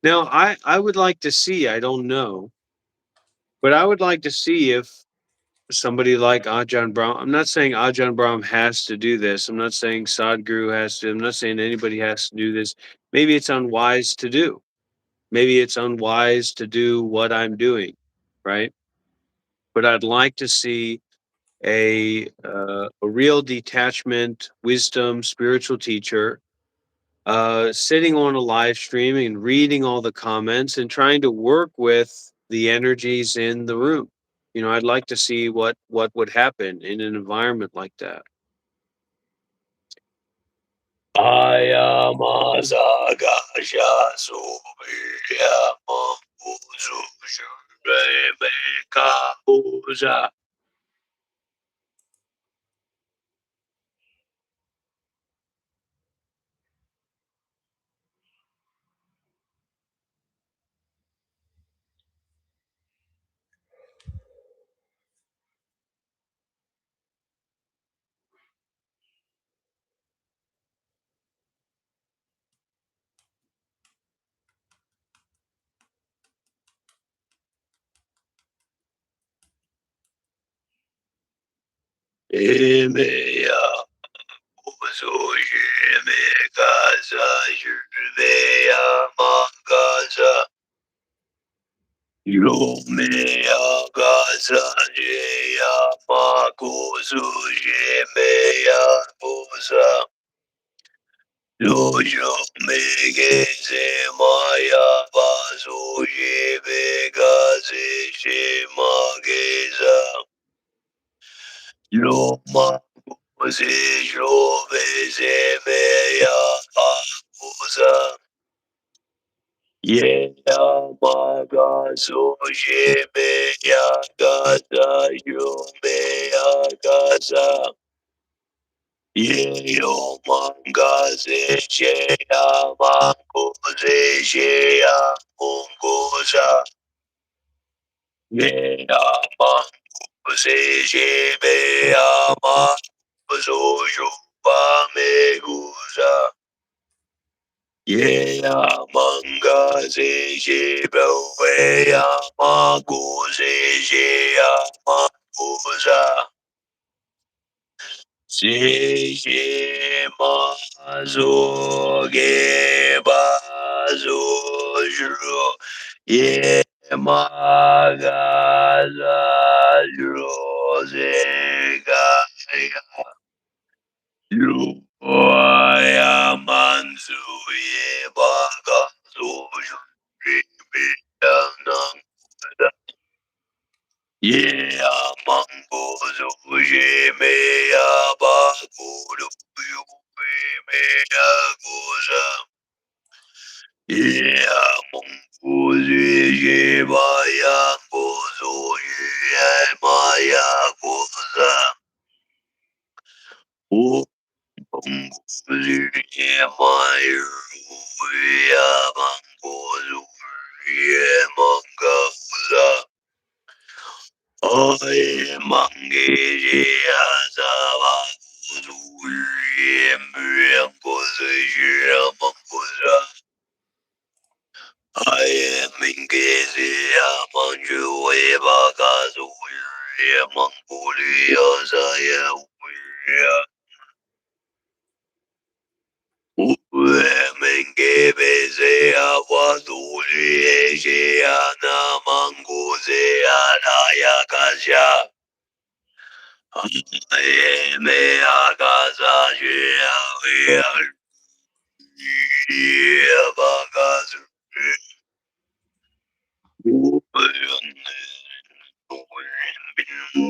Now, I would like to see, I don't know, but I would like to see if somebody like Ajahn Brahm, I'm not saying Ajahn Brahm has to do this. I'm not saying Sadhguru has to. I'm not saying anybody has to do this. Maybe it's unwise to do. Maybe it's unwise to do what I'm doing, right? But I'd like to see a real detachment, wisdom, spiritual teacher sitting on a live stream and reading all the comments and trying to work with the energies in the room. You know, I'd like to see what would happen in an environment like that. Yeah, manga se ya mago se ya magoza. Se mazo ge bazo shro. Yeah, magaza shro se ga. Luaya mansuye baka sushri biyanang. Yeah, mango sushi me ya bakuru me ya goza. Yeah, mango sushi baya gozo ya maya goza. I am Ingezia Manjueva Kazuya Mongolia Zaya Mengebezea Wazulia Namanguzea Nayakasha Meakaza Bagazu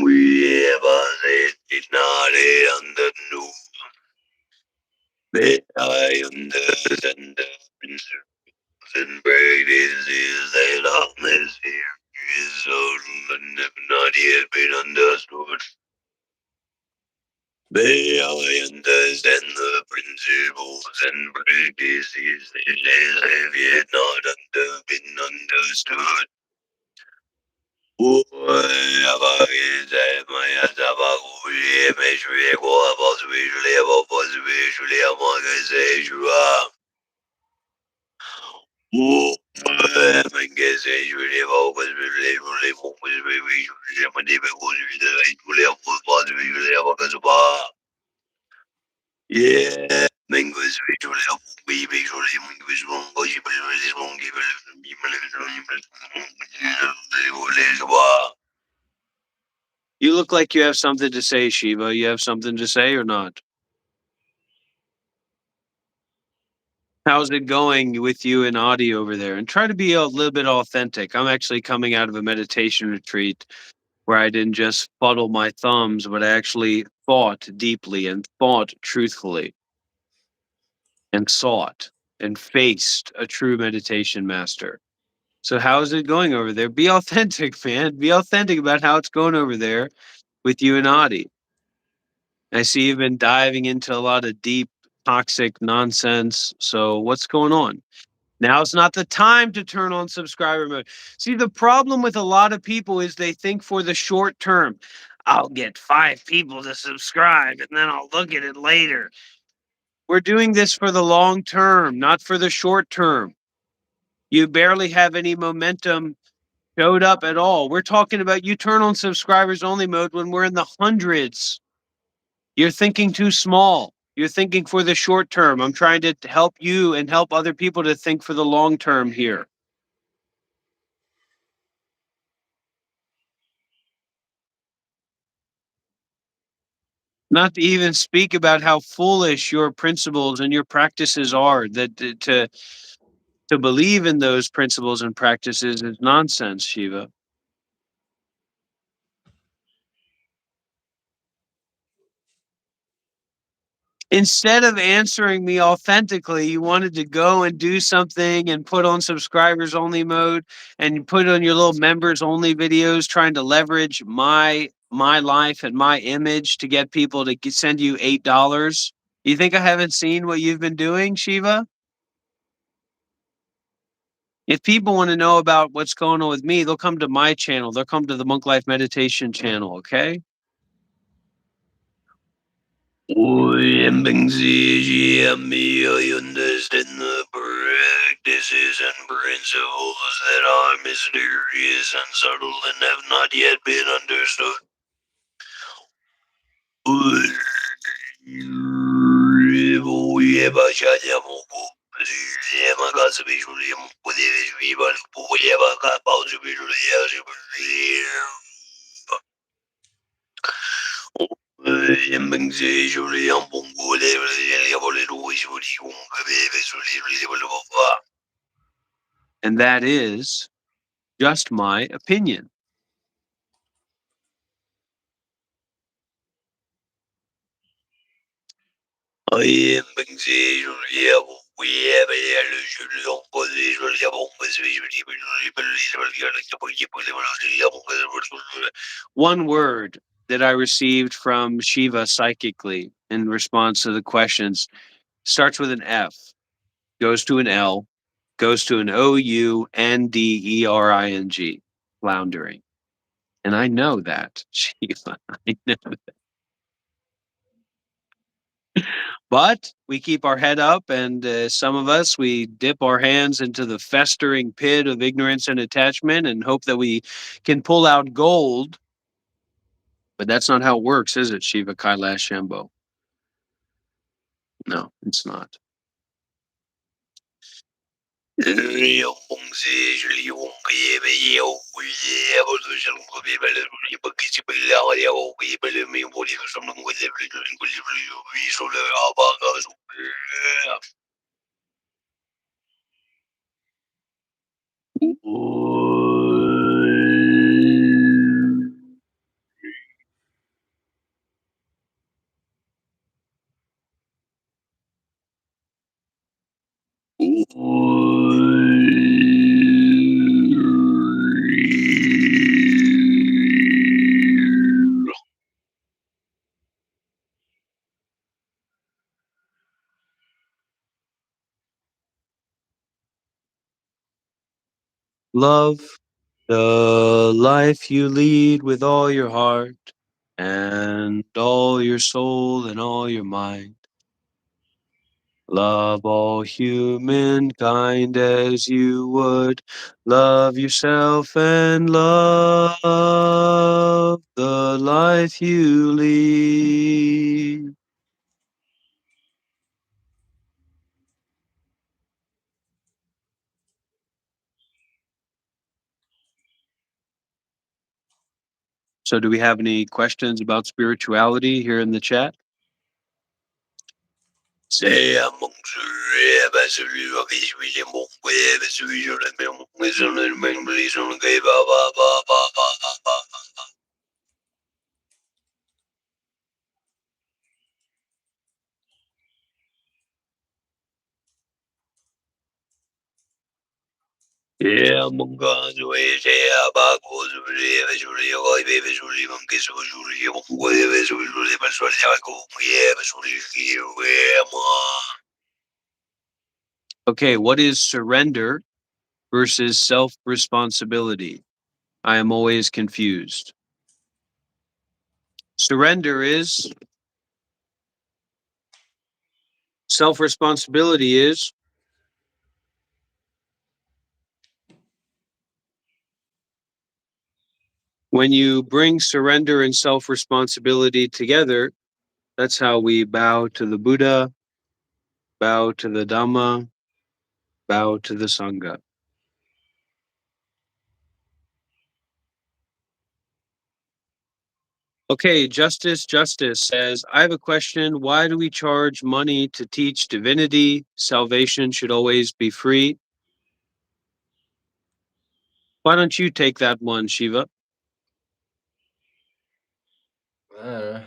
we ever said not under no. I understand the principles and practices that darkness here is so have not yet been understood. May I understand the principles and practices that have yet not been understood. Yeah, mangoes visually we visually wrong. You look like you have something to say, Shiva. You have something to say or not? How's it going with you and Audie over there? And try to be a little bit authentic. I'm actually coming out of a meditation retreat where I didn't just fuddle my thumbs, but I actually thought deeply and thought truthfully and sought and faced a true meditation master. So how's it going over there? Be authentic, man. Be authentic about how it's going over there with you and Audie. I see you've been diving into a lot of deep, toxic nonsense. So what's going on? Now's not the time to turn on subscriber mode. See, the problem with a lot of people is they think for the short term, I'll get 5 people to subscribe and then I'll look at it later. We're doing this for the long term, not for the short term. You barely have any momentum showed up at all. We're talking about you turn on subscribers only mode when we're in the hundreds. You're thinking too small. You're thinking for the short term. I'm trying to help you and help other people to think for the long term here. Not to even speak about how foolish your principles and your practices are. That to believe in those principles and practices is nonsense, Shiva. Instead of answering me authentically, you wanted to go and do something and put on subscribers only mode and you put on your little members only videos trying to leverage my life and my image to get people to send you $8. You think I haven't seen what you've been doing, Shiva? If people want to know about what's going on with me, they'll come to my channel. They'll come to the Monk Life Meditation channel, okay? I understand the principles that are mysterious and subtle and have not yet been understood. And that is just my opinion. One word that I received from Shiva psychically in response to the questions starts with an F, goes to an L, goes to an Oundering, floundering. And I know that, Shiva. I know. But we keep our head up, and some of us, we dip our hands into the festering pit of ignorance and attachment and hope that we can pull out gold. But that's not how it works, is it, Shiva, Kailash, Shambho? No, it's not. Love the life you lead with all your heart and all your soul and all your mind. Love all humankind as you would love yourself and love the life you lead. So, do we have any questions about spirituality here in the chat? Yeah, okay, what is surrender versus self responsibility? I am always confused. Surrender is, self responsibility is. When you bring surrender and self responsibility together, that's how we bow to the Buddha, bow to the Dhamma, bow to the Sangha. Okay, Justice says, I have a question. Why do we charge money to teach divinity? Salvation should always be free. Why don't you take that one, Shiva? Uh,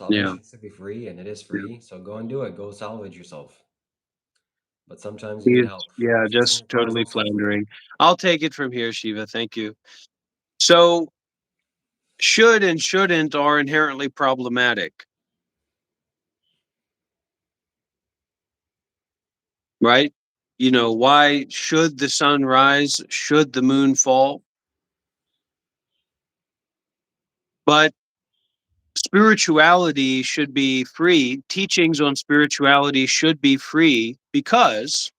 Yeah. Salvation should be free, and it is Yeah. free. So go and do it. Go salvage yourself. But sometimes you need He's, help. yeah, Fixing just your car is totally also free. floundering. I'll take it from here, Shiva. Thank you. So, should and shouldn't are inherently problematic, right? You know, why should the sun rise? Should the moon fall? But spirituality should be free. Teachings on spirituality should be free because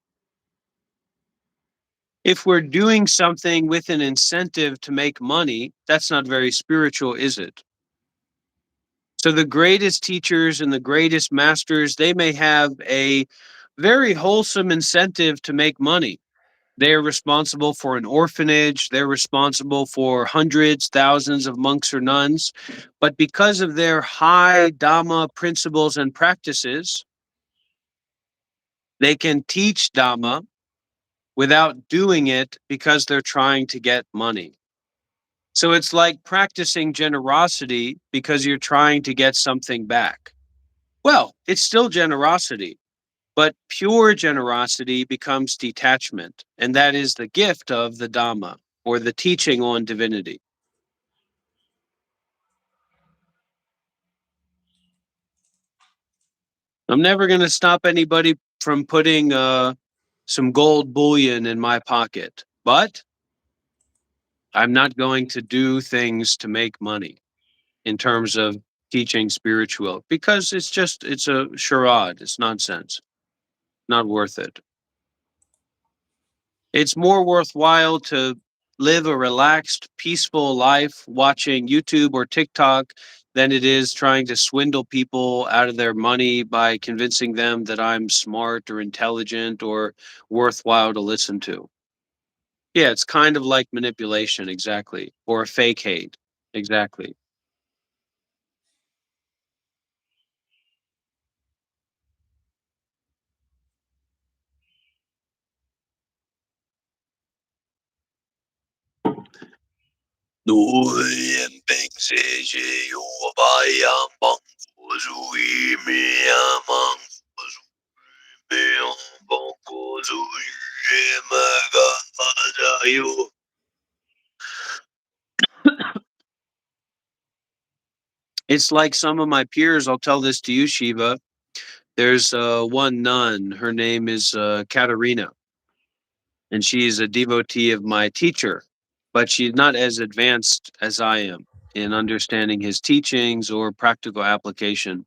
If we're doing something with an incentive to make money, that's not very spiritual, is it? So the greatest teachers and the greatest masters, they may have a very wholesome incentive to make money. They're responsible for an orphanage, they're responsible for hundreds, thousands of monks or nuns. But because of their high Dhamma principles and practices, they can teach Dhamma without doing it because they're trying to get money. So it's like practicing generosity because you're trying to get something back. Well, it's still generosity, but pure generosity becomes detachment. And that is the gift of the Dhamma or the teaching on divinity. I'm never going to stop anybody from putting some gold bullion in my pocket, but I'm not going to do things to make money in terms of teaching spiritual because it's a charade. It's nonsense. Not worth it. It's more worthwhile to live a relaxed, peaceful life watching YouTube or TikTok than it is trying to swindle people out of their money by convincing them that I'm smart or intelligent or worthwhile to listen to. Yeah, it's kind of like manipulation, exactly, or a fake hate, exactly. It's like some of my peers, I'll tell this to you, Shiva. There's one nun, her name is Katerina, and she's a devotee of my teacher, but she's not as advanced as I am in understanding his teachings or practical application.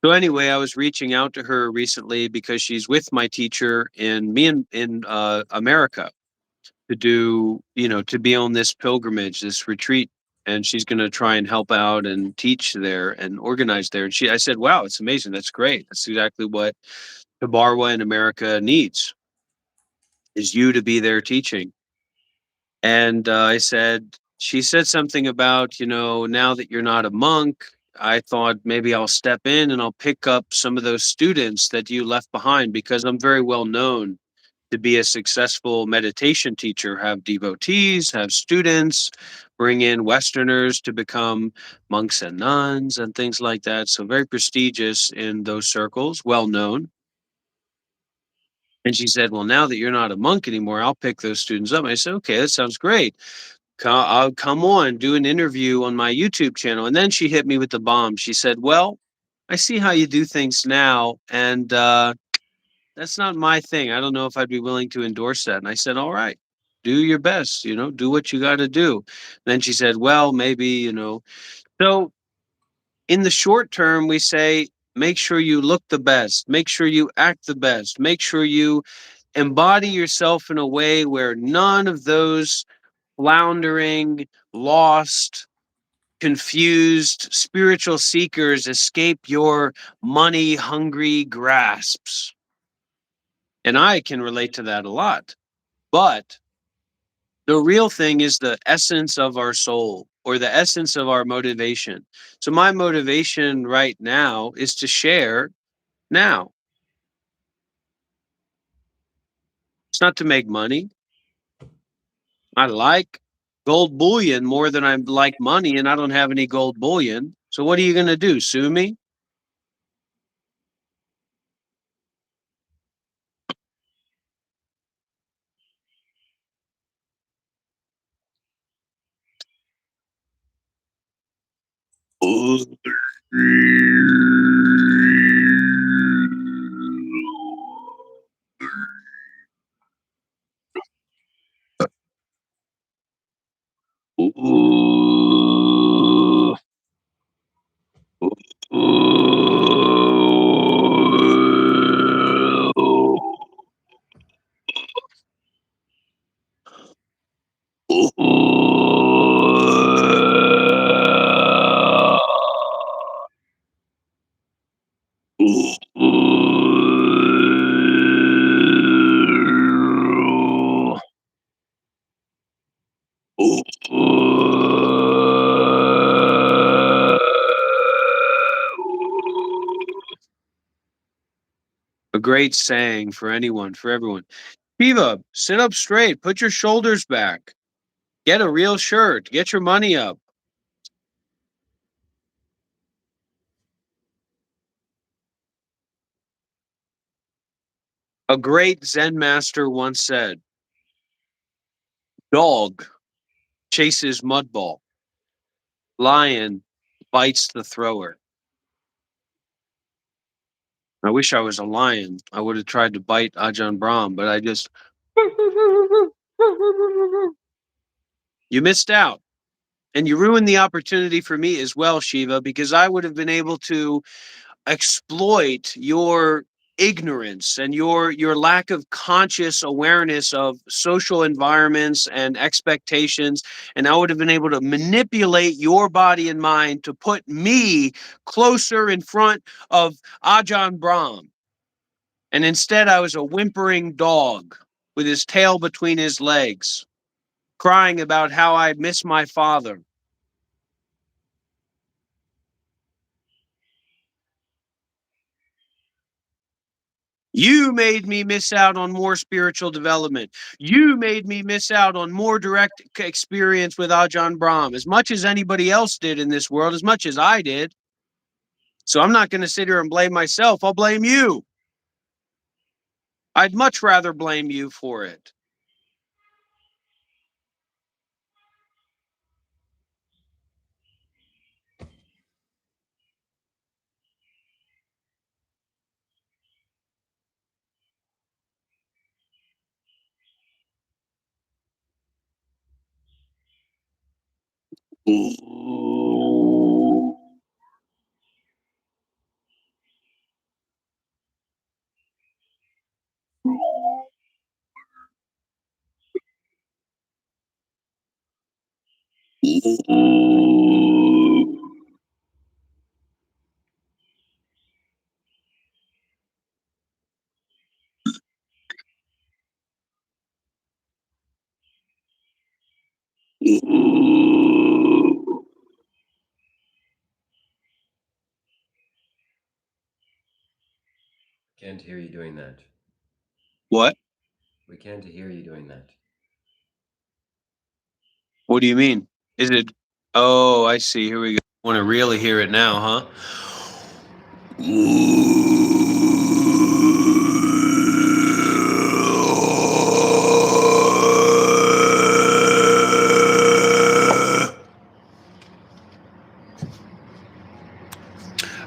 So anyway, I was reaching out to her recently because she's with my teacher in America to do, to be on this pilgrimage, this retreat, and she's going to try and help out and teach there and organize there. And I said, "Wow, it's amazing. That's great. That's exactly what Tabarwa in America needs is you to be there teaching." And she said something about, now that you're not a monk, I thought maybe I'll step in and I'll pick up some of those students that you left behind because I'm very well known to be a successful meditation teacher, have devotees, have students, bring in Westerners to become monks and nuns and things like that. So very prestigious in those circles, well known. And she said, "Well, now that you're not a monk anymore, I'll pick those students up." And I said, "Okay, that sounds great. I'll come on, do an interview on my YouTube channel." And then she hit me with the bomb. She said, "Well, I see how you do things now, and that's not my thing. I don't know if I'd be willing to endorse that." And I said, "All right, do your best, do what you got to do." Then she said, "Well, maybe, So in the short term, we say, make sure you look the best, make sure you act the best, make sure you embody yourself in a way where none of those floundering, lost, confused spiritual seekers escape your money hungry grasps." And I can relate to that a lot. But the real thing is the essence of our soul or the essence of our motivation. So my motivation right now is to share now. It's not to make money. I like gold bullion more than I like money, and I don't have any gold bullion. So what are you going to do? Sue me? A great saying for anyone, for everyone. Shiva, sit up straight, put your shoulders back, get a real shirt, get your money up. A great Zen master once said, dog chases mud ball, lion bites the thrower. I wish I was a lion. I would have tried to bite Ajahn Brahm, but I just. You missed out. And you ruined the opportunity for me as well, Shiva, because I would have been able to exploit your ignorance and your lack of conscious awareness of social environments and expectations, and I would have been able to manipulate your body and mind to put me closer in front of Ajahn Brahm. And instead I was a whimpering dog with his tail between his legs, crying about how I miss my father. You made me miss out on more spiritual development. You made me miss out on more direct experience with Ajahn Brahm, as much as anybody else did in this world, as much as I did. So I'm not going to sit here and blame myself. I'll blame you. I'd much rather blame you for it. Can't hear you doing that. What? We can't hear you doing that. What do you mean? Is it? Oh, I see. Here we go. Want to really hear it now, huh?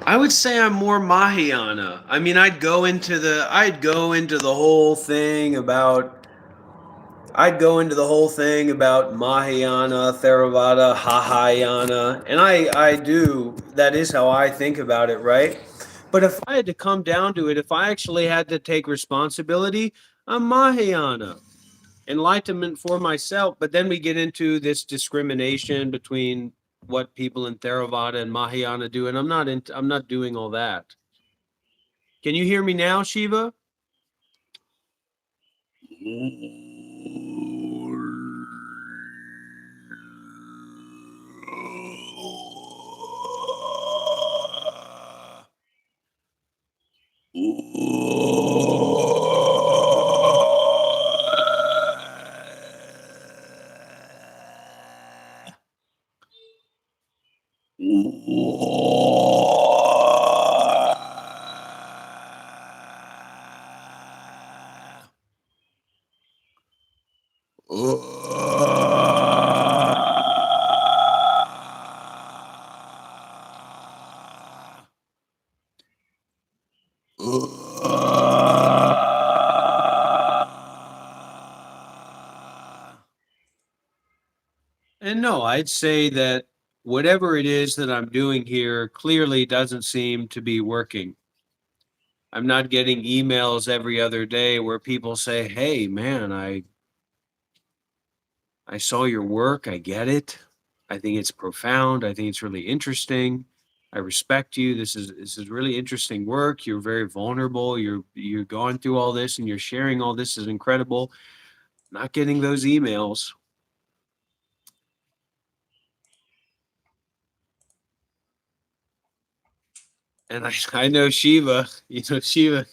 I would say I'm more Mahayana. I mean, I'd go into the whole thing about Mahayana, Theravada, Hahayana, and I do. That is how I think about it, right? But if I had to come down to it, if I actually had to take responsibility, I'm Mahayana. Enlightenment for myself. But then we get into this discrimination between what people in Theravada and Mahayana do, and I'm not doing all that. Can you hear me now, Shiva? And no, I'd say that whatever it is that I'm doing here clearly doesn't seem to be working. I'm not getting emails every other day where people say, "Hey, man, I saw your work. I get it. I think it's profound. I think it's really interesting. I respect you. This is really interesting work. You're very vulnerable. You're going through all this and you're sharing all this is incredible." Not getting those emails. And I know Shiva, Shiva.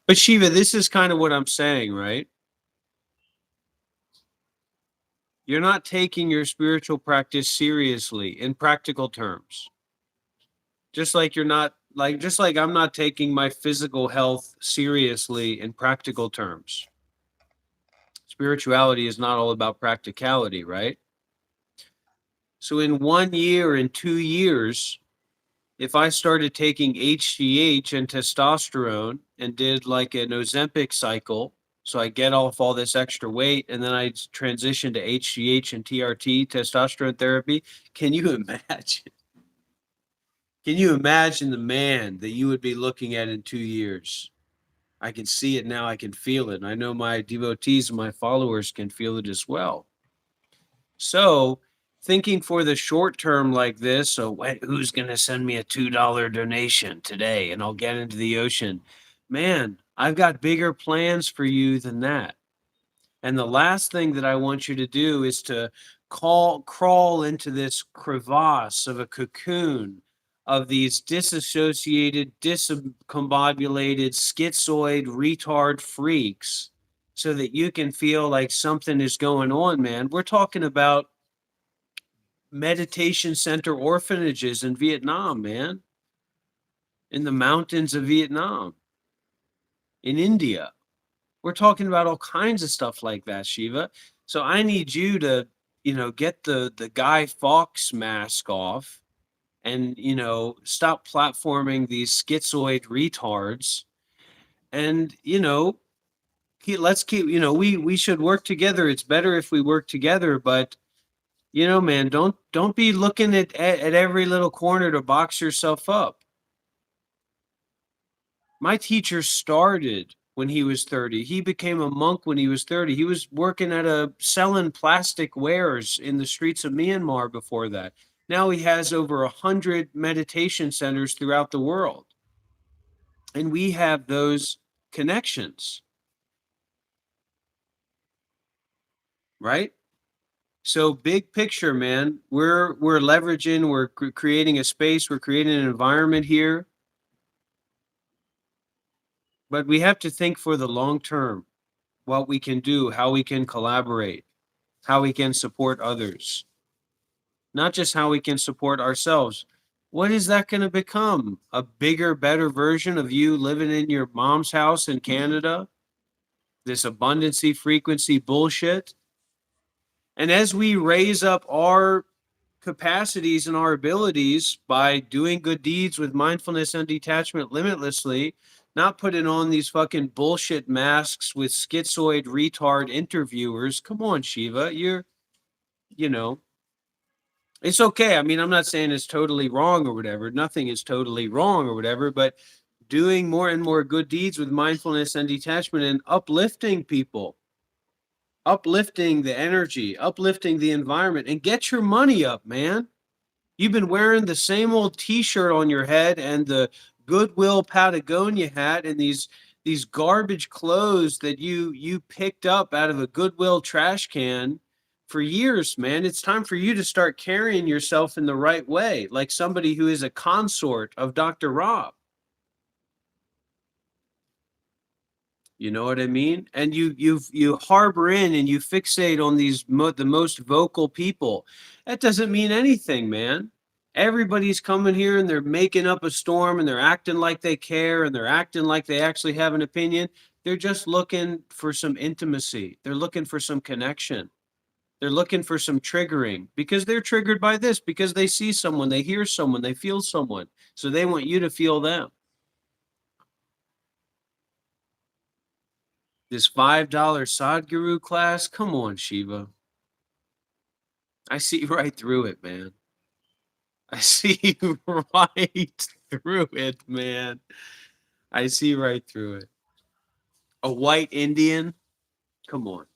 But Shiva, this is kind of what I'm saying, right? You're not taking your spiritual practice seriously in practical terms. Just like you're not like just like I'm not taking my physical health seriously in practical terms. Spirituality is not all about practicality, right? So in 1 year, in 2 years, if I started taking HGH and testosterone and did like an Ozempic cycle, so I get off all this extra weight and then I transition to HGH and TRT, testosterone therapy, can you imagine? Can you imagine the man that you would be looking at in 2 years? I can see it now. I can feel it. And I know my devotees and my followers can feel it as well. So, thinking for the short term like this, so who's going to send me a $2 donation today and I'll get into the ocean? Man, I've got bigger plans for you than that. And the last thing that I want you to do is to crawl into this crevasse of a cocoon of these disassociated, discombobulated, schizoid, retard freaks so that you can feel like something is going on, man. We're talking about meditation center orphanages in Vietnam, man, in the mountains of Vietnam, in India. We're talking about all kinds of stuff like that, Shiva. So I need you to, get the Guy Fawkes mask off and, stop platforming these schizoid retards. And, let's keep, we should work together. It's better if we work together, but man, don't be looking at every little corner to box yourself up. My teacher started when he was 30. He became a monk when he was 30. He was working at selling plastic wares in the streets of Myanmar before that. Now he has over 100 meditation centers throughout the world. And we have those connections, right? So big picture, man, we're leveraging, we're creating a space, we're creating an environment here, but we have to think for the long term, what we can do, how we can collaborate, how we can support others, not just how we can support ourselves. What is that going to become? A bigger, better version of you living in your mom's house in Canada? This abundancy frequency bullshit? And as we raise up our capacities and our abilities by doing good deeds with mindfulness and detachment limitlessly, not putting on these fucking bullshit masks with schizoid retard interviewers. Come on, Shiva. You know, it's okay. I mean, I'm not saying it's totally wrong or whatever. Nothing is totally wrong or whatever, but doing more and more good deeds with mindfulness and detachment and uplifting people, uplifting the energy, uplifting the environment, and get your money up, man. You've been wearing the same old t-shirt on your head and the Goodwill Patagonia hat and these garbage clothes that you picked up out of a Goodwill trash can for years, man. It's time for you to start carrying yourself in the right way, like somebody who is a consort of Dr. Rob. You know what I mean? And you harbor in and you fixate on the most vocal people. That doesn't mean anything, man. Everybody's coming here and they're making up a storm and they're acting like they care and they're acting like they actually have an opinion. They're just looking for some intimacy. They're looking for some connection. They're looking for some triggering because they're triggered by this because they see someone, they hear someone, they feel someone. So they want you to feel them. This $5 Sadhguru class, come on, Shiva. I see right through it, man. I see right through it, man. I see right through it. A white Indian? Come on.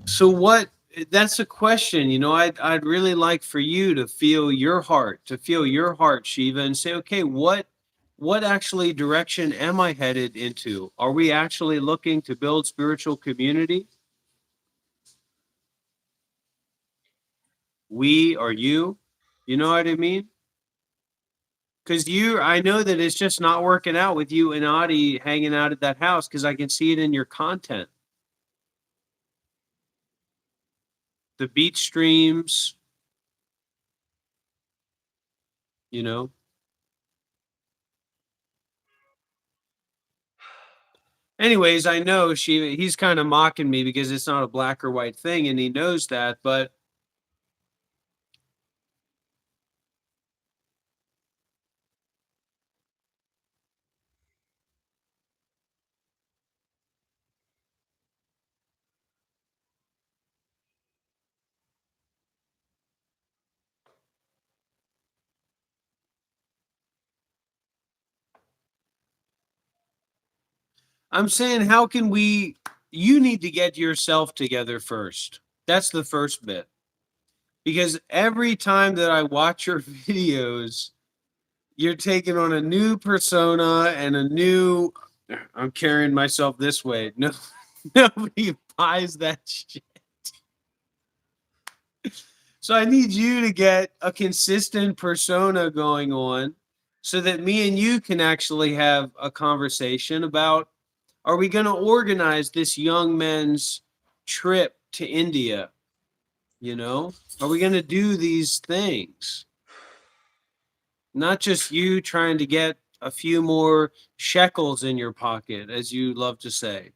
So what that's a question, I'd really like for you to feel your heart, Shiva, and say, okay, what actually direction am I headed into? Are we actually looking to build spiritual community? We or you? You know what I mean? Because I know that it's just not working out with you and Adi hanging out at that house because I can see it in your content. The beach streams, you know. Anyways, I know he's kind of mocking me because it's not a black or white thing, and he knows that. But I'm saying, how can we? You need to get yourself together first. That's the first bit. Because every time that I watch your videos, you're taking on a new persona and a new. I'm carrying myself this way. No, nobody buys that shit. So I need you to get a consistent persona going on so that me and you can actually have a conversation about, are we going to organize this young men's trip to India? Are we going to do these things? Not just you trying to get a few more shekels in your pocket, as you love to say,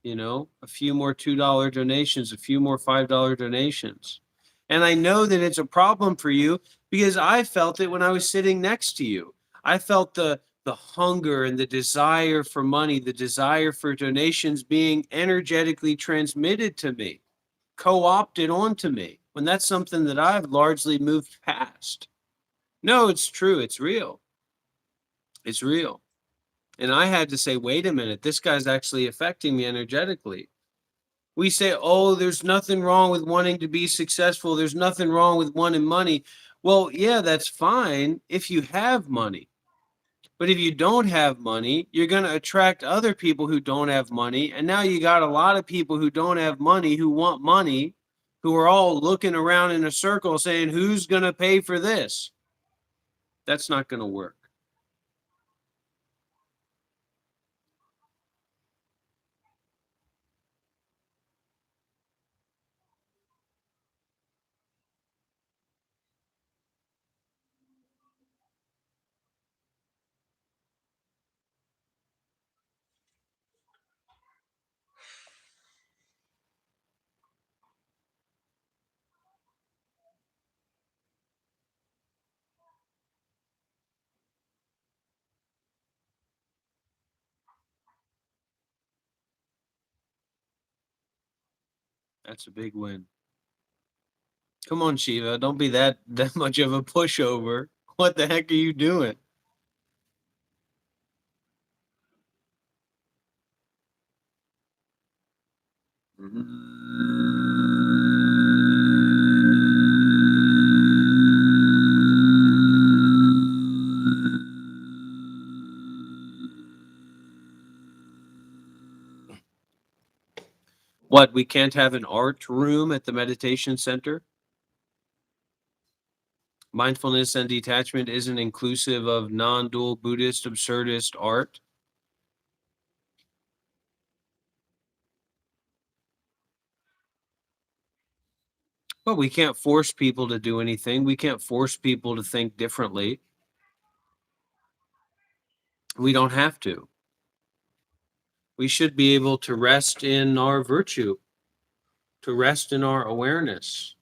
a few more $2 donations, a few more $5 donations. And I know that it's a problem for you because I felt it when I was sitting next to you. I felt the hunger and the desire for money, the desire for donations being energetically transmitted to me, co-opted onto me, when that's something that I've largely moved past. No, it's true. It's real. It's real. And I had to say, wait a minute, this guy's actually affecting me energetically. We say, oh, there's nothing wrong with wanting to be successful. There's nothing wrong with wanting money. Well, yeah, that's fine if you have money. But if you don't have money, you're going to attract other people who don't have money. And now you got a lot of people who don't have money, who want money, who are all looking around in a circle saying, who's going to pay for this? That's not going to work. That's a big win. Come on, Shiva. Don't be that much of a pushover. What the heck are you doing? What, we can't have an art room at the meditation center? Mindfulness and detachment isn't inclusive of non-dual Buddhist absurdist art? Well, we can't force people to do anything. We can't force people to think differently. We don't have to. We should be able to rest in our virtue, to rest in our awareness.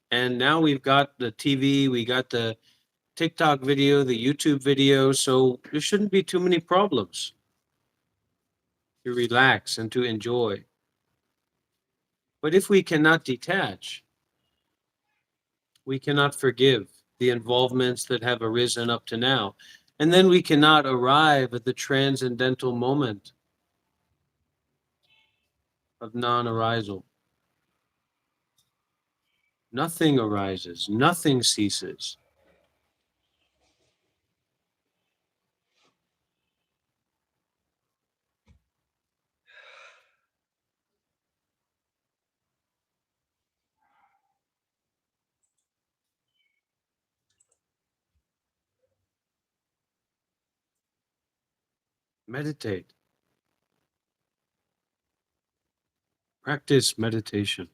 And now we've got the TV, we got the TikTok video, the YouTube video, so there shouldn't be too many problems to relax and to enjoy. But if we cannot detach, we cannot forgive the involvements that have arisen up to now. And then we cannot arrive at the transcendental moment of non arisal. Nothing arises, nothing ceases. Meditate, practice meditation.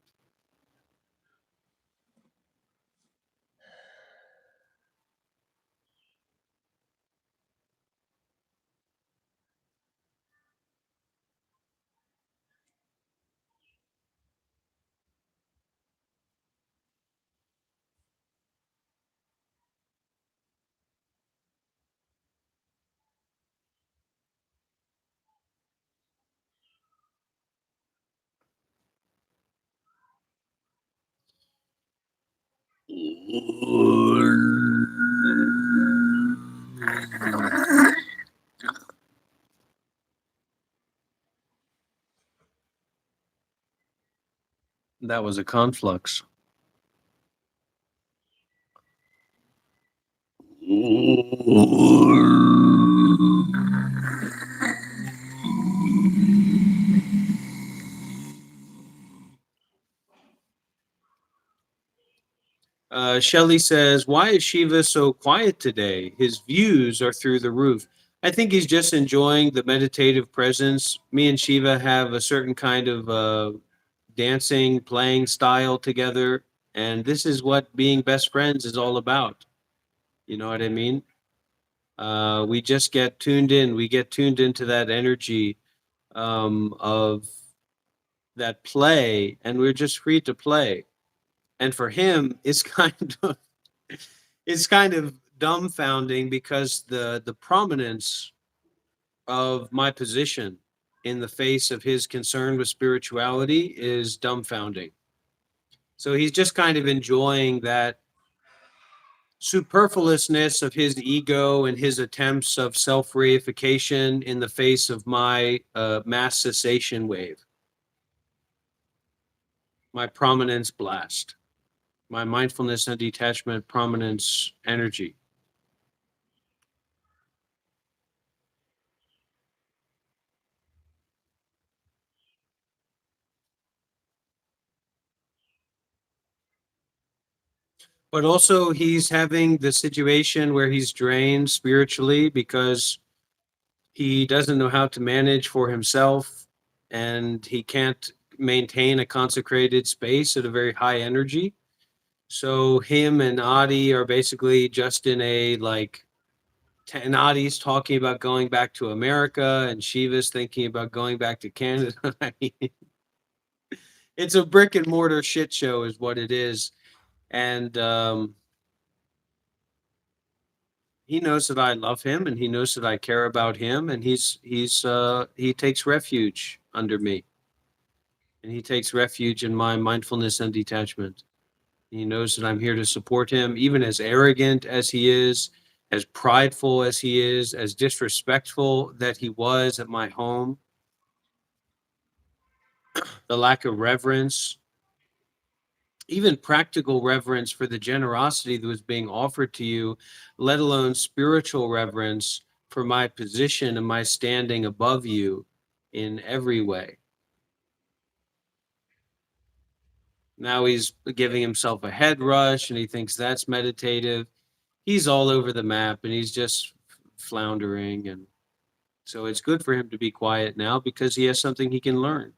That was a conflux. Shelley says, "Why is Shiva so quiet today? His views are through the roof." I think he's just enjoying the meditative presence. Me and Shiva have a certain kind of dancing, playing style together. And this is what being best friends is all about. You know what I mean? We just get tuned in. We get tuned into that energy of that play, and we're just free to play. And for him, it's kind of dumbfounding because the prominence of my position in the face of his concern with spirituality is dumbfounding. So he's just kind of enjoying that superfluousness of his ego and his attempts of self reification in the face of my mass cessation wave, my prominence blast, my mindfulness and detachment prominence energy. But also, he's having the situation where he's drained spiritually because he doesn't know how to manage for himself and he can't maintain a consecrated space at a very high energy. So him and Adi are basically just in a like, and Adi's talking about going back to America, and Shiva's thinking about going back to Canada. I mean, it's a brick and mortar shit show, is what it is. And he knows that I love him, and he knows that I care about him, and he takes refuge under me, and he takes refuge in my mindfulness and detachment. He knows that I'm here to support him, even as arrogant as he is, as prideful as he is, as disrespectful that he was at my home, the lack of reverence, even practical reverence for the generosity that was being offered to you, let alone spiritual reverence for my position and my standing above you in every way. Now he's giving himself a head rush and he thinks that's meditative. He's all over the map and he's just floundering. And so it's good for him to be quiet now because he has something he can learn.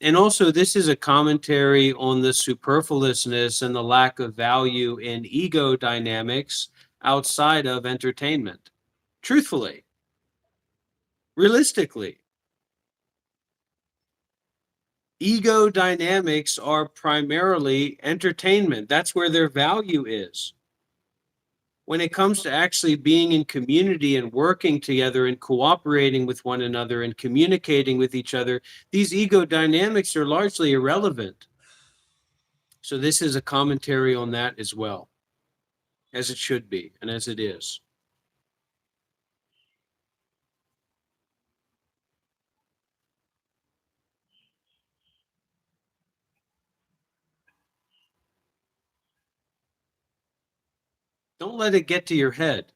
And also, this is a commentary on the superfluousness and the lack of value in ego dynamics outside of entertainment. Truthfully, realistically, ego dynamics are primarily entertainment. That's where their value is. When it comes to actually being in community and working together and cooperating with one another and communicating with each other, these ego dynamics are largely irrelevant. So this is a commentary on that as well. as it should be and as it is. Don't let it get to your head.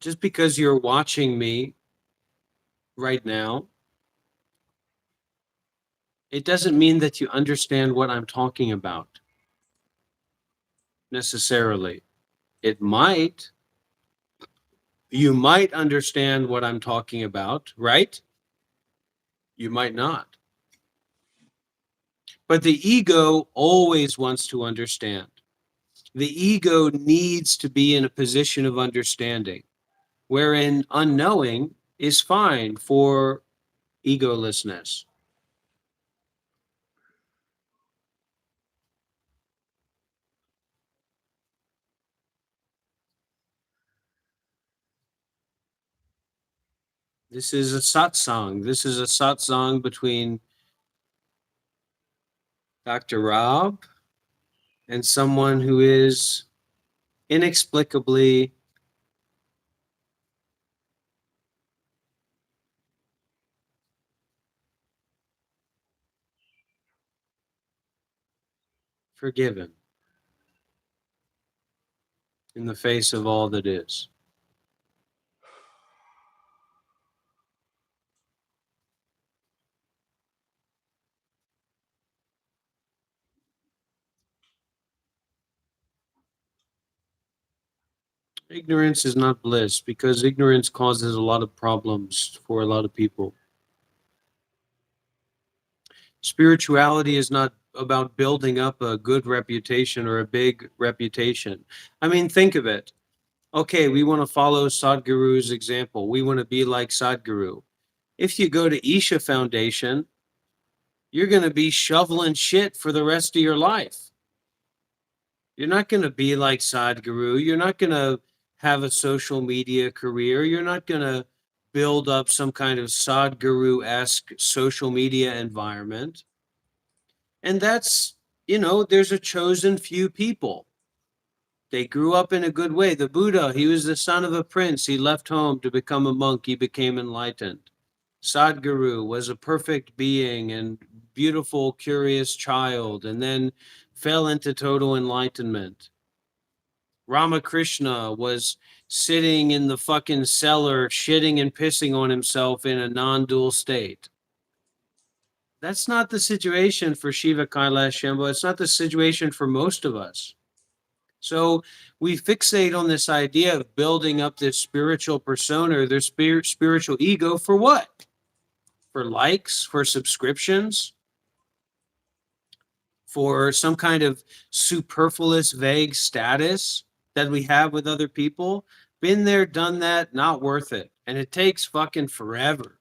Just because you're watching me right now, it doesn't mean that you understand what I'm talking about necessarily. It might, you might understand what I'm talking about, right? You might not. But the ego always wants to understand. The ego needs to be in a position of understanding, wherein unknowing is fine for egolessness. This is a satsang. This is a satsang between Dr. Rob and someone who is inexplicably forgiven in the face of all that is. Ignorance is not bliss because ignorance causes a lot of problems for a lot of people. Spirituality is not about building up a good reputation or a big reputation. I mean, think of it. Okay, we want to follow Sadhguru's example. We want to be like Sadhguru. If you go to Isha Foundation, you're going to be shoveling shit for the rest of your life. You're not going to be like Sadhguru. You're not going to have a social media career. You're not going to build up some kind of Sadhguru-esque social media environment. And that's, there's a chosen few people. They grew up in a good way. The Buddha, he was the son of a prince. He left home to become a monk. He became enlightened. Sadhguru was a perfect being and beautiful, curious child, and then fell into total enlightenment. Ramakrishna was sitting in the fucking cellar, shitting and pissing on himself in a non-dual state. That's not the situation for Shiva, Kailash, Shambho. It's not the situation for most of us. So we fixate on this idea of building up this spiritual persona, their spiritual ego for what? For likes, for subscriptions, for some kind of superfluous, vague status that we have with other people. Been there, done that, not worth it. And it takes fucking forever.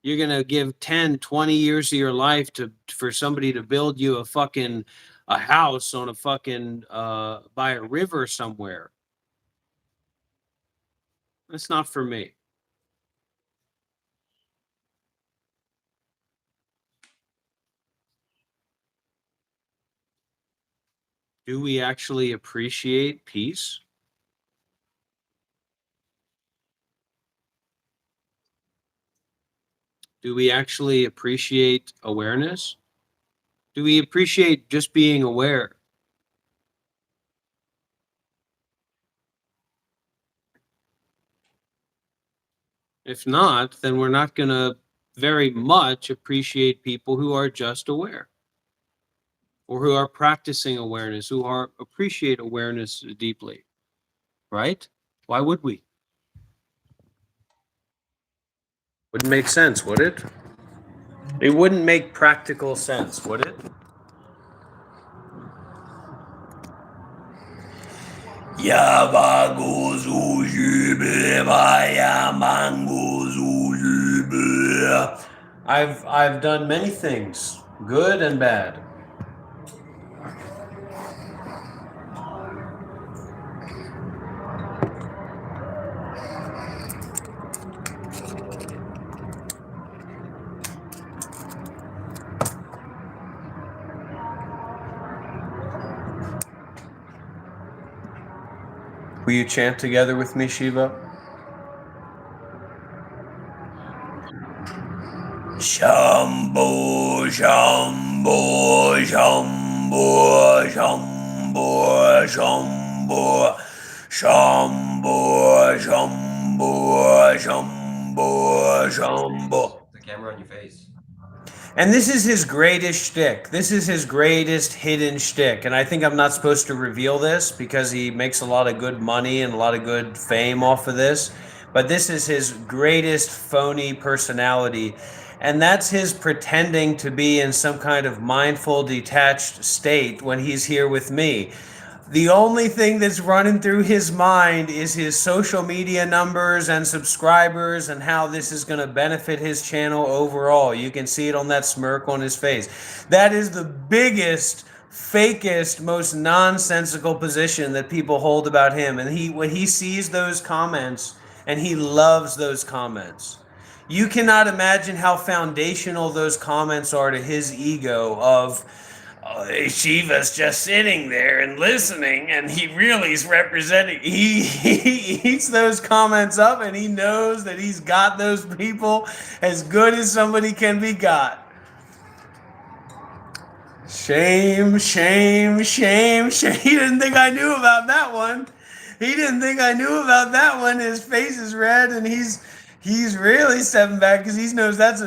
You're going to give 10, 20 years of your life for somebody to build you a house on a fucking by a river somewhere. That's not for me. Do we actually appreciate peace? Do we actually appreciate awareness? Do we appreciate just being aware? If not, then we're not going to very much appreciate people who are just aware or who are practicing awareness, who are appreciate awareness deeply, right? Why would we? Wouldn't make sense, would it? It wouldn't make practical sense, would it? I've done many things, good and bad. Will you chant together with me, Shiva? Shambho, Shambho, Shambho, Shambho, Shambho, Shambho, Shambho, Shambho, Shambho. The camera on your face. And this is his greatest shtick. This is his greatest hidden shtick. And I think I'm not supposed to reveal this because he makes a lot of good money and a lot of good fame off of this. But this is his greatest phony personality. And that's his pretending to be in some kind of mindful, detached state when he's here with me. The only thing that's running through his mind is his social media numbers and subscribers and how this is going to benefit his channel overall. You can see it on that smirk on his face. That is the biggest, fakest, most nonsensical position that people hold about him. And when he sees those comments, and he loves those comments. You cannot imagine how foundational those comments are to his ego of Shiva's just sitting there and listening, and he really is representing. He eats those comments up, and he knows that he's got those people as good as somebody can be got. Shame, shame, shame, shame. He didn't think I knew about that one. He didn't think I knew about that one. His face is red, and he's really stepping back because he knows that's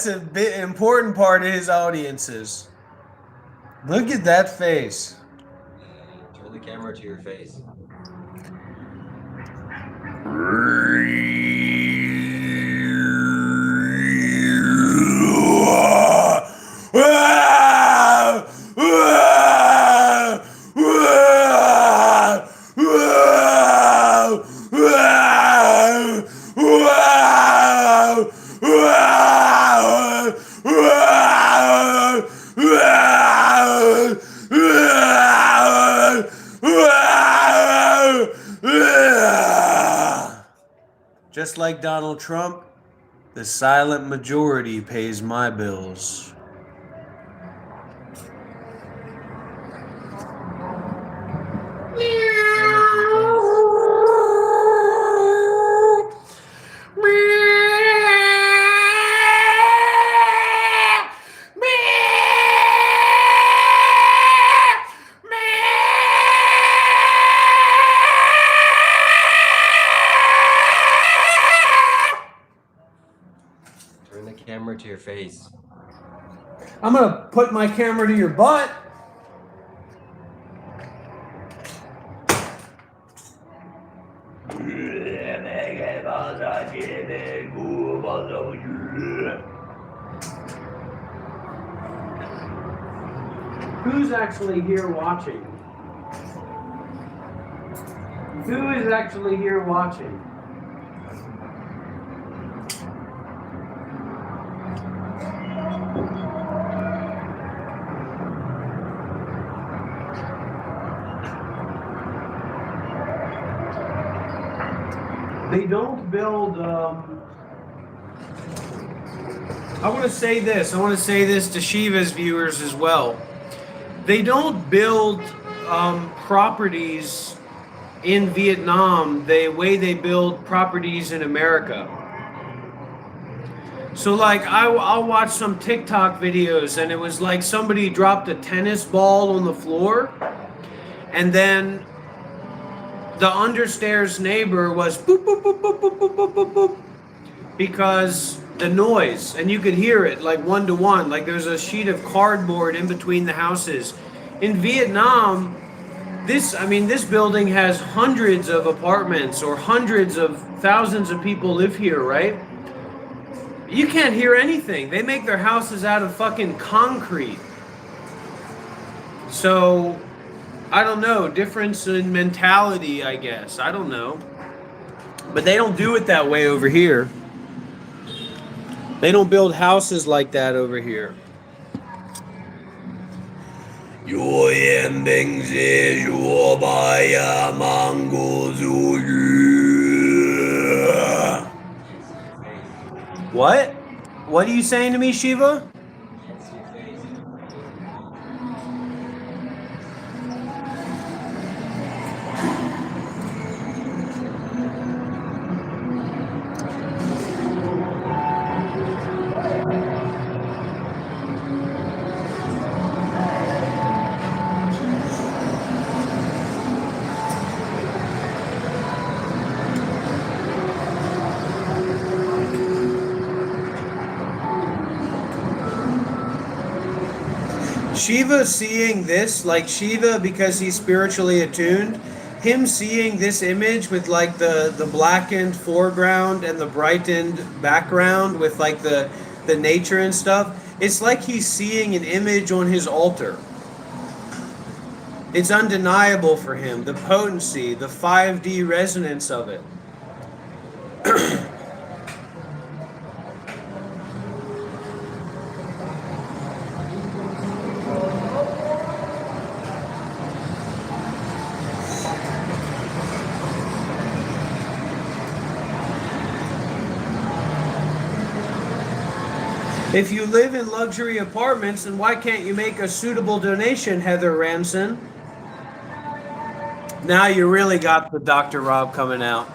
a bit important part of his audiences. Look at that face. Turn the camera to your face. Just like Donald Trump, the silent majority pays my bills. Turn the camera to your face. I'm gonna put my camera to your butt. Who's actually here watching? Who is actually here watching? They don't build. I want to say this. I want to say this to Shiva's viewers as well. They don't build properties in Vietnam the way they build properties in America. So like I'll watch some TikTok videos and it was like somebody dropped a tennis ball on the floor and then the understairs neighbor was boop, boop, boop, boop, boop, boop, boop, boop, boop, because the noise, and you could hear it like one to one, like there's a sheet of cardboard in between the houses. In Vietnam, this building has hundreds of apartments or hundreds of thousands of people live here, right? You can't hear anything. They make their houses out of fucking concrete. So I don't know, difference in mentality, I guess. I don't know. But they don't do it that way over here. They don't build houses like that over here. What? What are you saying to me, Shiva? Shiva seeing this, like Shiva, because he's spiritually attuned, him seeing this image with like the blackened foreground and the brightened background with like the nature and stuff, it's like he's seeing an image on his altar. It's undeniable for him, the potency, the 5D resonance of it. If you live in luxury apartments, then why can't you make a suitable donation, Heather Ranson? Now you really got the Dr. Rob coming out.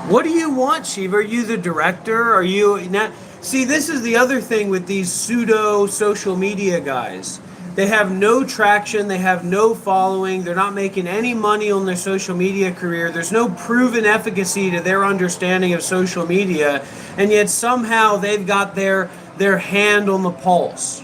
What do you want, Shiva? Are you the director? Are you not? See, this is the other thing with these pseudo social media guys. They have no traction, they have no following, they're not making any money on their social media career. There's no proven efficacy to their understanding of social media, and yet somehow they've got their hand on the pulse.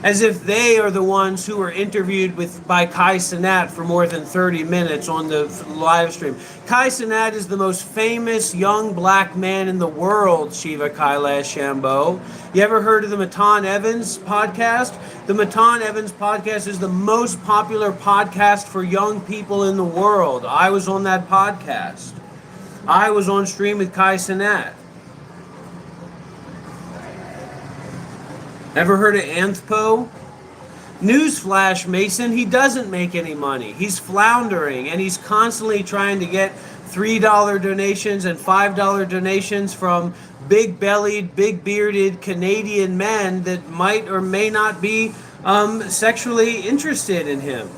As if they are the ones who were interviewed by Kai Cenat for more than 30 minutes on the live stream. Kai Cenat is the most famous young black man in the world, Shiva, Kailash, Shambho. You ever heard of the Matan Evans podcast? The Matan Evans podcast is the most popular podcast for young people in the world. I was on that podcast. I was on stream with Kai Cenat. Ever heard of Anthpo? Newsflash, Mason, he doesn't make any money. He's floundering, and he's constantly trying to get $3 donations and $5 donations from big-bellied, big-bearded Canadian men that might or may not be sexually interested in him.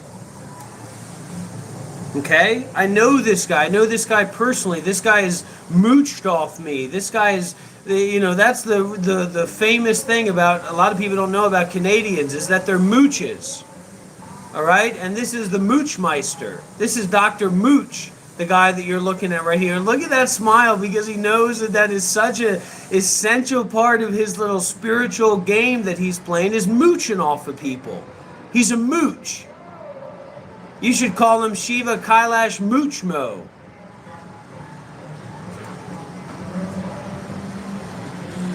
Okay? I know this guy. I know this guy personally. This guy is mooched off me. This guy is... that's the famous thing about, a lot of people don't know about Canadians, is that they're mooches. All right? And this is the Moochmeister. This is Dr. Mooch, the guy that you're looking at right here. And look at that smile, because he knows that is such an essential part of his little spiritual game that he's playing, is mooching off of people. He's a mooch. You should call him Shiva Kailash Moochmo.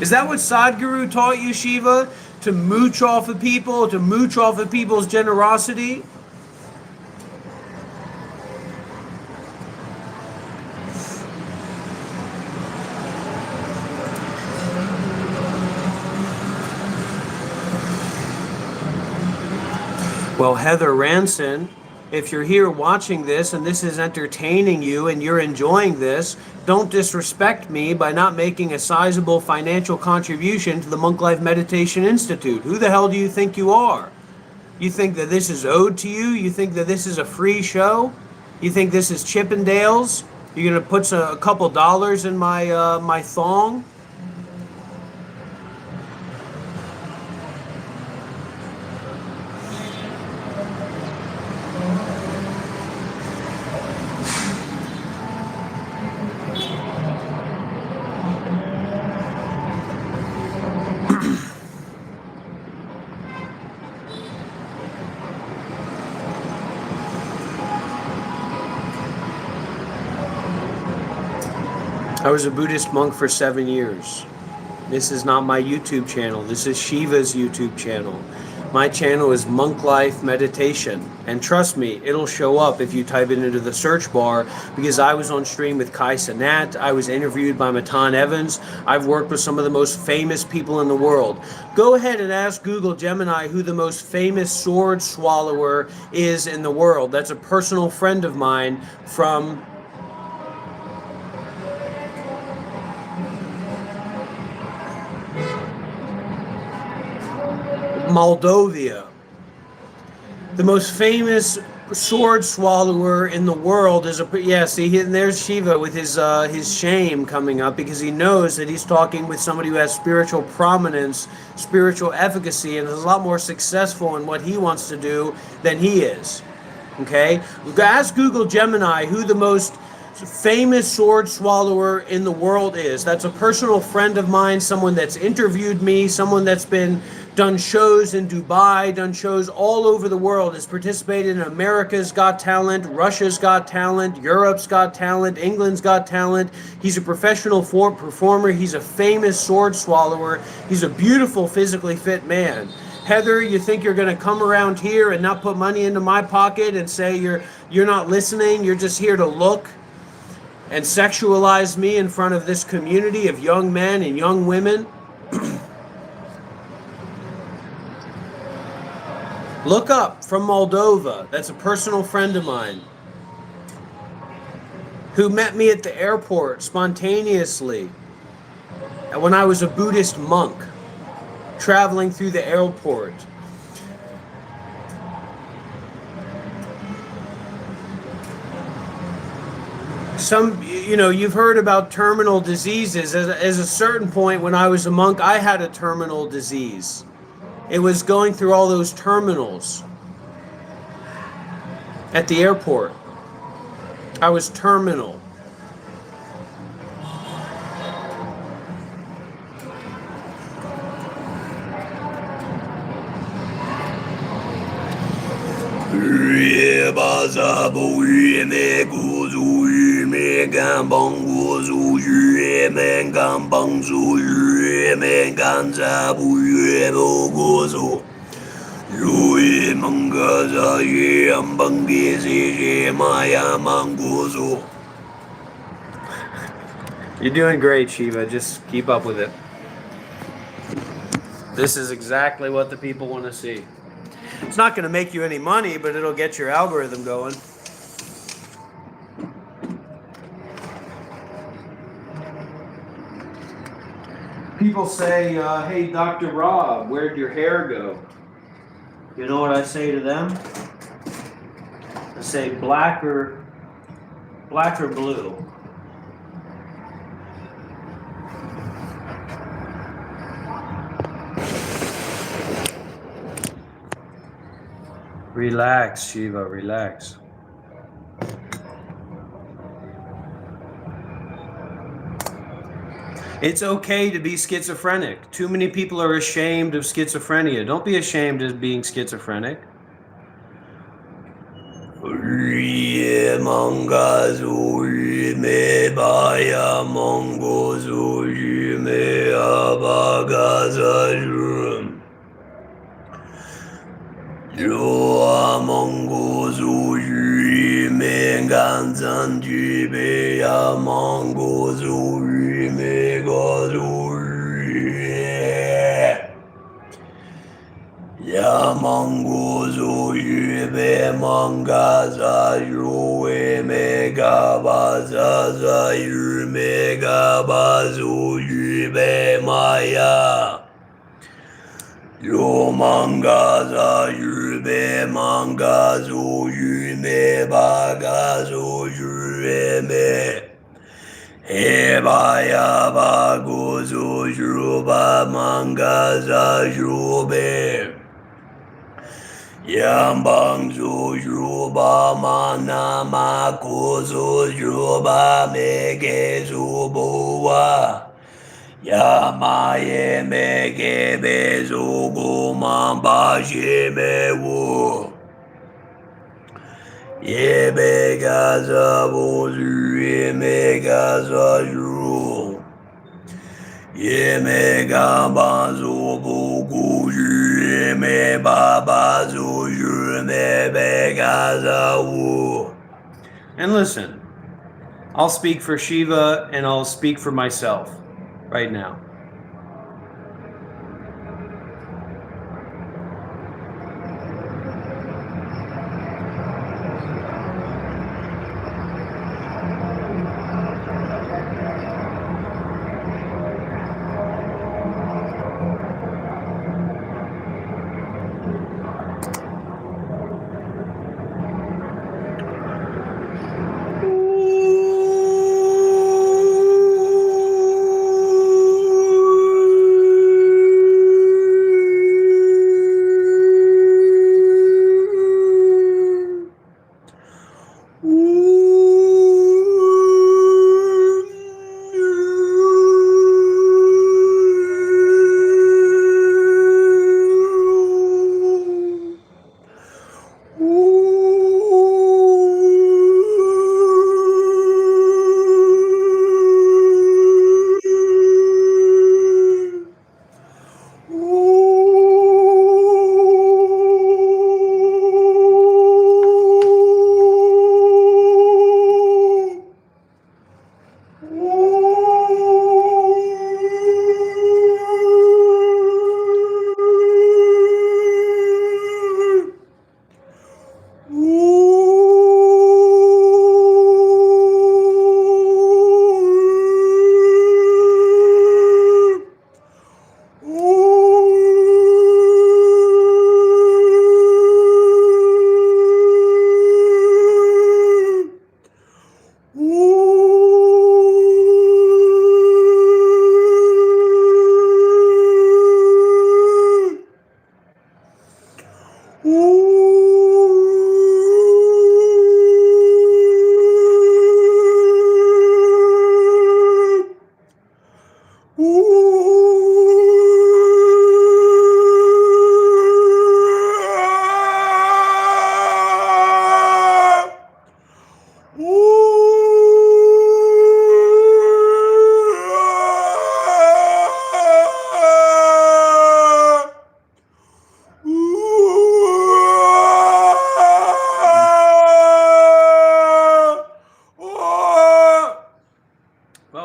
Is that what Sadhguru taught you, Shiva? To mooch off of people, to mooch off of people's generosity? Well, Heather Ranson, if you're here watching this and this is entertaining you and you're enjoying this, don't disrespect me by not making a sizable financial contribution to the Monk Life Meditation Institute. Who the hell do you think you are? You think that this is owed to you? You think that this is a free show? You think this is Chippendales? You're going to put a couple dollars in my thong? I was a Buddhist monk for 7 years. This is not my YouTube channel. This is Shiva's YouTube channel. My channel is Monk Life Meditation. And trust me, it'll show up if you type it into the search bar, because I was on stream with Kai Cenat. I was interviewed by Matan Evans. I've worked with some of the most famous people in the world. Go ahead and ask Google Gemini who the most famous sword swallower is in the world. That's a personal friend of mine from Moldova. The most famous sword swallower in the world is and there's Shiva with his shame coming up, because he knows that he's talking with somebody who has spiritual prominence, spiritual efficacy, and is a lot more successful in what he wants to do than he is. Okay? Ask Google Gemini who the most famous sword swallower in the world is. That's a personal friend of mine, someone that's interviewed me, someone that's been done shows in Dubai, done shows all over the world, has participated in America's Got Talent, Russia's Got Talent, Europe's Got Talent, England's Got Talent. He's a professional performer. He's a famous sword swallower. He's a beautiful, physically fit man. Heather, you think you're going to come around here and not put money into my pocket and say you're not listening, you're just here to look and sexualize me in front of this community of young men and young women? Look up, from Moldova. That's a personal friend of mine who met me at the airport spontaneously when I was a Buddhist monk traveling through the airport. You've heard about terminal diseases. As a certain point when I was a monk, I had a terminal disease. It was going through all those terminals at the airport. I was terminal. You're doing great, Shiva. Just keep up with it. This is exactly what the people want to see. It's not going to make you any money, but it'll get your algorithm going. People say, hey, Dr. Rob, where'd your hair go? You know what I say to them? I say black or blue. Relax, Shiva, relax. It's okay to be schizophrenic. Too many people are ashamed of schizophrenia. Don't be ashamed of being schizophrenic. And listen, I'll speak for Shiva and I'll speak for myself right now.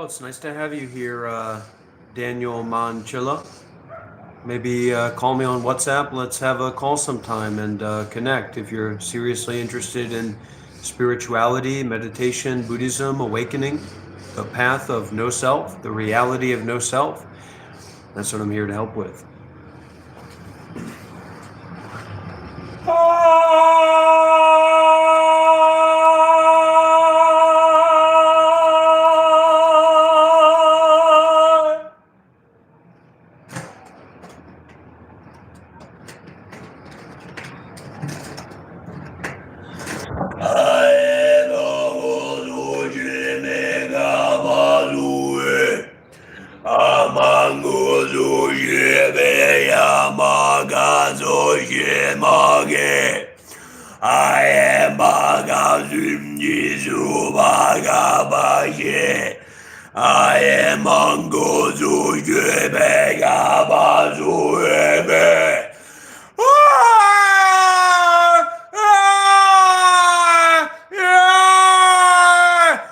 Well, it's nice to have you here, Daniel Manchilla. Maybe call me on WhatsApp. Let's have a call sometime and connect if you're seriously interested in spirituality, meditation, Buddhism, awakening, the path of no self, the reality of no self. That's what I'm here to help with. I am Bagazimni Subagabashi. I am Mangozu Begabazuebe.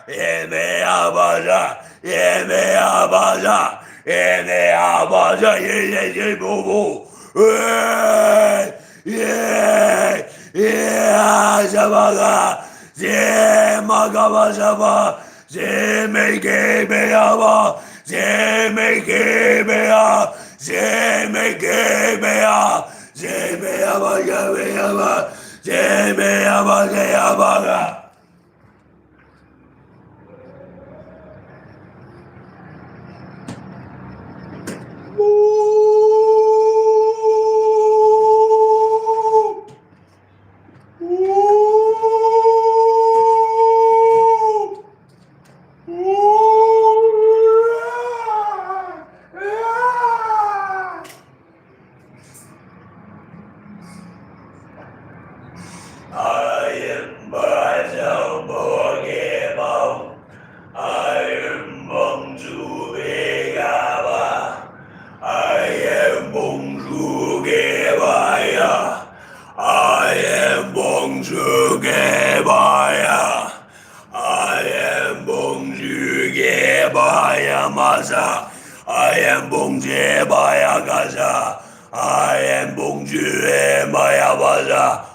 Yeme abaza, yeme abaza, yeme abaza, yeme bubu. Yeah, yeah, Zabaga, Zemagaba Zaba, Zemegebea, Zemegebea, Zemegebea, Zemeaba, Zemeaba, Zemeaba, Zemeaba. I am Bongje Baya Gaza. I am Bongje Baya Baza.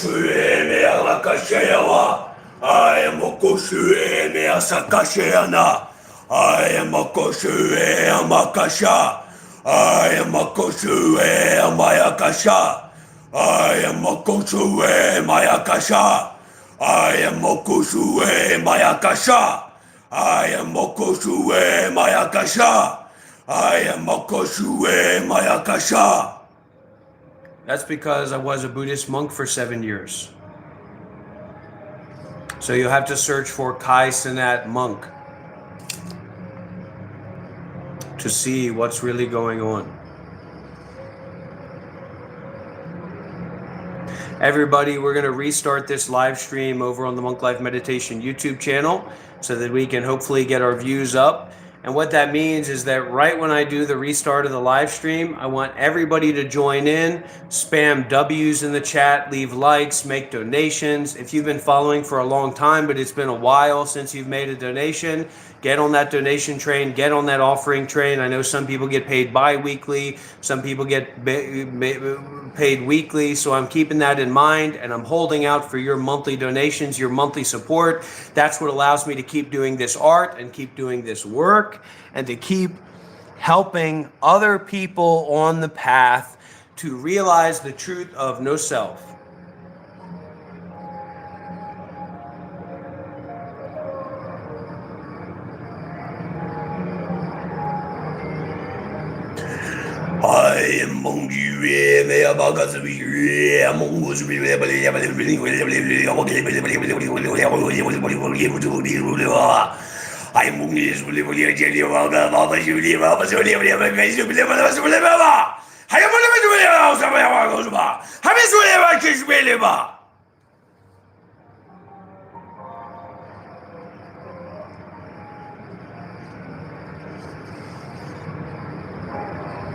Mokoshue Meakashayawa. I am Mokoshue Measakashayana. I am Mokoshue Amakasha. I am Mokoshue Amayakasha. I am Mokoshue Mayakasha. I am Mokoshue Mayakasha. I am Mokoshue Mayakasha. I am Mokoshue Mayakasha. That's because I was a Buddhist monk for 7 years. So you'll have to search for Kai Cenat monk to see what's really going on. Everybody, we're going to restart this live stream over on the Monk Life Meditation YouTube channel so that we can hopefully get our views up. And what that means is that right when I do the restart of the live stream, I want everybody to join in, spam W's in the chat, leave likes, make donations. If you've been following for a long time, but it's been a while since you've made a donation, get on that donation train, get on that offering train. I know some people get paid bi-weekly, some people get paid weekly, so I'm keeping that in mind, and I'm holding out for your monthly donations, your monthly support. That's what allows me to keep doing this art and keep doing this work and to keep helping other people on the path to realize the truth of no self. I am Mongi, may I bagas be Mongus be I am Mungis,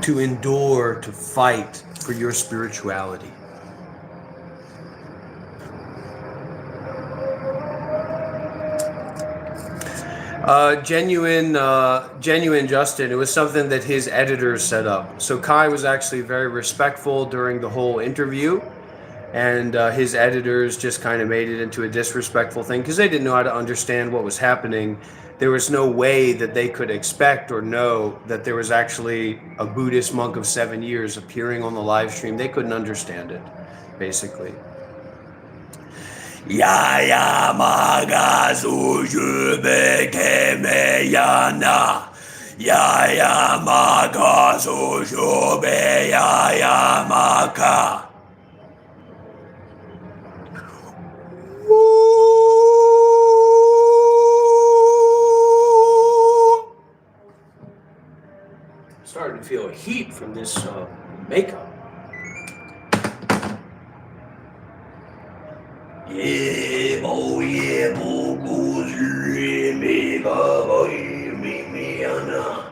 to endure, to fight for your spirituality. Genuine Justin, it was something that his editors set up. So Kai was actually very respectful during the whole interview, and his editors just kind of made it into a disrespectful thing because they didn't know how to understand what was happening. There was no way that they could expect or know that there was actually a Buddhist monk of 7 years appearing on the live stream. They couldn't understand it, basically. Yaya maga sujube kemeyana. Yaya maga sujube yaya maka. Starting to feel a heat from this makeup. Yeah, oh yeah, oh, me, baba, me, Anna.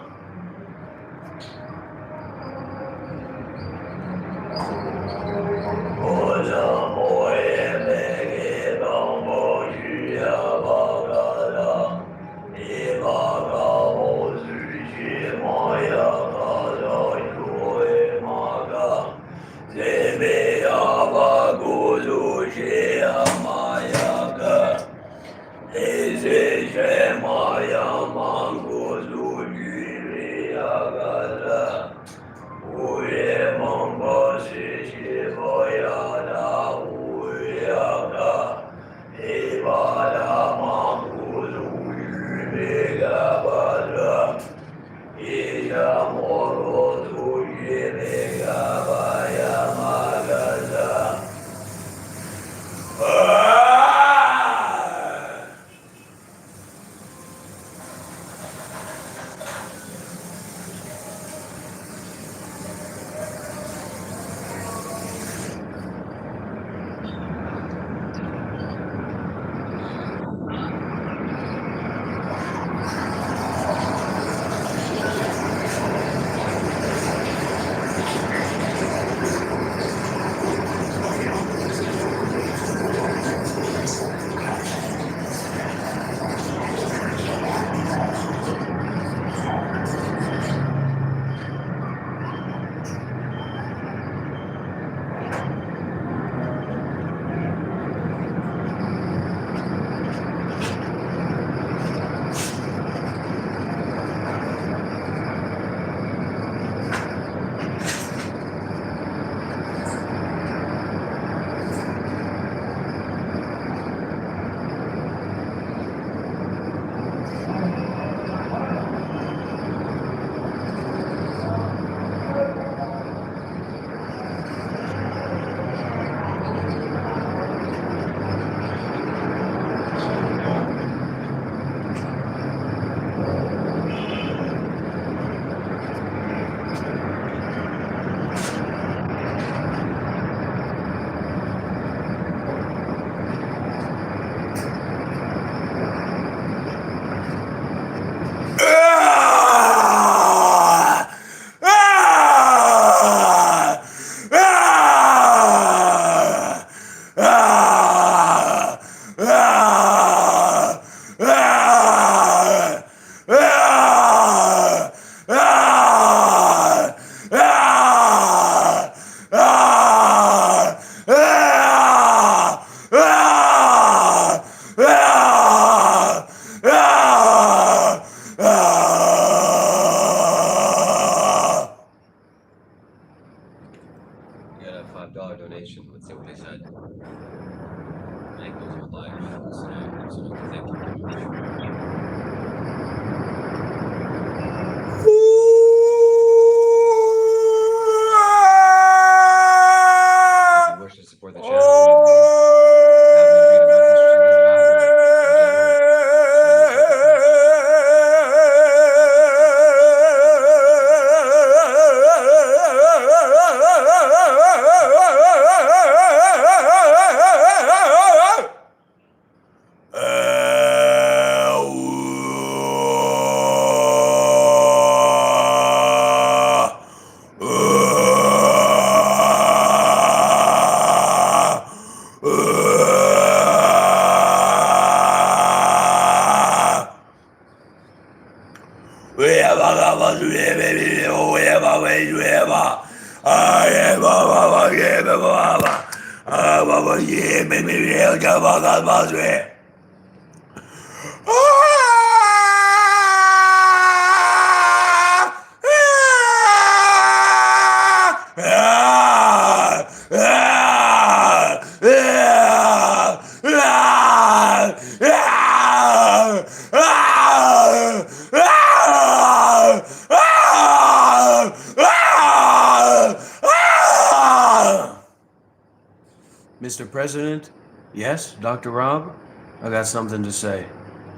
Mr. President? Yes, Dr. Rob? I got something to say.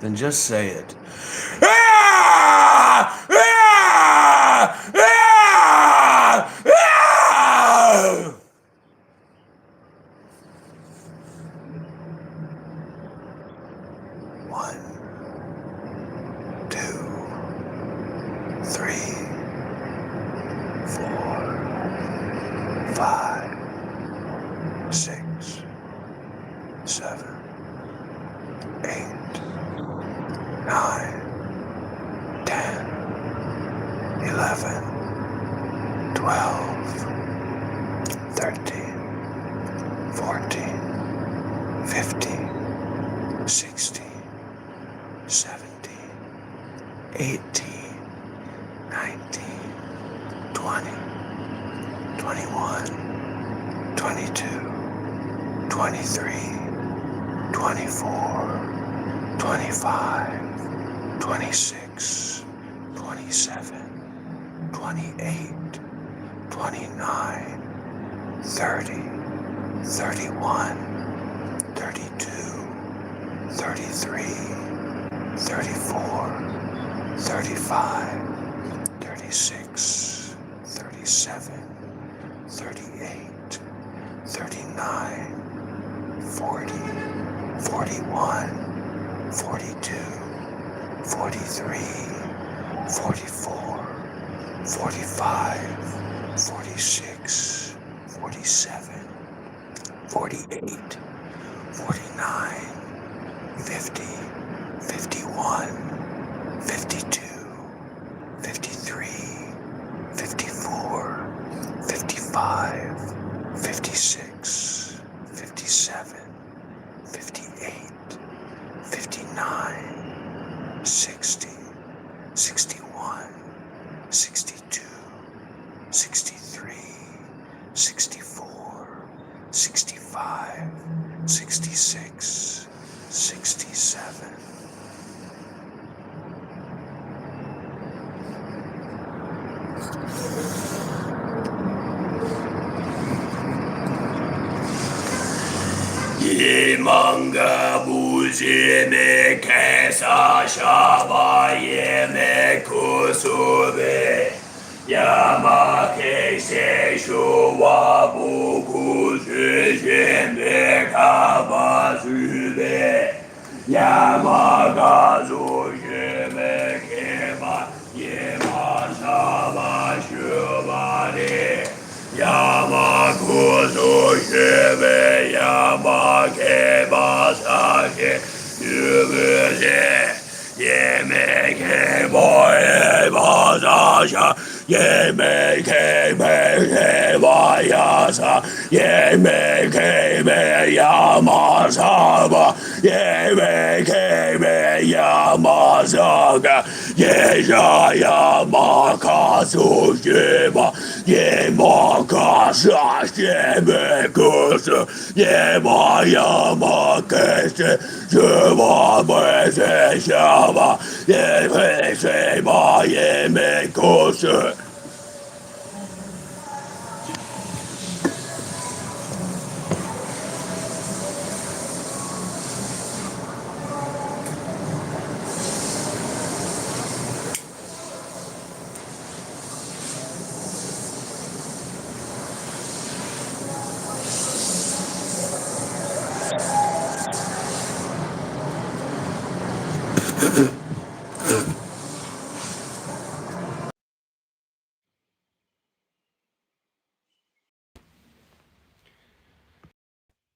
Then just say it. One, two, three, 4, 5, 6, 7, 8, 9, 10, 11, 12, 13, 14, 15, 16, 17, 18, 19, 20, 21, 22, 23, 24, 25, 26, 27, 28, 29, 30, 31, 32, 33, 34, 35, 36, 37, 38, 39, 40, 41, 42, 43, 44, 45, 46, 47, 48, 49, 50, 51, 52, 53, 54, 55, 56, 57, 58, 59, 60, 61, 62, 63, 64, 65, 66, 67. Yemanga bujime kesa shaba yeme kusube Yama keise shuwa buku shime kabasube Yama gazu shime keba yema shaba shubade Yama kuzu shime yama keba sake yubuze Yeme keba yeba sasha Yeme kebe keba yasa Yeme kebe yama saba Yeme kebe yama saka Yesha yama kasu shima Yema kasa shime kusu Yema yama kese Shima mese shama Yeme shima yeme kusu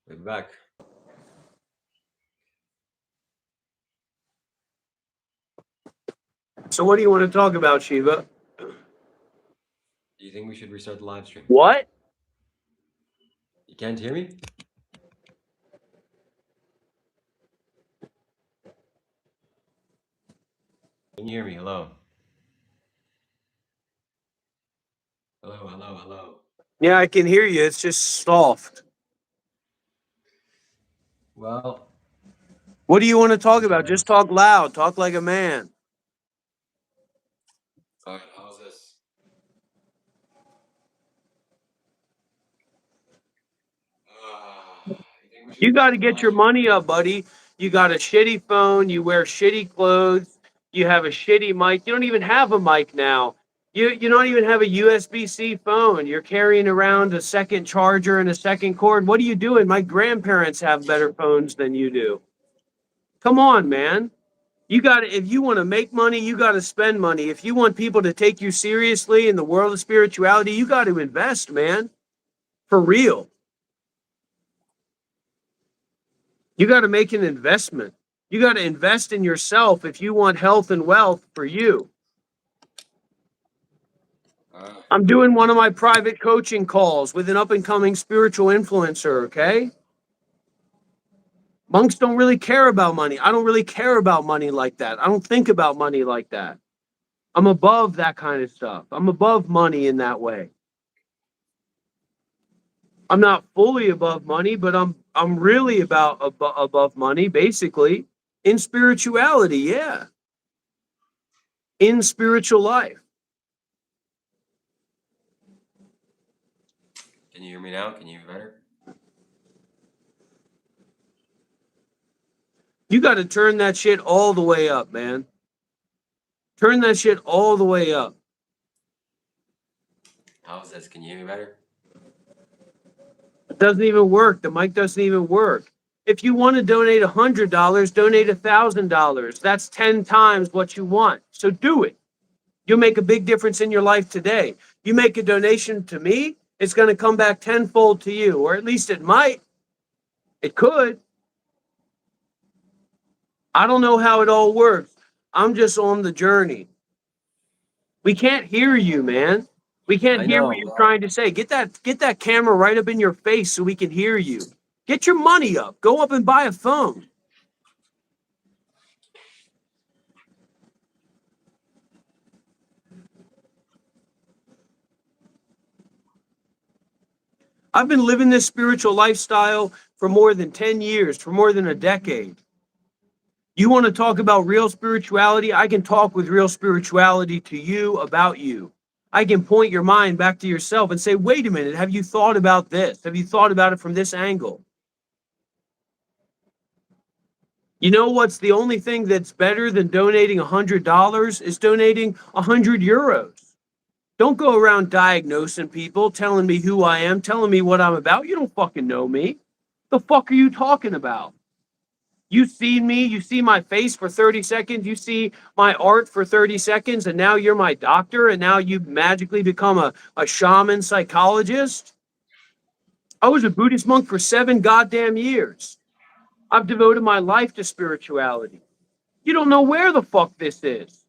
We're back. So what do you want to talk about, Shiva? Do you think we should restart the live stream? What? You can't hear me? Can you hear me? Hello? Hello, hello, hello. Yeah, I can hear you. It's just soft. Well, What do you want to talk about? trying. Just talk loud. Talk like a man. All right, how's this? You think we should You got to restart the get live your stream? money up, buddy. You got a shitty phone. You wear shitty clothes. You have a shitty mic. You don't even have a mic now. You don't even have a USB-C phone. You're carrying around a second charger and a second cord. What are you doing? My grandparents have better phones than you do. Come on, man. You got to, if you want to make money, you got to spend money. If you want people to take you seriously in the world of spirituality, you got to invest, man. For real. You got to make an investment. You got to invest in yourself if you want health and wealth for you. I'm doing one of my private coaching calls with an up and coming spiritual influencer, okay? Monks don't really care about money. I don't really care about money like that. I don't think about money like that. I'm above that kind of stuff. I'm above money in that way. I'm not fully above money, but I'm really about above money basically in spirituality, yeah. In spiritual life. Can you hear me now? Can you hear me better? You got to turn that shit all the way up, man. Turn that shit all the way up. How's this? Can you hear me better? It doesn't even work. The mic doesn't even work. If you want to donate $100, donate $1,000. That's 10 times what you want. So do it. You'll make a big difference in your life today. You make a donation to me, it's going to come back tenfold to you, or at least it might. It could. I don't know how it all works. I'm just on the journey. We can't hear you, man. We can't I hear what know. you're trying to say. Get that camera right up in your face so we can hear you. Get your money up. Go up and buy a phone. I've been living this spiritual lifestyle for more than 10 years, for more than a decade. You want to talk about real spirituality? I can talk with real spirituality to you about you. I can point your mind back to yourself and say, wait a minute, have you thought about this? Have you thought about it from this angle? You know what's the only thing that's better than donating $100 is donating 100 euros. Don't go around diagnosing people, telling me who I am, telling me what I'm about. You don't fucking know me. The fuck are you talking about? You see me, you see my face for 30 seconds, you see my art for 30 seconds, and now you're my doctor, and now you magically become a shaman psychologist. I was a Buddhist monk for 7 goddamn years. I've devoted my life to spirituality. You don't know where the fuck this is.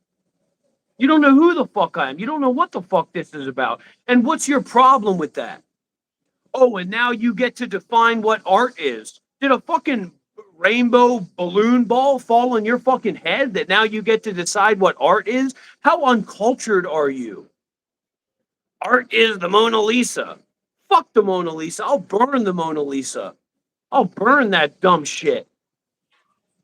You don't know who the fuck I am. You don't know what the fuck this is about. And what's your problem with that? Oh, and now you get to define what art is. Did a fucking rainbow balloon ball fall on your fucking head that now you get to decide what art is? How uncultured are you? Art is the Mona Lisa. Fuck the Mona Lisa. I'll burn the Mona Lisa. I'll burn that dumb shit.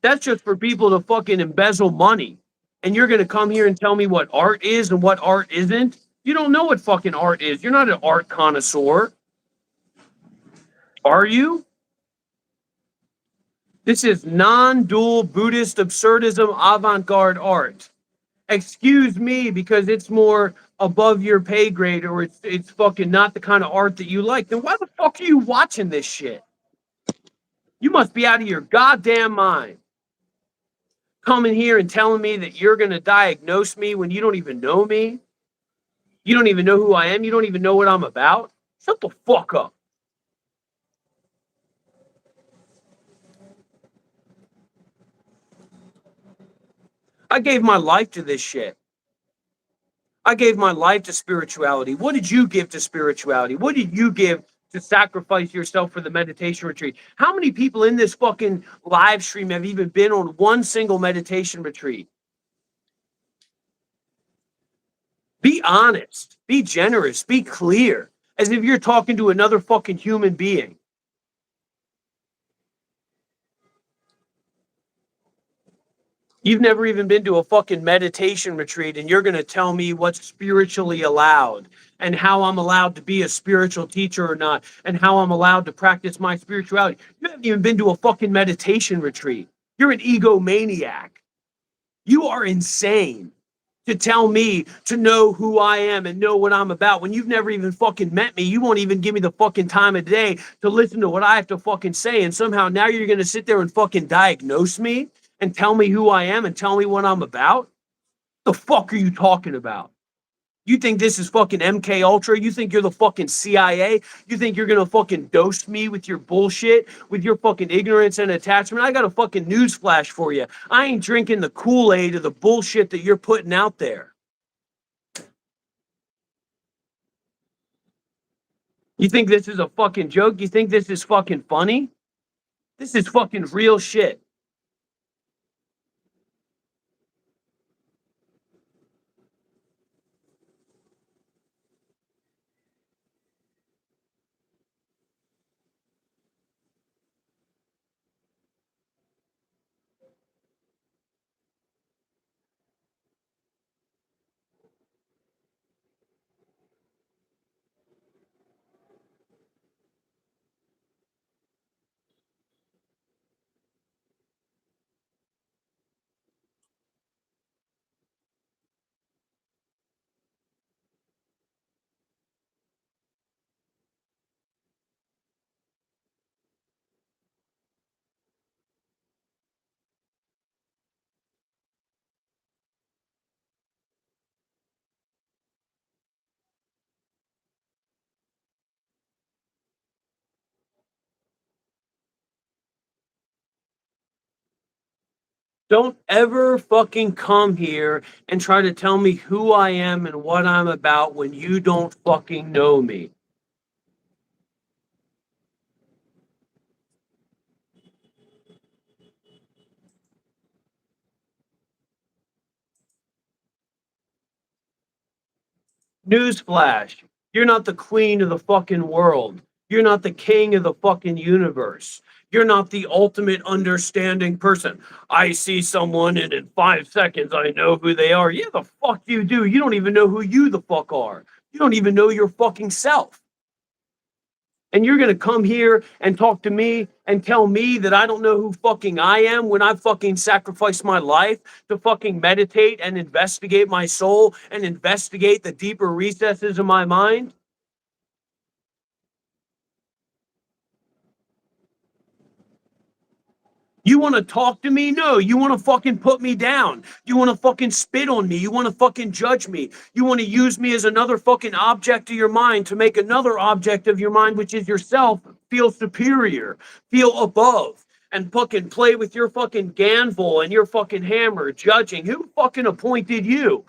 That's just for people to fucking embezzle money. And you're going to come here and tell me what art is and what art isn't? You don't know what fucking art is. You're not an art connoisseur. Are you? This is non-dual Buddhist absurdism avant-garde art. Excuse me because it's more above your pay grade or it's fucking not the kind of art that you like. Then why the fuck are you watching this shit? You must be out of your goddamn mind. Coming here and telling me that you're going to diagnose me when you don't even know me. You don't even know who I am. You don't even know what I'm about. Shut the fuck up. I gave my life to this shit. I gave my life to spirituality. What did you give to spirituality? What did you give to sacrifice yourself for the meditation retreat? How many people in this fucking live stream have even been on one single meditation retreat? Be honest, be generous, be clear, as if you're talking to another fucking human being. You've never even been to a fucking meditation retreat, and you're going to tell me what's spiritually allowed and how I'm allowed to be a spiritual teacher or not, and how I'm allowed to practice my spirituality. You haven't even been to a fucking meditation retreat. You're an egomaniac. You are insane to tell me to know who I am and know what I'm about when you've never even fucking met me. You won't even give me the fucking time of day to listen to what I have to fucking say. And somehow now you're going to sit there and fucking diagnose me and tell me who I am and tell me what I'm about? The fuck are you talking about? You think this is fucking MK Ultra? You think you're the fucking CIA? You think you're gonna fucking dose me with your bullshit, with your fucking ignorance and attachment? I got a fucking news flash for you. I ain't drinking the Kool-Aid of the bullshit that you're putting out there. You think this is a fucking joke? You think this is fucking funny? This is fucking real shit. Don't ever fucking come here and try to tell me who I am and what I'm about when you don't fucking know me. Newsflash, you're not the queen of the fucking world. You're not the king of the fucking universe. You're not the ultimate understanding person. I see someone and in 5 seconds I know who they are. Yeah, the fuck you do. You don't even know who you the fuck are. You don't even know your fucking self. And you're going to come here and talk to me and tell me that I don't know who fucking I am when I fucking sacrificed my life to fucking meditate and investigate my soul and investigate the deeper recesses of my mind? You want to talk to me? No, you want to fucking put me down. You want to fucking spit on me. You want to fucking judge me. You want to use me as another fucking object of your mind to make another object of your mind, which is yourself, feel superior, feel above, and fucking play with your fucking ganville and your fucking hammer, judging. Who fucking appointed you?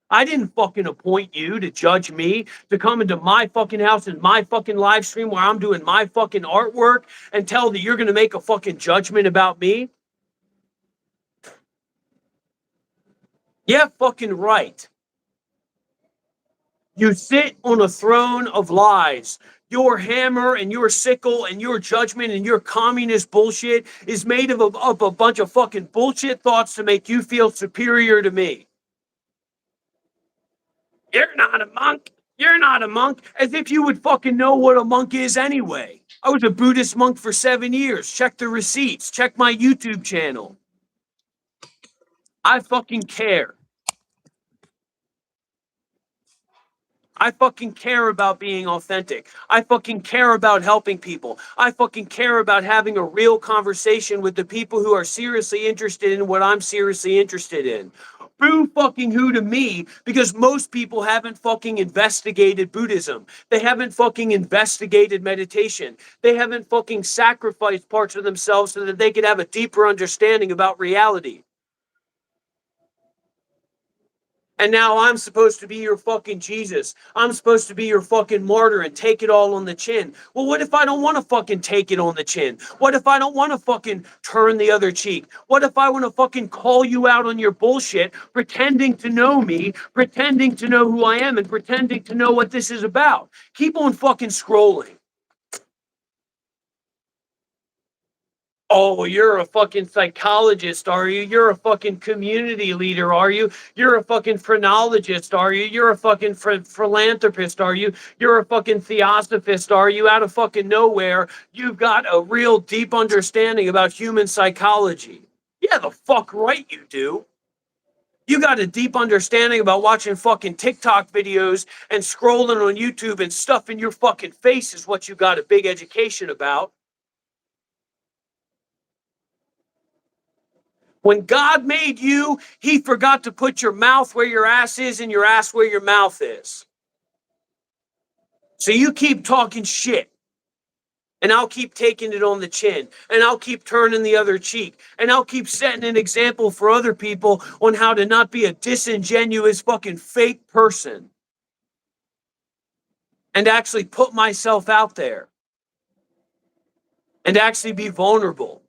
I didn't fucking appoint you to judge me, to come into my fucking house and my fucking live stream where I'm doing my fucking artwork and tell that you're going to make a fucking judgment about me. Yeah, fucking right. You sit on a throne of lies. Your hammer and your sickle and your judgment and your communist bullshit is made of a bunch of fucking bullshit thoughts to make you feel superior to me. You're not a monk. You're not a monk. As if you would fucking know what a monk is anyway. I was a Buddhist monk for 7 years. Check the receipts. Check my YouTube channel. I fucking care. I fucking care about being authentic. I fucking care about helping people. I fucking care about having a real conversation with the people who are seriously interested in what I'm seriously interested in. Boo fucking who to me, because most people haven't fucking investigated Buddhism. They haven't fucking investigated meditation. They haven't fucking sacrificed parts of themselves so that they could have a deeper understanding about reality. And now I'm supposed to be your fucking Jesus. I'm supposed to be your fucking martyr and take it all on the chin. Well, what if I don't want to fucking take it on the chin? What if I don't want to fucking turn the other cheek? What if I want to fucking call you out on your bullshit, pretending to know me, pretending to know who I am, and pretending to know what this is about? Keep on fucking scrolling. Oh, you're a fucking psychologist, are you? You're a fucking community leader, are you? You're a fucking phrenologist, are you? You're a fucking philanthropist, are you? You're a fucking theosophist, are you? Out of fucking nowhere, you've got a real deep understanding about human psychology. Yeah, the fuck right you do. You got a deep understanding about watching fucking TikTok videos and scrolling on YouTube and stuff in your fucking face is what you got a big education about. When God made you, he forgot to put your mouth where your ass is and your ass where your mouth is. So you keep talking shit. And I'll keep taking it on the chin. And I'll keep turning the other cheek. And I'll keep setting an example for other people on how to not be a disingenuous fucking fake person. And actually put myself out there. And actually be vulnerable.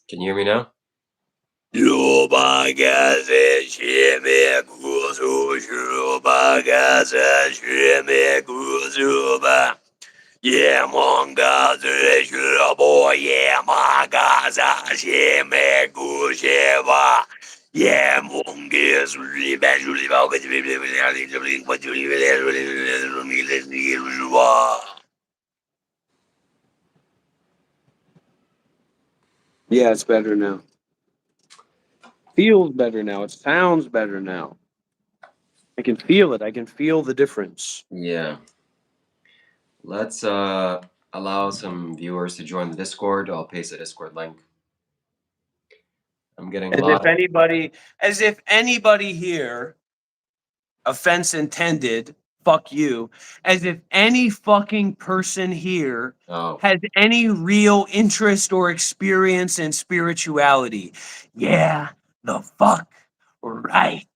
Can you hear me now? Yeah, mongaze Shiva, yeah, magaza Shiva, Shiva. Yeah, mongaze Shiva, Shiva. Yeah, it's better now. Feels better now. It sounds better now. I can feel it. I can feel the difference. Yeah. Let's allow some viewers to join the Discord. I'll paste the Discord link. I'm getting a lot of As if anybody here, offense intended, fuck you, as if any fucking person here has any real interest or experience in spirituality. Yeah, the fuck right.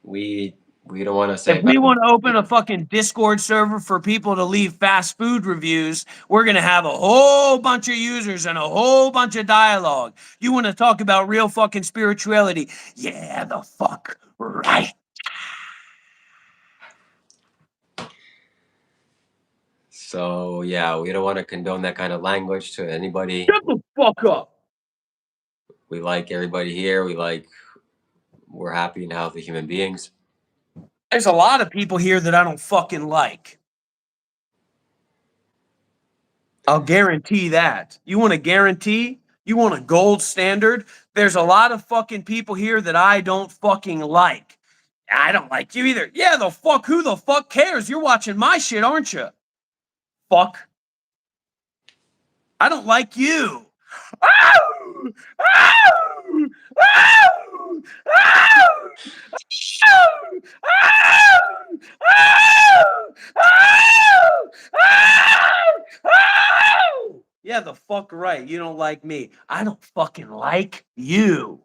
we don't want to say If we want to open a fucking Discord server for people to leave fast food reviews, we're going to have a whole bunch of users and a whole bunch of dialogue. You want to talk about real fucking spirituality? Yeah, the fuck right. So yeah, we don't want to condone that kind of language to anybody. Shut the fuck up. We like everybody here. We're happy and healthy human beings. There's a lot of people here that I don't fucking like. I'll guarantee that. You want a guarantee? You want a gold standard? There's a lot of fucking people here that I don't fucking like. I don't like you either. Yeah, the fuck, who the fuck cares? You're watching my shit, aren't you? Fuck. I don't like you. Oh! Oh! Oh! Oh! Oh! Oh! Oh! Oh! Yeah, the fuck right. You don't like me. I don't fucking like you.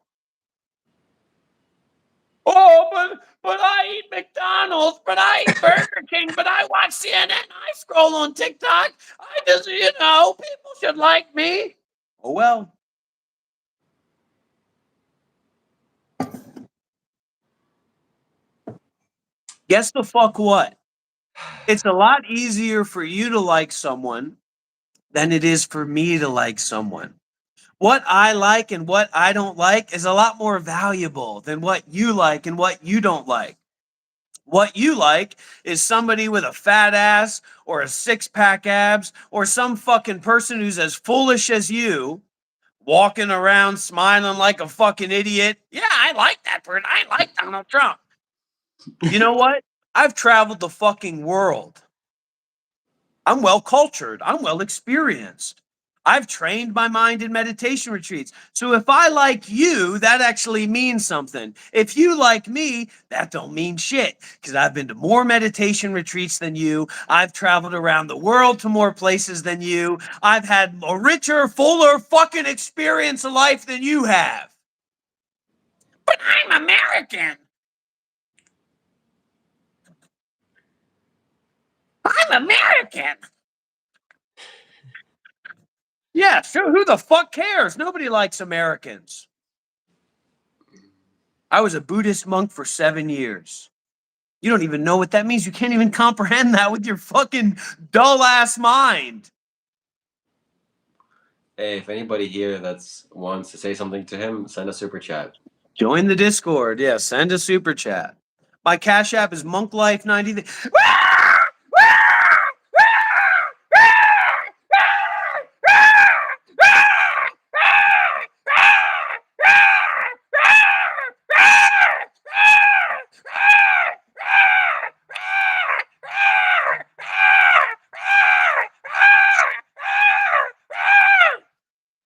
Oh, but I eat McDonald's, but I eat Burger King, but I watch CNN, I scroll on TikTok. I just, people should like me. Oh well. Guess the fuck what? It's a lot easier for you to like someone than it is for me to like someone. What I like and what I don't like is a lot more valuable than what you like and what you don't like. What you like is somebody with a fat ass or a six-pack abs or some fucking person who's as foolish as you walking around smiling like a fucking idiot. Yeah, I like that person. I like Donald Trump. You know what? I've traveled the fucking world. I'm well cultured. I'm well experienced. I've trained my mind in meditation retreats. So if I like you, that actually means something. If you like me, that don't mean shit because I've been to more meditation retreats than you. I've traveled around the world to more places than you. I've had a richer, fuller fucking experience of life than you have. But I'm American. I'm American. Yeah, sure. Who the fuck cares? Nobody likes Americans. I was a Buddhist monk for 7 years. You don't even know what that means. You can't even comprehend that with your fucking dull ass mind. Hey, if anybody here that's wants to say something to him, send a super chat. Join the Discord. Yeah, send a super chat. My Cash App is monklife90.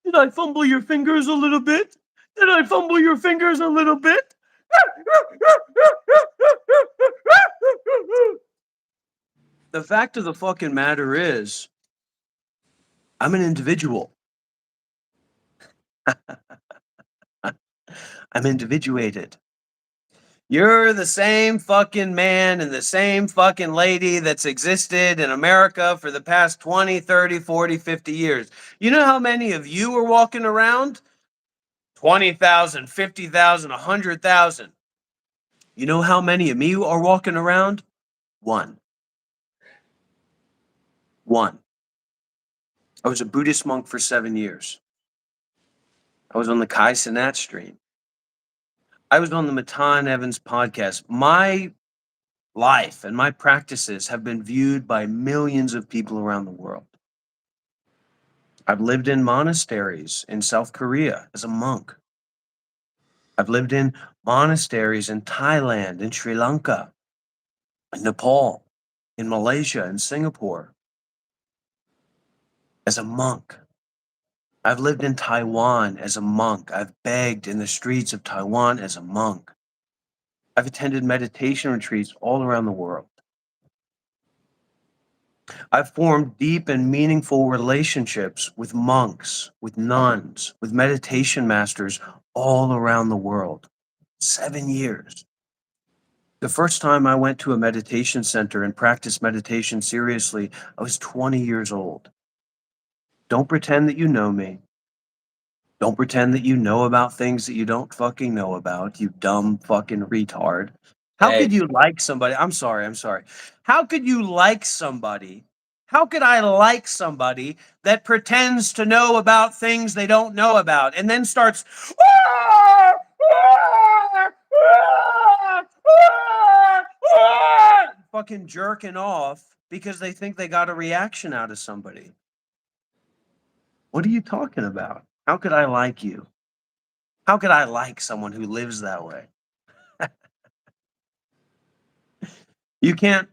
Did I fumble your fingers a little bit? Did I fumble your fingers a little bit? The fact of the fucking matter is, I'm an individual. I'm individuated. You're the same fucking man and the same fucking lady that's existed in America for the past 20, 30, 40, 50 years. You know how many of you are walking around? 20,000, 50,000, 100,000. You know how many of me are walking around? One. I was a Buddhist monk for 7 years. I was on the Kai Cenat stream. I was on the Matan Evans podcast. My life and my practices have been viewed by millions of people around the world. I've lived in monasteries in South Korea as a monk. I've lived in monasteries in Thailand, in Sri Lanka, in Nepal, in Malaysia, in Singapore as a monk. I've lived in Taiwan as a monk. I've begged in the streets of Taiwan as a monk. I've attended meditation retreats all around the world. I've formed deep and meaningful relationships with monks, with nuns, with meditation masters all around the world. 7 years. The first time I went to a meditation center and practiced meditation seriously, I was 20 years old. Don't pretend that you know me. Don't pretend that you know about things that you don't fucking know about, you dumb fucking retard. How Hey, could you like somebody? I'm sorry. How could you like somebody? How could I like somebody that pretends to know about things they don't know about and then starts fucking jerking off because they think they got a reaction out of somebody? What are you talking about? How could I like you? How could I like someone who lives that way? You can't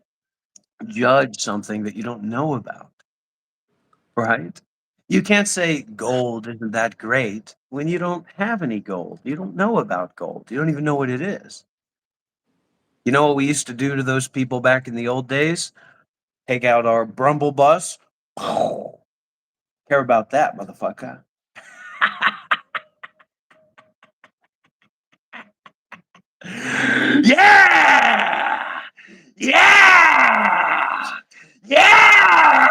judge something that you don't know about, right? You can't say gold isn't that great when you don't have any gold. You don't know about gold. You don't even know what it is. You know what we used to do to those people back in the old days? Take out our Brumble bus. Care about that, motherfucker. Yeah! Yeah! Yeah!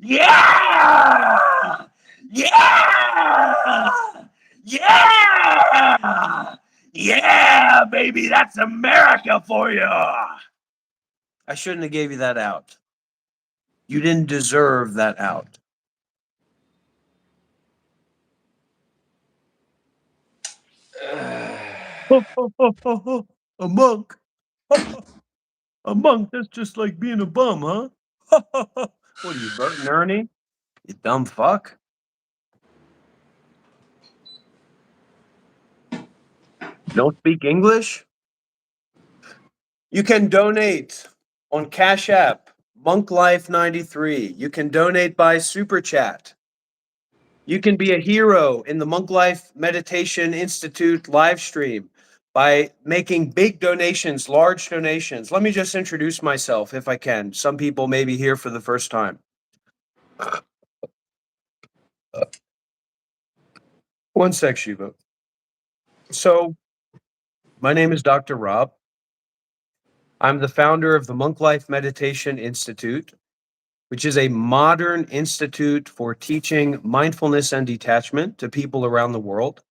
Yeah! Yeah! Yeah! Yeah, baby, that's America for you. I shouldn't have gave you that out. You didn't deserve that out. A monk. A monk, that's just like being a bum, huh? What are you, Bert and Ernie? You dumb fuck. Don't speak English? You can donate on Cash App, Monk Life 93. You can donate by Super Chat. You can be a hero in the Monk Life Meditation Institute live stream by making big donations, large donations. Let me just introduce myself if I can. Some people may be here for the first time. One sec, Shiva. So, my name is Dr. Rob. I'm the founder of the Monk Life Meditation Institute, which is a modern institute for teaching mindfulness and detachment to people around the world.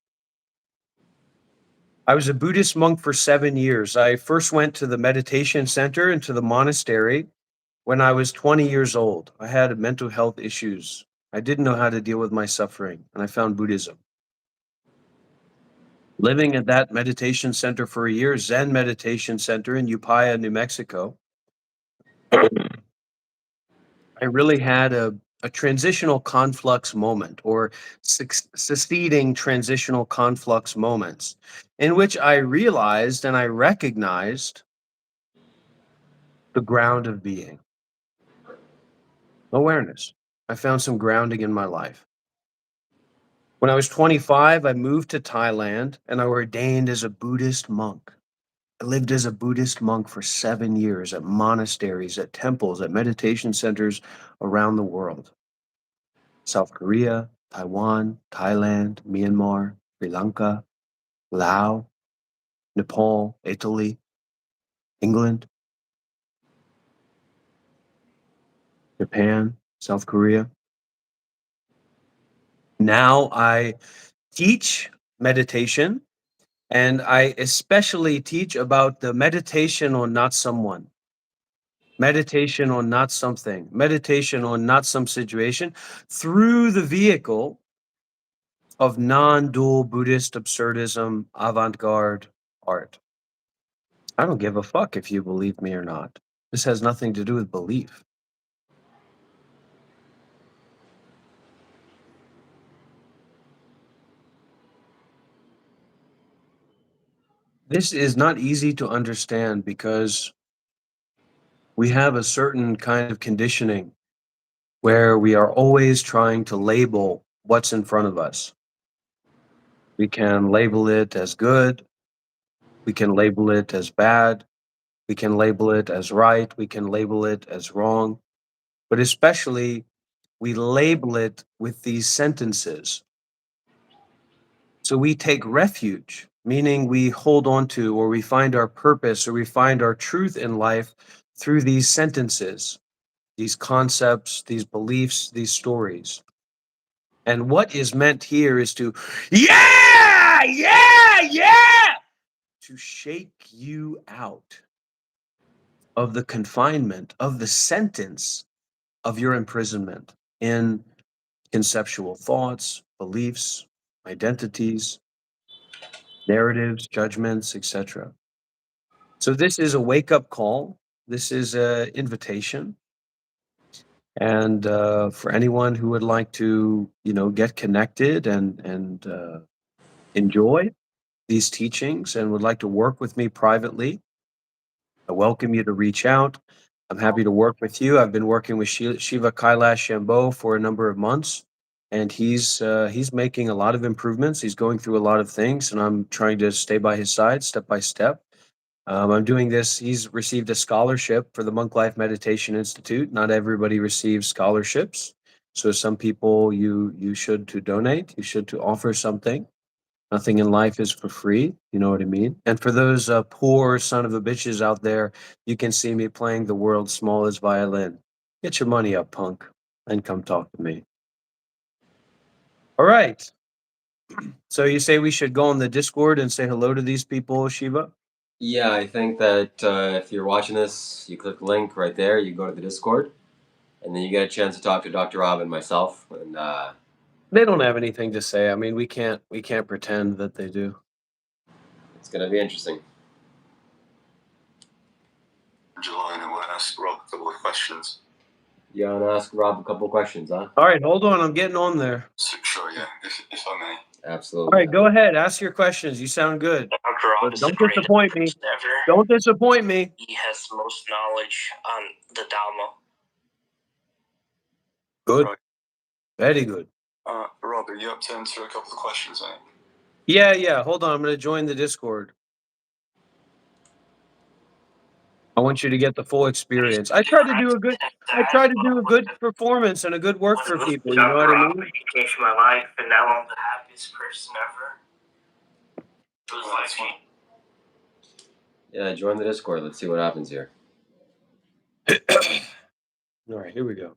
I was a Buddhist monk for 7 years. I first went to the meditation center and to the monastery when I was 20 years old. I had mental health issues. I didn't know how to deal with my suffering, and I found Buddhism. Living at that meditation center for a year, Zen Meditation Center in Upaya, New Mexico, I really had a transitional conflux moment or succeeding transitional conflux moments in which I realized and I recognized the ground of being. Awareness. I found some grounding in my life. When I was 25, I moved to Thailand and I ordained as a Buddhist monk. I lived as a Buddhist monk for 7 years at monasteries, at temples, at meditation centers around the world. South Korea, Taiwan, Thailand, Myanmar, Sri Lanka, Laos, Nepal, Italy, England, Japan, South Korea. Now I teach meditation, and I especially teach about the meditation on not someone, meditation on not something, meditation on not some situation through the vehicle of non-dual Buddhist absurdism, avant-garde art. I don't give a fuck if you believe me or not. This has nothing to do with belief. This is not easy to understand because we have a certain kind of conditioning where we are always trying to label what's in front of us. We can label it as good. We can label it as bad. We can label it as right. We can label it as wrong. But especially, we label it with these sentences. So we take refuge, meaning we hold on to, or we find our purpose, or we find our truth in life through these sentences, these concepts, these beliefs, these stories. And what is meant here is to, yeah, yeah, yeah, to shake you out of the confinement, of the sentence of your imprisonment in conceptual thoughts, beliefs, identities, narratives, judgments, etc. So this is a wake-up call. This is an invitation. And for anyone who would like to, get connected and enjoy these teachings and would like to work with me privately, I welcome you to reach out. I'm happy to work with you. I've been working with Shiva Kailash Shambho for a number of months, and he's making a lot of improvements. He's going through a lot of things, and I'm trying to stay by his side step by step. I'm doing this. He's received a scholarship for the Monk Life Meditation Institute. Not everybody receives scholarships, so some people you should to donate. You should to offer something. Nothing in life is for free. You know what I mean? And for those poor son of a bitches out there, you can see me playing the world's smallest violin. Get your money up, punk, and come talk to me. All right. So you say we should go on the Discord and say hello to these people, Shiva? Yeah, I think that if you're watching this, you click the link right there, you go to the Discord, and then you get a chance to talk to Dr. Rob and myself. And They don't have anything to say. I mean, we can't pretend that they do. it's going to be interesting. July, and I want to ask Rob a couple of questions. You want to ask Rob a couple questions, huh? All right, hold on. I'm getting on there. Sure, yeah, if I may. Absolutely. All right, go ahead. Ask your questions. You sound good. Dr. Rob is Don't the greatest disappoint me. person ever. Don't disappoint me. He has the most knowledge on the Dhamma. Good. Right. Very good. Rob, are you up to answer a couple of questions, mate? Yeah. Hold on. I'm going to join the Discord. I want you to get the full experience. I try to do a good performance and a good work for people. You know what I mean? He changed my life, and now I'm the happiest person ever. It was life-changing. Yeah, join the Discord. Let's see what happens here. All right, here we go.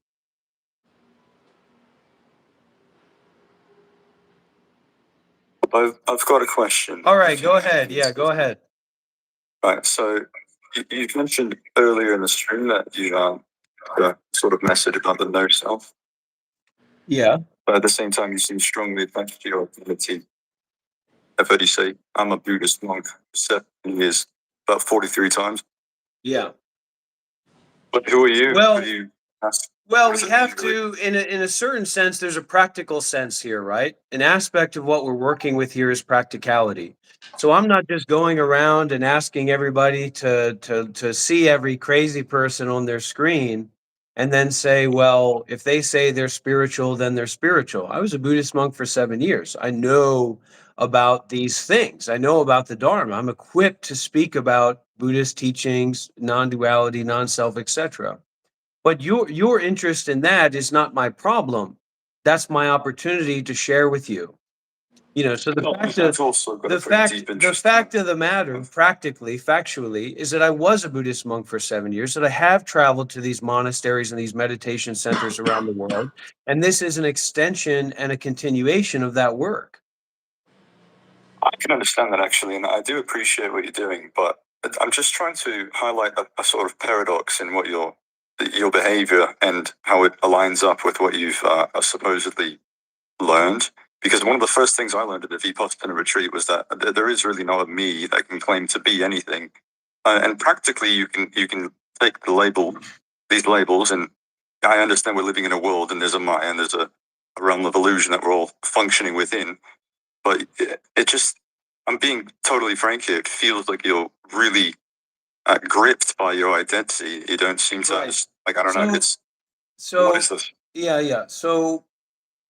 I've got a question. All right, go ahead. Yeah, go ahead. Right, so you mentioned earlier in the stream that you the sort of message about the no self, Yeah. but at the same time you seem strongly attached to your ability. I've heard you say, I'm a Buddhist monk for 7 years, about 43 times. Yeah. But who are you? Well- Who do you ask? Well, What does we it mean, have to, in a certain sense, there's a practical sense here, right? An aspect of what we're working with here is practicality. So I'm not just going around and asking everybody to see every crazy person on their screen and then say, well, if they say they're spiritual, then they're spiritual. I was a Buddhist monk for 7 years. I know about these things. I know about the Dharma. I'm equipped to speak about Buddhist teachings, non-duality, non-self, etc. But your interest in that is not my problem. That's my opportunity to share with you. You know, so I've also got a pretty deep the interest fact in of the matter, practically, factually, is that I was a Buddhist monk for 7 years, that I have traveled to these monasteries and these meditation centers around the world, and this is an extension and a continuation of that work. I can understand that actually, and I do appreciate what you're doing, but I'm just trying to highlight a sort of paradox in what your behavior and how it aligns up with what you've supposedly learned. Because one of the first things I learned at the Vipassana retreat was that there is really not a me that can claim to be anything, and practically you can take these labels, and I understand we're living in a world and there's a Maya and there's a realm of illusion that we're all functioning within. But it just, I'm being totally frank here, it feels like you're really gripped by your identity. You don't seem to, Right. like, I don't know, So what is this? yeah. So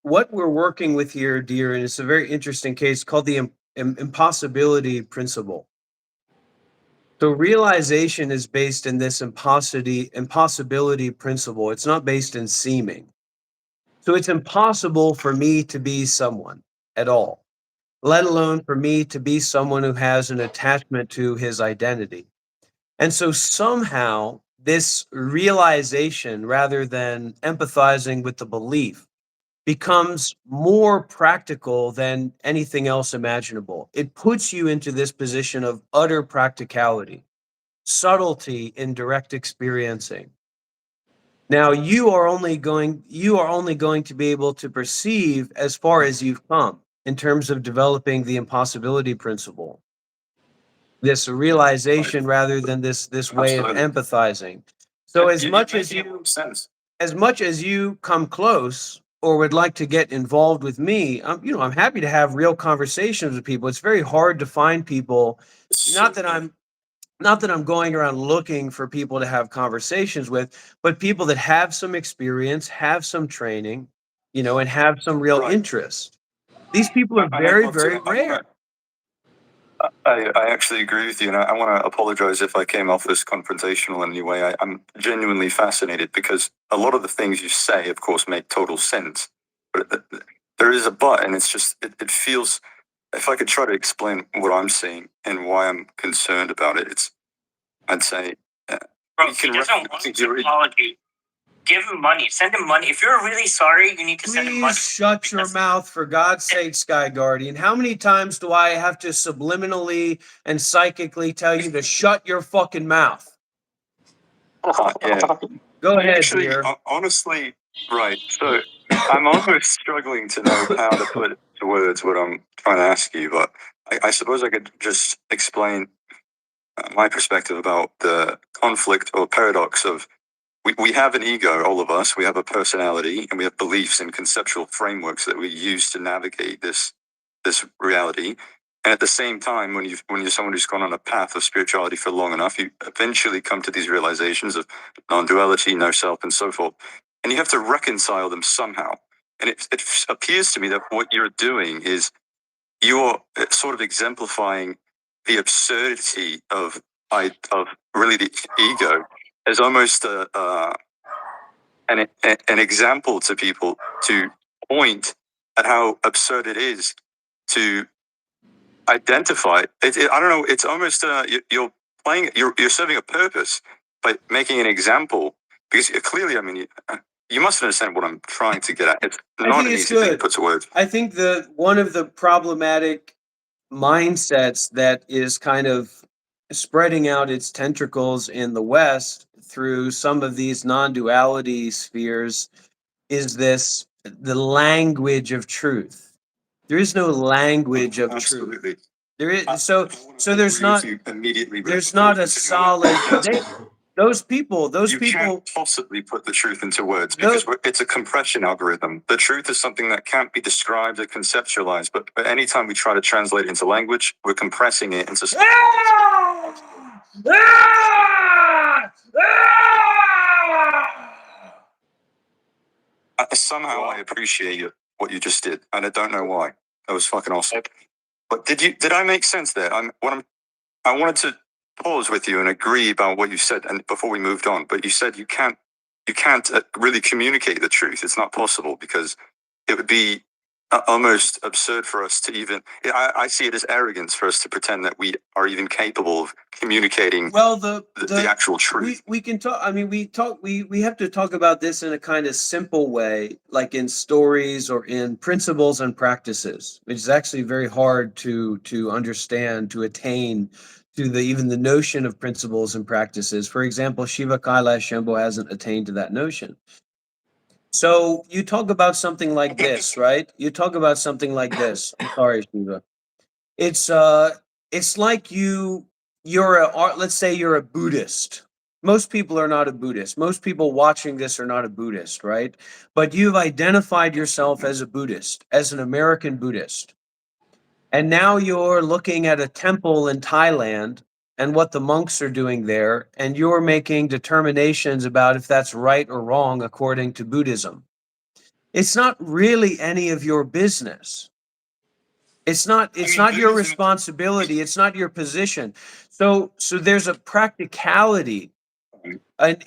what we're working with here, dear, and it's a very interesting case called the impossibility principle. So realization is based in this impossibility principle. It's not based in seeming. So it's impossible for me to be someone at all, let alone for me to be someone who has an attachment to his identity. And so somehow this realization, rather than empathizing with the belief, becomes more practical than anything else imaginable. It puts you into this position of utter practicality, subtlety in direct experiencing. Now you are only going to be able to perceive as far as you've come in terms of developing the impossibility principle. This realization rather than this way of Absolutely. empathizing. So as much as you come close or would like to get involved with me, I'm happy to have real conversations with people. It's very hard to find people. Not that not that I'm going around looking for people to have conversations with, but people that have some experience, have some training, you know, and have some real Right. interest. These people are And I'd very, love to- very I wanna- rare. I actually agree with you, and I want to apologize if I came off as confrontational in any way. I'm genuinely fascinated because a lot of the things you say, of course, make total sense. But there is a but, and it's just, it feels, if I could try to explain what I'm seeing and why I'm concerned about it, I'd say, Bro, we if he can doesn't want an apology, give him money. Send him money. If you're really sorry, you need to send him money. Please shut your mouth, for God's sake, Sky Guardian. How many times do I have to subliminally and psychically tell you to shut your fucking mouth? yeah. Go ahead, Actually, dear. honestly, right. So I'm almost struggling to know how to put to words what I'm trying to ask you, but I suppose I could just explain my perspective about the conflict or paradox of we have an ego, all of us. We have a personality, and we have beliefs and conceptual frameworks that we use to navigate this reality. And at the same time, when you're someone who's gone on a path of spirituality for long enough, you eventually come to these realizations of non-duality, no self, and so forth. And you have to reconcile them somehow. And it appears to me that what you're doing is you're sort of exemplifying the absurdity of really the ego as almost an example to people to point at how absurd it is to identify. I don't know. It's almost you're playing. You're serving a purpose by making an example because clearly, I mean, you must understand what I'm trying to get at. It's not an easy thing to put to words. I think one of the problematic mindsets that is kind of spreading out its tentacles in the West through some of these non-duality spheres is the language of truth. There is no language of truth. Absolutely. There is I so there's agree with not you immediately. but there's before not a continuing on that, solid those people you can't possibly put the truth into words because it's a compression algorithm. The truth is something that can't be described or conceptualized, but anytime we try to translate it into language, we're compressing it into somehow I appreciate what you just did, and I don't know why. That was fucking awesome. But did I make sense there? I wanted to pause with you and agree about what you said, and before we moved on. But you said you can't really communicate the truth. It's not possible because it would be almost absurd for us to even. I see it as arrogance for us to pretend that we are even capable of communicating. Well, the actual truth. we can talk. I mean, we have to talk about this in a kind of simple way, like in stories or in principles and practices, which is actually very hard to understand, to attain to even the notion of principles and practices. For example, Shiva, Kailash, Shambho hasn't attained to that notion. So you talk about something like this, right? You talk about something like this. I'm sorry, Shiva. It's like let's say you're a Buddhist. Most people are not a Buddhist. Most people watching this are not a Buddhist, right? But you've identified yourself as a Buddhist, as an American Buddhist. And now you're looking at a temple in Thailand and what the monks are doing there, and you're making determinations about if that's right or wrong according to Buddhism. It's not really any of your business. It's not your responsibility. It's not your position. So there's a practicality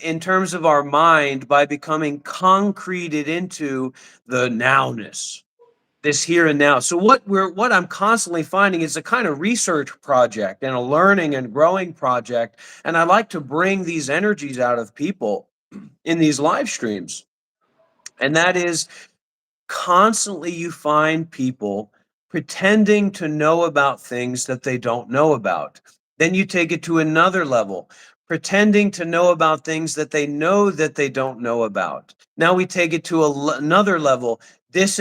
in terms of our mind by becoming concreted into the nowness, this here and now. So what I'm constantly finding is a kind of research project and a learning and growing project. And I like to bring these energies out of people in these live streams. And that is constantly you find people pretending to know about things that they don't know about. Then you take it to another level, pretending to know about things that they know that they don't know about. Now we take it to another level. This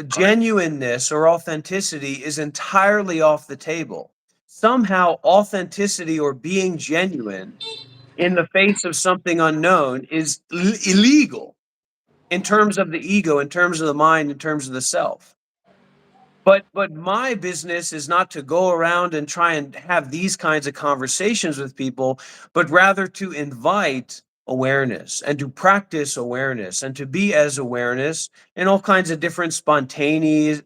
genuineness or authenticity is entirely off the table. Somehow authenticity or being genuine in the face of something unknown is illegal in terms of the ego, in terms of the mind, in terms of the self. But my business is not to go around and try and have these kinds of conversations with people, but rather to invite awareness and to practice awareness and to be as awareness in all kinds of different spontaneous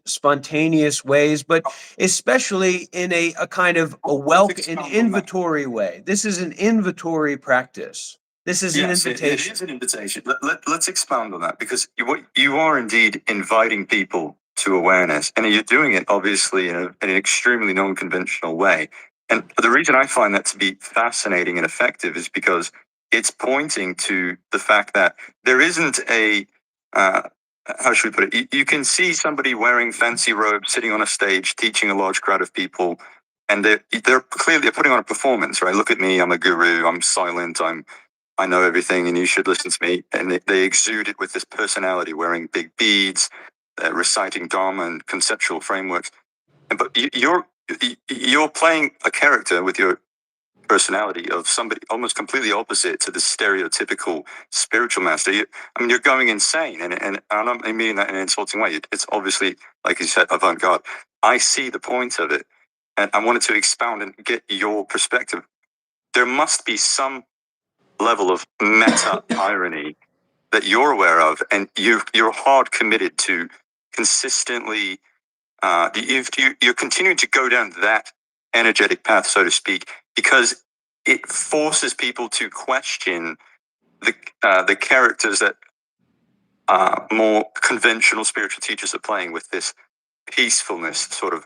ways, but especially in a kind of a an inventory way. This is an inventory practice. This is an Yes, it invitation. is an invitation. Let's expound on that, because you are indeed inviting people to awareness, and you're doing it obviously in an extremely non-conventional way. And the reason I find that to be fascinating and effective is because it's pointing to the fact that there isn't a how should we put it? You can see somebody wearing fancy robes, sitting on a stage, teaching a large crowd of people, and they're clearly putting on a performance, right? Look at me, I'm a guru, I'm silent, I know everything and you should listen to me. And they exude it with this personality, wearing big beads, reciting Dharma and conceptual frameworks. But you're playing a character with your personality of somebody almost completely opposite to the stereotypical spiritual master. You're going insane, and I don't mean that in an insulting way. It's obviously, like you said, avant-garde. I see the point of it, and I wanted to expound and get your perspective. There must be some level of meta irony that you're aware of, and you're hard committed to consistently. You're continuing to go down that energetic path, so to speak, because it forces people to question the characters that more conventional spiritual teachers are playing with this peacefulness sort of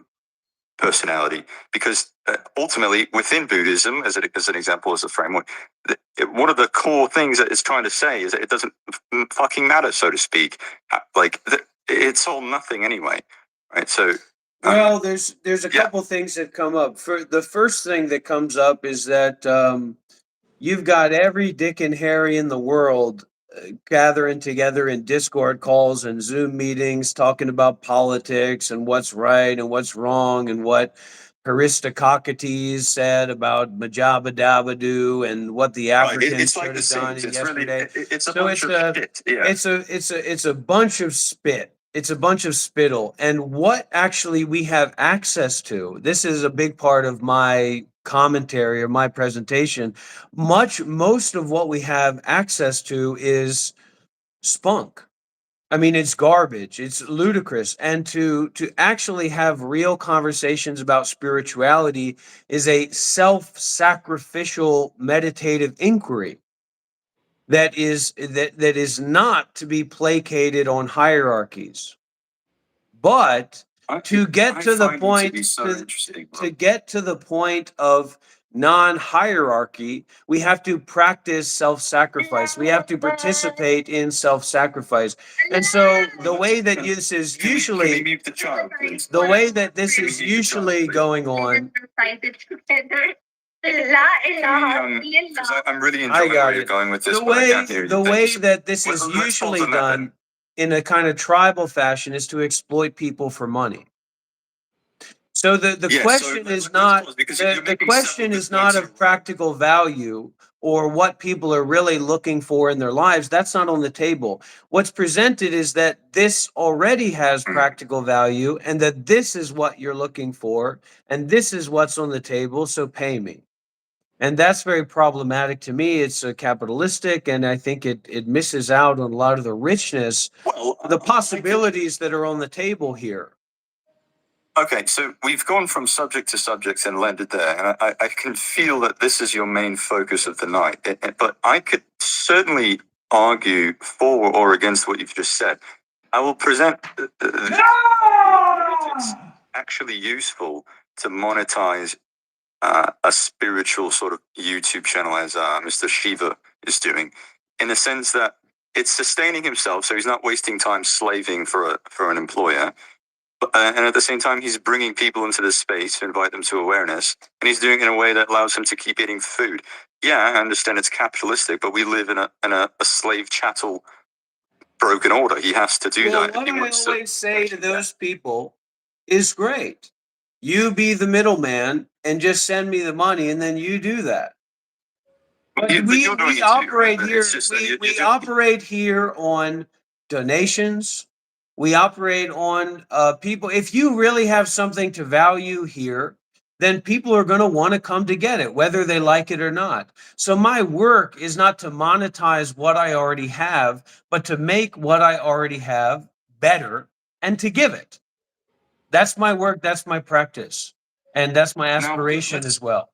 personality, because ultimately within Buddhism, as an example, as a framework, one of the core things that it's trying to say is that it doesn't fucking matter, so to speak. Like it's all nothing anyway, right? So well, there's a couple things that come up. For the first thing that comes up is that you've got every Dick and Harry in the world gathering together in Discord calls and Zoom meetings, talking about politics and what's right and what's wrong and what Aristocrates said about Majaba Dabadoo and what the Africans should have done yesterday. It's a bunch of shit. Yeah. It's a bunch of spit. It's a bunch of spittle. And what actually we have access to, this is a big part of my commentary or my presentation. Most of what we have access to is spunk. I mean, it's garbage. It's ludicrous. And to actually have real conversations about spirituality is a self-sacrificial meditative inquiry that is not to be placated on hierarchies. But to get to the point to get to the point of non-hierarchy, we have to practice self-sacrifice. We have to participate in self-sacrifice. And so the way that this is usually going on. I'm really enjoying where you're going with this. The way that this is usually done in a kind of tribal fashion is to exploit people for money. So the question is not the question is not of practical value or what people are really looking for in their lives. That's not on the table. What's presented is that this already has practical value and that this is what you're looking for and this is what's on the table, so pay me. And that's very problematic to me. It's capitalistic, and I think it misses out on a lot of the richness, the possibilities that are on the table here. Okay, so we've gone from subject to subject and landed there, and I can feel that this is your main focus of the night. But I could certainly argue for or against what you've just said. I will present it's actually useful to monetize a spiritual sort of YouTube channel, as Mr. Shiva is doing, in the sense that it's sustaining himself, so he's not wasting time slaving for an employer. And at the same time, he's bringing people into this space to invite them to awareness. And he's doing it in a way that allows him to keep eating food. Yeah, I understand it's capitalistic, but we live in a slave chattel broken order. He has to do that. What I always say to those people is great. You be the middleman and just send me the money, and then you do that. But we operate here. We operate here on donations, We operate on people. If you really have something to value here, then people are going to want to come to get it, whether they like it or not. So my work is not to monetize what I already have, but to make what I already have better and to give it. That's my work. That's my practice. And that's my aspiration as well.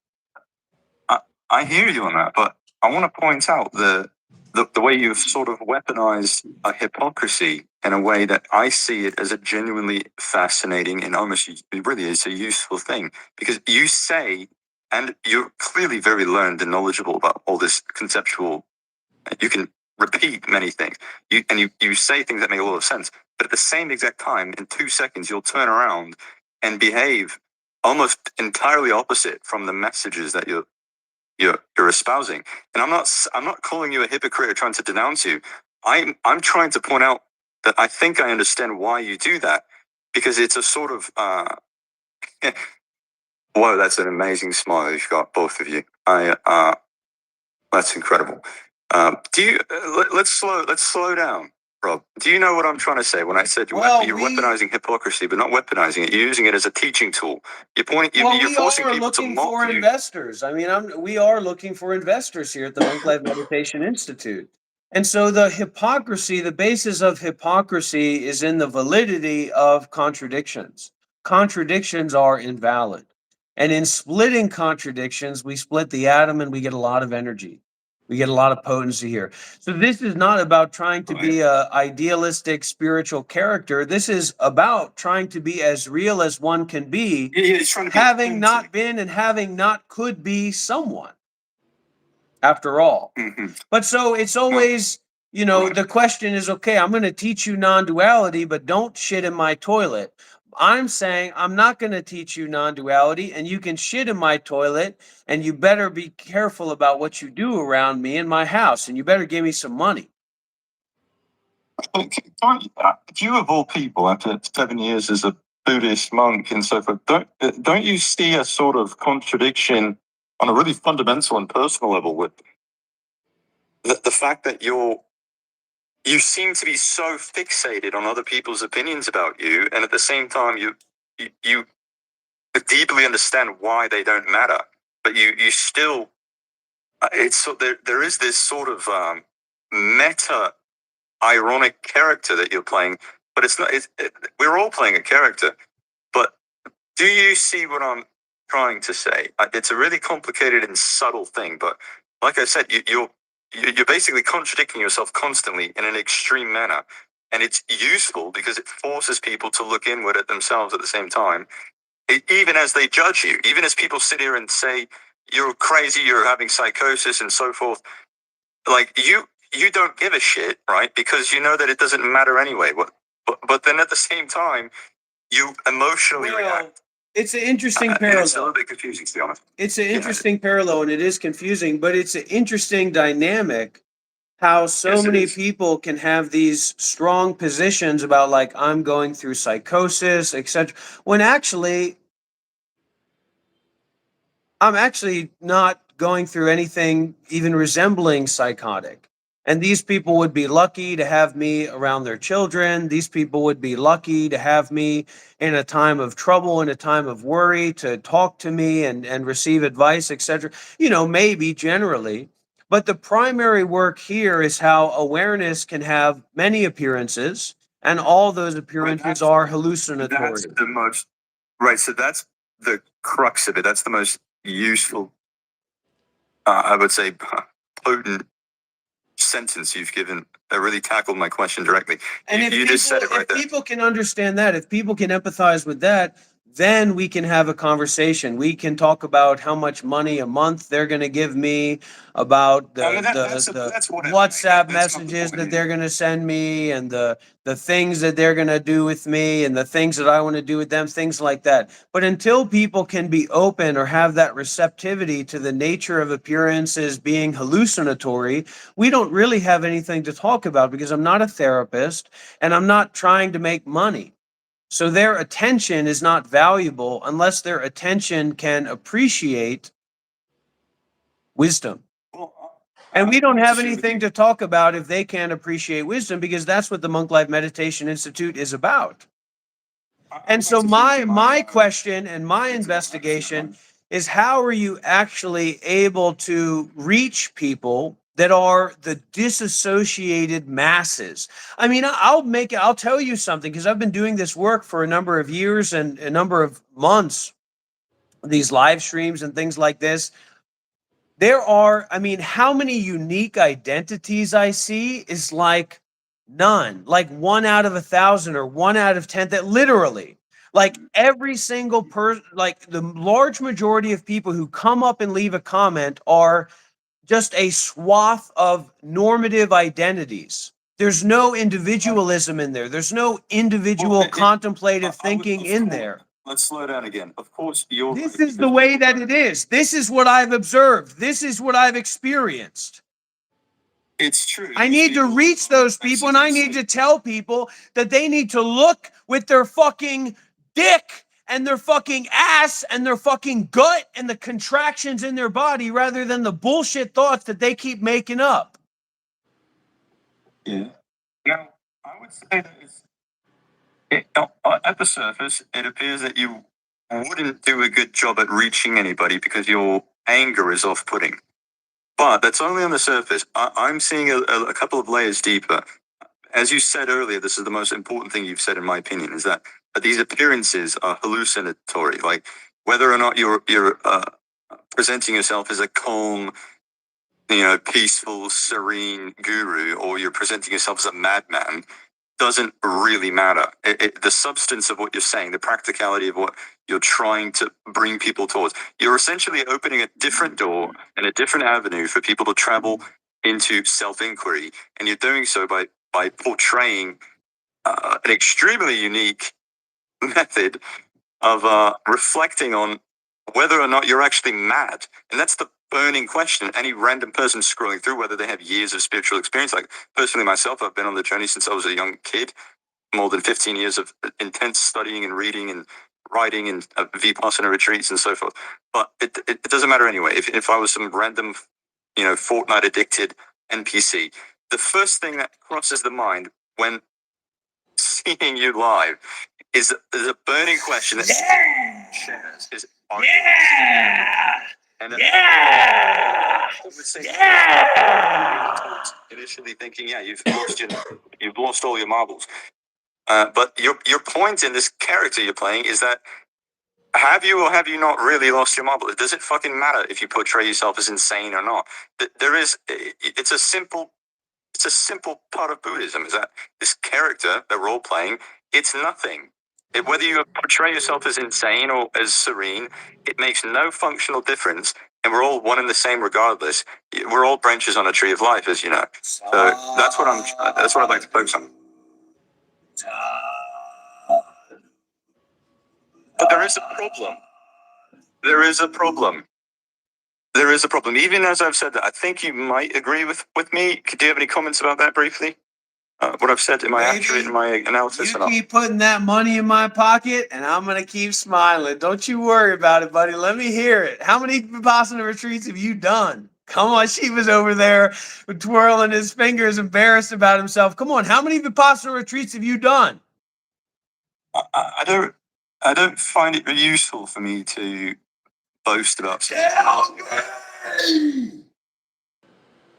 I hear you on that, but I want to point out the way you've sort of weaponized a hypocrisy in a way that I see it as a genuinely fascinating and almost it really is a useful thing, because you say, and you're clearly very learned and knowledgeable about all this conceptual, you can repeat many things, you say things that make a lot of sense, but at the same exact time, in 2 seconds, you'll turn around and behave almost entirely opposite from the messages that you're espousing. And I'm not calling you a hypocrite or trying to denounce you. I'm trying to point out that I think I understand why you do that, because it's a sort of whoa, that's an amazing smile you've got, both of you. That's incredible. Do you let's slow down, Rob. Do you know what I'm trying to say when I said you're weaponizing hypocrisy, but not weaponizing it? You're using it as a teaching tool. You're forcing people to mock you. Investors. I mean, we are looking for investors here at the Monk Life Meditation Institute. And so the hypocrisy, the basis of hypocrisy is in the validity of contradictions. Contradictions are invalid. And in splitting contradictions, we split the atom and we get a lot of energy. We get a lot of potency here. So this is not about trying to be a idealistic spiritual character. This is about trying to be as real as one can be, having not been and having not could be someone, after all. But so it's always, the question is, okay, I'm going to teach you non-duality, but don't shit in my toilet. I'm saying I'm not going to teach you non-duality, and you can shit in my toilet, and you better be careful about what you do around me in my house, and you better give me some money. You of all people, after 7 years as a Buddhist monk and so forth, don't you see a sort of contradiction on a really fundamental and personal level with the fact that you seem to be so fixated on other people's opinions about you, and at the same time you deeply understand why they don't matter, but you still there is this sort of meta ironic character that you're playing, but it's not. We're all playing a character, but do you see what I'm trying to say? It's a really complicated and subtle thing, but like I said, you're basically contradicting yourself constantly in an extreme manner. And it's useful because it forces people to look inward at themselves at the same time, even as they judge you, even as people sit here and say, you're crazy, you're having psychosis and so forth. Like you don't give a shit, right? Because you know that it doesn't matter anyway. But then at the same time, you emotionally react. It's an interesting parallel. It's a little bit confusing, to be honest. It's an interesting parallel, and it is confusing, but it's an interesting dynamic how so many people can have these strong positions about, like, I'm going through psychosis, etc., when actually I'm actually not going through anything even resembling psychotic. And these people would be lucky to have me around their children. These people would be lucky to have me in a time of trouble, in a time of worry, to talk to me and receive advice, etc. Maybe generally. But the primary work here is how awareness can have many appearances, and all those appearances are hallucinatory. That's the most, right, so that's the crux of it. That's the most useful, I would say, potent sentence you've given that really tackled my question directly. And you just said it right there. If people can understand that, if people can empathize with that, then we can have a conversation. We can talk about how much money a month they're going to give me, about the WhatsApp messages that they're going to send me, and the things that they're going to do with me, and the things that I want to do with them, things like that. But until people can be open or have that receptivity to the nature of appearances being hallucinatory, we don't really have anything to talk about, because I'm not a therapist and I'm not trying to make money. So their attention is not valuable unless their attention can appreciate wisdom. Well, And we don't have anything to talk about if they can't appreciate wisdom, because that's what the Monk Life Meditation Institute is about. And so my question and my investigation is, how are you actually able to reach people that are the disassociated masses? I mean, I'll tell you something, because I've been doing this work for a number of years and a number of months, these live streams and things like this. There are, I mean, how many unique identities I see is like none, like 1 out of 1,000 or 1 out of 10, that literally, like every single person, like the large majority of people who come up and leave a comment are just a swath of normative identities. There's no individualism in there. There's no individual contemplative thinking in there. Let's slow down again. Of course, you're This right, is the because way that it is. This is what I've observed. This is what I've experienced. it's true. I need to reach those people, and I need to tell people that they need to look with their fucking dick and their fucking ass and their fucking gut and the contractions in their body, rather than the bullshit thoughts that they keep making up. Yeah. Now, I would say that at the surface, it appears that you wouldn't do a good job at reaching anybody because your anger is off-putting. But that's only on the surface. I'm seeing a couple of layers deeper. As you said earlier, this is the most important thing you've said, in my opinion, is that these appearances are hallucinatory. Like, whether or not you're presenting yourself as a calm, peaceful, serene guru, or you're presenting yourself as a madman, doesn't really matter. The substance of what you're saying, the practicality of what you're trying to bring people towards, you're essentially opening a different door and a different avenue for people to travel into self-inquiry. And you're doing so by portraying an extremely unique method of reflecting on whether or not you're actually mad. And that's the burning question. Any random person scrolling through, whether they have years of spiritual experience, like personally myself, I've been on the journey since I was a young kid, more than 15 years of intense studying and reading and writing and Vipassana retreats and so forth. But it doesn't matter anyway. If I was some random, Fortnite addicted NPC, the first thing that crosses the mind when seeing you live is a burning question that shares is, are you and I would say initially thinking, yeah, you've lost all your marbles. But your point in this character you're playing is that, have you or have you not really lost your marbles? Does it fucking matter if you portray yourself as insane or not? It's a simple part of Buddhism, is that this character that we're all playing, it's nothing. Whether you portray yourself as insane or as serene, it makes no functional difference, and we're all one and the same regardless. We're all branches on a tree of life, as you know. So that's what I'd like to focus on. But there is a problem. There is a problem. There is a problem. Even as I've said that, I think you might agree with me. Do you have any comments about that briefly? What I've said, am I accurate in my analysis or You not? keep putting that money in my pocket, and I'm gonna keep smiling. Don't you worry about it, buddy. Let me hear it. How many Vipassana retreats have you done? Come on, Shiva's over there twirling his fingers, embarrassed about himself. Come on, how many Vipassana retreats have you done? I don't find it useful for me to boast about something.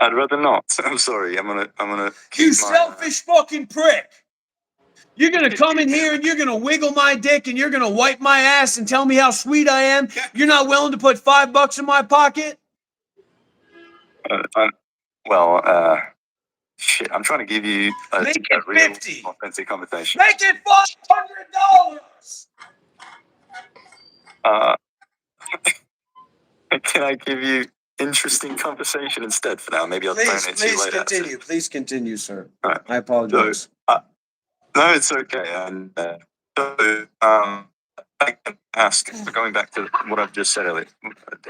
I'd rather not. I'm sorry. I'm gonna. You selfish fucking prick! You're gonna come in here and you're gonna wiggle my dick and you're gonna wipe my ass and tell me how sweet I am. You're not willing to put $5 in my pocket? Shit. I'm trying to give you a Make it real, 50. authentic conversation. Make it $500. Can I give you interesting conversation instead for now? Maybe I'll phone it to you later. Continue. Please continue, sir. Right. I apologize. No, it's okay. And I can ask, going back to what I've just said earlier,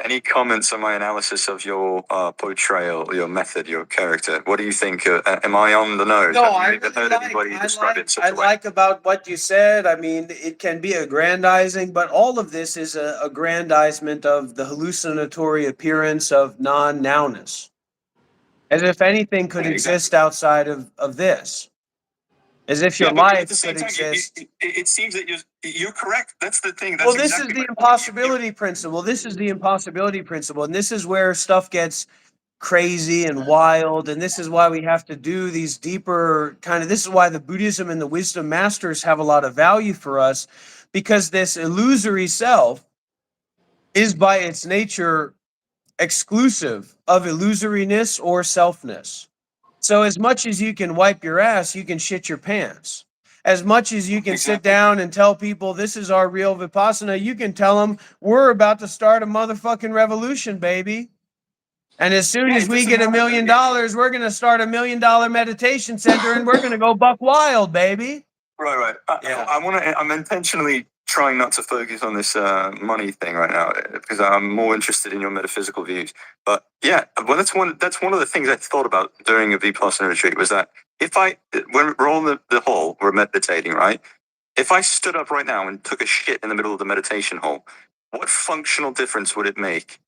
any comments on my analysis of your portrayal, your method, your character? What do you think? Am I on the nose? No, Have you ever heard anybody describe it in such a way? like about what you said. I mean, it can be aggrandizing, but all of this is a aggrandizement of the hallucinatory appearance of non-nowness. As if anything could exist outside of this. As if your Yeah, but at life the same could time, exist. it seems that you're correct. That's the thing. That's Well, this is exactly the my point. impossibility principle. This is the impossibility principle. And this is where stuff gets crazy and wild. And this is why we have to do these deeper kind of, this is why the Buddhism and the wisdom masters have a lot of value for us, because this illusory self is by its nature exclusive of illusoriness or selfness. So as much as you can wipe your ass, you can shit your pants. As much as you can sit down and tell people this is our real Vipassana, you can tell them we're about to start a motherfucking revolution, baby. And as soon as we get $1 million, we're going to start $1 million meditation center and we're going to go buck wild, baby. Right. Yeah. I'm intentionally trying not to focus on this money thing right now because I'm more interested in your metaphysical views. But yeah, well, that's one of the things I thought about during a Vipassana retreat was that when we're all in the hall, we're meditating, right? If I stood up right now and took a shit in the middle of the meditation hall, what functional difference would it make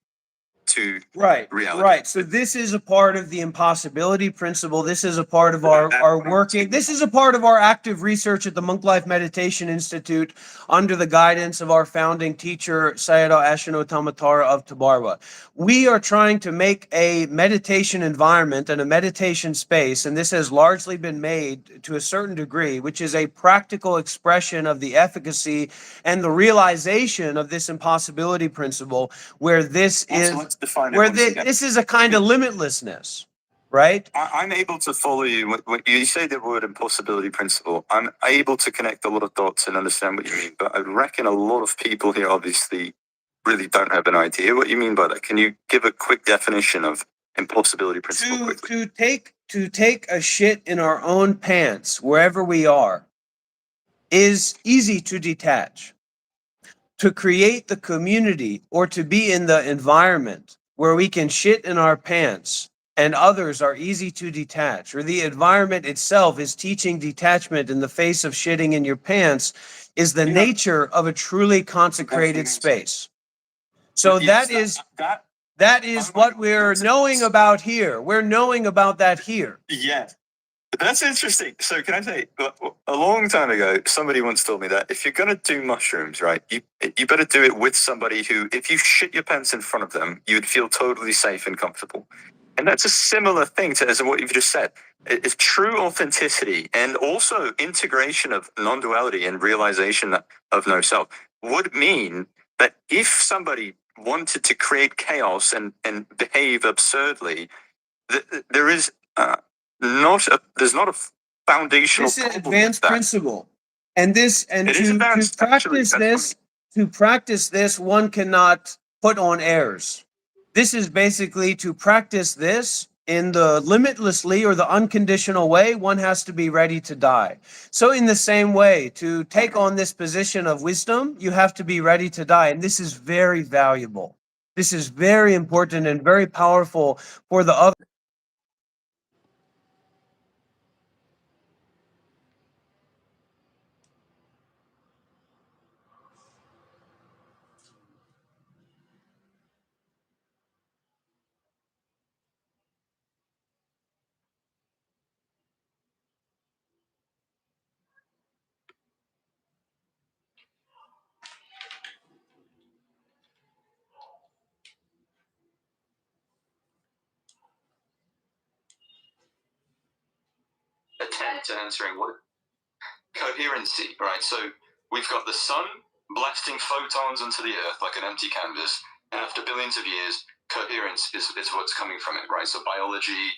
to reality? Right. So this is a part of the impossibility principle. This is a part of our working. This is a part of our active research at the Monk Life Meditation Institute under the guidance of our founding teacher, Sayadaw Ashino Tamatara of Tabarwa. We are trying to make a meditation environment and a meditation space, and this has largely been made to a certain degree, which is a practical expression of the efficacy and the realization of this impossibility principle, where this is Let's define it where once again. this is a kind of limitlessness, right? I'm able to follow you when you say the word impossibility principle. I'm able to connect a lot of dots and understand what you mean. But I reckon a lot of people here obviously really don't have an idea what you mean by that. Can you give a quick definition of impossibility principle quickly? To take a shit in our own pants wherever we are is easy to detach. To create the community or to be in the environment where we can shit in our pants and others are easy to detach, or the environment itself is teaching detachment in the face of shitting in your pants, is the nature of a truly consecrated space. So that is what we're knowing about here. We're knowing about that here. Yeah. That's interesting. So can I say, a long time ago, somebody once told me that if you're going to do mushrooms, right, you better do it with somebody who, if you shit your pants in front of them, you'd feel totally safe and comfortable. And that's a similar thing to as what you've just said. It's true authenticity and also integration of non-duality and realization of no self would mean that if somebody wanted to create chaos and behave absurdly, there is... there's not a foundational. This is advanced principle, and to practice this, one cannot put on airs. This is basically to practice this in the limitlessly or the unconditional way. One has to be ready to die. So, in the same way, to take on this position of wisdom, you have to be ready to die, and this is very valuable. This is very important and very powerful for the other. Attempt at answering what coherency, right? So we've got the sun blasting photons into the earth like an empty canvas, and after billions of years, coherence is what's coming from it, right? So biology,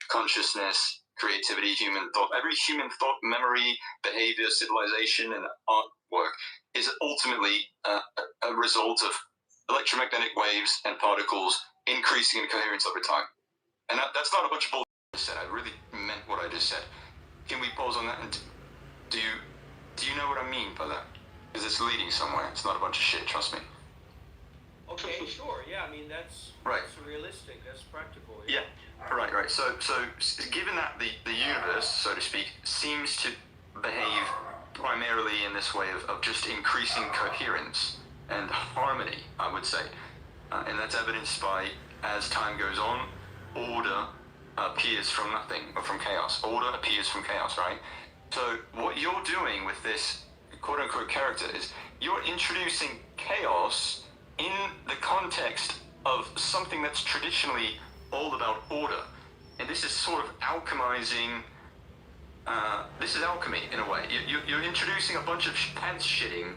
consciousness, creativity, human thought, every human thought, memory, behavior, civilization, and artwork is ultimately a result of electromagnetic waves and particles increasing in coherence over time. And that's not a bunch of bullshit I said. I really meant what I just said. Can we pause on that? And do you know what I mean by that? Because it's leading somewhere. It's not a bunch of shit. Trust me. Okay, sure. Yeah, I mean that's right. That's realistic. That's practical. Yeah. Right. So given that the universe, so to speak, seems to behave primarily in this way of just increasing coherence and harmony, I would say, and that's evidenced by, as time goes on, order appears from nothing or from chaos. Order appears from chaos, right? So what you're doing with this quote-unquote character is you're introducing chaos in the context of something that's traditionally all about order. And this is sort of alchemizing. This is alchemy in a way. You're introducing a bunch of pants shitting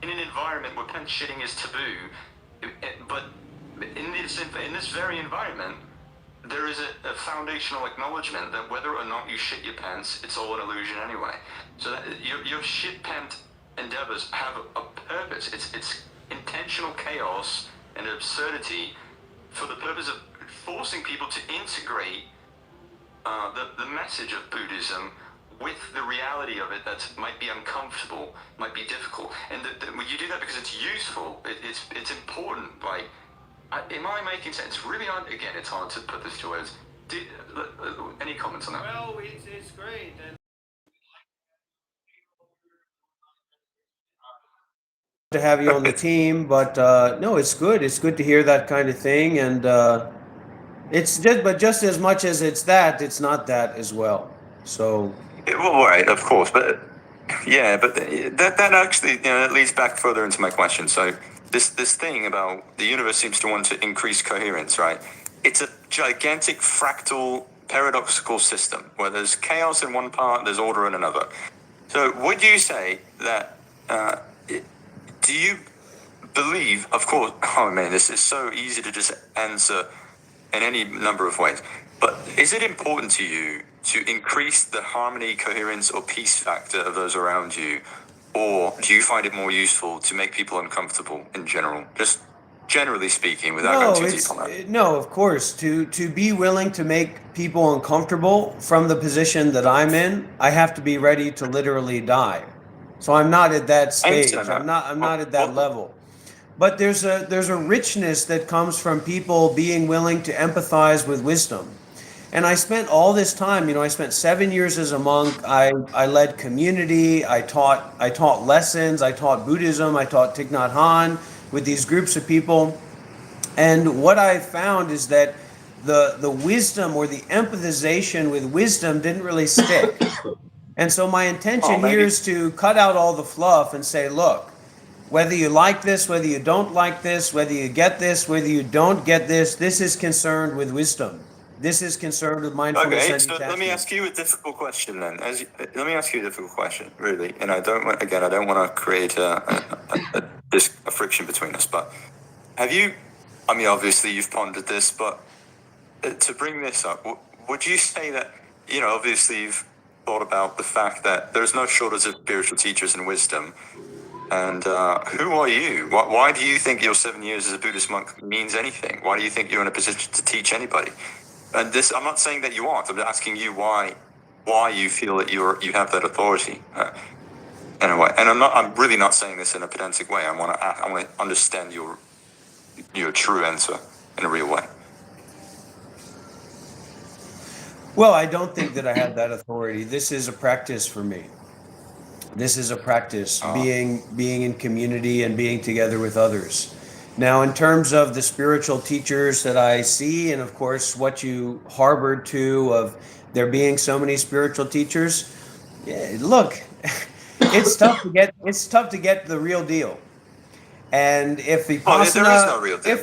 in an environment where pants shitting is taboo. But in this very environment, there is a foundational acknowledgement that whether or not you shit your pants, it's all an illusion anyway. So that your shit pant endeavors have a purpose. It's intentional chaos and absurdity for the purpose of forcing people to integrate the message of Buddhism with the reality of it that might be uncomfortable, might be difficult. And you do that because it's useful, it's important. Like, am I making sense? Really hard, again, it's hard to put this to words. Any comments on that? Well, it's great. And to have you on the team, but no, it's good. It's good to hear that kind of thing, and but just as much as it's that, it's not that as well. So, Well, right, of course, but yeah, but that actually, it leads back further into my question. So this thing about the universe seems to want to increase coherence, right? It's a gigantic fractal paradoxical system where there's chaos in one part, there's order in another. So would you say that? Do you believe? Of course. Oh man, this is so easy to just answer in any number of ways. But is it important to you to increase the harmony, coherence, or peace factor of those around you? Or do you find it more useful to make people uncomfortable in general? Just generally speaking, without going too deep on that. No, of course. To be willing to make people uncomfortable from the position that I'm in, I have to be ready to literally die. So I'm not at that stage. I'm not at that level. But there's a richness that comes from people being willing to empathize with wisdom. And I spent all this time, I spent 7 years as a monk. I led community. I taught lessons. I taught Buddhism. I taught Thich Nhat Hanh with these groups of people. And what I found is that the wisdom or the empathization with wisdom didn't really stick. And so my intention here is to cut out all the fluff and say, look, whether you like this, whether you don't like this, whether you get this, whether you don't get this, this is concerned with wisdom. This is concerned with mindfulness and detachment. So let me ask you a difficult question then. Let me ask you a difficult question, really. And I don't want to create a friction between us, but have you, obviously you've pondered this, but to bring this up, would you say that, obviously you've thought about the fact that there's no shortage of spiritual teachers and wisdom. And who are you? Why do you think your 7 years as a Buddhist monk means anything? Why do you think you're in a position to teach anybody? And this, I'm not saying that you aren't. I'm asking you why you feel that you have that authority in a way. And I'm really not saying this in a pedantic way. I want to understand your true answer in a real way. Well, I don't think that I have that authority. This is a practice for me. This is a practice, being in community and being together with others. Now, in terms of the spiritual teachers that I see, and of course what you harbored to of there being so many spiritual teachers, look, it's tough to get the real deal. And if Vipassana, there is no real deal, if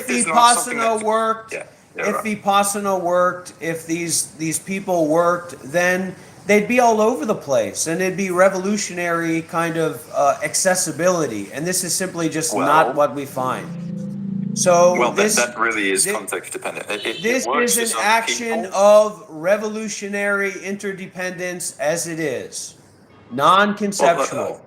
Vipassana worked, if Vipassana worked, if these people worked, then they'd be all over the place, and it'd be revolutionary kind of accessibility. And this is simply just not what we find. So that really is context dependent. This is an action of revolutionary interdependence as it is, non-conceptual.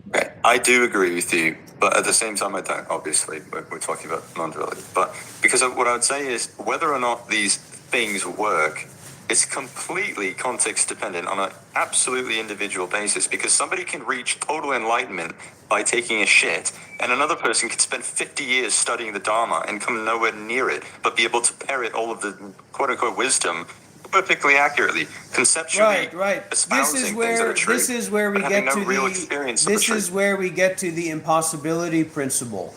Okay, I do agree with you, but at the same time, I don't. Obviously, we're talking about non-duality. But because what I would say is whether or not these things work, it's completely context dependent on an absolutely individual basis, because somebody can reach total enlightenment by taking a shit, and another person can spend 50 years studying the Dharma and come nowhere near it, but be able to parrot all of the quote-unquote wisdom perfectly accurately, conceptually. Right. This is where we get to the impossibility principle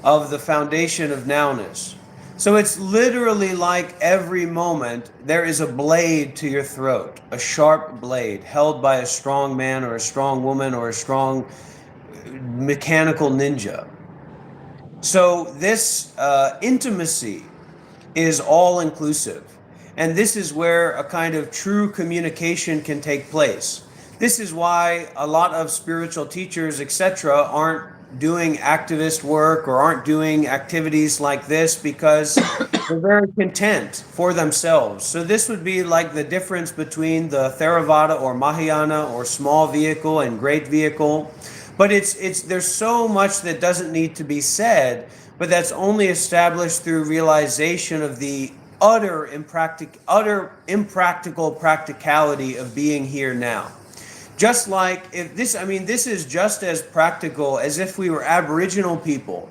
of the foundation of nowness. So it's literally like every moment there is a blade to your throat, a sharp blade held by a strong man or a strong woman or a strong mechanical ninja. So this intimacy is all inclusive. And this is where a kind of true communication can take place. This is why a lot of spiritual teachers, etc., aren't doing activist work or aren't doing activities like this, because they're very content for themselves. So this would be like the difference between the Theravada or Mahayana or small vehicle and great vehicle. But there's so much that doesn't need to be said, but that's only established through realization of the utter impractical practicality of being here now. Just like if this, I mean, this is just as practical as if we were Aboriginal people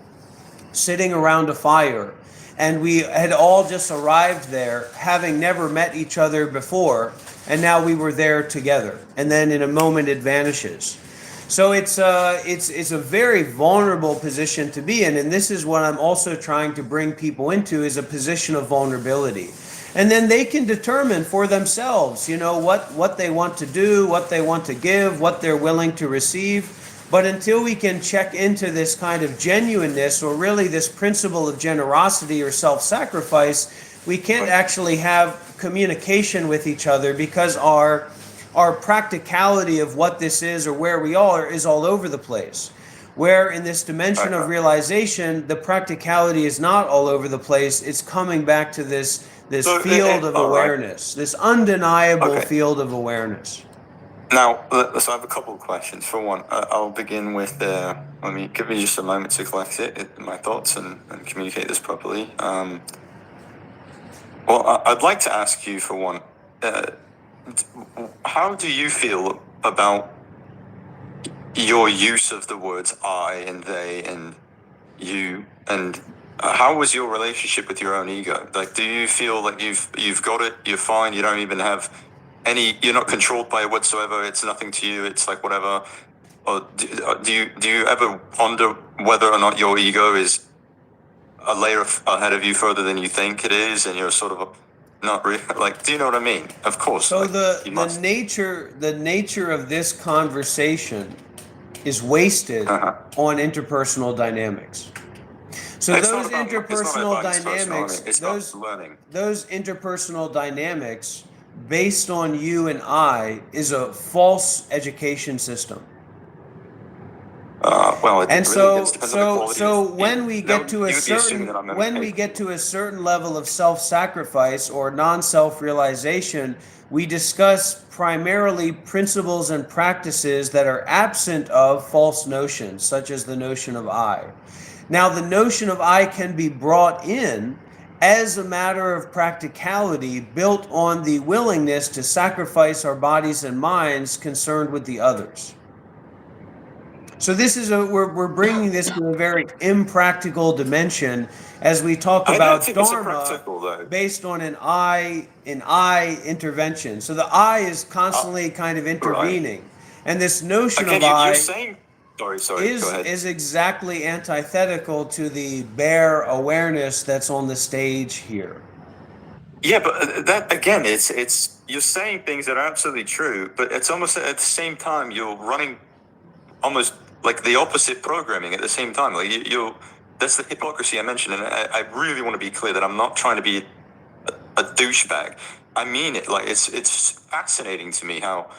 sitting around a fire and we had all just arrived there having never met each other before, and now we were there together, and then in a moment it vanishes. So it's a very vulnerable position to be in, and this is what I'm also trying to bring people into, is a position of vulnerability. And then they can determine for themselves, you know, what they want to do, what they want to give, what they're willing to receive. But until we can check into this kind of genuineness, or really this principle of generosity or self-sacrifice, we can't actually have communication with each other, because our practicality of what this is or where we are is all over the place. Where in this dimension of realization, the practicality is not all over the place. It's coming back to this field of awareness, this undeniable field of awareness. Now, so I have a couple of questions. For one, I'll begin with, give me just a moment to collect my thoughts and communicate this properly. I'd like to ask you, for one, how do you feel about your use of the words I and they and you, and how was your relationship with your own ego? Like, do you feel like you've got it, you're fine, you don't even have you're not controlled by it whatsoever, it's nothing to you, it's like whatever? Or do you ever ponder whether or not your ego is a layer ahead of you further than you think it is, and you're sort of not really, like, do you know what I mean? Of course. So like, the nature of this conversation is wasted on interpersonal dynamics. So it's those interpersonal learning. Those interpersonal dynamics based on you and I is a false education system. When we get to a certain level of self-sacrifice or non-self-realization, we discuss primarily principles and practices that are absent of false notions, such as the notion of I. Now, the notion of I can be brought in as a matter of practicality, built on the willingness to sacrifice our bodies and minds concerned with the others. So this is we're bringing this to a very impractical dimension as we talk about Dharma based on an I intervention. So the I is constantly kind of intervening, and this notion of I is exactly antithetical to the bare awareness that's on the stage here. Yeah, but that again, it's you're saying things that are absolutely true, but it's almost at the same time you're running almost like the opposite programming at the same time. Like that's the hypocrisy I mentioned, and I really want to be clear that I'm not trying to be a douchebag. I mean it. Like it's fascinating to me how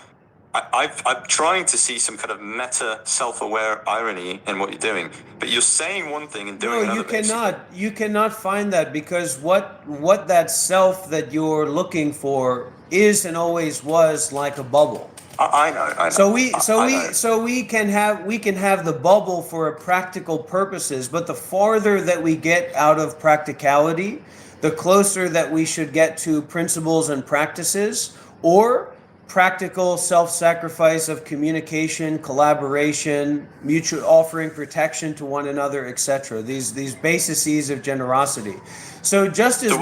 I'm trying to see some kind of meta self-aware irony in what you're doing, but you're saying one thing and doing another. No, you cannot find that, because what that self that you're looking for is and always was like a bubble. I know. So we can have the bubble for practical purposes, but the farther that we get out of practicality, the closer that we should get to principles and practices, or practical self-sacrifice of communication, collaboration, mutual offering protection to one another, etc. These bases of generosity. So just as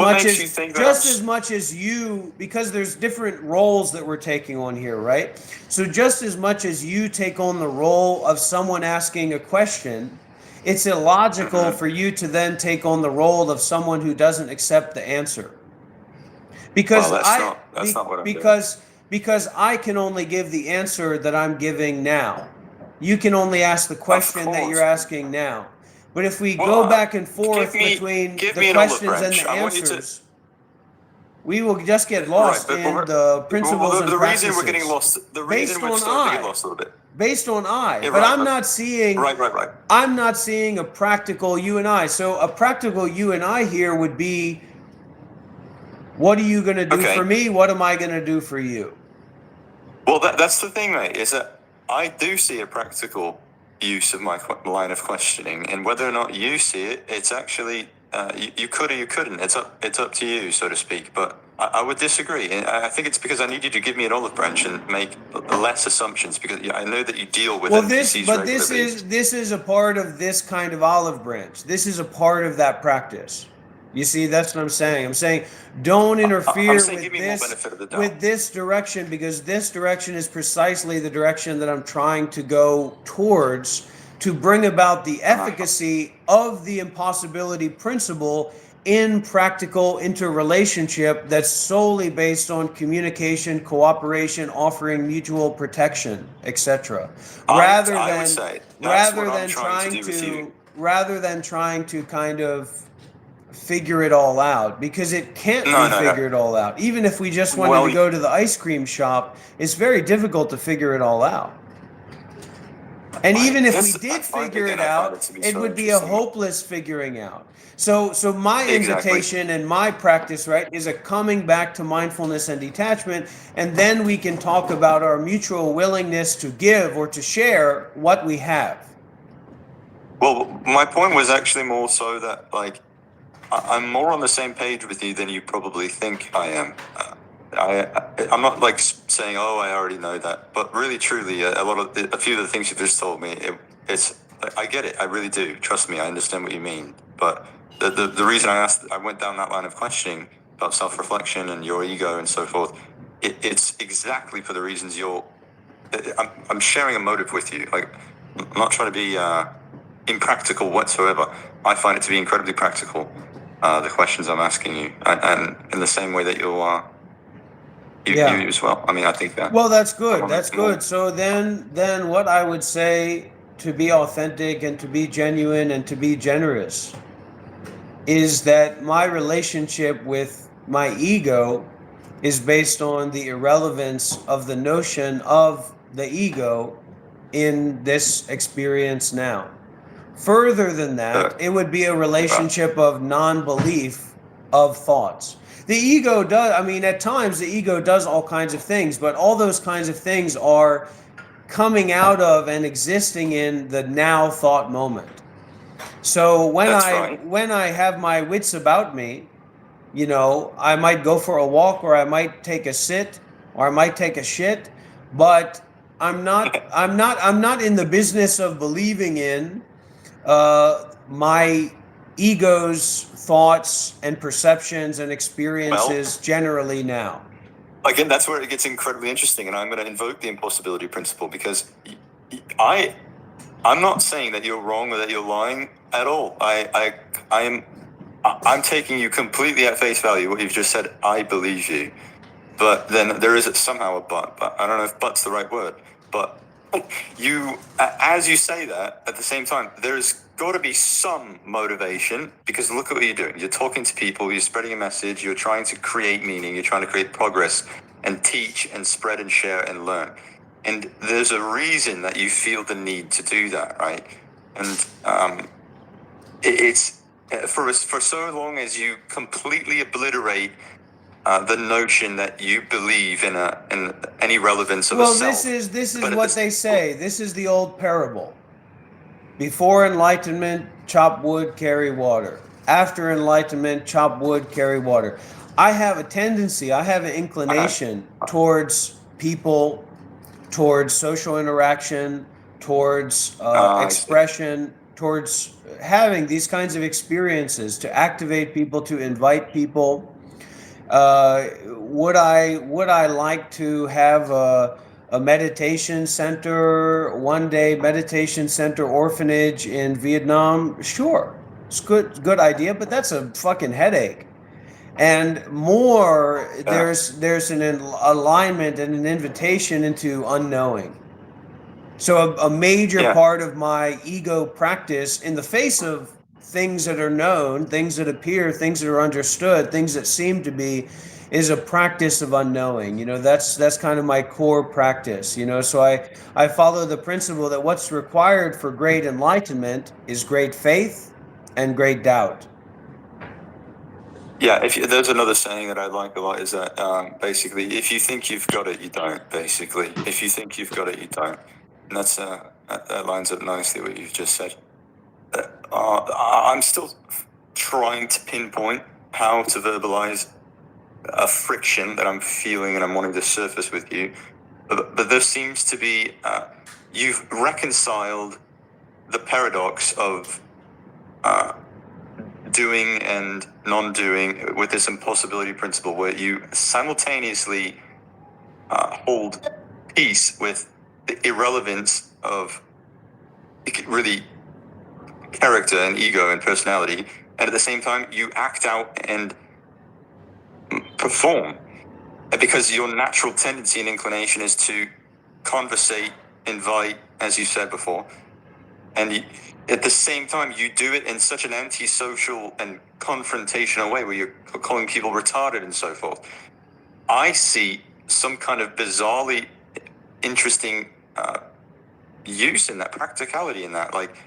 much as you, because there's different roles that we're taking on here, right? So just as much as you take on the role of someone asking a question, it's illogical Mhm. for you to then take on the role of someone who doesn't accept the answer. Because Well, that's not what I'm doing. because I can only give the answer that I'm giving now. You can only ask the question that you're course. asking now. But if we Well, go back and forth between give the me an olive questions and branch. the I want you to. answers, we will just get Right, lost but in the principles and the reason practices. we're getting lost, the based reason we're on starting to get I. lost a little bit. Based on I. Yeah, But right, I'm not seeing right. I'm not seeing a practical you and I. So a practical you and I here would be, what are you going to do for Okay. me? What am I going to do for you? Well, that's the thing, mate, is that I do see a practical use of my line of questioning, and whether or not you see it, it's actually you could or you couldn't. It's up to you, so to speak. But I would disagree, and I think it's because I need you to give me an olive branch and make less assumptions, because I know that you deal with Well, NPCs regularly. this is a part of this kind of olive branch. This is a part of that practice. You see, that's what I'm saying. I'm saying don't I'm interfere saying give me more benefit of the doubt. with this direction, because this direction is precisely the direction that I'm trying to go towards, to bring about the efficacy of the impossibility principle in practical interrelationship that's solely based on communication, cooperation, offering mutual protection, etc. Rather I than would say that's what I'm trying to do with you. rather than trying to kind of figure it all out, because it can't No, be no. figured all out. Even if we just wanted Well, to go to the ice cream shop, it's very difficult to figure it all out. And even if we did figure it out, it would be a hopeless figuring out. So my Exactly. invitation and my practice, right, is a coming back to mindfulness and detachment, and then we can talk about our mutual willingness to give or to share what we have. Well, my point was actually more so that, like, I'm more on the same page with you than you probably think I am. I'm not like saying, oh, I already know that, but really, truly, a few of the things you just told me, it's I get it. I really do. Trust me, I understand what you mean. But the reason I went down that line of questioning about self-reflection and your ego and so forth, it's exactly for the reasons I'm sharing a motive with you. Like, I'm not trying to be impractical whatsoever. I find it to be incredibly practical. The questions I'm asking you, and in the same way that you as well. I mean, I think that. Well, that's good. That's good. So then what I would say, to be authentic and to be genuine and to be generous, is that my relationship with my ego is based on the irrelevance of the notion of the ego in this experience now. Further than that, it would be a relationship of non-belief of thoughts. The ego does, I mean, at times the ego does all kinds of things, but all those kinds of things are coming out of and existing in the now thought moment. So when I have my wits about me, you know, I might go for a walk, or I might take a sit, or I might take a shit, but I'm not in the business of believing in my ego's thoughts and perceptions and experiences generally now. Again, that's where it gets incredibly interesting, and I'm going to invoke the impossibility principle, because I'm not saying that you're wrong or that you're lying at all. I'm taking you completely at face value. What you've just said, I believe you. But then there is somehow a but I don't know if but's the right word. But you, as you say that, at the same time, there's got to be some motivation, because look at what you're doing. You're talking to people, you're spreading a message, you're trying to create meaning, you're trying to create progress and teach and spread and share and learn. And there's a reason that you feel the need to do that, right? And it's for so long as you completely obliterate the notion that you believe in any relevance of a self. Well, this is what they say. This is the old parable. Before enlightenment, chop wood, carry water. After enlightenment, chop wood, carry water. I have a tendency, I have an inclination towards people, towards social interaction, towards expression, towards having these kinds of experiences, to activate people, to invite people. Would I like to have a meditation center, one day meditation center orphanage in Vietnam, sure, it's good idea, but that's a fucking headache. And more, Yeah. there's an alignment and an invitation into unknowing. So a major Yeah. part of my ego practice in the face of things that are known, things that appear, things that are understood, things that seem to be, is a practice of unknowing. You know, that's kind of my core practice. You know, so I follow the principle that what's required for great enlightenment is great faith and great doubt. Yeah, there's another saying that I like a lot is that basically, if you think you've got it, you don't. Basically, if you think you've got it, you don't, and that lines up nicely what you've just said. I'm still trying to pinpoint how to verbalize a friction that I'm feeling and I'm wanting to surface with you, but there seems to be you've reconciled the paradox of doing and non-doing with this impossibility principle, where you simultaneously hold peace with the irrelevance of really character and ego and personality, and at the same time you act out and perform, because your natural tendency and inclination is to conversate, invite, as you said before, and at the same time you do it in such an antisocial and confrontational way where you're calling people retarded and so forth. I see some kind of bizarrely interesting use in that, practicality in that, like,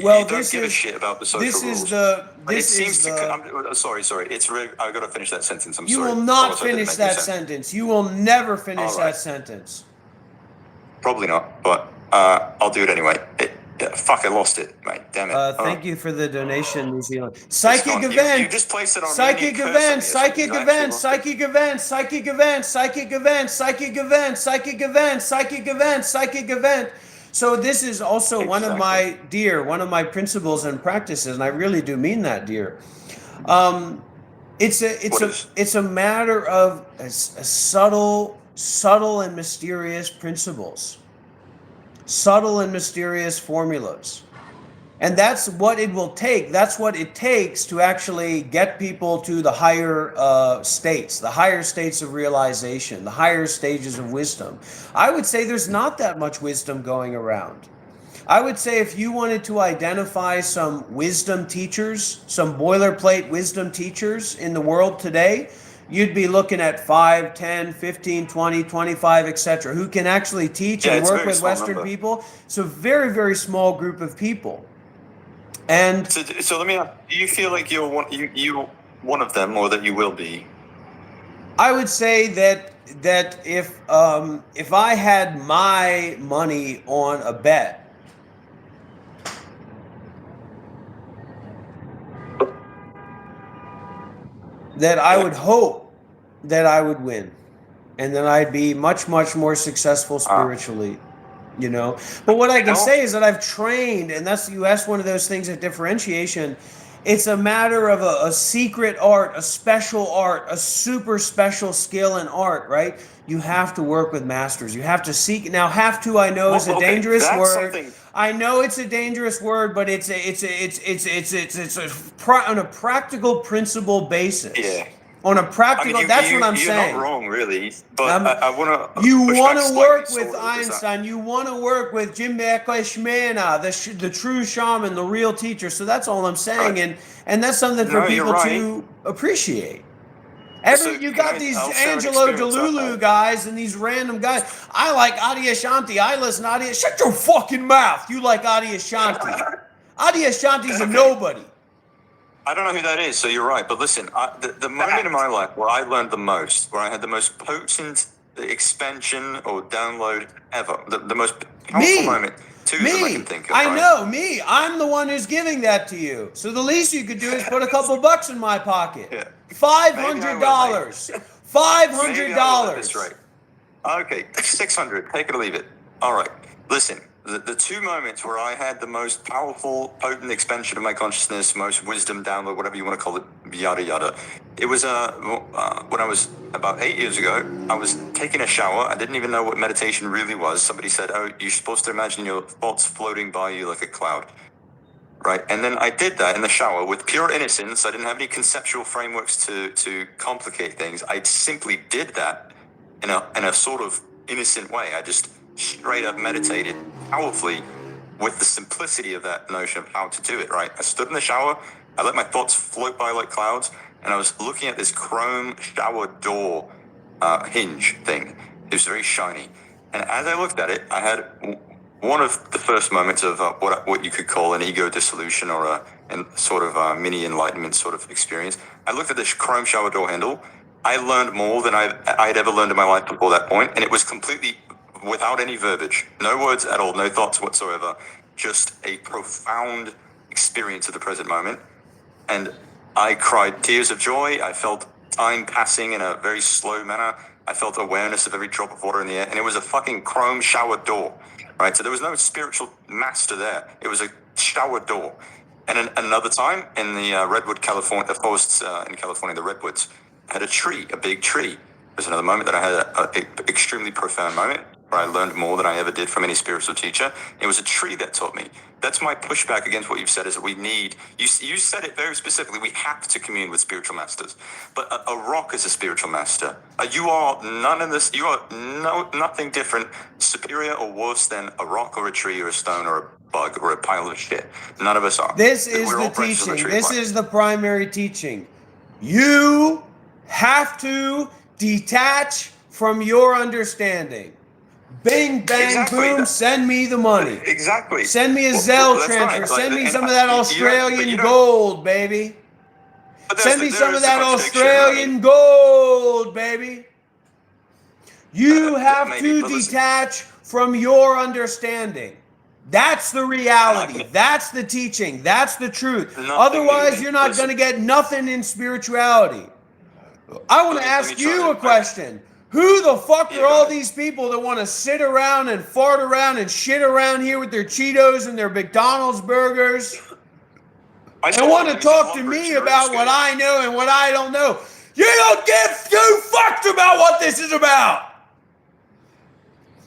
Well, you don't give a shit about the social rules. Sorry. It's really, I got to finish that sentence. I'm you sorry. will not finish that sentence. You will never finish that sentence. Probably not, but I'll do it anyway. Fuck, I lost it, mate. Damn it. Thank you for the donation, New Zealand. Psychic You event. just placed it on Psychic me and event. cursed at me or Psychic something. I event. actually Psychic event. Psychic event. Psychic event. Psychic event. Psychic event. Psychic event. Psychic event. So this is also one of my principles and practices, and I really do mean that, dear. It's a matter of subtle and mysterious principles, subtle and mysterious formulas. And that's what it will take. That's what it takes to actually get people to the higher states of realization, the higher stages of wisdom. I would say there's not that much wisdom going around. I would say if you wanted to identify some wisdom teachers, some boilerplate wisdom teachers in the world today, you'd be looking at 5, 10, 15, 20, 25, etc., who can actually teach and work with Western people. It's a very, very small group of people. And so let me ask, do you feel like you're one of them, or that you will be? I would say that if I had my money on a bet, that I would hope that I would win, and then I'd be much, much more successful spiritually. You know, but what I can say is that I've trained, and you asked one of those things of differentiation. It's a matter of a secret art, a special art, a super special skill in art, right? You have to work with masters. You have to seek. Now, I know is a dangerous word. I know it's a dangerous word, but it's on a practical principle basis. Yeah. On a practical, that's what I'm saying. You're not wrong, really, but I want to. You want to work with Einstein. You want to work with Jimbe Shmena, the true shaman, the real teacher. So that's all I'm saying, and that's something for people to appreciate. You got these Angelo Delulu guys and these random guys. I like Adi Ashanti. I listen to Adi. Shut your fucking mouth. You like Adi Ashanti. Adi Ashanti's a nobody. I don't know who that is, so you're right. But listen, the moment in my life where I learned the most, where I had the most potent expansion or download ever, the most powerful moment, two of them I can think of. I know, me. I'm the one who's giving that to you. So the least you could do is put a couple bucks in my pocket. Yeah. $500. $500. That's right. Okay, $600. Take it or leave it. All right. Listen, the two moments where I had the most powerful, potent expansion of my consciousness, most wisdom download, whatever you want to call it, yada yada. It was when I was about 8 years ago. I was taking a shower. I didn't even know what meditation really was. Somebody said, "Oh, you're supposed to imagine your thoughts floating by you like a cloud." Right, and then I did that in the shower with pure innocence. I didn't have any conceptual frameworks to complicate things. I simply did that in a sort of innocent way. I just straight up meditated powerfully with the simplicity of that notion of how to do it. Right, I stood in the shower. I let my thoughts float by like clouds, and I was looking at this chrome shower door hinge thing. It was very shiny, and as I looked at it, I had one of the first moments of what you could call an ego dissolution or a sort of mini enlightenment sort of experience. I looked at this chrome shower door handle. I learned more than I'd ever learned in my life before that point, and it was completely without any verbiage, no words at all, no thoughts whatsoever, just a profound experience of the present moment. And I cried tears of joy. I felt time passing in a very slow manner. I felt awareness of every drop of water in the air, and it was a fucking chrome shower door. Right, so there was no spiritual master there. It was a shower door. And another time in the Redwood, California, the forests in California, the Redwoods, had a tree, a big tree. There's another moment that I had an extremely profound moment where I learned more than I ever did from any spiritual teacher. It was a tree that taught me. That's my pushback against what you've said, is that we need, you said it very specifically, we have to commune with spiritual masters. But a rock is a spiritual master. You are none of this, you are nothing different, superior or worse than a rock or a tree or a stone or a bug or a pile of shit. None of us are. This is the teaching. This is the primary teaching. You have to detach from your understanding. Bing, bang, Exactly. boom, send me the money. Exactly. Send me a Zelle that's transfer. right. Send me And some of that you Australian don't- gold, baby. But Send me some of that contradiction, Australian gold, baby. You have maybe, to but listen. detach from your understanding. That's the reality. That's the teaching. That's the truth. Nothing Otherwise, moving. you're not Listen. going to get nothing in spirituality. I want to Let me ask try you that. a question. Who the fuck Yeah, are go all ahead. these people that want to sit around and fart around and shit around here with their Cheetos and their McDonald's burgers and want to talk to me about what I know and what I don't know? You don't give two fucks about what this is about.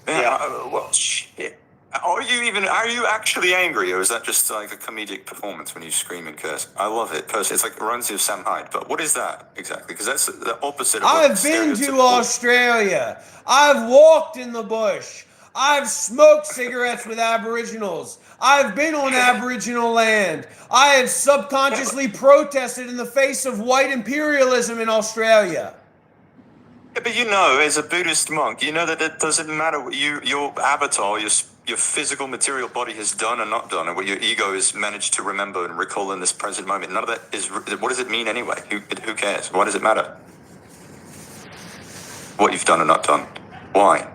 Yeah, well, shit. Are you actually angry, or is that just like a comedic performance when you scream and curse? I love it, personally. It's like reminds me of Sam Hyde, but what is that exactly? Because that's the opposite of what I've been to stereotypical- Australia. I've walked in the bush. I've smoked cigarettes with Aboriginals. I've been on Aboriginal land. I have subconsciously protested in the face of white imperialism in Australia. Yeah, but you know, as a Buddhist monk, you know that it doesn't matter what your avatar, your physical material body has done or not done, or what your ego has managed to remember and recall in this present moment. None of that is. What does it mean anyway? Who cares? Why does it matter? What you've done or not done? Why?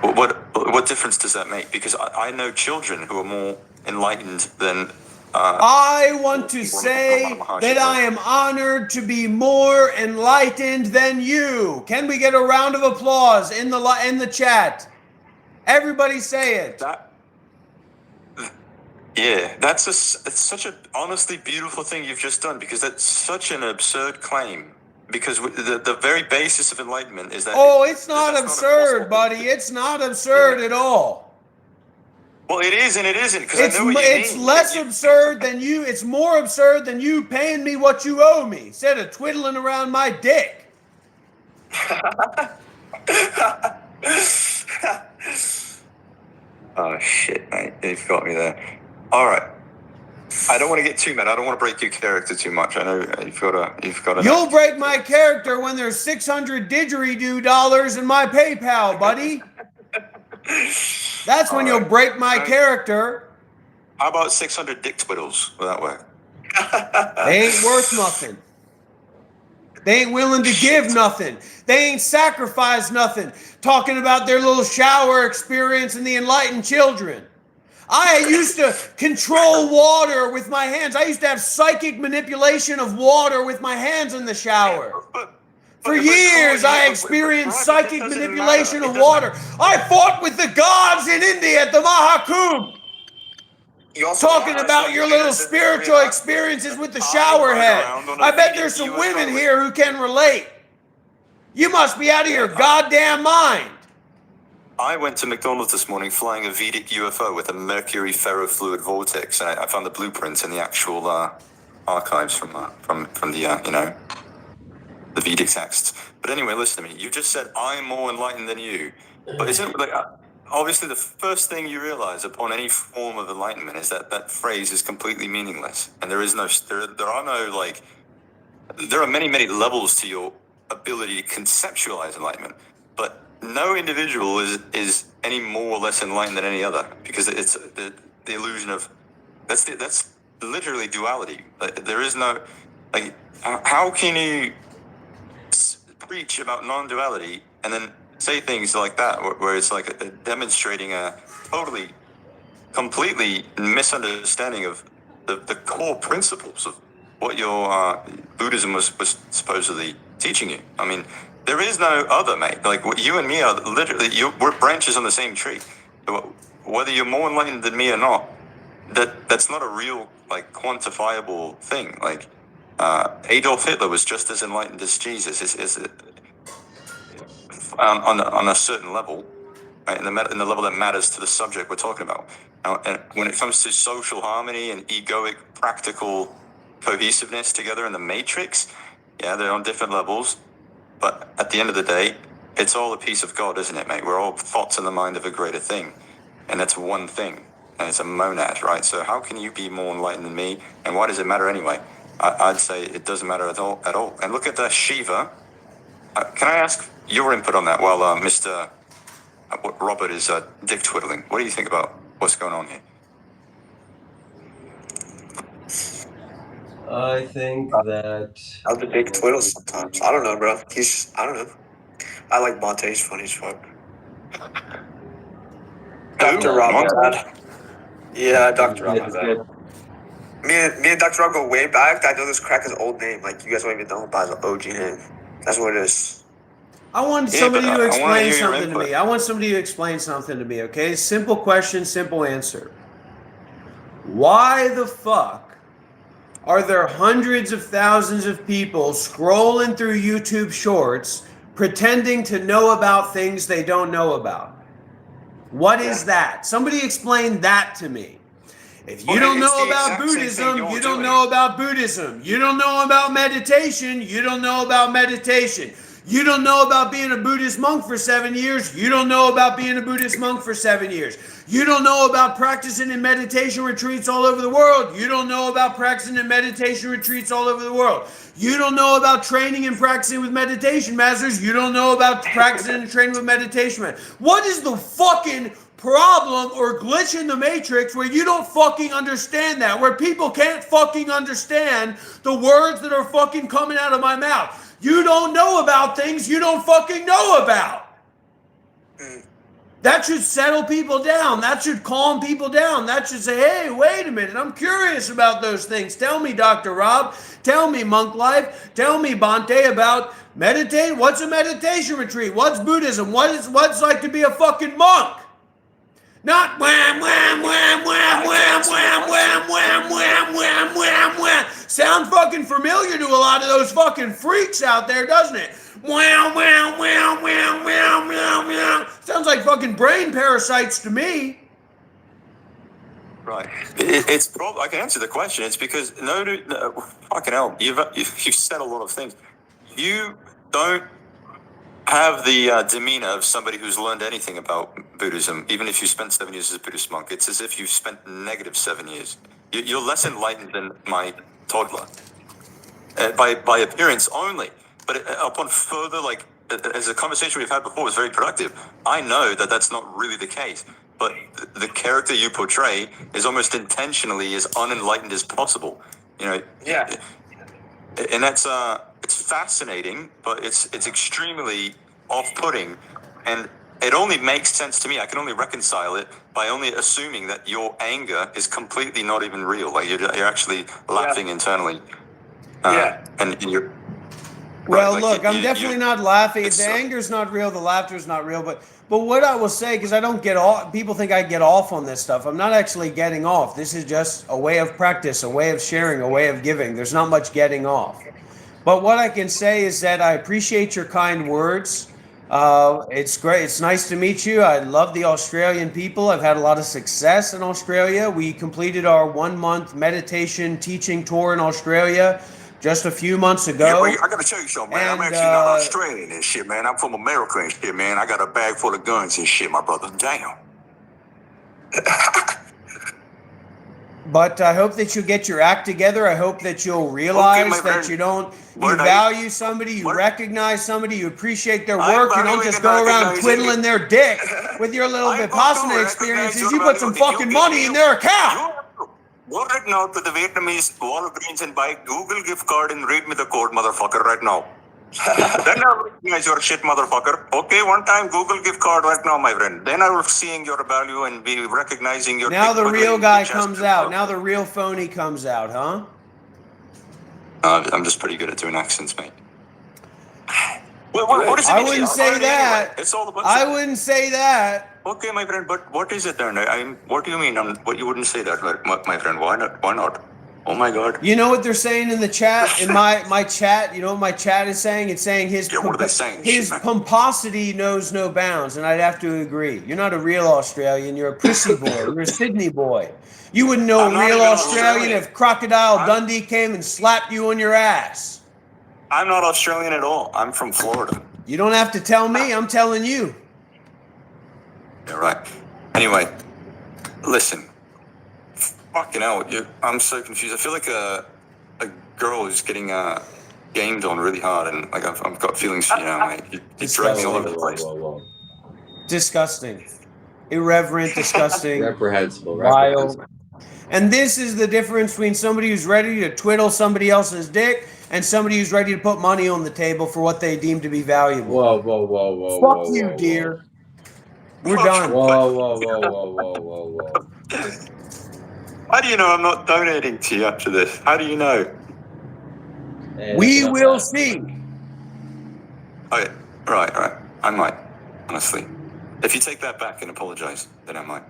What difference does that make? Because I know children who are more enlightened than. I want to say that I am honored to be more enlightened than you. Can we get a round of applause in the chat? Everybody say it. Yeah, it's such a honestly beautiful thing you've just done, because that's such an absurd claim. Because the very basis of enlightenment is that. Oh, it's not that's absurd, buddy. It's not absurd at all. Well, it is and it isn't, because I know what you mean. It's less absurd than you. It's more absurd than you paying me what you owe me instead of twiddling around my dick. Oh shit, mate! You've got me there. All right. I don't want to get too mad. I don't want to break your character too much. I know you've got to. You'll break my character when there's 600 didgeridoo dollars in my PayPal, buddy. That's when you'll break my character. How about 600 dick twiddles? Will that work? They ain't worth nothing. They ain't willing to give nothing. They ain't sacrificed nothing. Talking about their little shower experience and the enlightened children. I used to control water with my hands. I used to have psychic manipulation of water with my hands in the shower. For years, I experienced psychic manipulation of water. I fought with the gods in India at the Mahakumbh. Talking about your little spiritual experiences with the shower head. I bet there's some women here who can relate. You must be out of your goddamn mind. I went to McDonald's this morning flying a Vedic UFO with a mercury ferrofluid vortex, and I found the blueprints in the actual archives from the the Vedic texts. But anyway, listen to me. You just said I'm more enlightened than you, but isn't like obviously the first thing you realize upon any form of enlightenment is that that phrase is completely meaningless, and there are many levels to your ability to conceptualize enlightenment, but no individual is any more or less enlightened than any other, because it's the illusion of that's literally duality. There is no how can you preach about non-duality and then say things like that where it's like demonstrating a completely misunderstanding of the core principles of what your Buddhism was supposedly teaching you. I mean, there is no other, mate. Like, what you and me are literally, we're branches on the same tree. Whether you're more enlightened than me or not, that's not a real, like, quantifiable thing. Like, Adolf Hitler was just as enlightened as Jesus on a certain level, right? In the level that matters to the subject we're talking about. Now, and when it comes to social harmony and egoic, practical cohesiveness together in the matrix, yeah, they're on different levels. But at the end of the day, it's all a piece of God, isn't it, mate? We're all thoughts in the mind of a greater thing. And that's one thing. And it's a monad, right? So how can you be more enlightened than me? And why does it matter anyway? I'd say it doesn't matter at all. And look at the Shiva. Can I ask your input on that while Mr. Robert is dick twiddling? What do you think about what's going on here? I think that I'll the big twiddle sometimes. I don't know, bro. I don't know. I like Monte. He's funny as fuck. Dr. Rob, my bad. Yeah, Dr. Rob, my bad. Me and Dr. Rob go way back. I know this cracker's old name. Like, you guys don't even know about his OG name. That's what it is. I want somebody to explain something to me. I want somebody to explain something to me, okay? Simple question, simple answer. Why the fuck are there hundreds of thousands of people scrolling through YouTube shorts pretending to know about things they don't know about? What is that? Somebody explain that to me. If you don't know about Buddhism, you don't know about Buddhism. You don't know about meditation, you don't know about meditation. You don't know about being a Buddhist monk for 7 years. You don't know about being a Buddhist monk for 7 years. You don't know about practicing in meditation retreats all over the world. You don't know about practicing in meditation retreats all over the world. You don't know about training and practicing with meditation masters. You don't know about practicing and training with meditation masters. What is the fucking problem or glitch in the matrix where you don't fucking understand that? Where people can't fucking understand the words that are fucking coming out of my mouth. You don't know about things you don't fucking know about. That should settle people down. That should calm people down. That should say, hey, wait a minute. I'm curious about those things. Tell me, Dr. Rob. Tell me, Monk Life. Tell me, Bante, about meditate. What's a meditation retreat? What's Buddhism? What's like to be a fucking monk? Not wham, wham, wham, wham, wham, wham, wham, wham, wham, wham, wham, wham. Sound fucking familiar to a lot of those fucking freaks out there, doesn't it? Wham, wham, wham, wham, wham, wham, wham. Sounds like fucking brain parasites to me. Right. It's probably, I can answer the question. It's because no, fucking hell, you've said a lot of things. You don't have the demeanor of somebody who's learned anything about Buddhism, even if you spent 7 years as a Buddhist monk. It's as if you've spent negative 7 years. You're less enlightened than my toddler, by appearance only. But upon further, like, as a conversation we've had before was very productive, I know that that's not really the case. But the character you portray is almost intentionally as unenlightened as possible. You know. Yeah. And that's it's fascinating, but it's extremely off-putting, and it only makes sense to me. I can only reconcile it by only assuming that your anger is completely not even real. Like you're actually laughing internally. And you're Well, Like, look, I'm you- definitely not laughing. it's, The anger's not real. The laughter's not real. But what I will say, because I don't get off. People think I get off on this stuff. I'm not actually getting off. This is just a way of practice, a way of sharing, a way of giving. There's not much getting off. But what I can say is that I appreciate your kind words. It's great. It's nice to meet you. I love the Australian people. I've had a lot of success in Australia. We completed our 1-month meditation teaching tour in Australia just a few months ago. Yeah, but I gotta tell you something, man. I'm And, actually not Australian and shit, man. I'm from America and shit, man. I got a bag full of guns and shit, my brother. Damn. But I hope that you get your act together. I hope that you'll realize my that friend. you don't, you But value somebody, you but- recognize somebody, you appreciate their I'm work. You don't valuing just and go around recognizing twiddling it. their dick with your little I'm Vipassana also experiences. recognizing You put some your value. fucking You money give in me- their account. You go right now to the Vietnamese Walgreens and buy Google gift card and read me the code, motherfucker, right now. Then I'll recognize your shit, motherfucker. Okay, one time Google gift card right now, my friend. Then I will seeing your value and be recognizing your. Now the dick real muggling, guy bitch ass comes bitch. out. Now the real phony comes out, huh? I'm just pretty good at doing accents, mate. What is it? I wouldn't say that. It's all about. I wouldn't say that. Okay, my friend, but what is it then? What do you mean? What you wouldn't say that, my friend? Why not? Why not? Oh my God. You know what they're saying in the chat? In my chat, you know what my chat is saying? It's saying his Yeah, what are they saying? his pomposity knows no bounds, and I'd have to agree. You're not a real Australian. You're a prissy boy. You're a Sydney boy. You wouldn't know I'm a not real even Australian Australian. if Crocodile I'm- Dundee came and slapped you on your ass. I'm not Australian at all. I'm from Florida. You don't have to tell me. I'm telling you. Yeah, right. Anyway, listen. Fucking hell, I'm so confused. I feel like a girl who's getting gamed on really hard, and like I've got feelings for you now, mate. You drag me all over the place. Whoa. Disgusting. Irreverent, disgusting. Reprehensible. Vile. And this is the difference between somebody who's ready to twiddle somebody else's dick and somebody who's ready to put money on the table for what they deem to be valuable. Whoa. Fuck you, dear. We're done. Whoa. How do you know I'm not donating to you after this? How do you know? Hey, We that's will not see. Oh, yeah. Right. I might, honestly. If you take that back and apologize, then I might.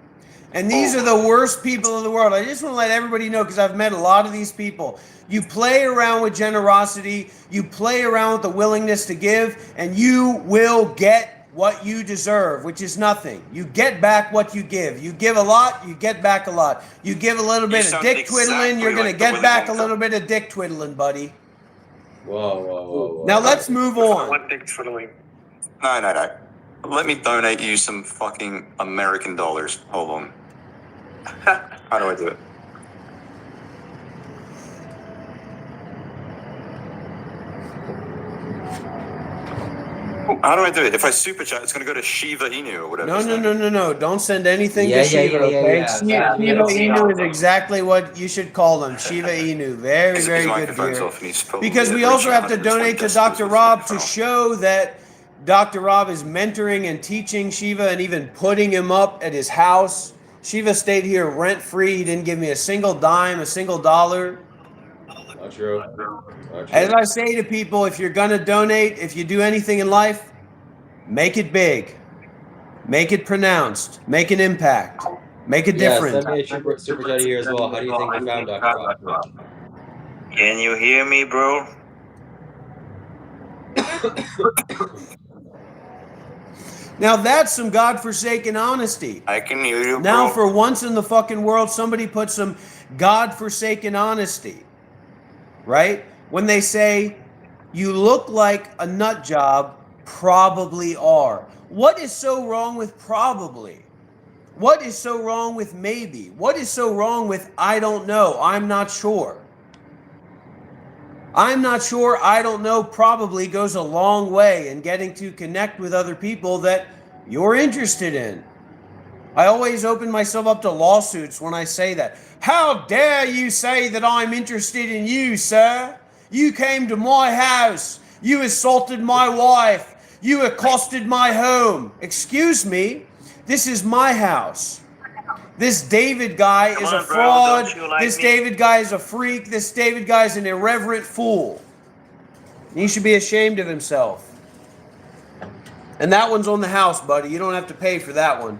And these are the worst people in the world. I just want to let everybody know, because I've met a lot of these people. You play around with generosity, you play around with the willingness to give, and you will get what you deserve, which is nothing. You get back what you give. You give a lot, you get back a lot. You give a little bit of sound dick twiddling, you're exactly going like to the get back a Willy Wonka. little bit of dick twiddling, buddy. Whoa. Now let's move on. One dick twiddling. No. Let me donate you some fucking American dollars. Hold on. How do I do it? How do I do it? If I super chat, it's going to go to Shiva Inu or whatever. his name is. No. Don't send anything Yeah, to Shiva, okay? yeah. Shiva Inu is exactly what you should call them. Shiva Inu. Very, His very good, microphone's dear. off and he's probably Because we reaching also have to 120 donate to decibels Dr. with his Rob to microphone. show that Dr. Rob is mentoring and teaching Shiva and even putting him up at his house. Shiva stayed here rent-free. He didn't give me a single dime, a single dollar. Not true. As I say to people, if you're going to donate, if you do anything in life, make it big. Make it pronounced. Make an impact. Make a difference. Send me a super chat here as well. How do you think you found Dr. Rob? Can you hear me, bro? Now that's some godforsaken honesty. I can hear you, Now, bro. for once in the fucking world, somebody put some godforsaken honesty, right? When they say, you look like a nut job, probably are. What is so wrong with probably? What is so wrong with maybe? What is so wrong with I don't know? I'm not sure. I'm not sure, I don't know, probably goes a long way in getting to connect with other people that you're interested in. I always open myself up to lawsuits when I say that. How dare you say that I'm interested in you, sir? You came to my house. You assaulted my wife. You accosted my home. Excuse me, this is my house. This David guy is a on, bro, fraud. don't you like This me? David guy is a freak. This David guy is an irreverent fool. He should be ashamed of himself. And that one's on the house, buddy. You don't have to pay for that one.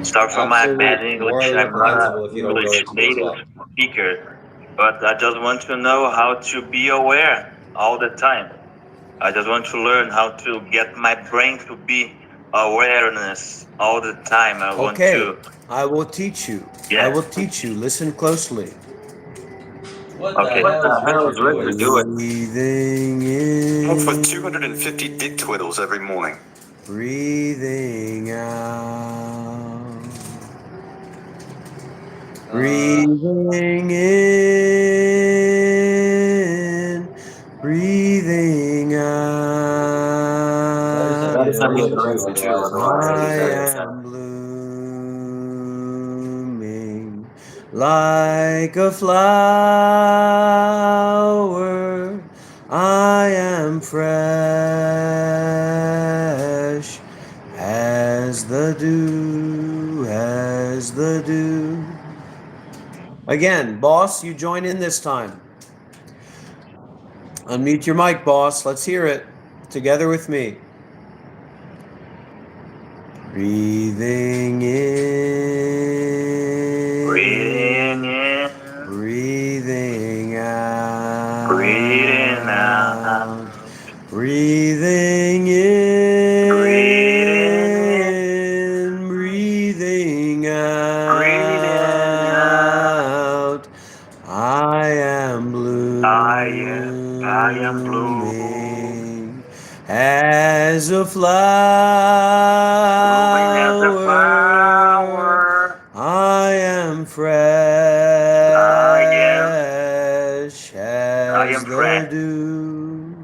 Start from my bad Absolute English. morally I'm not reprehensible an if you don't English donate to me as native well. speaker, but I just want to know how to be aware all the time. I just want to learn how to get my brain to be awareness all the time. I want Okay, to. I will teach you. Yeah. I will teach you. Listen closely. What Okay. the hell is Richard doing? Breathing in. Off for 250 dick twiddles every morning. Breathing out. Breathing in. Breathing out. Better send me a donation too, otherwise. I am blooming like a flower. I am fresh as the dew, as the dew. Again, boss, you join in this time. Unmute your mic, boss. Let's hear it together with me. Breathing in. Breathing in. Breathing out. Breathing out. Breathing in. Breathing Breathing out. out. I am blooming. I am blooming As a flower. as a flower. I am fresh. I am the fresh. dew.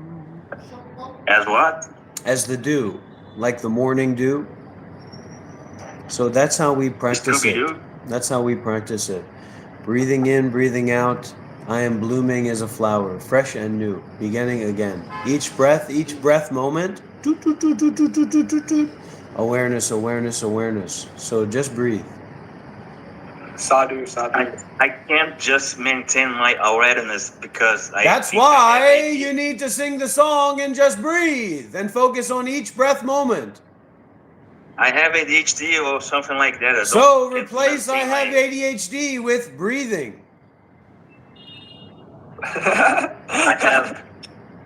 As what? As the dew, like the morning dew. So that's how we practice it. Scooby-Doo? That's how we practice it. Breathing in, breathing out. I am blooming as a flower, fresh and new, beginning again. Each breath moment. Toot, toot, toot, toot, toot, toot, toot, toot, toot. Awareness, awareness, awareness. So just breathe. Sadhu, sadhu. I can't just maintain my awareness because That's think I why have you need to sing the song and just breathe and focus on each breath moment. I have ADHD or something like that. So replace I have ADHD with breathing. I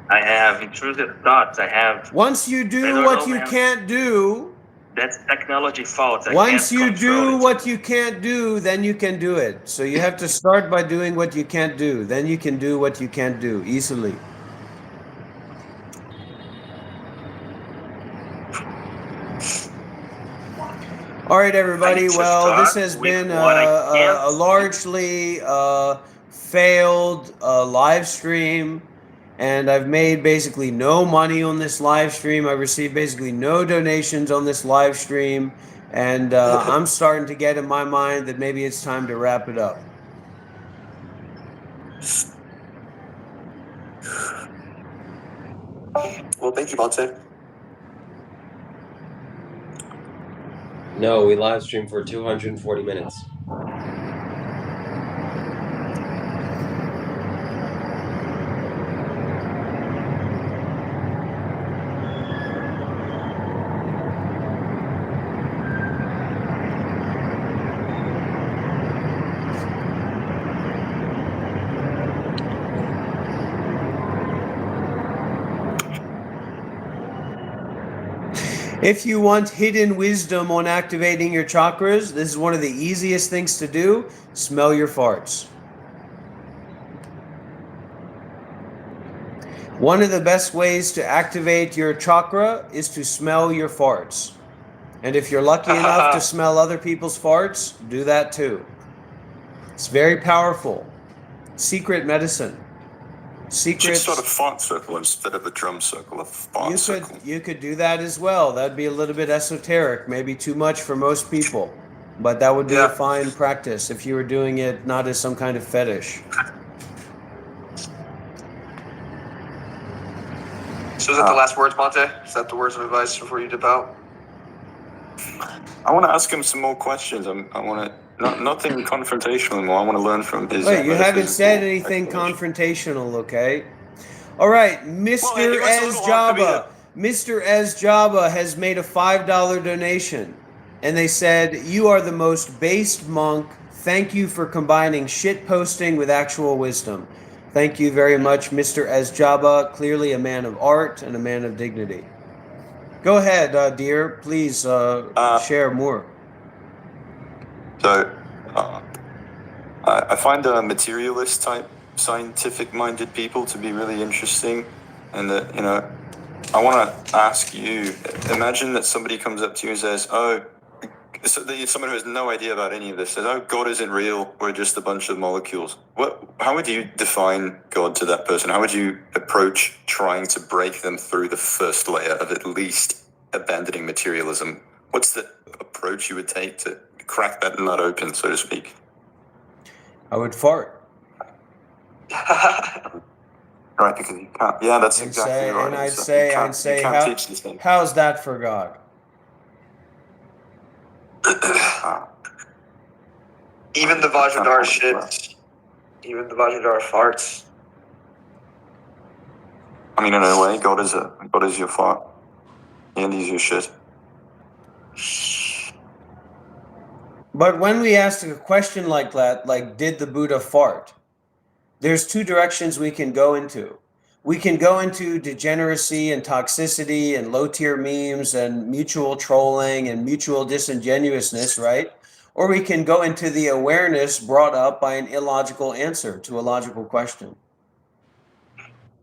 have intrusive thoughts. I have. Once you do what you can't do. That's technology fault. Once you do what you can't do, then you can do it. So you have to start by doing what you can't do. Then you can do what you can't do easily. All right, everybody. Well, this has been a largely failed live stream. And I've made basically no money on this live stream. I received basically no donations on this live stream. And I'm starting to get in my mind that maybe it's time to wrap it up. Well, thank you, Monte. No, we live streamed for 240 minutes. If you want hidden wisdom on activating your chakras, this is one of the easiest things to do. Smell your farts. One of the best ways to activate your chakra is to smell your farts. And if you're lucky enough to smell other people's farts, do that too. It's very powerful. Secret medicine. Secrets. Just sort of fart circle instead of a drum circle, a fart circle. You could do that as well. That'd be a little bit esoteric, maybe too much for most people. But that would be a fine practice if you were doing it not as some kind of fetish. So is that the last words, Monte? Is that the words of advice before you dip out? I want to ask him some more questions. I want to nothing confrontational anymore. I want to learn from his. Wait, you haven't said metaphysical anything explanation. confrontational, okay? All right, Mr. Well, it was a little hard for me Jabba. Mr. Jabba has made a $5 donation. And they said, "You are the most based monk. Thank you for combining shit posting with actual wisdom." Thank you very much, Mr. Jabba. Clearly a man of art and a man of dignity. Go ahead, dear. Please share more. So, I find materialist type, scientific-minded people to be really interesting, and that I want to ask you. Imagine that somebody comes up to you and says, "Oh," someone who has no idea about any of this says, "Oh, God isn't real. We're just a bunch of molecules." How would you define God to that person? How would you approach trying to break them through the first layer of at least abandoning materialism? What's the approach you would take to crack that nut open, so to speak? I would fart. Right, because you can't. Yeah, that's And exactly say, right. and I'd So say, you can't teach this thing. how's that for God? Even the Vajradar shit. Even the Vajradar farts. I mean, in a way, God is your fart, and He's your shit. But when we ask a question like that, like, did the Buddha fart? There's two directions we can go into. We can go into degeneracy and toxicity and low-tier memes and mutual trolling and mutual disingenuousness, right? Or we can go into the awareness brought up by an illogical answer to a logical question.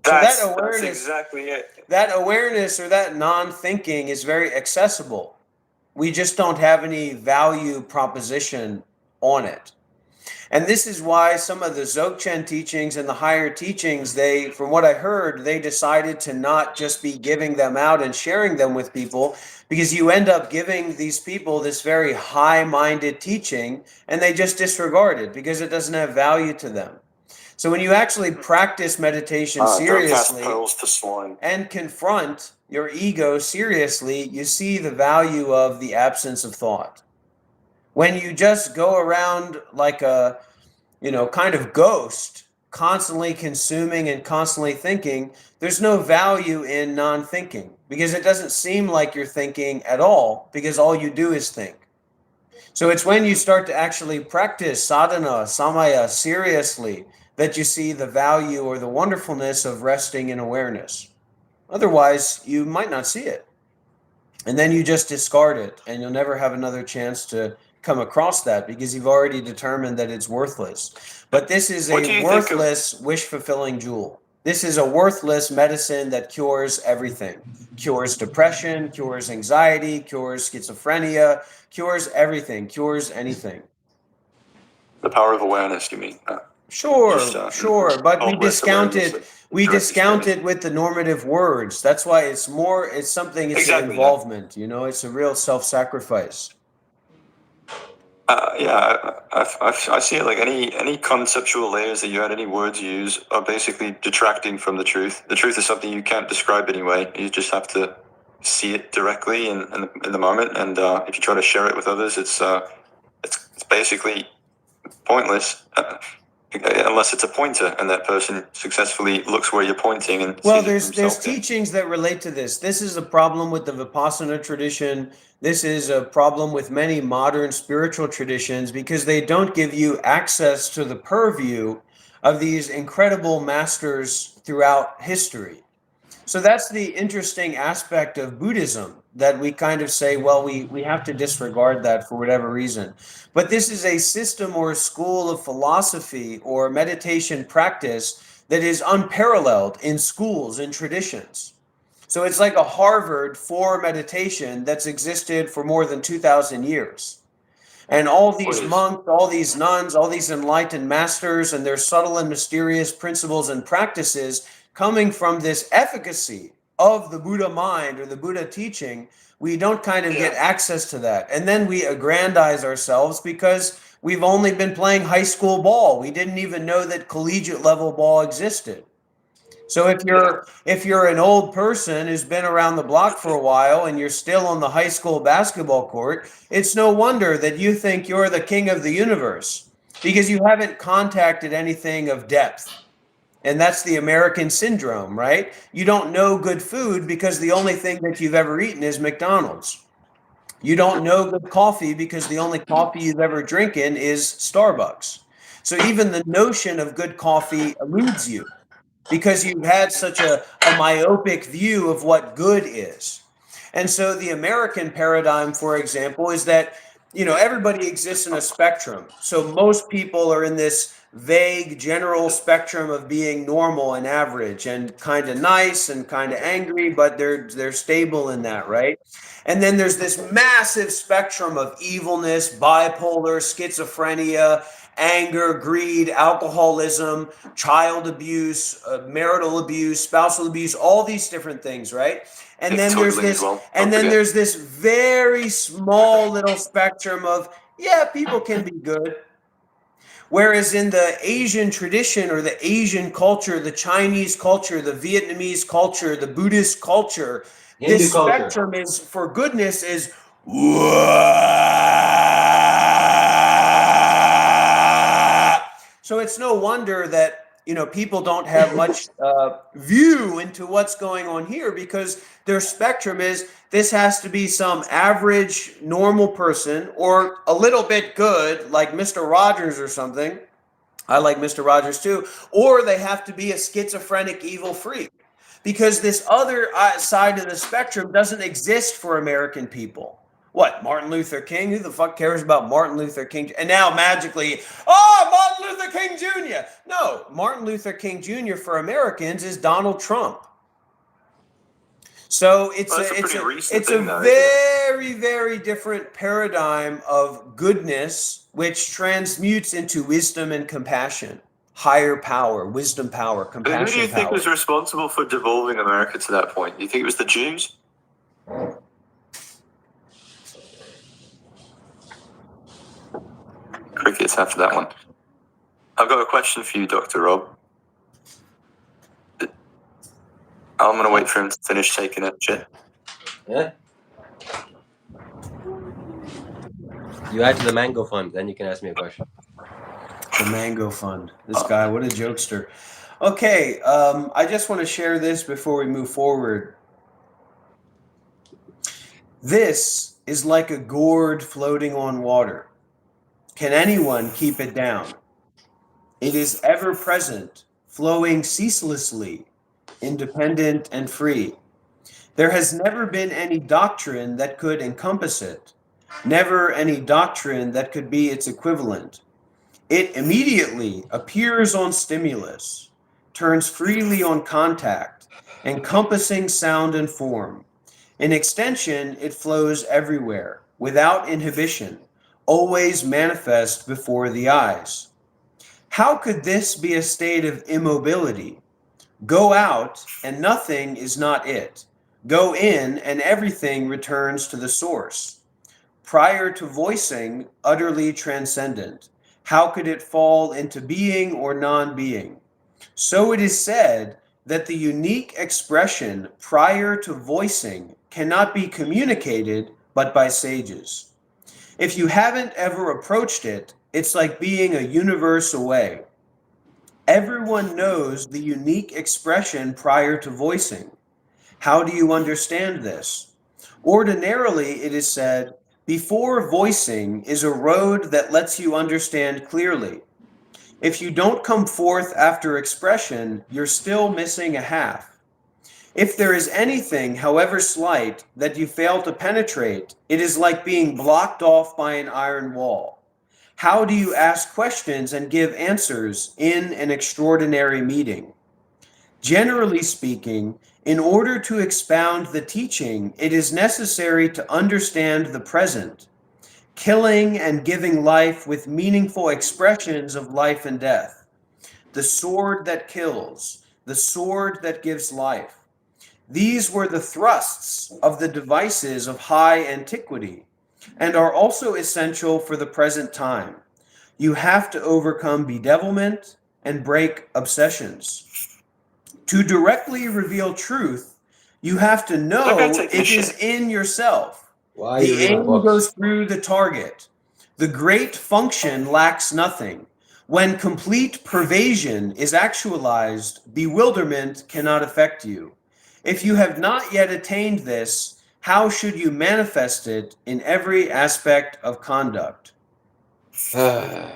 That's exactly it. That awareness or that non-thinking is very accessible. We just don't have any value proposition on it. And this is why some of the Dzogchen teachings and the higher teachings, from what I heard, they decided to not just be giving them out and sharing them with people, because you end up giving these people this very high-minded teaching and they just disregard it because it doesn't have value to them. So when you actually practice meditation seriously and confront your ego seriously, you see the value of the absence of thought. When you just go around like a, kind of ghost, constantly consuming and constantly thinking, there's no value in non-thinking because it doesn't seem like you're thinking at all because all you do is think. So it's when you start to actually practice sadhana, samaya seriously that you see the value or the wonderfulness of resting in awareness. Otherwise, you might not see it. And then you just discard it and you'll never have another chance to come across that because you've already determined that it's worthless. But this is a worthless wish-fulfilling jewel. This is a worthless medicine that cures everything. Cures depression, cures anxiety, cures schizophrenia, cures everything, cures anything. The power of awareness, you mean? Sure, but we discount it. We discount it with the normative words. That's why it's something. It's an involvement. It's a real self-sacrifice. I see it like any conceptual layers that you add, any words you use are basically detracting from the truth. The truth is something you can't describe anyway. You just have to see it directly in the moment. And if you try to share it with others, it's basically pointless. Unless it's a pointer and that person successfully looks where you're pointing and there's teachings that relate to this. This is a problem with the Vipassana tradition. This is a problem with many modern spiritual traditions because they don't give you access to the purview of these incredible masters throughout history. So that's the interesting aspect of Buddhism, that we kind of say, well, we have to disregard that for whatever reason. But this is a system or a school of philosophy or meditation practice that is unparalleled in schools and traditions. So it's like a Harvard for meditation that's existed for more than 2,000 years. And all these monks, all these nuns, all these enlightened masters and their subtle and mysterious principles and practices coming from this efficacy of the Buddha mind or the Buddha teaching, we don't kind of get access to that. And then we aggrandize ourselves because we've only been playing high school ball. We didn't even know that collegiate level ball existed. So if you're an old person who's been around the block for a while and you're still on the high school basketball court, it's no wonder that you think you're the king of the universe because you haven't contacted anything of depth. And that's the American syndrome, right? You don't know good food because the only thing that you've ever eaten is McDonald's. You don't know good coffee because the only coffee you've ever drinking is Starbucks. So even the notion of good coffee eludes you because you've had such a myopic view of what good is. And so the American paradigm, for example, is that, everybody exists in a spectrum. So most people are in this vague general spectrum of being normal and average and kind of nice and kind of angry, but they're stable in that, right? And then there's this massive spectrum of evilness, bipolar, schizophrenia, anger, greed, alcoholism, child abuse, marital abuse, spousal abuse, all these different things, right? And then there's this, there's this very small little spectrum of, people can be good. Whereas in the Asian tradition or the Asian culture, the Chinese culture, the Vietnamese culture, the Buddhist culture, this spectrum is for goodness is so it's no wonder that people don't have much view into what's going on here because their spectrum is this has to be some average normal person or a little bit good like Mr. Rogers or something. I like Mr. Rogers too. Or they have to be a schizophrenic evil freak because this other side of the spectrum doesn't exist for American people. What, Martin Luther King? Who the fuck cares about Martin Luther King? And now magically, Martin Luther King Jr. No, Martin Luther King Jr. for Americans is Donald Trump. So it's a very, very different paradigm of goodness, which transmutes into wisdom and compassion, higher power, wisdom power, compassion power. Who do you think was responsible for devolving America to that point? Do you think it was the Jews? Crickets after that one. I've got a question for you, Dr. Rob. I'm going to wait for him to finish taking that shit. Yeah. You add to the Mango Fund, then you can ask me a question. The Mango Fund. This guy, what a jokester. Okay, I just want to share this before we move forward. This is like a gourd floating on water. Can anyone keep it down? It is ever present, flowing ceaselessly, independent and free. There has never been any doctrine that could encompass it, never any doctrine that could be its equivalent. It immediately appears on stimulus, turns freely on contact, encompassing sound and form. In extension, it flows everywhere, without inhibition, always manifest before the eyes. How could this be a state of immobility? Go out, and nothing is not it. Go in, and everything returns to the source. Prior to voicing, utterly transcendent. How could it fall into being or non-being? So it is said that the unique expression prior to voicing cannot be communicated but by sages. If you haven't ever approached it, it's like being a universe away. Everyone knows the unique expression prior to voicing. How do you understand this? Ordinarily, it is said, before voicing is a road that lets you understand clearly. If you don't come forth after expression, you're still missing a half. If there is anything, however slight, that you fail to penetrate, it is like being blocked off by an iron wall. How do you ask questions and give answers in an extraordinary meeting? Generally speaking, in order to expound the teaching, it is necessary to understand the present, killing and giving life with meaningful expressions of life and death. The sword that kills, the sword that gives life. These were the thrusts of the devices of high antiquity and are also essential for the present time. You have to overcome bedevilment and break obsessions. To directly reveal truth, you have to know it is in yourself. Why are The you reading aim books? goes through the target. The great function lacks nothing. When complete pervasion is actualized, bewilderment cannot affect you. If you have not yet attained this, how should you manifest it in every aspect of conduct? That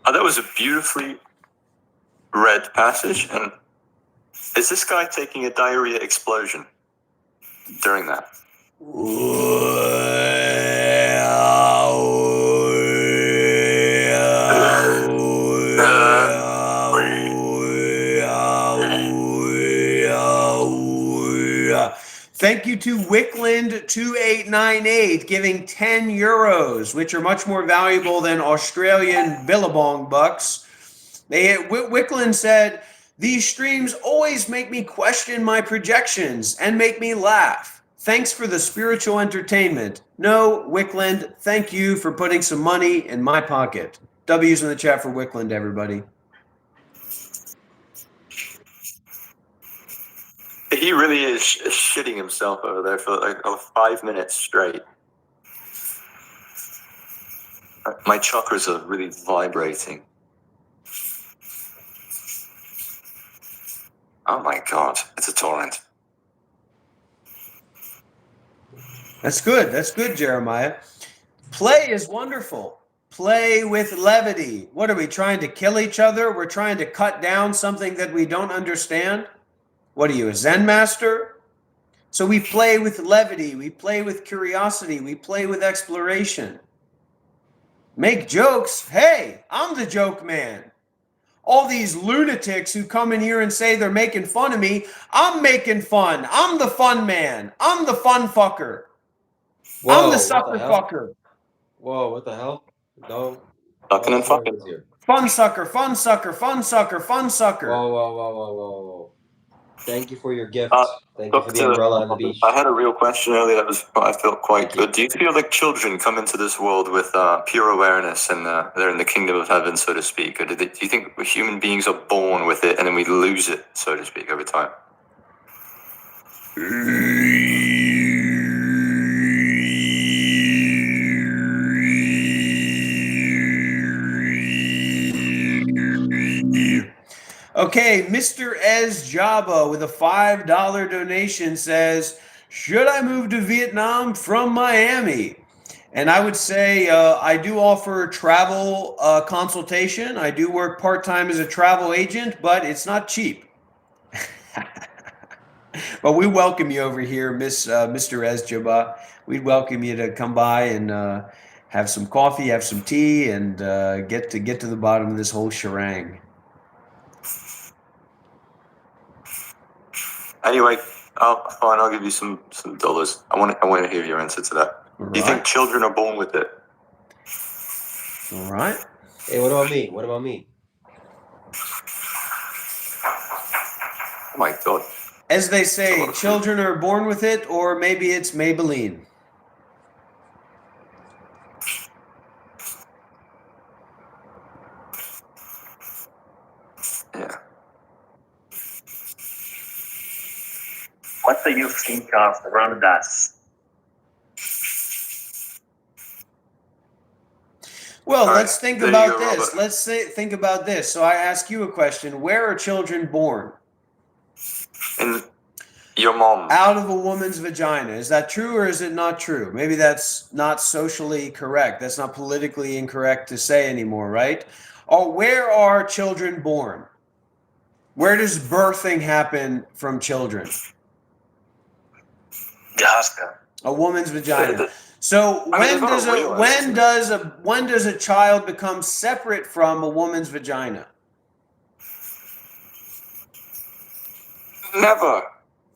was a beautifully read passage. And is this guy taking a diarrhea explosion during that? Thank you to Wickland2898 giving 10 euros, which are much more valuable than Australian Billabong bucks. Wickland said, "These streams always make me question my projections and make me laugh. Thanks for the spiritual entertainment." No, Wickland, thank you for putting some money in my pocket. W's in the chat for Wickland, everybody. He really is shitting himself over there for like 5 minutes straight. My chakras are really vibrating. Oh my God, it's a torrent. That's good. That's good, Jeremiah. Play is wonderful. Play with levity. What are we trying to kill each other? We're trying to cut down something that we don't understand. What are you, a Zen master? So we play with levity. We play with curiosity. We play with exploration. Make jokes. Hey, I'm the joke man. All these lunatics who come in here and say they're making fun of me, I'm making fun. I'm the fun man. I'm the fun fucker. Whoa, I'm the sucker fucker. Whoa, what the hell? Don't. Fucking and fucking. Fun sucker, fun sucker, fun sucker, fun sucker. Whoa. Thank you for your gift. Thank you for the umbrella on the beach. I had a real question earlier that I felt quite good. Do you feel like children come into this world with pure awareness and they're in the kingdom of heaven, so to speak? Or do you think human beings are born with it and then we lose it, so to speak, over time? Okay, Mr. Ez Jabba with a $5 donation says, should I move to Vietnam from Miami? And I would say I do offer travel consultation. I do work part-time as a travel agent, but it's not cheap. But we welcome you over here, Mr. Ez Jabba. We'd welcome you to come by and have some coffee, have some tea, and get to the bottom of this whole charang. Anyway, fine. I'll give you some dollars. I want to hear your answer to that. Right. Do you think children are born with it? All right. Hey, what about me? Oh my God. As they say, children are born with it, or maybe it's Maybelline. Yeah. What do you think of Ramdas? Well, All let's right, think there you about go, this. Robert. Think about this. So I ask you a question. Where are children born? In your mom. Out of a woman's vagina. Is that true or is it not true? Maybe that's not socially correct. That's not politically incorrect to say anymore, right? Or where are children born? Where does birthing happen from children? The hospital. A woman's vagina. So when does a child become separate from a woman's vagina? Never.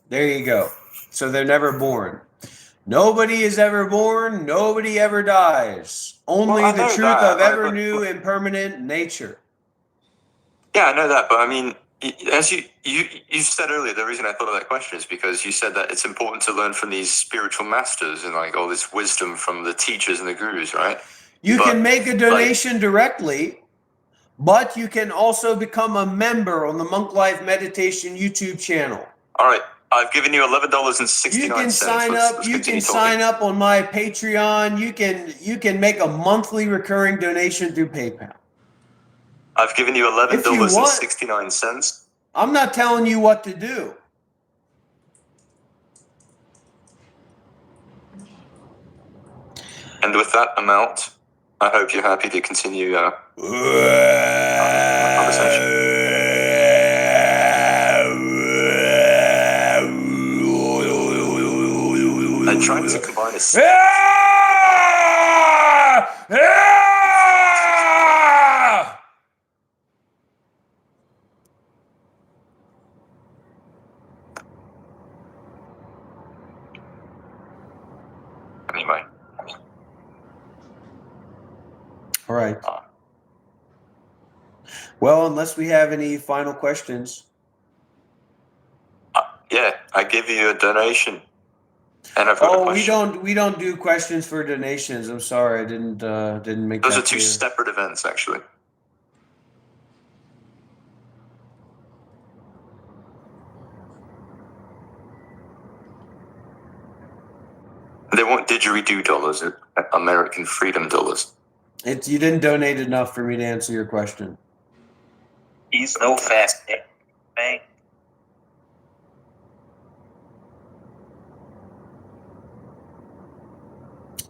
There you go. So they're never born. Nobody is ever born. Nobody ever dies. Only the truth of ever new impermanent nature. Yeah, I know that, but I mean, as you said earlier, the reason I thought of that question is because you said that it's important to learn from these spiritual masters and like all this wisdom from the teachers and the gurus, right? You can make a donation directly, But you can also become a member on the Monk Life Meditation YouTube channel. All right. I've given you $11.69. You can sign up. You can sign up on my Patreon. You can make a monthly recurring donation through PayPal. I've given you $11.69. I'm not telling you what to do. And with that amount, I hope you're happy to continue our conversation. I tried to combine a... Anyway. All right. Well, unless we have any final questions. Yeah, I give you a donation. And I've got a question. we don't do questions for donations. I'm sorry, I didn't make Those that are two clear. separate events, actually. They want didgeridoo dollars, American freedom dollars. You didn't donate enough for me to answer your question. He's no fast man.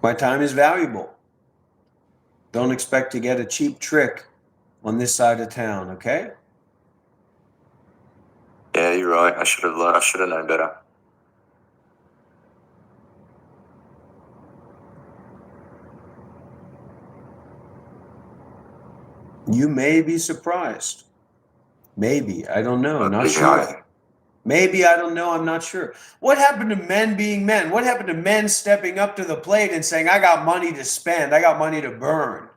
My time is valuable. Don't expect to get a cheap trick on this side of town, okay? Yeah, you're right. I should have known better. You may be surprised. Maybe. I don't know. Not sure. Maybe. I don't know. I'm not sure. What happened to men being men? What happened to men stepping up to the plate and saying, I got money to spend. I got money to burn.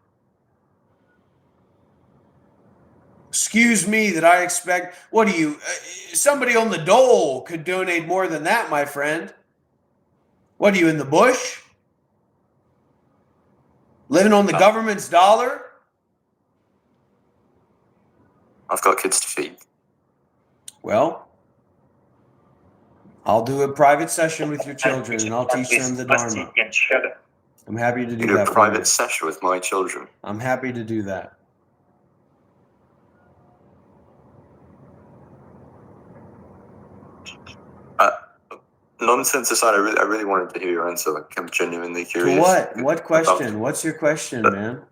Excuse me that I expect. What do you... somebody on the dole could donate more than that, my friend. What are you, in the bush? Living on the government's dollar? I've got kids to feed. Well, I'll do a private session with your children and I'll teach them the Dharma. I'm happy to do that. A private session with my children. I'm happy to do that. Nonsense aside, I really wanted to hear your answer. Like, I'm genuinely curious. To what? What question? What's your question, man?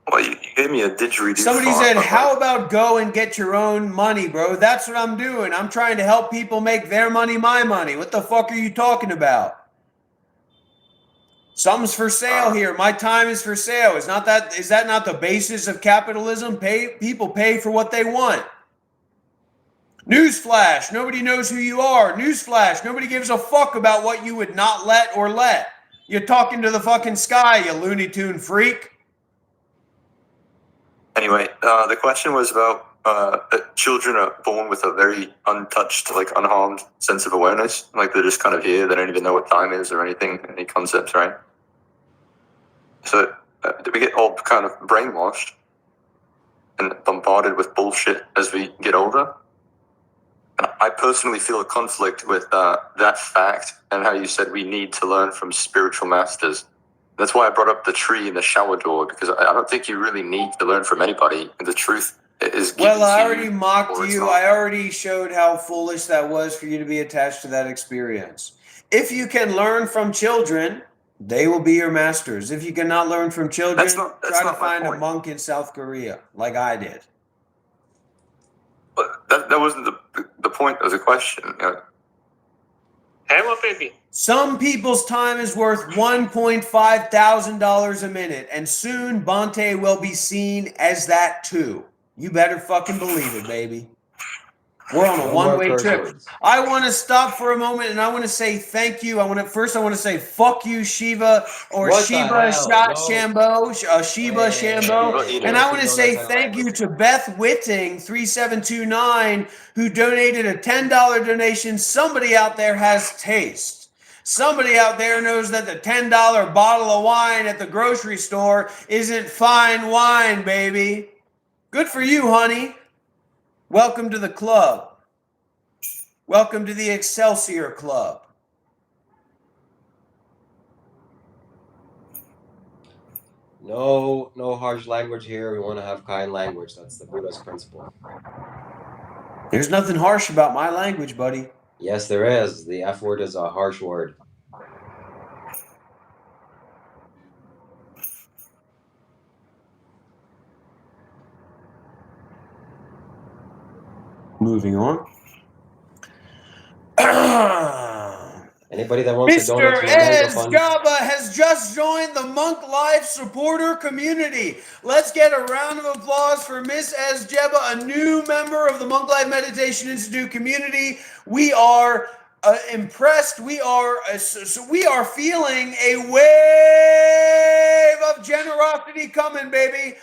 Well, you gave me a didgeridoo. Somebody said, how about go and get your own money, bro? That's what I'm doing. I'm trying to help people make their money my money. What the fuck are you talking about? Something's for sale here. My time is for sale. Is that not the basis of capitalism? People pay for what they want. Newsflash, nobody knows who you are. Newsflash, nobody gives a fuck about what you would not let or let. You're talking to the fucking sky, you Looney Tune freak. Anyway, the question was about children are born with a very untouched, like unharmed sense of awareness. Like they're just kind of here. They don't even know what time is or anything, any concepts, right? So we get all kind of brainwashed and bombarded with bullshit as we get older. And I personally feel a conflict with that fact and how you said we need to learn from spiritual masters. That's why I brought up the tree and the shower door, because I don't think you really need to learn from anybody. The truth is given Well, I to already you, mocked or it's you. not. I already showed how foolish that was for you to be attached to that experience. If you can learn from children, they will be your masters. If you cannot learn from children, try to find a monk in South Korea, like I did. But that wasn't the point of the question. Have a baby. Some people's time is worth $1.5 thousand a minute, and soon Bante will be seen as that too. You better fucking believe it, baby. We're on a one-way trip. I want to stop for a moment and I want to say thank you. I want to say fuck you, Shiva, or Shiva Shambho, Shiva Shambho. And I want to say thank you to Beth Whitting, 3729, who donated a $10 donation. Somebody out there has taste. Somebody out there knows that the $10 bottle of wine at the grocery store isn't fine wine, baby. Good for you, honey. Welcome to the club. Welcome to the Excelsior Club. No harsh language here. We want to have kind language. That's the Buddha's principle. There's nothing harsh about my language, buddy. Yes, there is. The F word is a harsh word. Moving on. Anybody that wants to donate Mr. to my medical Ez fund? Gaba has just joined the Monk Life supporter community. Let's get a round of applause for Miss Ez Jeba, a new member of the Monk Life Meditation Institute community. We are impressed. We are feeling a wave of generosity coming, baby.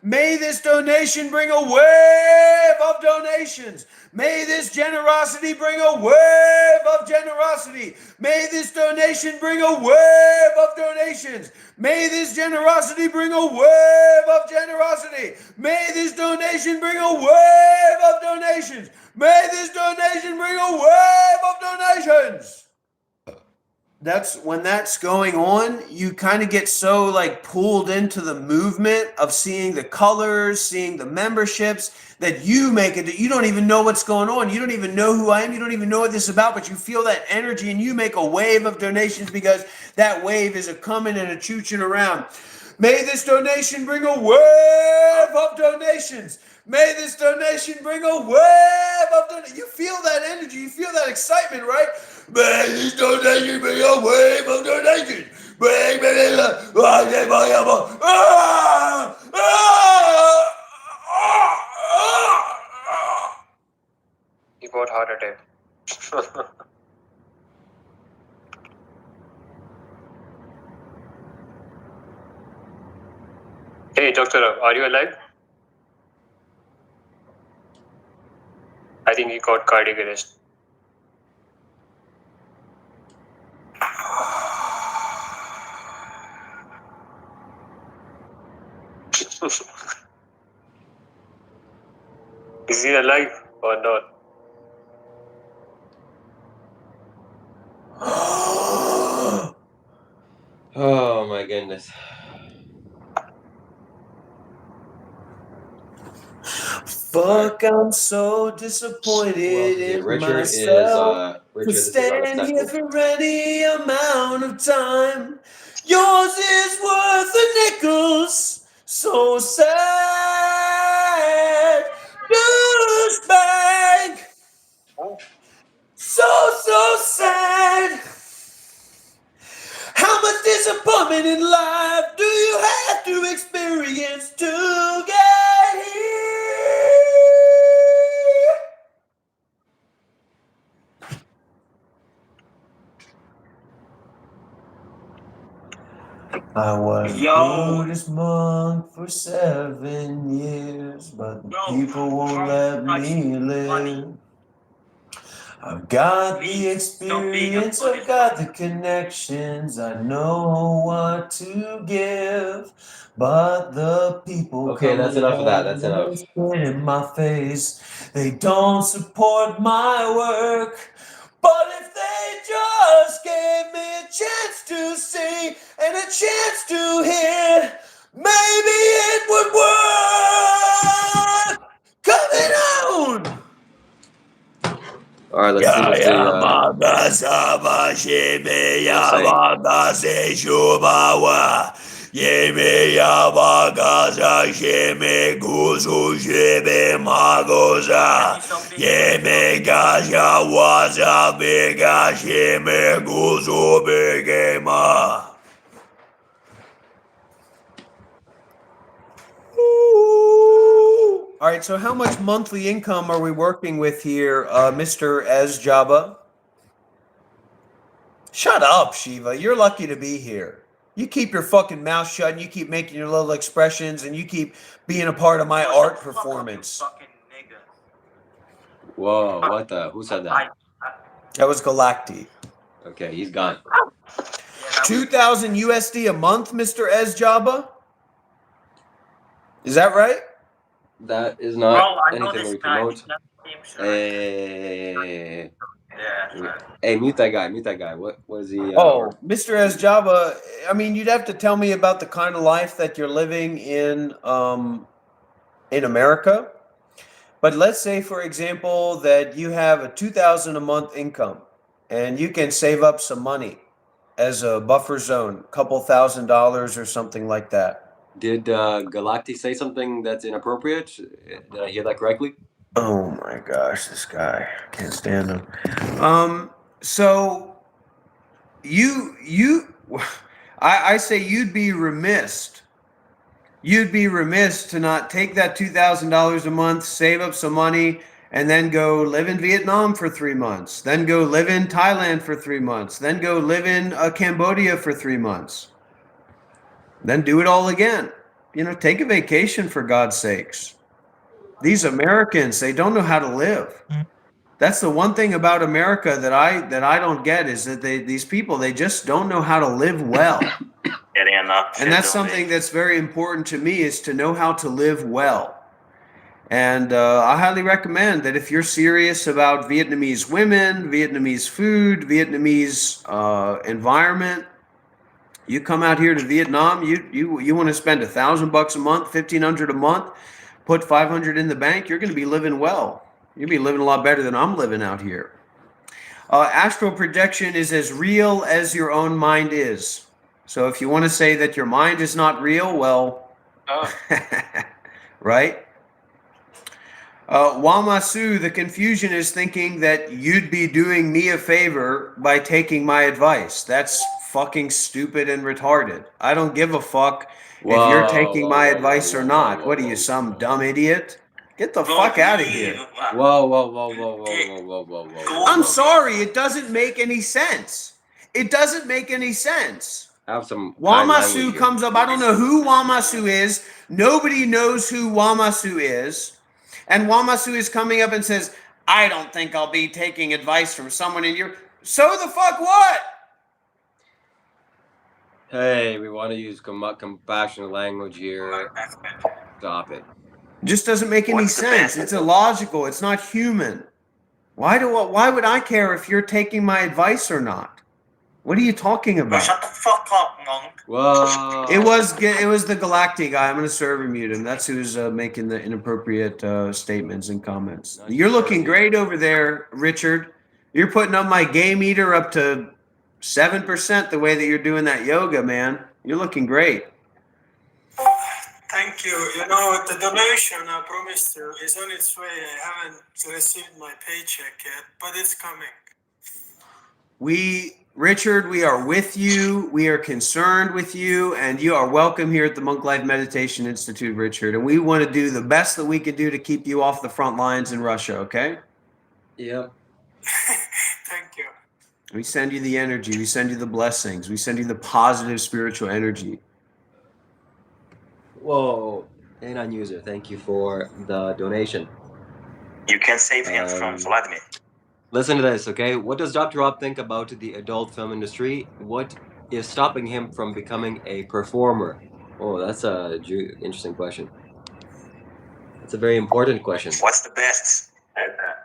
May this donation bring a wave of donations. May this generosity bring a wave of generosity. May this donation bring a wave of donations. May this generosity bring a wave of generosity. May this donation bring a wave of donations. May this donation bring a wave of donations. That's when that's going on, you kind of get so like pulled into the movement of seeing the colors, seeing the memberships, that you make it, you don't even know what's going on. You don't even know who I am. You don't even know what this is about, but you feel that energy and you make a wave of donations because that wave is a coming and a chooching around. May this donation bring a wave of donations. May this donation bring a wave of donations. You feel that energy. You feel that excitement, right? May this donation bring a wave of donations. He got heart attack. Hey, Dr. Rav, are you alive? I think he got cardiac arrest. Is he alive or not? Oh my goodness. Fuck, I'm so disappointed in myself. Richard, this is Stand here unacceptable. for any amount of time. Yours is worth the nickels. So sad. Douchebag. So sad. How much disappointment in life do you have to experience to get here? I was a Buddhist monk for 7 years, but the people won't let me live. I've got the experience, I've got the connections, I know what to give, but the people Okay, that's enough of that. That's enough. in my face. They don't support my work, but if they just gave me a chance to sing and a chance to hear, maybe it would work. Coming on. All right, let's see what All right, so how much monthly income are we working with here, Mr. Ez Jaba? Shut up, Shiva. You're lucky to be here. You keep your fucking mouth shut and you keep making your little expressions and you keep being a part of my art performance. Whoa, what the? Who said that? That was Galacti. Okay, he's gone. 2,000 USD a month, Mr. Ez Jaba? Is that right? That is not Bro, I know anything this we guy. promote. He got the same shirt. Hey, Yeah. hey, mute that guy. Mute that guy. What is he? Oh, Mr. S. Java, I mean, you'd have to tell me about the kind of life that you're living in America. But let's say, for example, that you have a $2,000 a month income and you can save up some money as a buffer zone, couple $1,000s or something like that. Did Galacti say something that's inappropriate? Did I hear that correctly? Oh my gosh, this guy. I can't stand him. So I say you'd be remiss. You'd be remiss to not take that $2,000 a month, save up some money, and then go live in Vietnam for 3 months. Then go live in Thailand for 3 months. Then go live in Cambodia for 3 months. Then do it all again. You know, take a vacation for God's sakes. These Americans, they don't know how to live. That's the one thing about America that I don't get is that these people, they just don't know how to live well. Getting enough. And that's something that's very important to me is to know how to live well. And I highly recommend that if you're serious about Vietnamese women, Vietnamese food, Vietnamese environment, you come out here to Vietnam. You want to spend $1,000 a month, $1,500 a month, put $500 in the bank. You're going to be living well. You'll be living a lot better than I'm living out here. Astral projection is as real as your own mind is. So if you want to say that your mind is not real, well, right? Wamasu, the confusion is thinking that you'd be doing me a favor by taking my advice. That's fucking stupid and retarded. I don't give a fuck if you're taking my advice or not. What are you, some dumb idiot? Get the fuck out of here. Whoa. I'm sorry, it doesn't make any sense. It doesn't make any sense. Have some Wamasu comes up. I don't know who Wamasu is. Nobody knows who Wamasu is. And Wamasu is coming up and says, I don't think I'll be taking advice from someone in your... So the fuck what? Hey, we want to use compassionate language here. Stop it. Just doesn't make any sense. It's illogical. It's not human. Why would I care if you're taking my advice or not? What are you talking about? Shut the fuck up, monk. Whoa. It was the Galacti guy. I'm going to server mute him. That's who's making the inappropriate statements and comments. You're looking great over there, Richard. You're putting up my gay meter up to 7% the way that you're doing that yoga, man. You're looking great. Thank you. You know, the donation I promised you is on its way. I haven't received my paycheck yet, but it's coming. Richard, we are with you. We are concerned with you, and you are welcome here at the Monk Life Meditation Institute, Richard. And we want to do the best that we can do to keep you off the front lines in Russia, okay? Yep. Thank you. We send you the energy. We send you the blessings. We send you the positive spiritual energy. Whoa. Anon user, thank you for the donation. You can save him from Vladimir. Listen to this, okay? What does Dr. Rob think about the adult film industry? What is stopping him from becoming a performer? Oh, that's a interesting question. That's a very important question. What's the best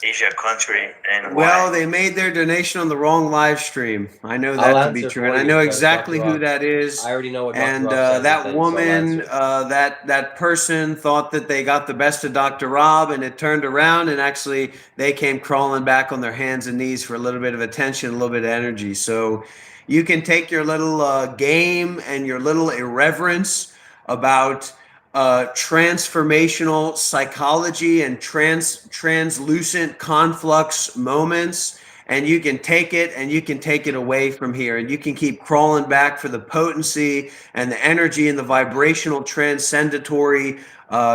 Asia country and Well, why? they made their donation on the wrong live stream. I know that to be true, and I know exactly who that is. I already know what And Dr. Rob says, that woman, that person thought that they got the best of Dr. Rob, and it turned around, and actually they came crawling back on their hands and knees for a little bit of attention, a little bit of energy. So you can take your little game and your little irreverence about transformational psychology and translucent conflux moments, and you can take it and you can take it away from here, and you can keep crawling back for the potency and the energy and the vibrational transcendatory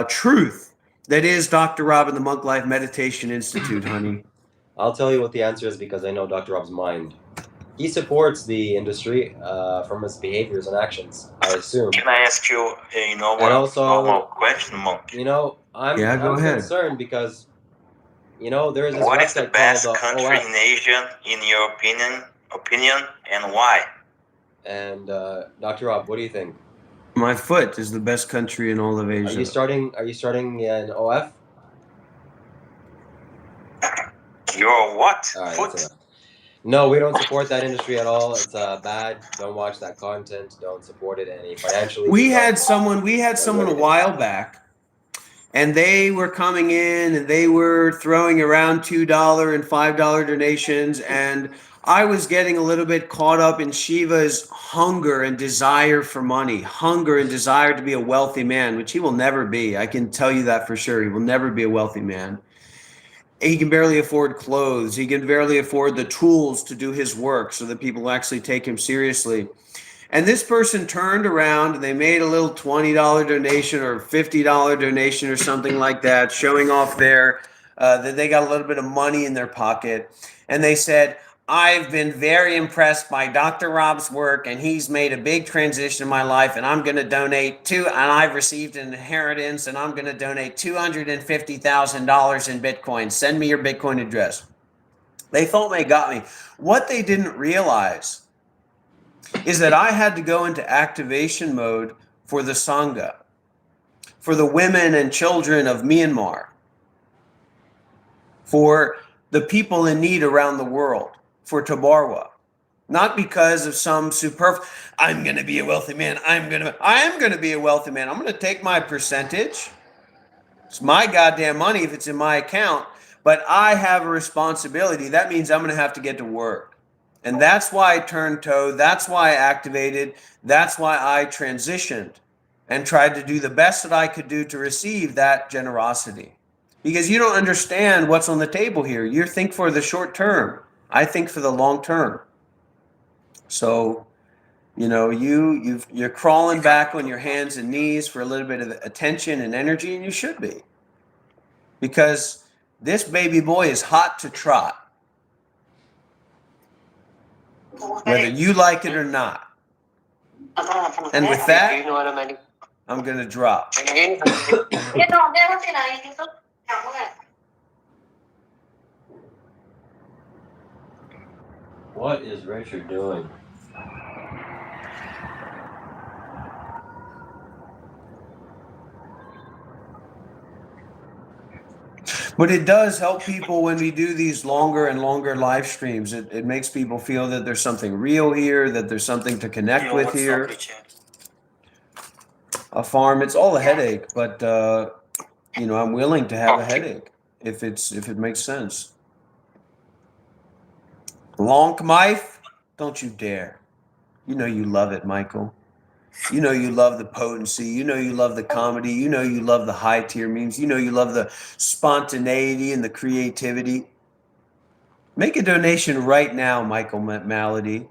truth that is Dr. Rob and the Monk Life Meditation Institute, honey. I'll tell you what the answer is because I know Dr. Rob's mind. He supports the industry from his behaviors and actions, I assume. Can I ask you a normal question, Monk? You know, I'm concerned because, you know, there is this What is the best called country in Asia, in your opinion, and why? And Dr. Rob, what do you think? My foot is the best country in all of Asia. Are you starting in OF? Your what? All right, Foot? that's enough. No, we don't support that industry at all. It's bad. Don't watch that content. Don't support it any financially. We had someone a while back, and they were coming in and they were throwing around $2 and $5 donations, and I was getting a little bit caught up in Shiva's hunger and desire for money, hunger and desire to be a wealthy man, which he will never be. I can tell you that for sure. He will never be a wealthy man. He can barely afford clothes. He can barely afford the tools to do his work so that people actually take him seriously. And this person turned around and they made a little $20 donation or $50 donation or something like that, showing off that they got a little bit of money in their pocket. And they said, I've been very impressed by Dr. Rob's work, and he's made a big transition in my life, and I'm going to donate and I've received an inheritance, and I'm going to donate $250,000 in Bitcoin. Send me your Bitcoin address. They thought they got me. What they didn't realize is that I had to go into activation mode for the Sangha, for the women and children of Myanmar, for the people in need around the world, for Tabarwa. Not because of some I'm going to be a wealthy man. I am going to be a wealthy man. I'm going to take my percentage. It's my goddamn money if it's in my account, but I have a responsibility. That means I'm going to have to get to work. And that's why I turned toe. That's why I activated. That's why I transitioned and tried to do the best that I could do to receive that generosity. Because you don't understand what's on the table here. You think for the short term. I think for the long term. So, you're crawling back on your hands and knees for a little bit of attention and energy, and you should be. Because this baby boy is hot to trot. Whether you like it or not. And with that, I'm going to drop. What is Richard doing? But it does help people when we do these longer and longer live streams. It makes people feel that there's something real here, that there's something to connect with here. A farm, it's all a headache, but I'm willing to have a headache if it makes sense. Lonk Mife, don't you dare. You know you love it, Michael. You know you love the potency. You know you love the comedy. You know you love the high tier memes. You know you love the spontaneity and the creativity. Make a donation right now, Michael Malady.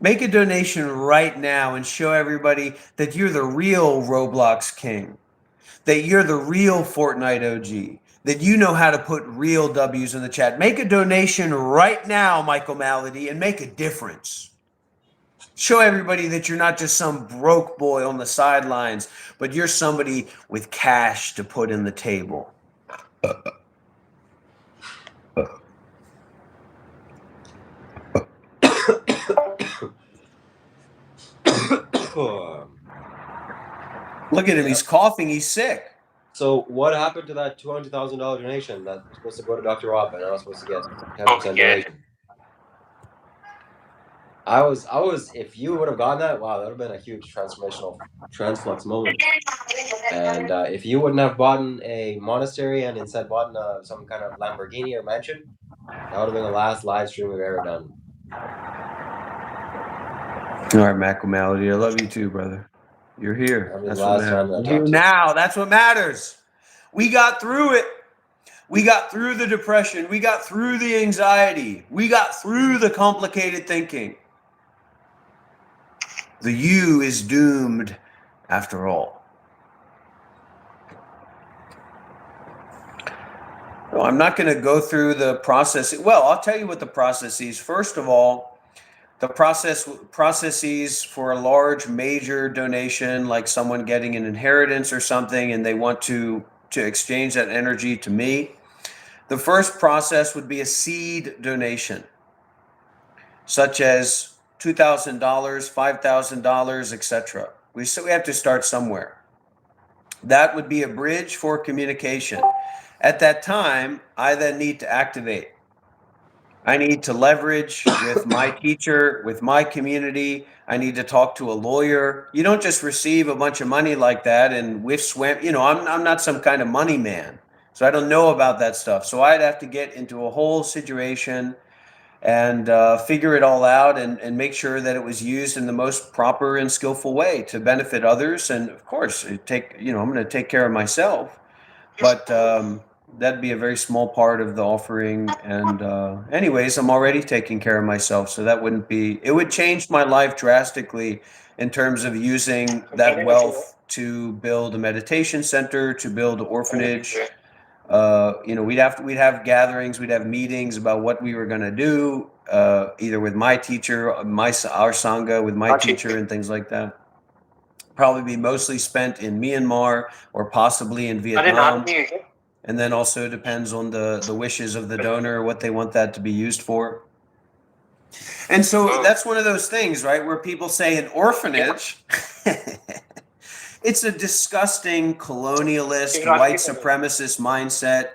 Make a donation right now and show everybody that you're the real Roblox king, that you're the real Fortnite OG, that you know how to put real W's in the chat. Make a donation right now, Michael Malady, and make a difference. Show everybody that you're not just some broke boy on the sidelines, but you're somebody with cash to put in the table. Look at him. He's coughing. He's sick. So what happened to that $200,000 donation that was supposed to go to Dr. Rob and I was supposed to get 10% donation? I was. If you would have gotten that, wow, that would have been a huge transformational transflux moment. And if you wouldn't have bought a monastery and instead bought some kind of Lamborghini or mansion, that would have been the last live stream we've ever done. All right, Mac Malady, I love you too, brother. You're here. That's what matters. You're here now. That's what matters. We got through it. We got through the depression. We got through the anxiety. We got through the complicated thinking. The you is doomed after all. No, I'm not going to go through the process. Well, I'll tell you what the process is. First of all, the processes for a large major donation, like someone getting an inheritance or something, and they want to exchange that energy to me. The first process would be a seed donation, such as $2,000, $5,000, etc. We have to start somewhere. That would be a bridge for communication. At that time, I then need to activate. I need to leverage with my teacher, with my community. I need to talk to a lawyer. You don't just receive a bunch of money like that and whiff swim. You know, I'm not some kind of money man, so I don't know about that stuff. So I'd have to get into a whole situation and figure it all out and make sure that it was used in the most proper and skillful way to benefit others. And of course, I'm going to take care of myself, but that'd be a very small part of the offering. And anyways, I'm already taking care of myself, so that wouldn't be. It would change my life drastically in terms of using that wealth to build a meditation center, to build an orphanage. We'd have gatherings, we'd have meetings about what we were going to do, either with my teacher, our sangha, with my teacher, and things like that. Probably be mostly spent in Myanmar or possibly in Vietnam. And then also depends on the wishes of the donor, what they want that to be used for. And so that's one of those things, right, where people say an orphanage. It's a disgusting colonialist, white supremacist mindset.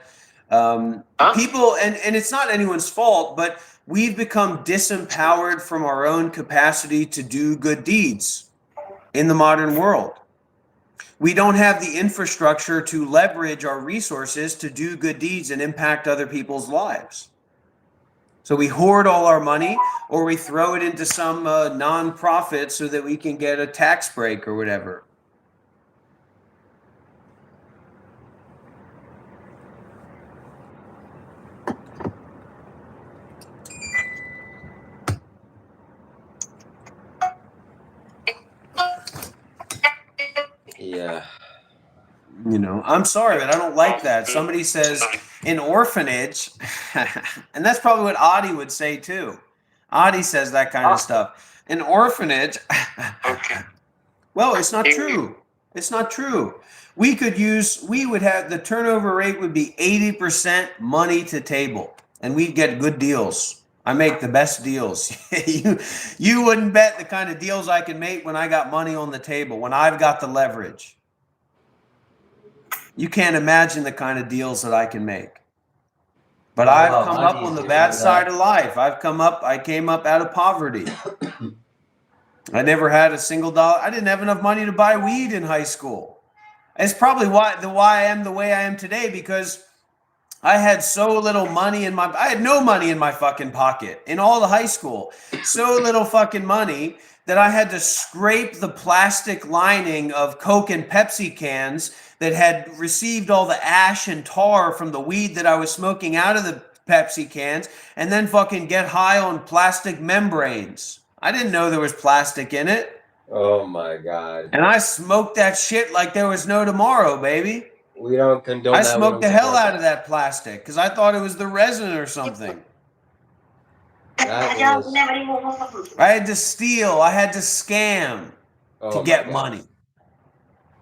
People, and it's not anyone's fault, but we've become disempowered from our own capacity to do good deeds in the modern world. We don't have the infrastructure to leverage our resources to do good deeds and impact other people's lives. So we hoard all our money, or we throw it into some nonprofit so that we can get a tax break or whatever. Yeah. You know, I'm sorry, but I don't like that. Somebody says an orphanage, and that's probably what Adi would say too. Adi says that kind of stuff. An orphanage. Well, it's not true. It's not true. We would have, the turnover rate would be 80% money to table, and we'd get good deals. I make the best deals. You wouldn't bet the kind of deals I can make when I got money on the table, when I've got the leverage. You can't imagine the kind of deals that I can make. But I've come up on the bad side of life. I came up out of poverty. I never had a single dollar. I didn't have enough money to buy weed in high school. It's probably why I am the way I am today, because I had so little money I had no money in my fucking pocket in all the high school. So little fucking money that I had to scrape the plastic lining of Coke and Pepsi cans that had received all the ash and tar from the weed that I was smoking out of the Pepsi cans, and then fucking get high on plastic membranes. I didn't know there was plastic in it. Oh my God. And I smoked that shit like there was no tomorrow, baby. We don't condone that. I smoked the hell out of that plastic because I thought it was the resin or something. I had to steal. I had to scam to get money.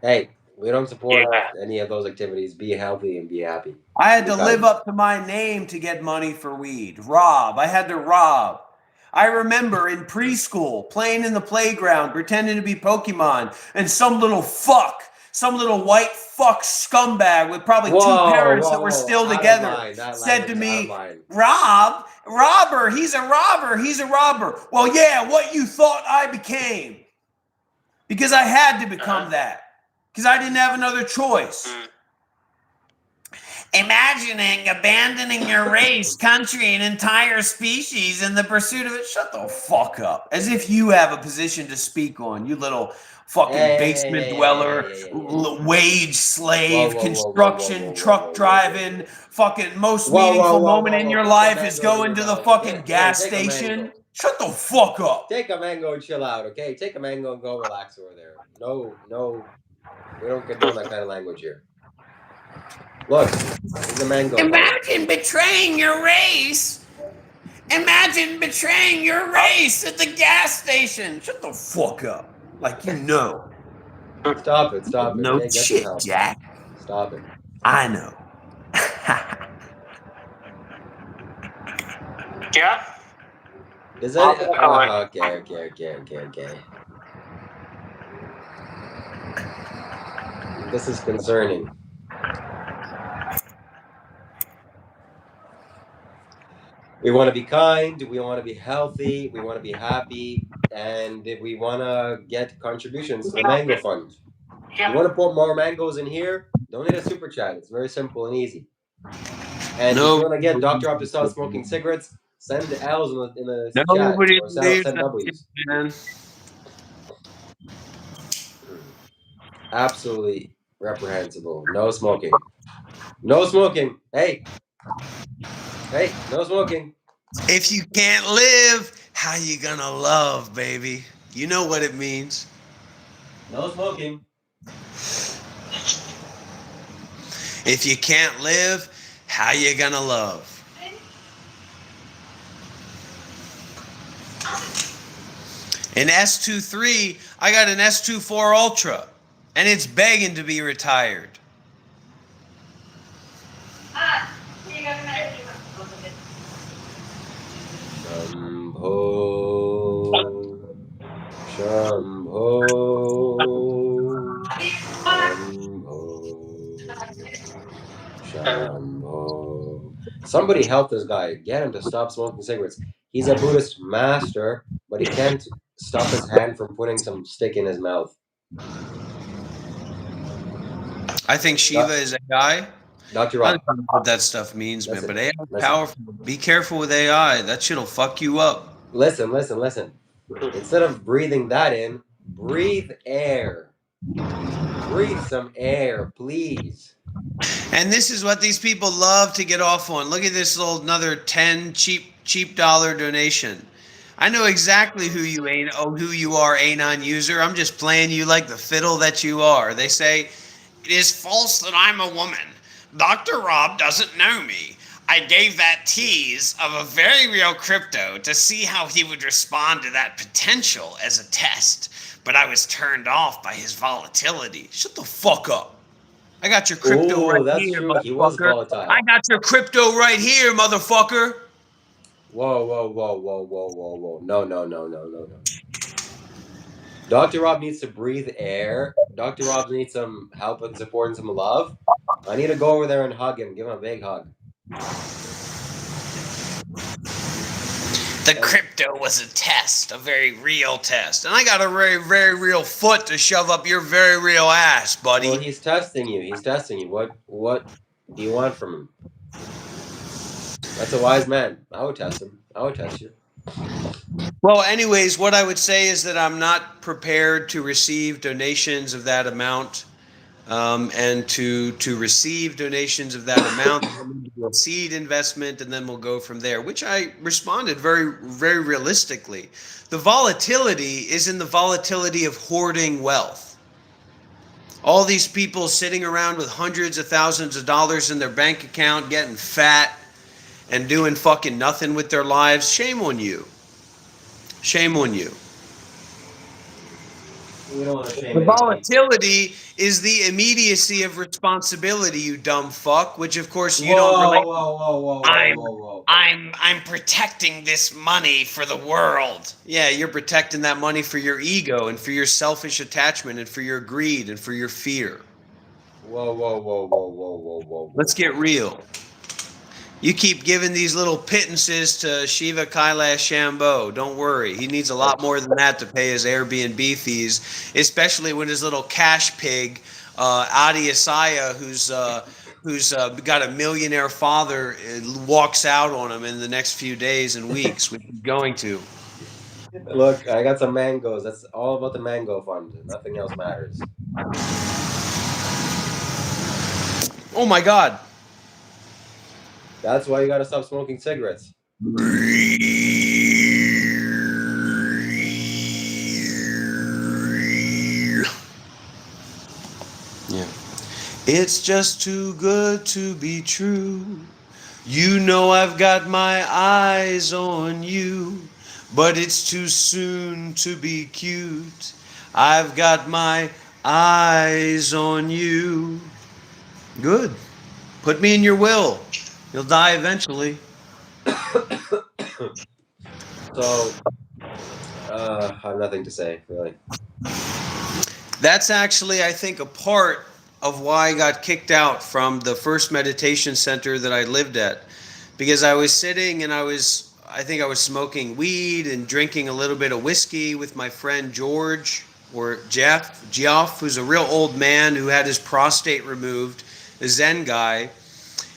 Hey, we don't support any of those activities. Be healthy and be happy. I had to live up to my name to get money for weed. Rob. I had to rob. I remember in preschool playing in the playground, pretending to be Pokemon, and some little white fuck scumbag with probably two parents that were still together said to me, Robber, he's a robber. Well, yeah, what you thought I became. Because I had to become that. Because I didn't have another choice. Imagining abandoning your race, country, and entire species in the pursuit of it. Shut the fuck up. As if you have a position to speak on, you little fucking basement dweller, wage slave, construction, truck driving, fucking most meaningful moment in your life is going to the fucking gas station. Shut the fuck up. Take a mango and chill out, okay? Take a mango and go relax over there. No, we don't condone that kind of language here. Look, the mango. Imagine betraying your race. Imagine betraying your race at the gas station. Shut the fuck up. Like you know. Stop it. No shit, Jack. Stop it. I know. Yeah? Is that okay. This is concerning. We want to be kind, we want to be healthy, we want to be happy, and if we want to get contributions to the Mango Fund. You want to put more mangoes in here? Donate a super chat. It's very simple and easy. And if you want to get Dr. Rob to stop smoking cigarettes, send the L's in the chat Nobody or believes send that W's. shit, man. Absolutely reprehensible. No smoking. No smoking. Hey. Hey, no smoking. If you can't live, how you gonna love, baby? You know what it means. No smoking. If you can't live, how you gonna love? In S23, I got an S24 Ultra, and it's begging to be retired. Shambho. Shambho. Somebody help this guy. Get him to stop smoking cigarettes. He's a Buddhist master, but he can't stop his hand from putting some stick in his mouth. I think Shiva is a guy. Dr. I Rob. don't know what that stuff means, man. But AI is listen. powerful. Be careful with AI. That shit'll fuck you up. Listen. Instead of breathing that in, breathe air. Breathe some air, please. And this is what these people love to get off on. Look at this little another 10 cheap dollar donation. I know exactly who you are, Anon user. I'm just playing you like the fiddle that you are. They say, it is false that I'm a woman. Dr. Rob doesn't know me. I gave that tease of a very real crypto to see how he would respond to that potential as a test. But I was turned off by his volatility. Shut the fuck up. I got your crypto right that's here, true. motherfucker. He was volatile. I got your crypto right here, motherfucker. Whoa. No. Dr. Rob needs to breathe air. Dr. Rob needs some help and support and some love. I need to go over there and hug him. Give him a big hug. The crypto was a test, a very real test. And I got a very, very real foot to shove up your very real ass, buddy. Well, he's testing you. What do you want from him? That's a wise man. I would test him. I would test you. Well, anyways, what I would say is that I'm not prepared to receive donations of that amount. And to receive donations of that amount, a seed investment, and then we'll go from there, which I responded very, very realistically. The volatility is in the volatility of hoarding wealth. All these people sitting around with hundreds of thousands of dollars in their bank account, getting fat and doing fucking nothing with their lives. Shame on you. Shame on you. We don't want to shame The anybody. volatility is the immediacy of responsibility, you dumb fuck, which of course you don't relate. Whoa. I'm protecting this money for the world. Yeah, you're protecting that money for your ego and for your selfish attachment and for your greed and for your fear. Whoa. Let's get real. You keep giving these little pittances to Shiva, Kailash, Shambho. Don't worry. He needs a lot more than that to pay his Airbnb fees, especially when his little cash pig, Adi Asaya, who's got a millionaire father, walks out on him in the next few days and weeks, which he's going to. Look, I got some mangoes. That's all about the Mango Fund. Nothing else matters. Oh my God. That's why you gotta stop smoking cigarettes. Yeah. It's just too good to be true. You know I've got my eyes on you, but it's too soon to be cute. I've got my eyes on you. Good. Put me in your will. You'll die eventually. So, I have nothing to say, really. That's actually, I think, a part of why I got kicked out from the first meditation center that I lived at, because I was sitting and I think I was smoking weed and drinking a little bit of whiskey with my friend George, or Geoff, who's a real old man who had his prostate removed, a Zen guy.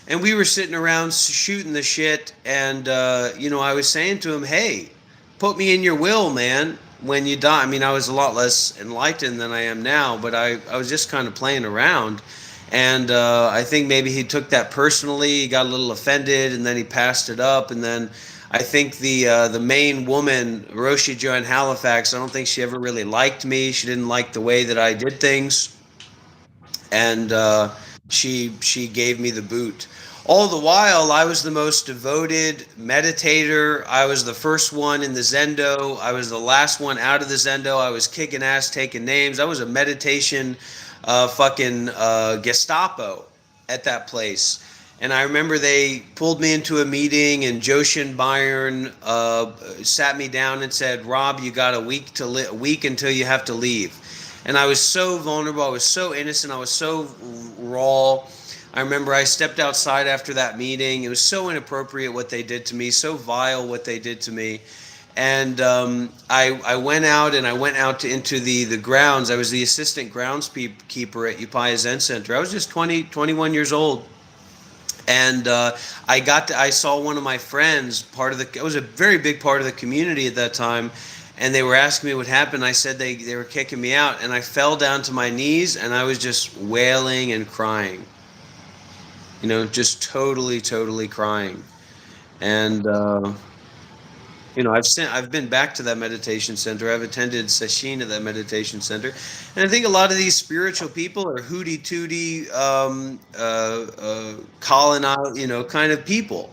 And we were sitting around shooting the shit, and I was saying to him, "Hey, put me in your will, man. When you die." I mean, I was a lot less enlightened than I am now, but I was just kind of playing around, and I think maybe he took that personally. He got a little offended, and then he passed it up. And then I think the main woman, Roshi Joan Halifax, I don't think she ever really liked me. She didn't like the way that I did things, and she gave me the boot. All the while, I was the most devoted meditator. I was the first one in the Zendo. I was the last one out of the Zendo. I was kicking ass, taking names. I was a meditation fucking Gestapo at that place. And I remember they pulled me into a meeting, and Joshin Byron sat me down and said, "Rob, you got a week until you have to leave." And I was so vulnerable. I was so innocent. I was so raw. I remember I stepped outside after that meeting. It was so inappropriate what they did to me, so vile what they did to me. And I went out, and I went out into the grounds. I was the assistant groundskeeper at Upaya Zen Center. I was just 21 years old. And I saw one of my friends, it was a very big part of the community at that time, and they were asking me what happened. I said they were kicking me out, and I fell down to my knees, and I was just wailing and crying. Just totally crying. And I've been back to that meditation center. I've attended session at that meditation center, and I think a lot of these spiritual people are hooty tooty, colonized, kind of people.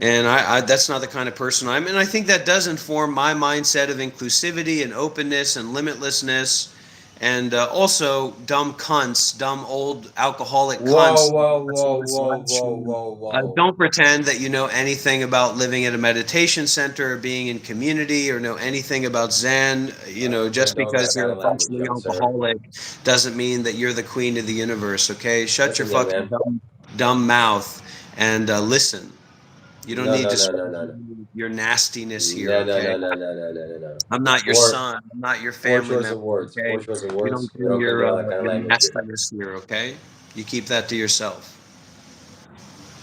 And I that's not the kind of person I'm. And I think that does inform my mindset of inclusivity and openness and limitlessness. And also dumb cunts, dumb old alcoholic cunts. Whoa. Don't pretend that you know anything about living at a meditation center or being in community or know anything about Zen. Just because you're a functioning alcoholic doesn't mean that you're the queen of the universe, okay? Shut your fucking dumb mouth and listen. You don't need to your nastiness here, okay? No. I'm not your son. I'm not your family member. Okay? Poor choice of words. You don't do your nastiness here, okay? You keep that to yourself.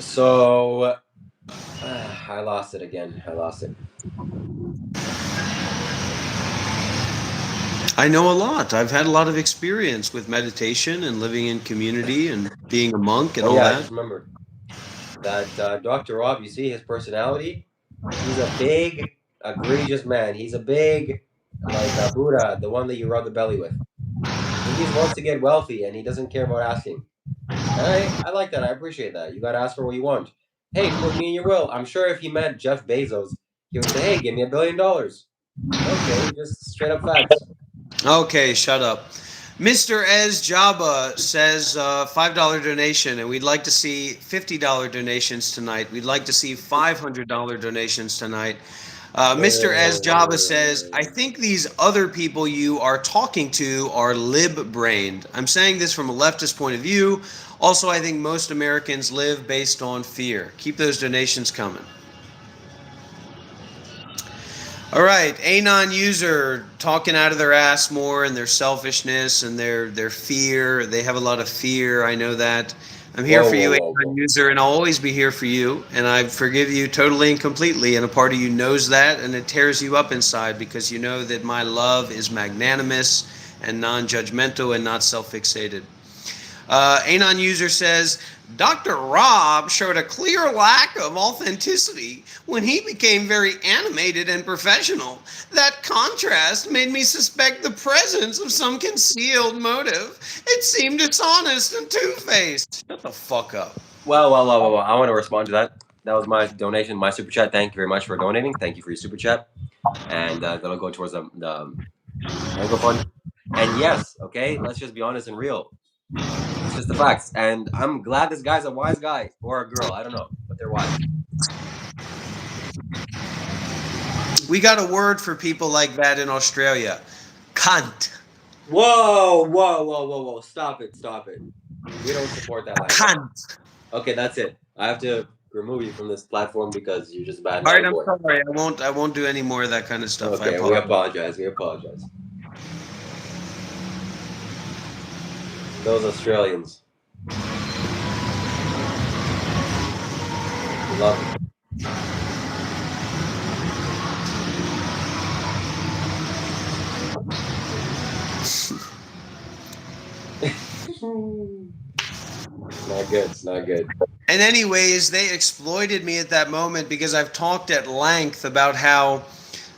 So, I lost it again. I lost it. I know a lot. I've had a lot of experience with meditation and living in community and being a monk and all that. I just remember that Dr. Rob, you see his personality? He's a big, egregious man. He's a big, like Buddha, the one that you rub the belly with. He just wants to get wealthy, and he doesn't care about asking. And I like that. I appreciate that. You got to ask for what you want. Hey, put me in your will. I'm sure if he met Jeff Bezos, he would say, "Hey, give me $1 billion." Okay, just straight up facts. Okay, shut up. Mr. Ez Jabba says $5 donation, and we'd like to see $50 donations tonight. We'd like to see $500 donations tonight. Mr. Ez Jabba says, "I think these other people you are talking to are lib-brained. I'm saying this from a leftist point of view. Also, I think most Americans live based on fear. Keep those donations coming." All right, Anon user talking out of their ass more and their selfishness and their fear. They have a lot of fear. I know that. I'm here for you, Anon user, and I'll always be here for you. And I forgive you totally and completely. And a part of you knows that, and it tears you up inside because you know that my love is magnanimous and non-judgmental and not self-fixated. Anon user says, "Dr. Rob showed a clear lack of authenticity when he became very animated and professional. That contrast made me suspect the presence of some concealed motive. It seemed dishonest and two-faced." Shut the fuck up. Well. I want to respond to that. That was my donation, my super chat. Thank you very much for donating. Thank you for your super chat. And that'll go towards the Angle Fund. And yes, okay, let's just be honest and real. It's just the facts. And I'm glad this guy's a wise guy or a girl. I don't know, but they're wise. We got a word for people like that in Australia. Cunt. Whoa. Stop it. We don't support that language. Cunt. Okay, that's it. I have to remove you from this platform because you're just a bad All right, man I'm boy. sorry. I won't do any more of that kind of stuff. Okay, we apologize. Those Australians. Love it. It's not good. And anyways, they exploited me at that moment because I've talked at length about how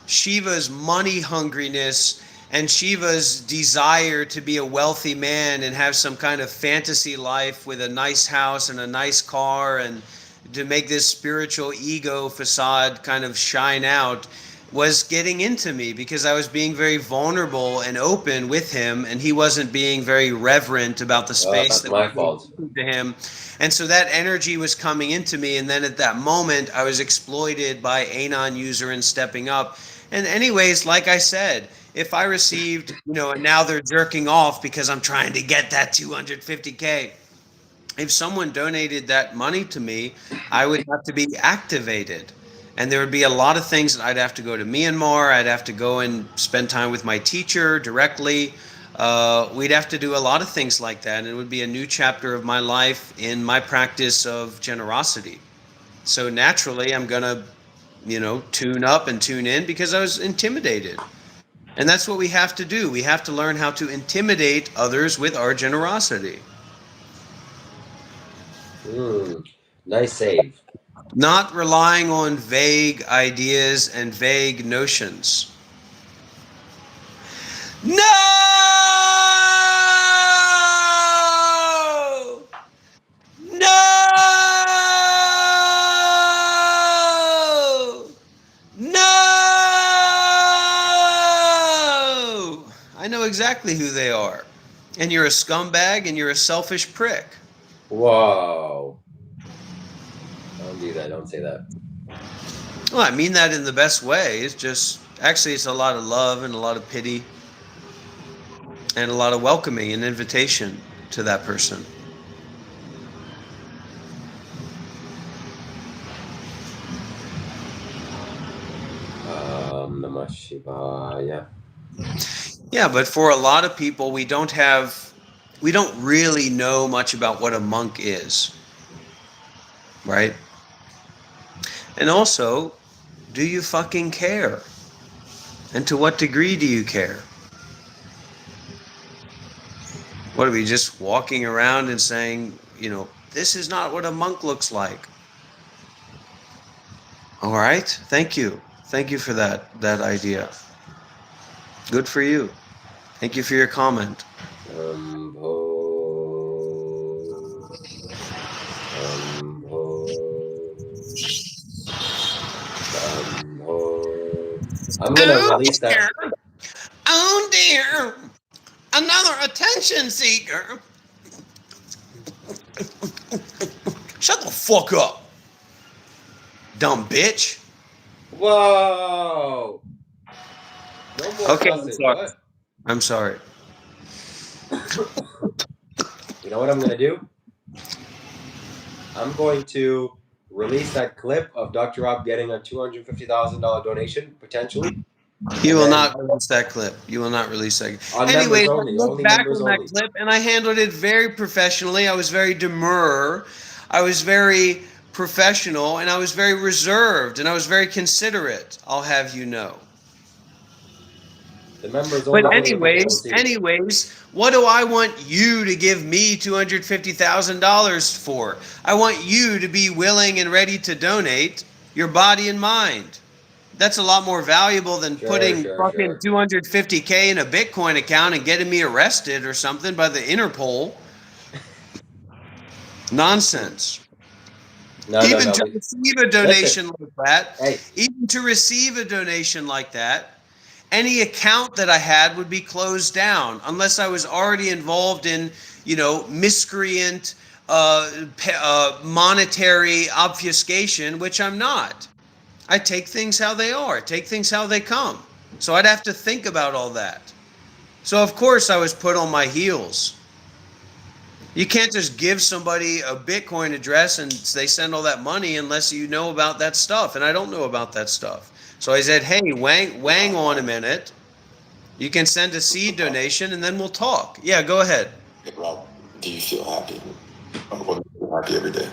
Shiva's money hungriness and Shiva's desire to be a wealthy man and have some kind of fantasy life with a nice house and a nice car and to make this spiritual ego facade kind of shine out was getting into me because I was being very vulnerable and open with him, and he wasn't being very reverent about the space That's that my was fault. given to him. And so that energy was coming into me, and then at that moment I was exploited by Anon user and stepping up. And anyways, like I said, if I received, and now they're jerking off because I'm trying to get that 250K. If someone donated that money to me, I would have to be activated. And there would be a lot of things that I'd have to go to Myanmar. I'd have to go and spend time with my teacher directly. We'd have to do a lot of things like that. And it would be a new chapter of my life in my practice of generosity. So naturally, I'm going to, tune up and tune in because I was intimidated. And that's what we have to do. We have to learn how to intimidate others with our generosity. Nice save. Not relying on vague ideas and vague notions. No! No! No! I know exactly who they are. And you're a scumbag and you're a selfish prick. Whoa. Don't do that. Don't say that. Well, I mean that in the best way. It's just, actually, it's a lot of love and a lot of pity and a lot of welcoming and invitation to that person. Namah Shivaya. Yeah, but for a lot of people, we don't really know much about what a monk is, right? And also, do you fucking care? And to what degree do you care? What are we just walking around and saying, this is not what a monk looks like? All right, thank you. Thank you for that idea. Good for you. Thank you for your comment. Shambho. I'm gonna release that. Oh dear! Another attention seeker. Shut the fuck up, dumb bitch. Whoa! No more Okay, cussing. I'm sorry. You know what I'm gonna do? I'm going to release that clip of Dr. Rob getting a $250,000 donation, potentially. You will not release that clip. You will not release that. Anyway, I look back on that clip and I handled it very professionally. I was very demure. I was very professional, and I was very reserved, and I was very considerate. I'll have you know. The members but anyways, what do I want you to give me $250,000 for? I want you to be willing and ready to donate your body and mind. That's a lot more valuable than putting fucking 250K in a Bitcoin account and getting me arrested or something by the Interpol. Nonsense. Even to receive a donation like that, any account that I had would be closed down unless I was already involved in, miscreant, monetary obfuscation, which I'm not. I take things how they are. I take things how they come. So I'd have to think about all that. So of course I was put on my heels. You can't just give somebody a Bitcoin address and they send all that money unless you know about that stuff. And I don't know about that stuff. So I said, hey, wang on a minute. You can send a seed donation and then we'll talk. Yeah, go ahead. Rob, do you feel happy? Or what makes you happy every day?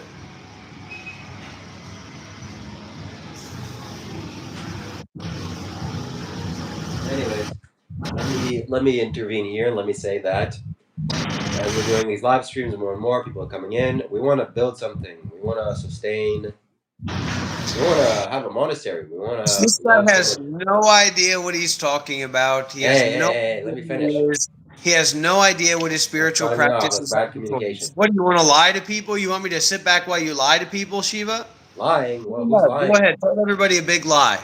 Anyways, let me intervene here. Let me say that as we're doing these live streams, more and more people are coming in. We want to build something. We want to sustain. We want to have a monastery. We want to. This guy has no idea what he's talking about. He has Hey, let me finish. He has no idea what his spiritual practice is. That's bad communication. What, do you want to lie to people? You want me to sit back while you lie to people, Shiva? Lying? Well, who's lying? Go ahead, tell everybody a big lie.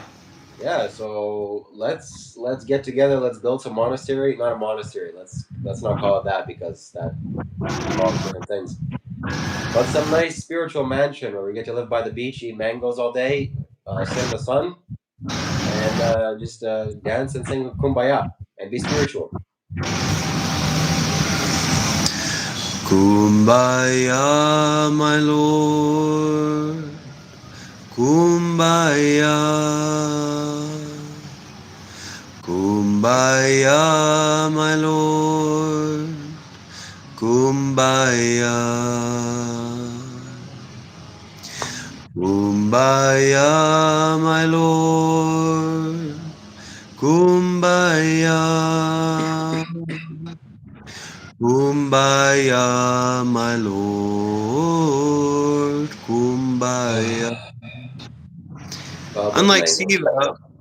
Yeah, so let's get together. Let's build some monastery. Not a monastery. Let's not call it that because that involves different things. But some nice spiritual mansion where we get to live by the beach, eat mangoes all day, sit in the sun, and just dance and sing Kumbaya and be spiritual. Kumbaya, my Lord. Kumbaya. Kumbaya, my Lord. Kumbaya. Kumbaya, my Lord. Kumbaya. Kumbaya, my Lord. Kumbaya.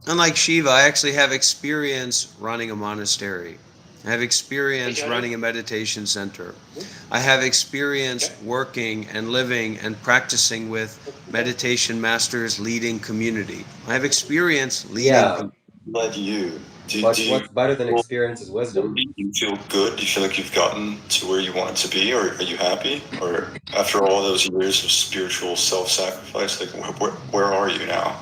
Unlike Shiva, I actually have experience running a monastery. I have experience running a meditation center. I have experience working and living and practicing with meditation masters leading community. I have experience leading. Yeah. Led you. What's better than experience is wisdom. Do you feel good? Do you feel like you've gotten to where you want to be, or are you happy? Or after all those years of spiritual self-sacrifice, like where are you now?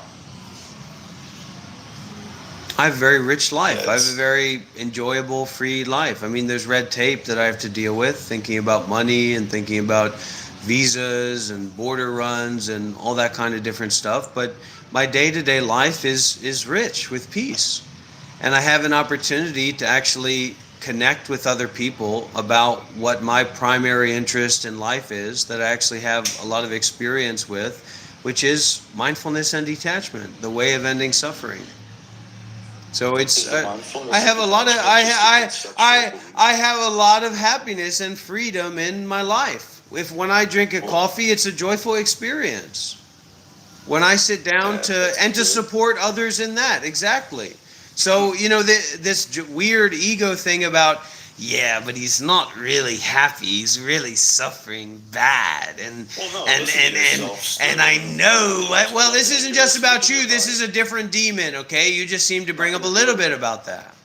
I have a very rich life. I have a very enjoyable, free life. I mean, there's red tape that I have to deal with, thinking about money and thinking about visas and border runs and all that kind of different stuff. But my day-to-day life is rich with peace. And I have an opportunity to actually connect with other people about what my primary interest in life is, that I actually have a lot of experience with, which is mindfulness and detachment, the way of ending suffering. So it's I have a lot of I have a lot of happiness and freedom in my life. When I drink a coffee, it's a joyful experience. When I sit down to support others in that, exactly. So this weird ego thing about, yeah, but he's not really happy. He's really suffering bad, and I know. Well, this isn't just about you. This is a different demon. Okay, you just seem to bring up a little bit about that.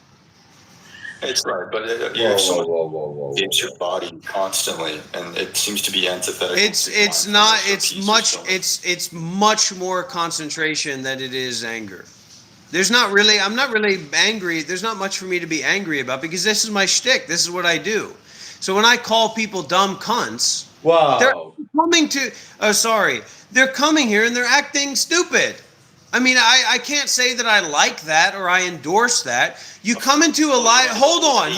It's right, but you have someone who gives your body constantly, and it seems to be antithetic. It's not. It's much more concentration than it is anger. I'm not really angry. There's not much for me to be angry about because this is my shtick. This is what I do. So when I call people dumb cunts, they're coming here and they're acting stupid. I mean, I can't say that I like that or I endorse that. You come into a live, hold on.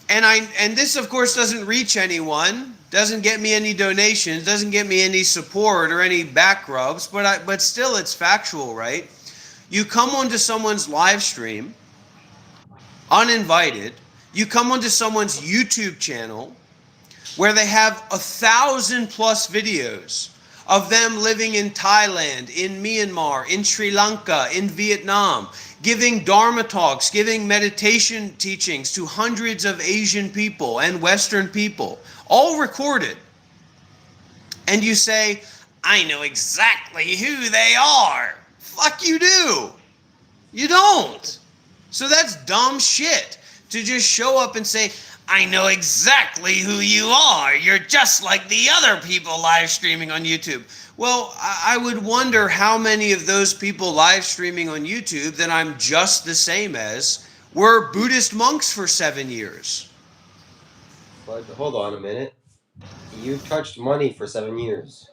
And this, of course, doesn't reach anyone, doesn't get me any donations, doesn't get me any support or any back rubs, but still it's factual, right? You come onto someone's live stream, uninvited, you come onto someone's YouTube channel where they have 1,000+ videos of them living in Thailand, in Myanmar, in Sri Lanka, in Vietnam, giving Dharma talks, giving meditation teachings to hundreds of Asian people and Western people, all recorded. And you say, I know exactly who they are. Fuck you do. You don't. So that's dumb shit to just show up and say, I know exactly who you are. You're just like the other people live streaming on YouTube. Well, I would wonder how many of those people live streaming on YouTube that I'm just the same as were Buddhist monks for 7 years. But hold on a minute. You touched money for 7 years.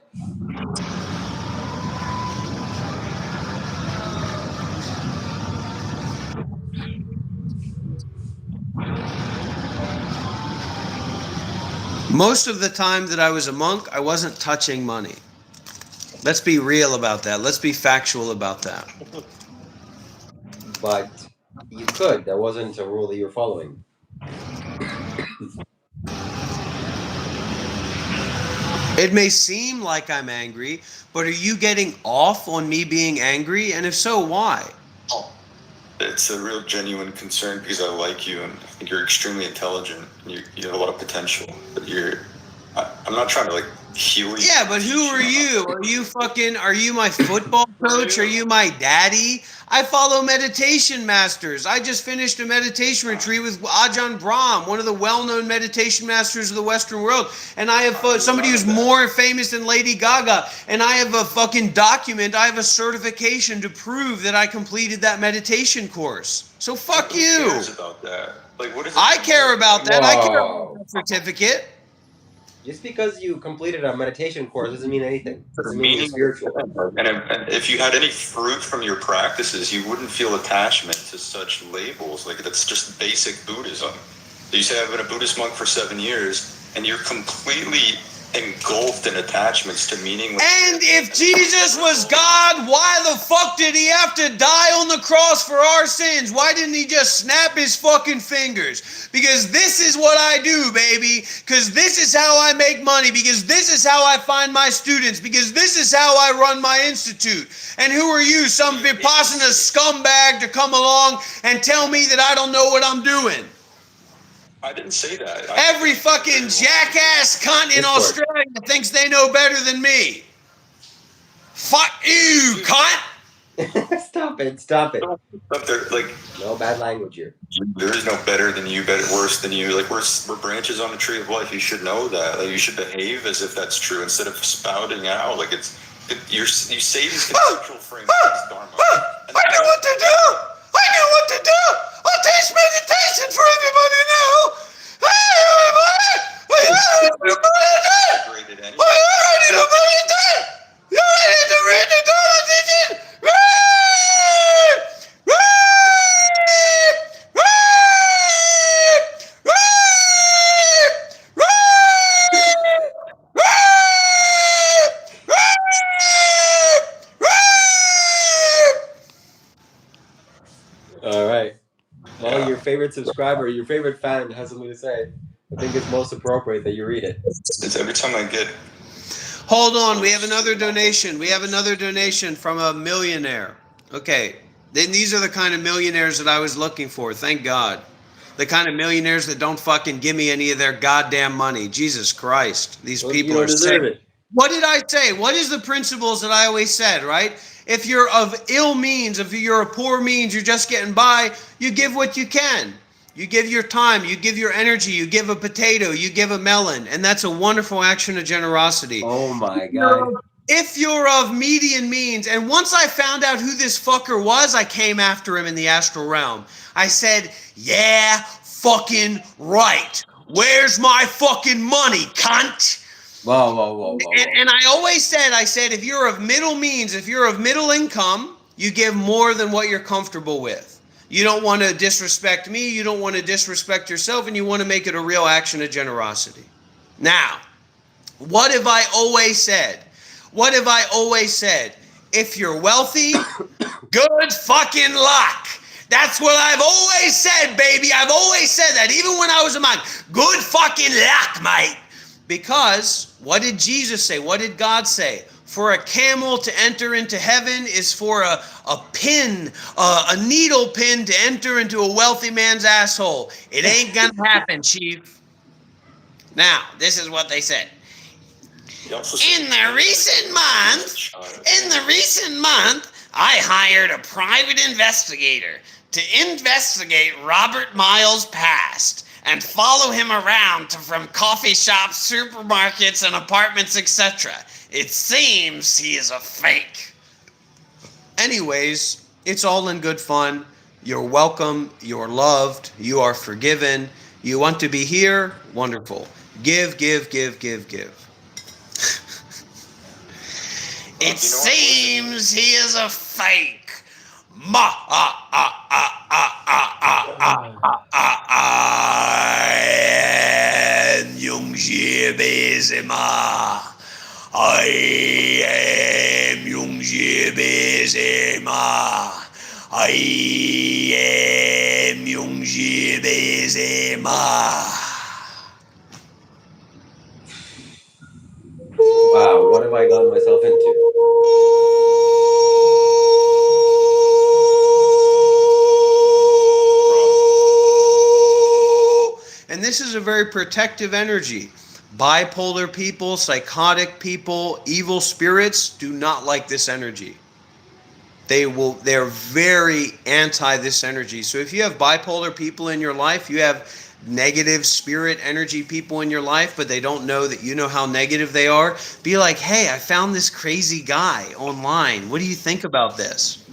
Most of the time that I was a monk, I wasn't touching money. Let's be real about that. Let's be factual about that. But you could. That wasn't a rule that you were following. It may seem like I'm angry, but are you getting off on me being angry? And if so, why? It's a real genuine concern because I like you and I think you're extremely intelligent. You have a lot of potential, but I'm not trying to like heal you. Yeah, but who are you? Are you my football coach? Are you my daddy? I follow meditation masters. I just finished a meditation retreat with Ajahn Brahm, one of the well-known meditation masters of the Western world. And I have somebody who's more famous than Lady Gaga. And I have a fucking document. I have a certification to prove that I completed that meditation course. So fuck you. Who cares about that? Like, what is it? I care about that. I care Whoa. about that certificate. Just because you completed a meditation course doesn't mean anything. Doesn't mean you're spiritual. And if you had any fruit from your practices, you wouldn't feel attachment to such labels. Like, that's just basic Buddhism. You say, I've been a Buddhist monk for 7 years, and you're completely engulfed in attachments to meaningless. And if Jesus was God, why the fuck did he have to die on the cross for our sins? Why didn't he just snap his fucking fingers? Because this is what I do, baby. Because this is how I make money. Because this is how I find my students. Because this is how I run my institute. And who are you, some Vipassana scumbag, to come along and tell me that I don't know what I'm doing? I didn't say that. Every fucking jackass cunt in Australia thinks they know better than me. Fuck you, cunt! Stop it. Stop it. Up there, like, No bad language here. there is no better than you, better, worse than you. Like, we're branches on the tree of life. You should know that. Like, you should behave as if that's true instead of spouting out. Like, you say these conceptual frames of Dharma. I know what to do! I know what to do! I'll teach meditation for everybody now! Hey, everybody! Are you ready to meditate? Are you ready to meditate? You ready to read the Dharma teaching? All right. Well, your favorite subscriber, your favorite fan has something to say. I think it's most appropriate that you read it. It's every time I get. Hold on, we have another donation. We have another donation from a millionaire. Okay, then these are the kind of millionaires that I was looking for, thank God. The kind of millionaires that don't fucking give me any of their goddamn money. Jesus Christ, these people are sick. What did I say? What is the principles that I always said, right? If you're of ill means, if you're a poor means, you're just getting by, you give what you can. You give your time, you give your energy, you give a potato, you give a melon, and that's a wonderful action of generosity. Oh my God. If you're of median means, and once I found out who this fucker was, I came after him in the astral realm. I said, yeah, fucking right. Where's my fucking money, cunt? Whoa. And I always said, if you're of middle means, if you're of middle income, you give more than what you're comfortable with. You don't want to disrespect me, you don't want to disrespect yourself, and you want to make it a real action of generosity. Now, what have I always said? What have I always said? If you're wealthy, good fucking luck. That's what I've always said, baby. I've always said that, even when I was a monk. Good fucking luck, mate. Because what did Jesus say? What did God say? For a camel to enter into heaven is for a pin, a needle pin to enter into a wealthy man's asshole. It ain't gonna happen, Chief. Now, this is what they said. In the recent month, I hired a private investigator to investigate Robert Miles' past and follow him around from coffee shops, supermarkets, and apartments, etc. It seems he is a fake. Anyways, it's all in good fun. You're welcome. You're loved. You are forgiven. You want to be here? Wonderful. Give, give, give, give, give. It seems he is a fake. Ma I am Yogi Bezema. I am Yogi Bezema. I am Yogi Bezema. Wow, what have I gotten myself into? And this is a very protective energy. Bipolar people, psychotic people, evil spirits do not like this energy. They're very anti this energy. So if you have bipolar people in your life, you have negative spirit energy people in your life, but they don't know that you know how negative they are, be like, hey, I found this crazy guy online. What do you think about this?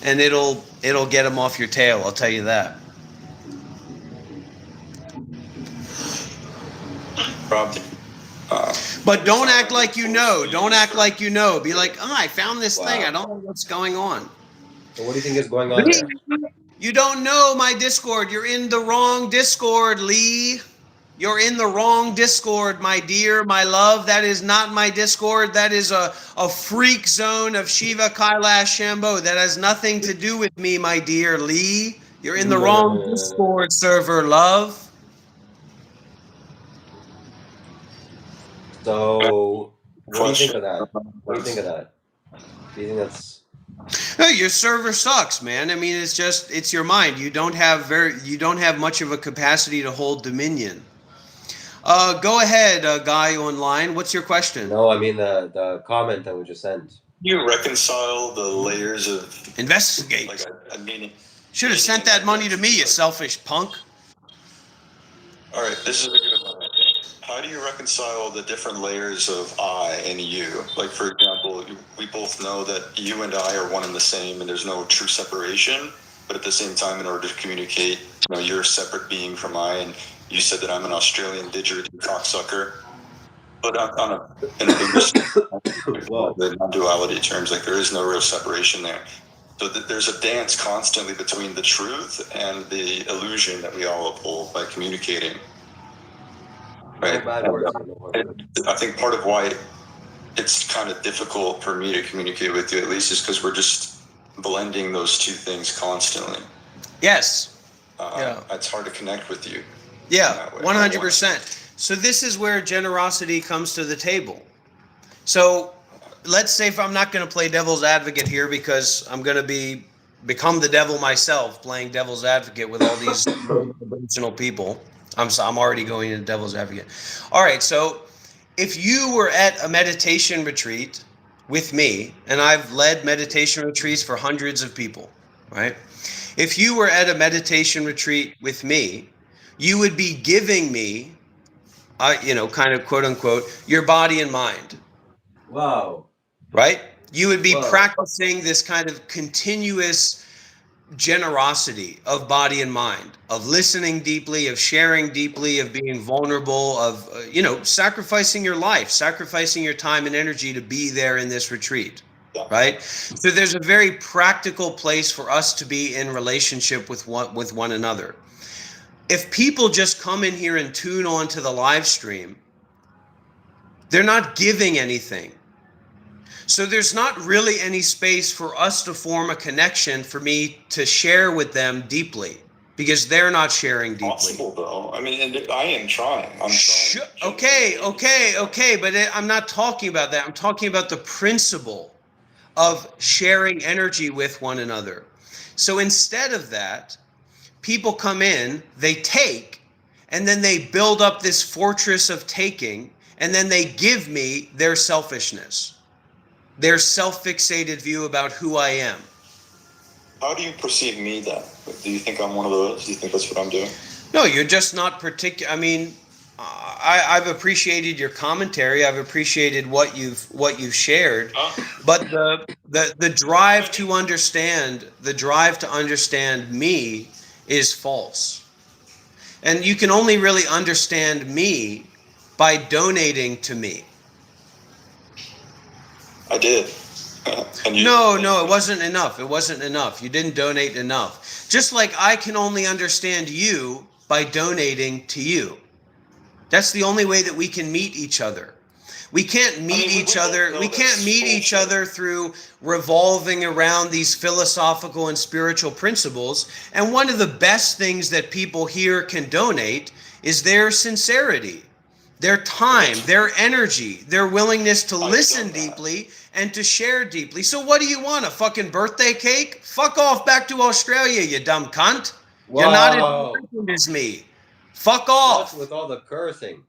And it'll get them off your tail, I'll tell you that. But don't act like you know. Don't act like you know. Be like, oh, I found this thing. I don't know what's going on. So what do you think is going on there? You don't know my Discord. You're in the wrong Discord, Lee. You're in the wrong Discord, my dear, my love. That is not my Discord. That is a freak zone of Shiva, Kailash, Shambho. That has nothing to do with me, my dear Lee. You're in the wrong Discord server, love. So, what do you think of that? What do you think of that? Do you think that's... No, your server sucks, man. I mean, it's your mind. You don't have much of a capacity to hold dominion. Go ahead, guy online. What's your question? No, I mean the comment that we just sent. You reconcile the layers of investigate. Like a meaning. Should have sent that money to me, you selfish punk. All right, this is a good one, I think. How do you reconcile the different layers of I and you? Like, for example, we both know that you and I are one and the same, and there's no true separation. But at the same time, in order to communicate, you're a separate being from I, and you said that I'm an Australian didgeridoo cocksucker. But in a bigger the non-duality terms, like there is no real separation there. So there's a dance constantly between the truth and the illusion that we all uphold by communicating. Right? I think part of why it's kind of difficult for me to communicate with you, at least, is because we're just blending those two things constantly. Yes. It's hard to connect with you. Yeah, 100%. So this is where generosity comes to the table. So let's say if I'm not going to play devil's advocate here because I'm going to become the devil myself, playing devil's advocate with all these original people. I'm already going into devil's advocate. All right, so if you were at a meditation retreat with me, and I've led meditation retreats for hundreds of people, right? If you were at a meditation retreat with me, you would be giving me, kind of quote unquote, your body and mind. Wow. Right? You would be practicing this kind of continuous generosity of body and mind, of listening deeply, of sharing deeply, of being vulnerable, of, sacrificing your life, sacrificing your time and energy to be there in this retreat. Right? So there's a very practical place for us to be in relationship with one another. If people just come in here and tune on to the live stream, they're not giving anything. So there's not really any space for us to form a connection for me to share with them deeply because they're not sharing deeply. Possible though. I mean, and I am trying. I'm trying. Okay. But I'm not talking about that. I'm talking about the principle of sharing energy with one another. So instead of that, people come in, they take, and then they build up this fortress of taking, and then they give me their selfishness, their self-fixated view about who I am. How do you perceive me then? Do you think I'm one of those? Do you think that's what I'm doing? No, you're just not particular. I mean, I've appreciated your commentary. I've appreciated what you've shared. But the drive to understand me is false. And you can only really understand me by donating to me. I did. No, it wasn't enough. It wasn't enough. You didn't donate enough. Just like I can only understand you by donating to you. That's the only way that we can meet each other. We can't meet each other. We can't meet each other through revolving around these philosophical and spiritual principles. And one of the best things that people here can donate is their sincerity, their time, their energy, their willingness to listen deeply and to share deeply. So what do you want? A fucking birthday cake? Fuck off back to Australia, you dumb cunt. Whoa. You're not as important as me. Fuck off. What's with all the cursing?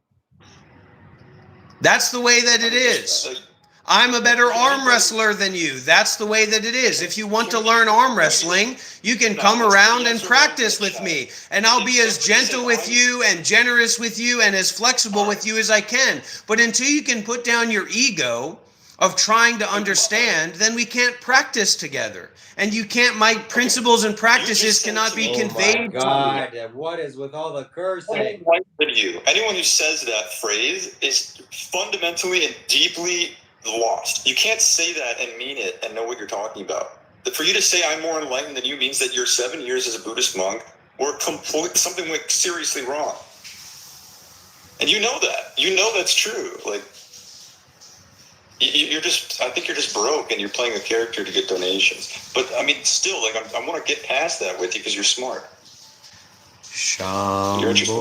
That's the way that it is. I'm a better arm wrestler than you. That's the way that it is. If you want to learn arm wrestling, you can come around and practice with me. And I'll be as gentle with you and generous with you and as flexible with you as I can. But until you can put down your ego of trying to understand, then we can't practice together. And you can't, my principles and practices cannot be conveyed to you. Oh my God, what is with all the cursing? Anyone who says that phrase is fundamentally and deeply lost. You can't say that and mean it and know what you're talking about. For you to say I'm more enlightened than you means that you're 7 years as a Buddhist monk or something like seriously wrong. And you know that. You know that's true. Like, I think you're just broke and you're playing a character to get donations. But I mean, still, like, I want to get past that with you because you're smart. Shambho. You're interesting.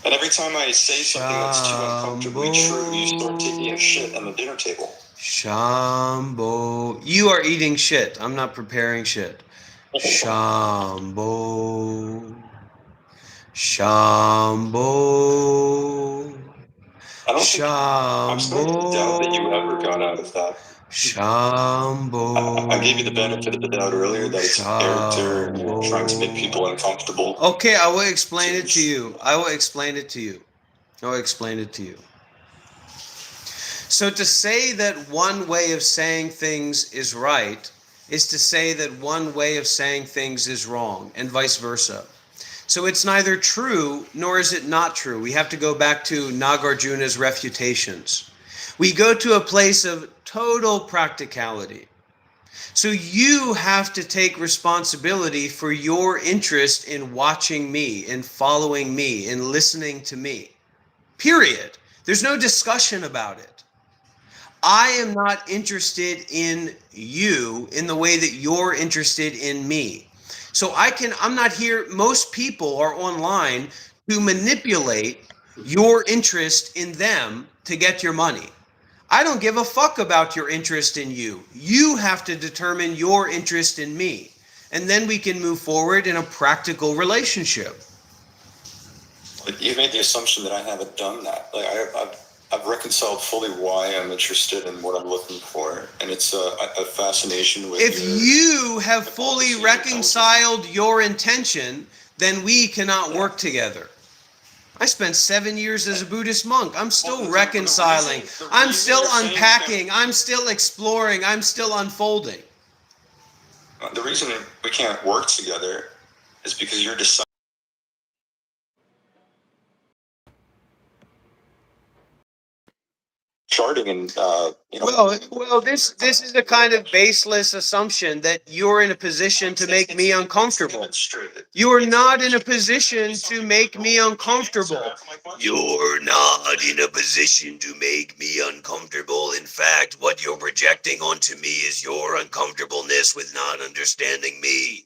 And every time I say something that's too uncomfortably true, you start taking a shit on the dinner table. Shambho. You are eating shit. I'm not preparing shit. Shambho. Shambho. I'm starting to doubt that you ever got out of that. Shambho. I gave you the benefit of the doubt earlier that it's character and trying to make people uncomfortable. Okay, I will explain it to you. So to say that one way of saying things is right is to say that one way of saying things is wrong, and vice versa. So it's neither true nor is it not true. We have to go back to Nagarjuna's refutations. We go to a place of total practicality. So you have to take responsibility for your interest in watching me, in following me, in listening to me. Period. There's no discussion about it. I am not interested in you in the way that you're interested in me. So I'm not here. Most people are online to manipulate your interest in them to get your money. I don't give a fuck about your interest in you. You have to determine your interest in me. And then we can move forward in a practical relationship. You made the assumption that I haven't done that. Like I've reconciled fully why I'm interested in what I'm looking for, and it's a fascination with. If you have fully reconciled your intention, then we cannot work together. I spent 7 years as a Buddhist monk. I'm still reconciling. I'm still unpacking. I'm still exploring. I'm still unfolding. The reason we can't work together is because you're deciding. Charting and well, this is a kind of baseless assumption that you're in a position to make me uncomfortable. You're not in a position to make me uncomfortable. You're not in a position to make me uncomfortable. In fact, what you're projecting onto me is your uncomfortableness with not understanding me.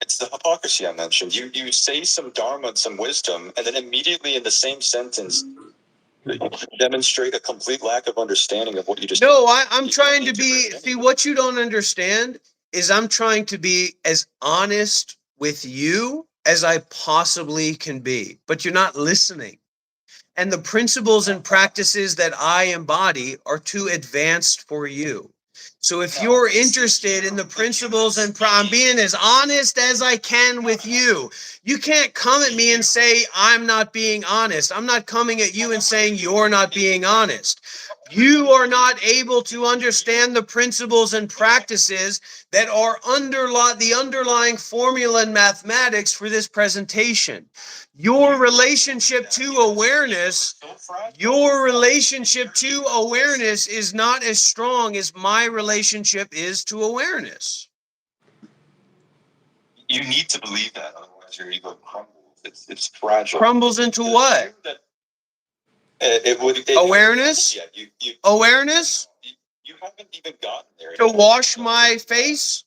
It's the hypocrisy I mentioned. You say some dharma, some wisdom, and then immediately in the same sentence demonstrate a complete lack of understanding of what you just. No, I'm trying to be. See, what you don't understand is I'm trying to be as honest with you as I possibly can be, but you're not listening. And the principles and practices that I embody are too advanced for you. So if you're interested in the principles and I'm being as honest as I can with you, you can't come at me and say, I'm not being honest. I'm not coming at you and saying you're not being honest. You are not able to understand the principles and practices that are the underlying formula in mathematics for this presentation. Your relationship to awareness is not as strong as my relationship is to awareness. You need to believe that, otherwise your ego crumbles. It's fragile. Crumbles into what? Awareness? Yeah, Awareness? you haven't even gotten there. To wash my face?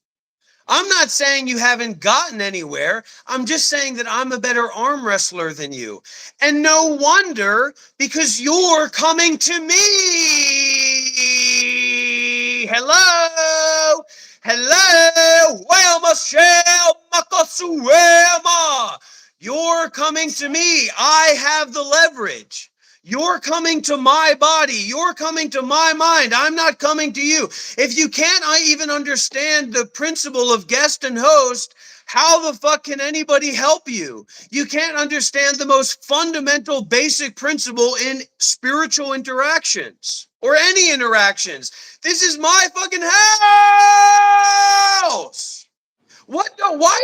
I'm not saying you haven't gotten anywhere. I'm just saying that I'm a better arm wrestler than you. And no wonder, because you're coming to me. Hello? Hello? Welma shell makasuema. You're coming to me. I have the leverage. You're coming to my body. You're coming to my mind. I'm not coming to you. If you can't even understand the principle of guest and host, how the fuck can anybody help you? You can't understand the most fundamental basic principle in spiritual interactions or any interactions. This is my fucking house. What? Why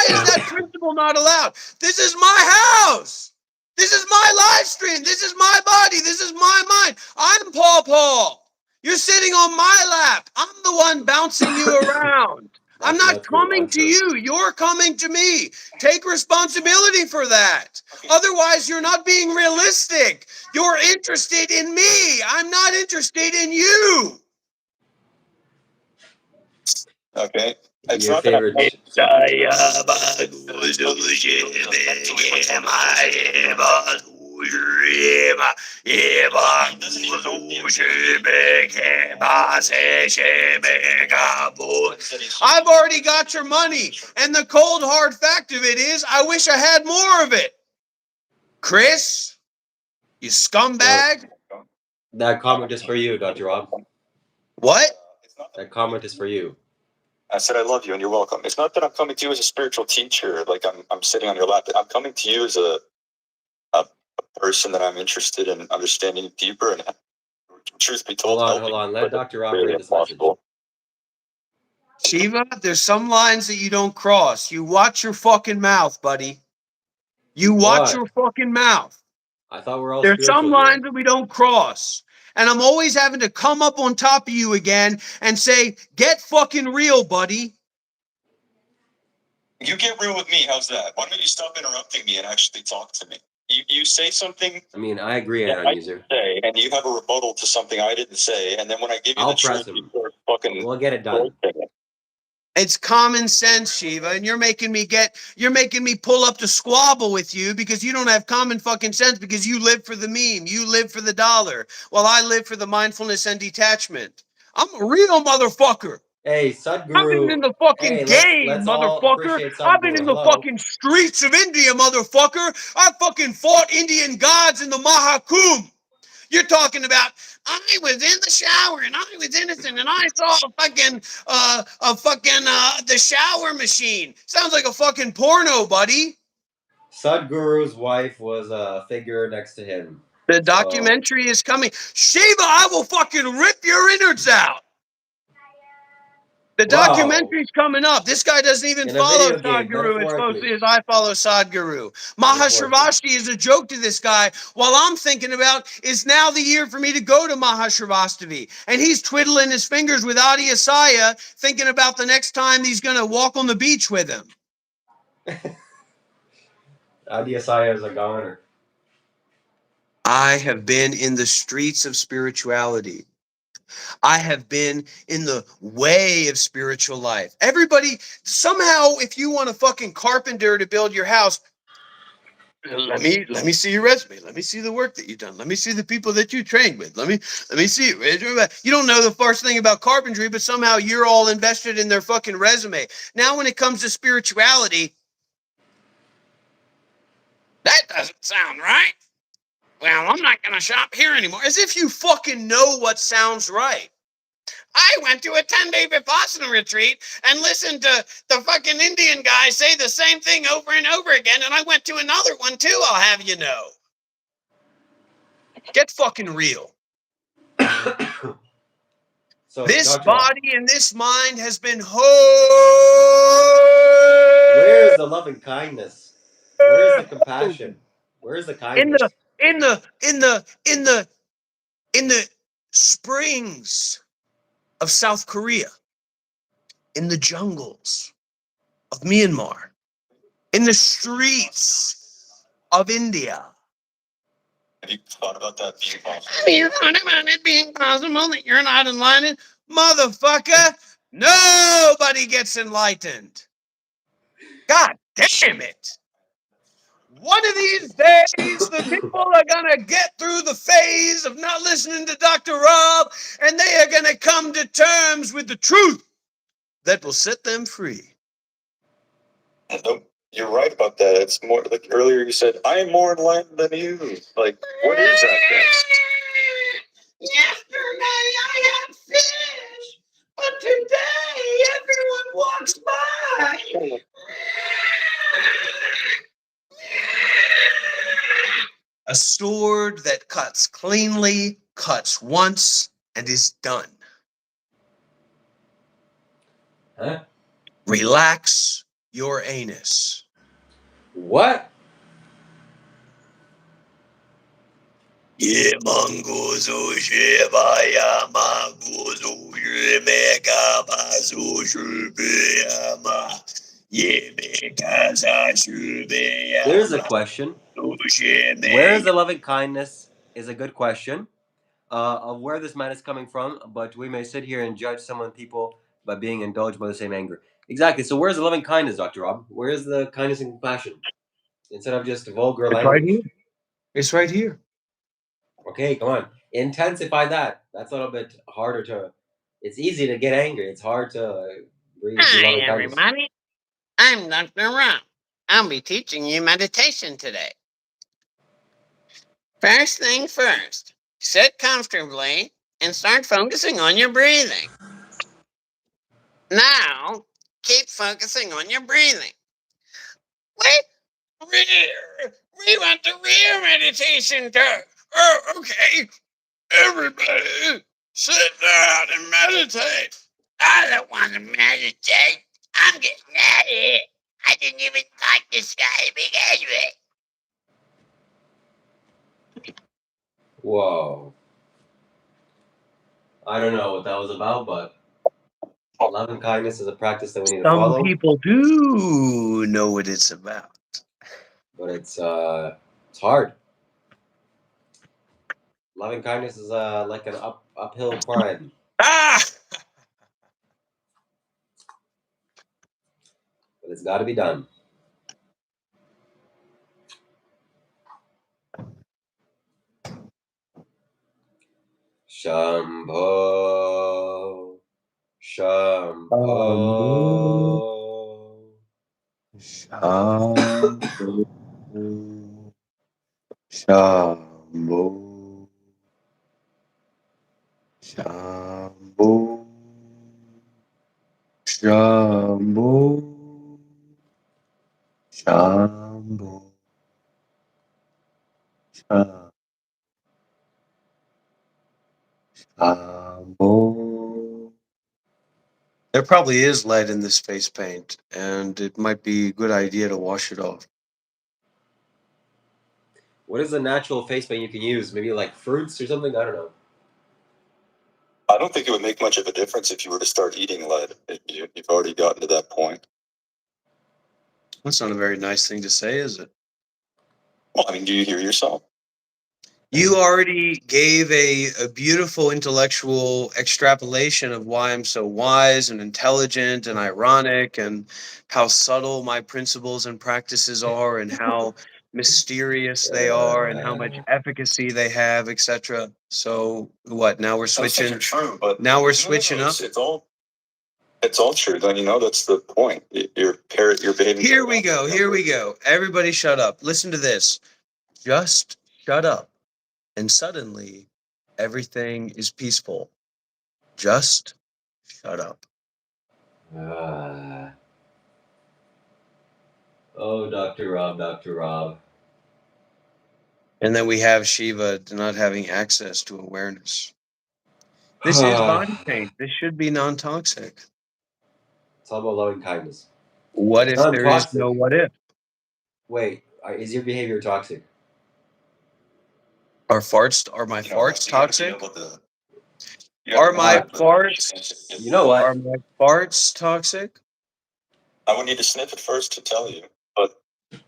is that principle not allowed? This is my house. This is my live stream. This is my body. This is my mind. I'm Paul. You're sitting on my lap. I'm the one bouncing you around. I'm not coming to you. You're coming to me. Take responsibility for that. Otherwise, you're not being realistic. You're interested in me. I'm not interested in you. Okay. It's Your not that favorite. I've already got your money, and the cold hard fact of it is, I wish I had more of it. Chris, you scumbag. That comment is for you, Dr. Rob. What? That comment is for you. I said I love you and you're welcome. It's not that I'm coming to you as a spiritual teacher, like I'm sitting on your lap. I'm coming to you as a person that I'm interested in understanding deeper. And truth be told, hold on. Let Dr. Rob read this message. Shiva, there's some lines that you don't cross. You watch your fucking mouth, buddy. You watch your fucking mouth. I thought we're all There's some spiritual lines here. that we don't cross. And I'm always having to come up on top of you again and say, get fucking real, buddy. You get real with me. How's that? Why don't you stop interrupting me and actually talk to me? You say something. I mean, I agree, user. And you have a rebuttal to something I didn't say, and then when I give you the truth, you start fucking. We'll get it done. It's common sense, Shiva, and you're making me pull up to squabble with you because you don't have common fucking sense because you live for the meme, you live for the dollar, while I live for the mindfulness and detachment. I'm a real motherfucker. Hey, Sadhguru. I've been in the fucking game, motherfucker. I've been in the fucking streets of India, motherfucker. I fucking fought Indian gods in the Mahakumbh. You're talking about, I was in the shower and I was innocent and I saw the shower machine. Sounds like a fucking porno, buddy. Sadhguru's wife was a figure next to him. The documentary is coming. Shiva, I will fucking rip your innards out. The documentary's coming up. This guy doesn't even follow Sadhguru as closely as I follow Sadhguru. Mahashivasti is a joke to this guy. While I'm thinking about, is now the year for me to go to Mahashivasti. And he's twiddling his fingers with Adi Asaya, thinking about the next time he's going to walk on the beach with him. Adi Asaya is a goner. I have been in the streets of spirituality. I have been in the way of spiritual life. Everybody, somehow, if you want a fucking carpenter to build your house, Let me see your resume. Let me see the work that you've done. Let me see the people that you trained with. Let me see it. You don't know the first thing about carpentry, but somehow you're all invested in their fucking resume. Now, when it comes to spirituality, that doesn't sound right. Well, I'm not gonna shop here anymore. As if you fucking know what sounds right. I went to a 10-day Vipassana retreat and listened to the fucking Indian guy say the same thing over and over again, and I went to another one too, I'll have you know. Get fucking real. So, This Dr. Rob, body and this mind has been where is the loving kindness? Where is the compassion? Where is the kindness? in the springs of South Korea, in the jungles of Myanmar, in the streets of India. Have you thought about that being possible? Have you thought about it being possible that you're not enlightened? Motherfucker, nobody gets enlightened. God damn it. One of these days, the people are going to get through the phase of not listening to Dr. Rob, and they are going to come to terms with the truth that will set them free. No, you're right about that. It's more like earlier you said, I am more enlightened than you. Like, what is that then? Yesterday I had fish, but today everyone walks by. A sword that cuts cleanly, cuts once, and is done. Huh? Relax your anus. What? Yeah, mangozo shibaya mangozo shibeka bazo shibiyama. Yeah, because I shibiyama. There's a question. Where is the loving kindness is a good question of where this man is coming from, but we may sit here and judge some people by being indulged by the same anger. Exactly. So where's the loving kindness, Dr. Rob? Where is the kindness and compassion? Instead of just vulgar It's language. right here. It's right here. Okay, come on. Intensify that. That's a little bit harder to. It's easy to get angry. It's hard to breathe loving kindness. Everybody. I'm Dr. Rob. I'll be teaching you meditation today. First thing first, sit comfortably and start focusing on your breathing. Now, keep focusing on your breathing. Wait, we want the real meditation too. Oh, okay. Everybody, sit down and meditate. I don't want to meditate. I'm getting at it. I didn't even like this guy to begin with. Whoa. I don't know what that was about, but love and kindness is a practice that we need to Some follow. people do know what it's about. But it's hard. Loving kindness is like an uphill climb. Ah! But it's got to be done. Shambho, Shambho, Shambho, Shambho, Shambho, Shambho, Shambho, Shambho. There probably is lead in this face paint, and it might be a good idea to wash it off. What is a natural face paint you can use? Maybe like fruits or something? I don't know. I don't think it would make much of a difference if you were to start eating lead. You've already gotten to that point. That's not a very nice thing to say, is it? Well, I mean, do you hear yourself? You already gave a beautiful intellectual extrapolation of why I'm so wise and intelligent and ironic and how subtle my principles and practices are and how mysterious they are and how much efficacy they have, etc. So what? Now we're Those things switching. are true, but Now we're switching up. It's all true. Then that's the point. Your behaving. Here we go. Here we go. Everybody, shut up. Listen to this. Just shut up, and suddenly everything is peaceful. Just shut up. Oh, Dr. Rob, Dr. Rob. And then we have Shiva not having access to awareness. This is body paint. This should be non-toxic. It's all about loving kindness. What if there is no what if? Wait, is your behavior toxic? Are my farts toxic? Are my farts? You know what? Are my farts toxic? I would need to sniff it first to tell you, but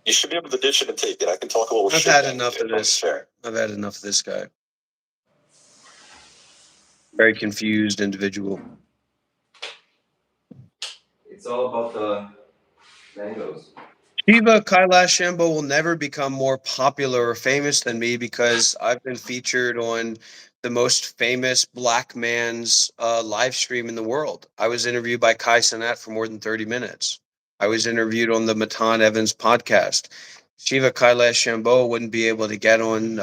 you should be able to dish it and take it. I can talk a little shit. I've had enough of this. I've had enough of this guy. Very confused individual. It's all about the mangoes. Shiva, Kailash, Shambho will never become more popular or famous than me because I've been featured on the most famous black man's live stream in the world. I was interviewed by Kai Cenat for more than 30 minutes. I was interviewed on the Matan Evans podcast. Shiva, Kailash, Shambho wouldn't be able to get on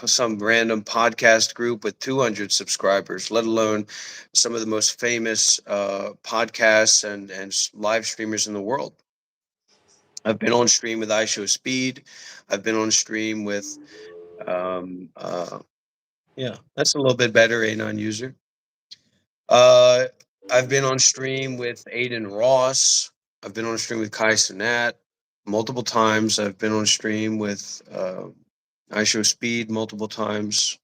some random podcast group with 200 subscribers, let alone some of the most famous podcasts and live streamers in the world. I've been on stream with iShow Speed. I've been on stream with, that's a little bit better, a non-user. I've been on stream with Aiden Ross. I've been on stream with Kai Cenat multiple times. I've been on stream with iShow Speed multiple times.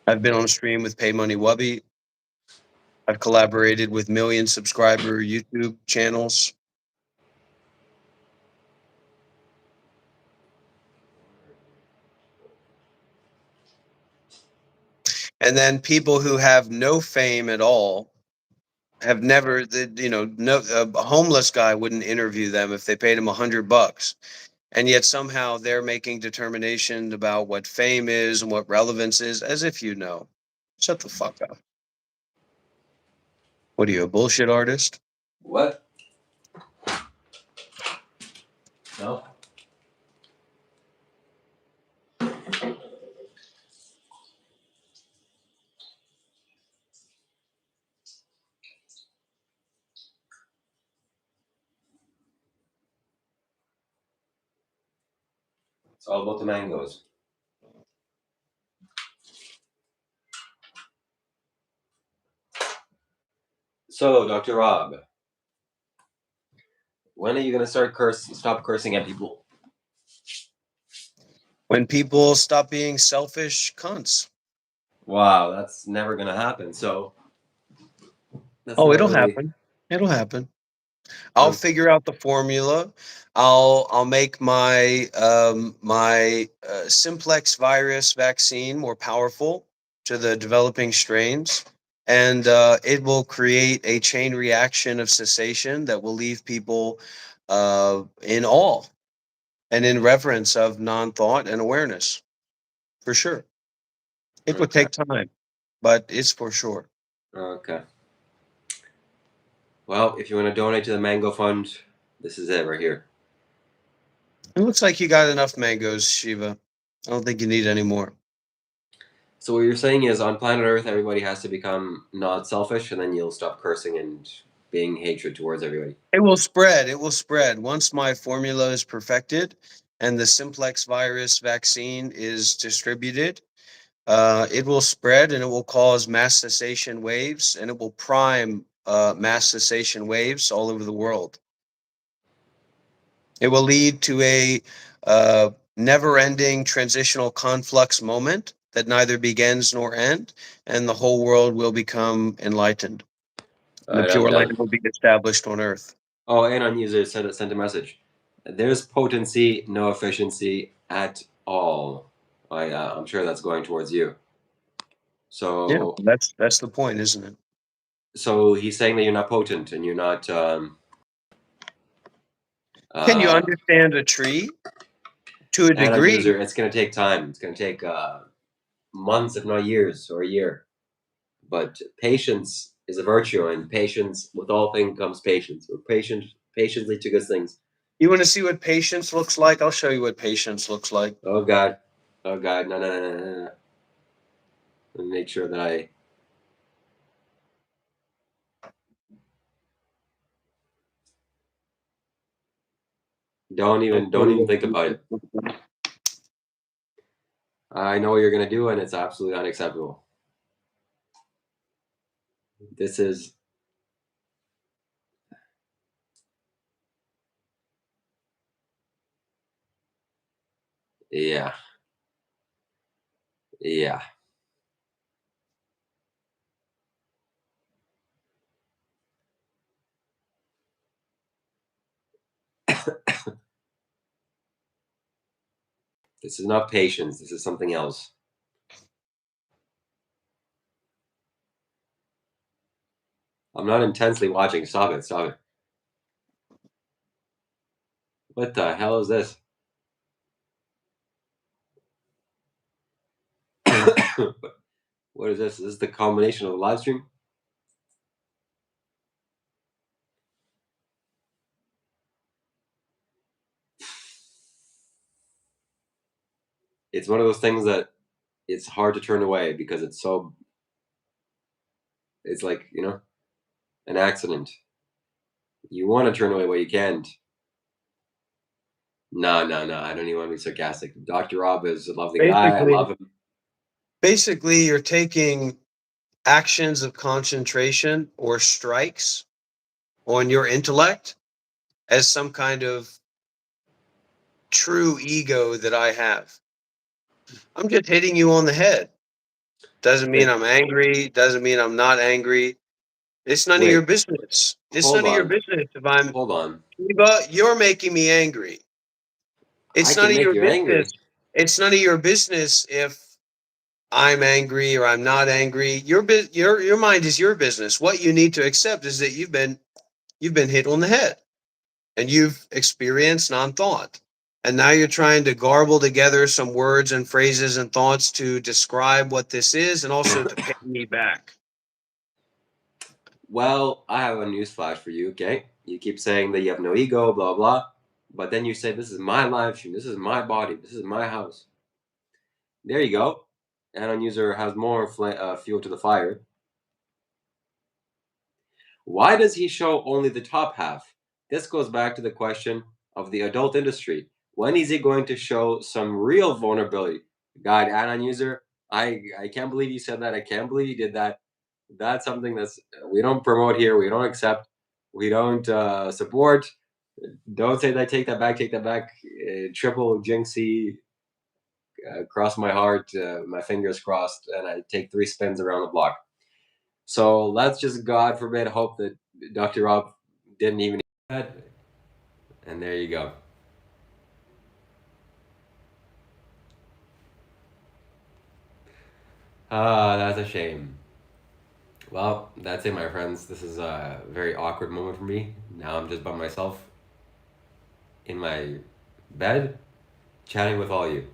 I've been on stream with Pay Money Wubby. I've collaborated with million subscriber YouTube channels. And then people who have no fame at all have never, a homeless guy wouldn't interview them if they paid him $100. And yet somehow they're making determination about what fame is and what relevance is, as if you know. Shut the fuck up. What are you, a bullshit artist? What? No. It's all about the mangoes. So, Dr. Rob, when are you going to stop cursing at people? When people stop being selfish cunts. Wow, that's never going to happen. So, it'll happen. It'll happen. I'll figure out the formula. I'll make my simplex virus vaccine more powerful to the developing strains, and it will create a chain reaction of cessation that will leave people in awe and in reverence of non-thought and awareness. For sure. It would take time, but it's for sure. Okay. Well, if you want to donate to the Mango Fund, this is it right here. It looks like you got enough mangoes, Shiva. I don't think you need any more. So what you're saying is on planet Earth, everybody has to become not selfish, and then you'll stop cursing and being hatred towards everybody. It will spread. It will spread. Once my formula is perfected and the simplex virus vaccine is distributed, it will spread and it will cause mass cessation waves, and it will prime mass cessation waves all over the world. It will lead to a never-ending transitional conflux moment that neither begins nor ends, and the whole world will become enlightened. The pure light will be established on Earth. Oh, Anon user sent a message. There's potency, no efficiency at all. I'm sure that's going towards you. So yeah, that's the point, isn't it? So he's saying that you're not potent and you're not. Can you understand a tree? To a degree. User, it's going to take time. It's going to take months, if not years, or a year. But patience is a virtue, and patience, with all things comes patience. With patience leads to good things. You want to see what patience looks like? I'll show you what patience looks like. Oh God, no. Let me make sure that I. Don't even think about it. I know what you're gonna do, and it's absolutely unacceptable. This is. Yeah. This is not patience. This is something else. I'm not intensely watching. Stop it. What the hell is this? What is this? Is this the combination of a live stream? It's one of those things that it's hard to turn away because it's so. It's like, an accident. You want to turn away, but you can't. No. I don't even want to be sarcastic. Dr. Rob is a lovely guy. I love him. Basically, you're taking actions of concentration or strikes on your intellect as some kind of true ego that I have. I'm just hitting you on the head. Doesn't mean I'm angry. Doesn't mean I'm not angry. It's none of your business. It's none of your business if I'm. Hold on. But you're making me angry. It's none of your business. Angry. It's none of your business if I'm angry or I'm not angry. Your mind is your business. What you need to accept is that you've been hit on the head, and you've experienced non-thought, and now you're trying to garble together some words and phrases and thoughts to describe what this is, and also to pay me back. Well, I have a news flash for you. Okay, you keep saying that you have no ego, blah blah, but then you say this is my live stream, this is my body, this is my house. There you go. Anon user has more fuel to the fire. Why does he show only the top half? This goes back to the question of the adult industry. When is he going to show some real vulnerability? God, Anon user, I can't believe you said that. I can't believe you did that. That's something we don't promote here. We don't accept. We don't support. Don't say that. Take that back. Triple jinxie. Cross my heart. My fingers crossed, and I take 3 spins around the block. So let's just, God forbid, hope that Dr. Rob didn't even that. And there you go. That's a shame. Well, that's it, my friends. This is a very awkward moment for me. Now I'm just by myself in my bed, chatting with all you.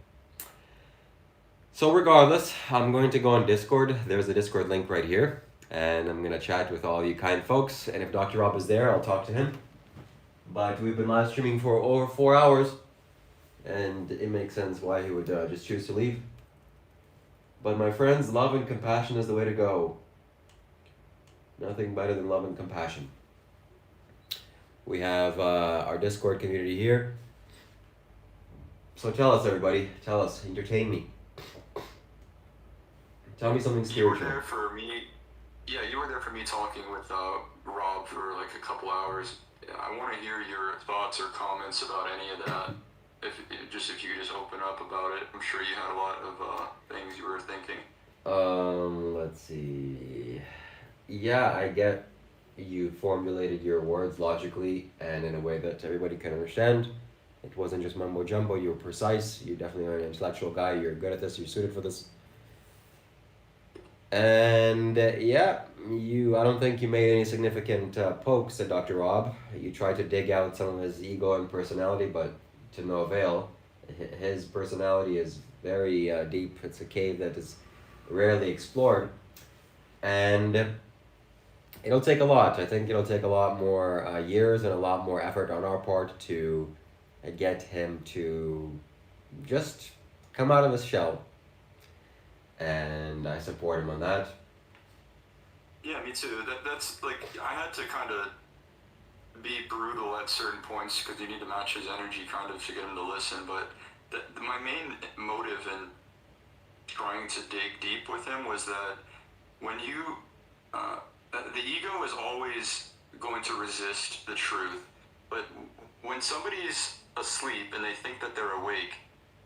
So regardless, I'm going to go on Discord. There's a Discord link right here. And I'm going to chat with all you kind folks. And if Dr. Rob is there, I'll talk to him. But we've been live streaming for over 4 hours. And it makes sense why he would just choose to leave. But my friends, love and compassion is the way to go. Nothing better than love and compassion. We have our Discord community here. So tell us, everybody. Tell us. Entertain me. Tell me something spiritual. You were there for me. Yeah, you were there for me talking with Rob for like a couple hours. I want to hear your thoughts or comments about any of that. If you could just open up about it. I'm sure you had a lot of things you were thinking. Let's see. Yeah, I get you formulated your words logically and in a way that everybody can understand. It wasn't just mumbo jumbo. You were precise. You definitely are an intellectual guy. You're good at this. You're suited for this. And yeah, I don't think you made any significant pokes at Dr. Rob. You tried to dig out some of his ego and personality, but to no avail. His personality is very deep. It's a cave that is rarely explored. And it'll take a lot. I think it'll take a lot more years and a lot more effort on our part to get him to just come out of his shell. And I support him on that. Yeah, me too. That's like, I had to kind of be brutal at certain points because you need to match his energy kind of to get him to listen. But my main motive in trying to dig deep with him was that when you, the ego is always going to resist the truth. But when somebody's asleep and they think that they're awake,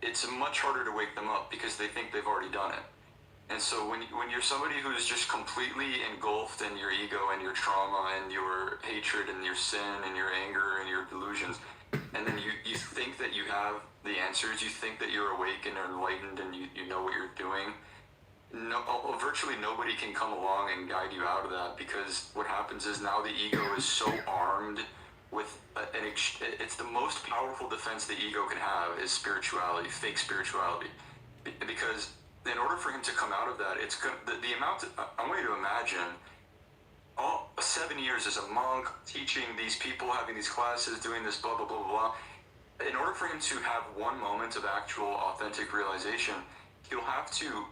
it's much harder to wake them up because they think they've already done it. And so when you're somebody who's just completely engulfed in your ego and your trauma and your hatred and your sin and your anger and your delusions, and then you think that you have the answers, you think that you're awake and enlightened and you know what you're doing, virtually nobody can come along and guide you out of that, because what happens is now the ego is so armed with it's the most powerful defense the ego can have is spirituality, fake spirituality, because in order for him to come out of that, it's the amount. I want you to imagine 7 years as a monk, teaching these people, having these classes, doing this blah blah blah blah. In order for him to have one moment of actual authentic realization, he'll have to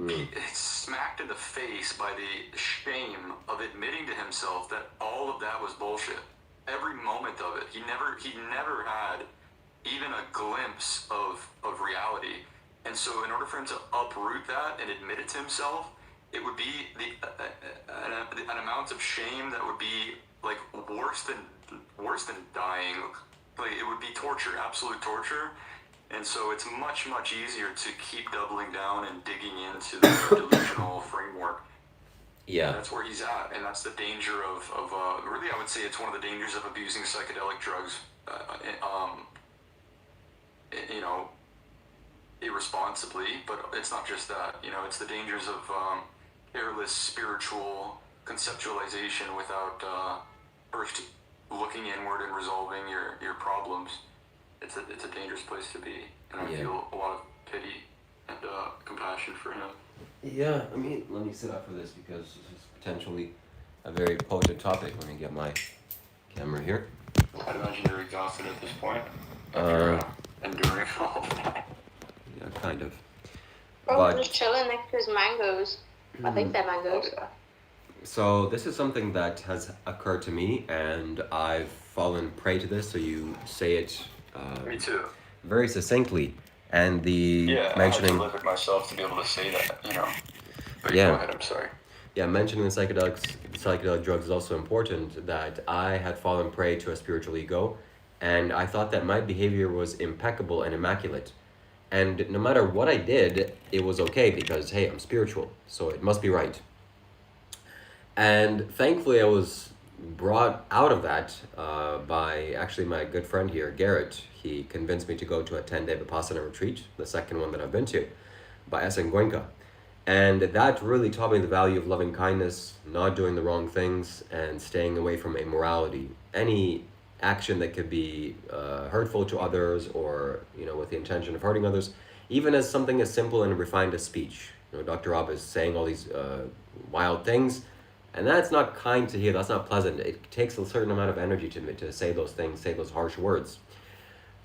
be smacked in the face by the shame of admitting to himself that all of that was bullshit. Every moment of it, he never had even a glimpse of reality. And so in order for him to uproot that and admit it to himself, it would be an amount of shame that would be like worse than dying. Like it would be torture, absolute torture. And so it's much, much easier to keep doubling down and digging into the delusional framework. Yeah. That's where he's at, and that's the danger of really, I would say it's one of the dangers of abusing psychedelic drugs, irresponsibly. But it's not just that, it's the dangers of careless spiritual conceptualization without first looking inward and resolving your problems. It's a dangerous place to be, and I feel a lot of pity and compassion for him. Yeah, I mean, let me sit up for this because this is potentially a very potent topic. Let me get my camera here. I'd imagine you're exhausted at this point after enduring all of that. Yeah, kind of. Probably just chilling next to his mangoes. I think they're mangoes. Yeah. So this is something that has occurred to me, and I've fallen prey to this. So you say it. Me too. Very succinctly, and mentioning. I have to live it myself to be able to say that, But Yeah. Go ahead. I'm sorry. Yeah, mentioning the psychedelic drugs is also important. That I had fallen prey to a spiritual ego, and I thought that my behavior was impeccable and immaculate, and no matter what I did, it was okay because hey, I'm spiritual, so it must be right. And thankfully, I was brought out of that by actually my good friend here, Garrett. He convinced me to go to a 10-day Vipassana retreat, the second one that I've been to, by Esen Goenka. And that really taught me the value of loving kindness, not doing the wrong things, and staying away from immorality. Any action that could be hurtful to others or, with the intention of hurting others, even as something as simple and refined as speech. Dr. Rob is saying all these wild things, and that's not kind to hear, that's not pleasant. It takes a certain amount of energy to say those things, say those harsh words.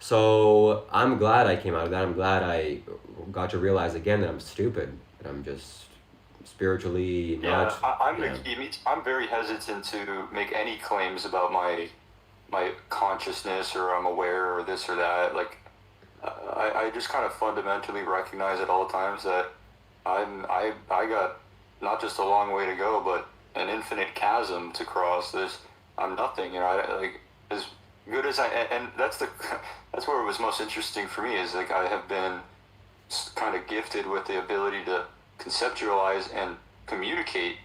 So I'm glad I came out of that. I'm glad I got to realize again that I'm stupid, that I'm just spiritually not. I'm very hesitant to make any claims about my consciousness or I'm aware or this or that. Like, I just kind of fundamentally recognize at all times that I got not just a long way to go, but an infinite chasm to cross. I'm nothing, as good as and that's where it was most interesting for me, is like I have been kind of gifted with the ability to conceptualize and communicate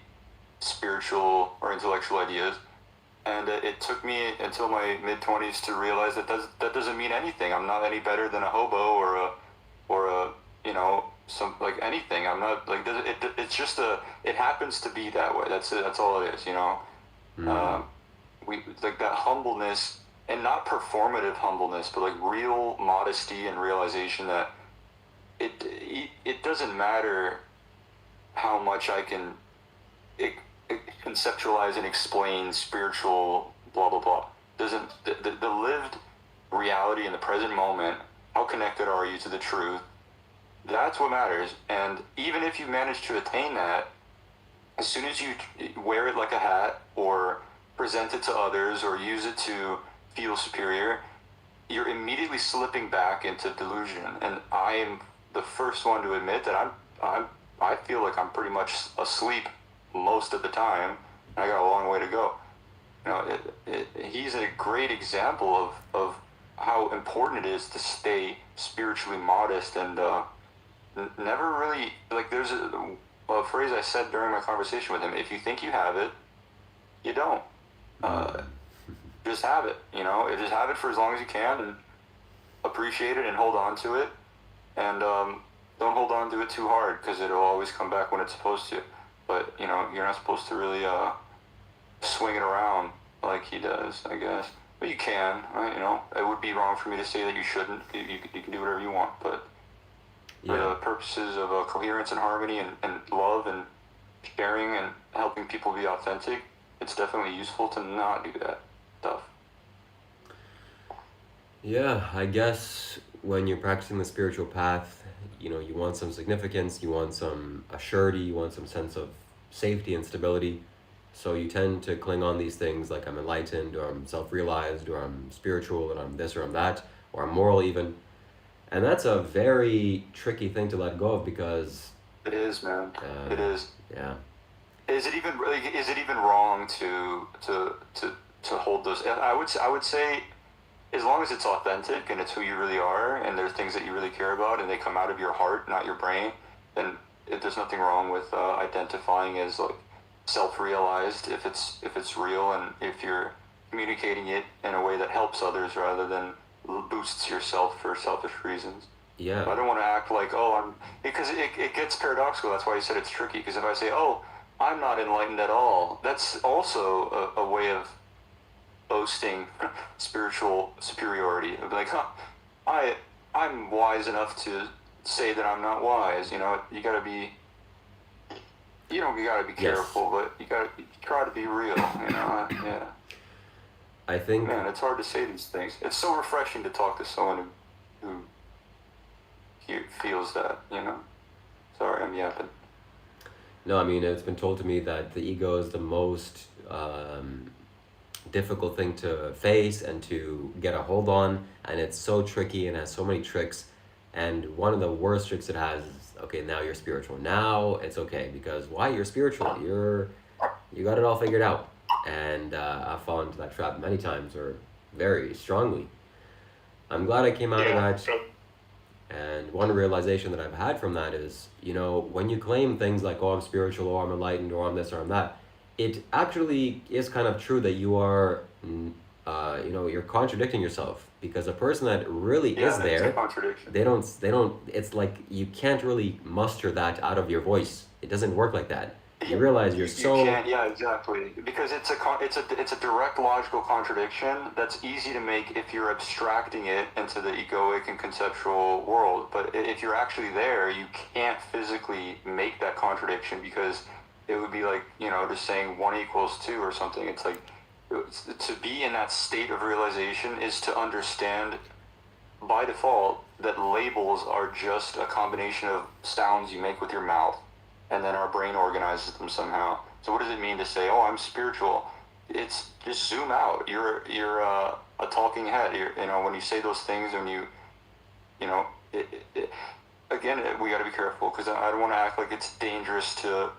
spiritual or intellectual ideas, and it took me until my mid-20s to realize that doesn't mean anything. I'm not any better than a hobo or a some like anything. I'm not like it's just it happens to be that way. That's it. That's all it is. You know, we like that humbleness, and not performative humbleness, but like real modesty and realization that it doesn't matter how much I can conceptualize and explain spiritual blah blah blah. Doesn't the lived reality in the present moment, how connected are you to the truth? That's what matters. And even if you manage to attain that, as soon as you wear it like a hat or present it to others or use it to feel superior, you're immediately slipping back into delusion. And I am the first one to admit that I feel like I'm pretty much asleep most of the time. I got a long way to go. You know, he's a great example of how important it is to stay spiritually modest and never really, like, there's a phrase I said during my conversation with him: if you think you have it, you don't. Just have it, you know, just have it for as long as you can and appreciate it and hold on to it, and don't hold on to it too hard, because it'll always come back when it's supposed to. But, you know, you're not supposed to really swing it around like he does, I guess. But you can, you know. It would be wrong for me to say that you shouldn't. You can do whatever you want, but for the purposes of coherence and harmony and love and sharing and helping people be authentic, it's definitely useful to not do that stuff. Yeah, I guess when you're practicing the spiritual path, you know, you want some significance, you want some assurity, you want some sense of safety and stability. So you tend to cling on these things like I'm enlightened, or I'm self-realized, or I'm spiritual, and I'm this, or I'm that, or I'm moral even. And that's a very tricky thing to let go of, because it is, man. It is. Yeah. Is it even wrong to hold those? I would say, as long as it's authentic and it's who you really are, and there's things that you really care about, and they come out of your heart, not your brain, then there's nothing wrong with identifying as like self-realized if it's real, and if you're communicating it in a way that helps others rather than boosts yourself for selfish reasons. Yeah. I don't want to act like, because it gets paradoxical. That's why I said it's tricky, because if I say, I'm not enlightened at all, that's also a way of boasting spiritual superiority. Like, I'm wise enough to say that I'm not wise. You know, you gotta be careful, but you gotta try to be real, you know. Yeah. I think, man, it's hard to say these things. It's so refreshing to talk to someone who feels that, you know. Sorry, I'm yapping. No, I mean, it's been told to me that the ego is the most difficult thing to face and to get a hold on, and it's so tricky and has so many tricks. And one of the worst tricks it has is, okay, now you're spiritual. Now it's okay, because why? You're spiritual. You got it all figured out. And I've fallen into that trap many times, or very strongly. I'm glad I came out of that. And one realization that I've had from that is, you know, when you claim things like, I'm spiritual, or I'm enlightened, or I'm this, or I'm that, it actually is kind of true that you are, you're contradicting yourself, because a person that really is there, they don't, it's like you can't really muster that out of your voice. It doesn't work like that. You realize you can't, yeah, exactly, because it's a direct logical contradiction that's easy to make if you're abstracting it into the egoic and conceptual world. But if you're actually there, you can't physically make that contradiction, because it would be like, you know, just saying 1 = 2 or something. It's like, to be in that state of realization is to understand by default that labels are just a combination of sounds you make with your mouth, and then our brain organizes them somehow. So what does it mean to say, I'm spiritual? It's just zoom out. You're a talking head. When you say those things, and again, we got to be careful, because I don't want to act like it's dangerous to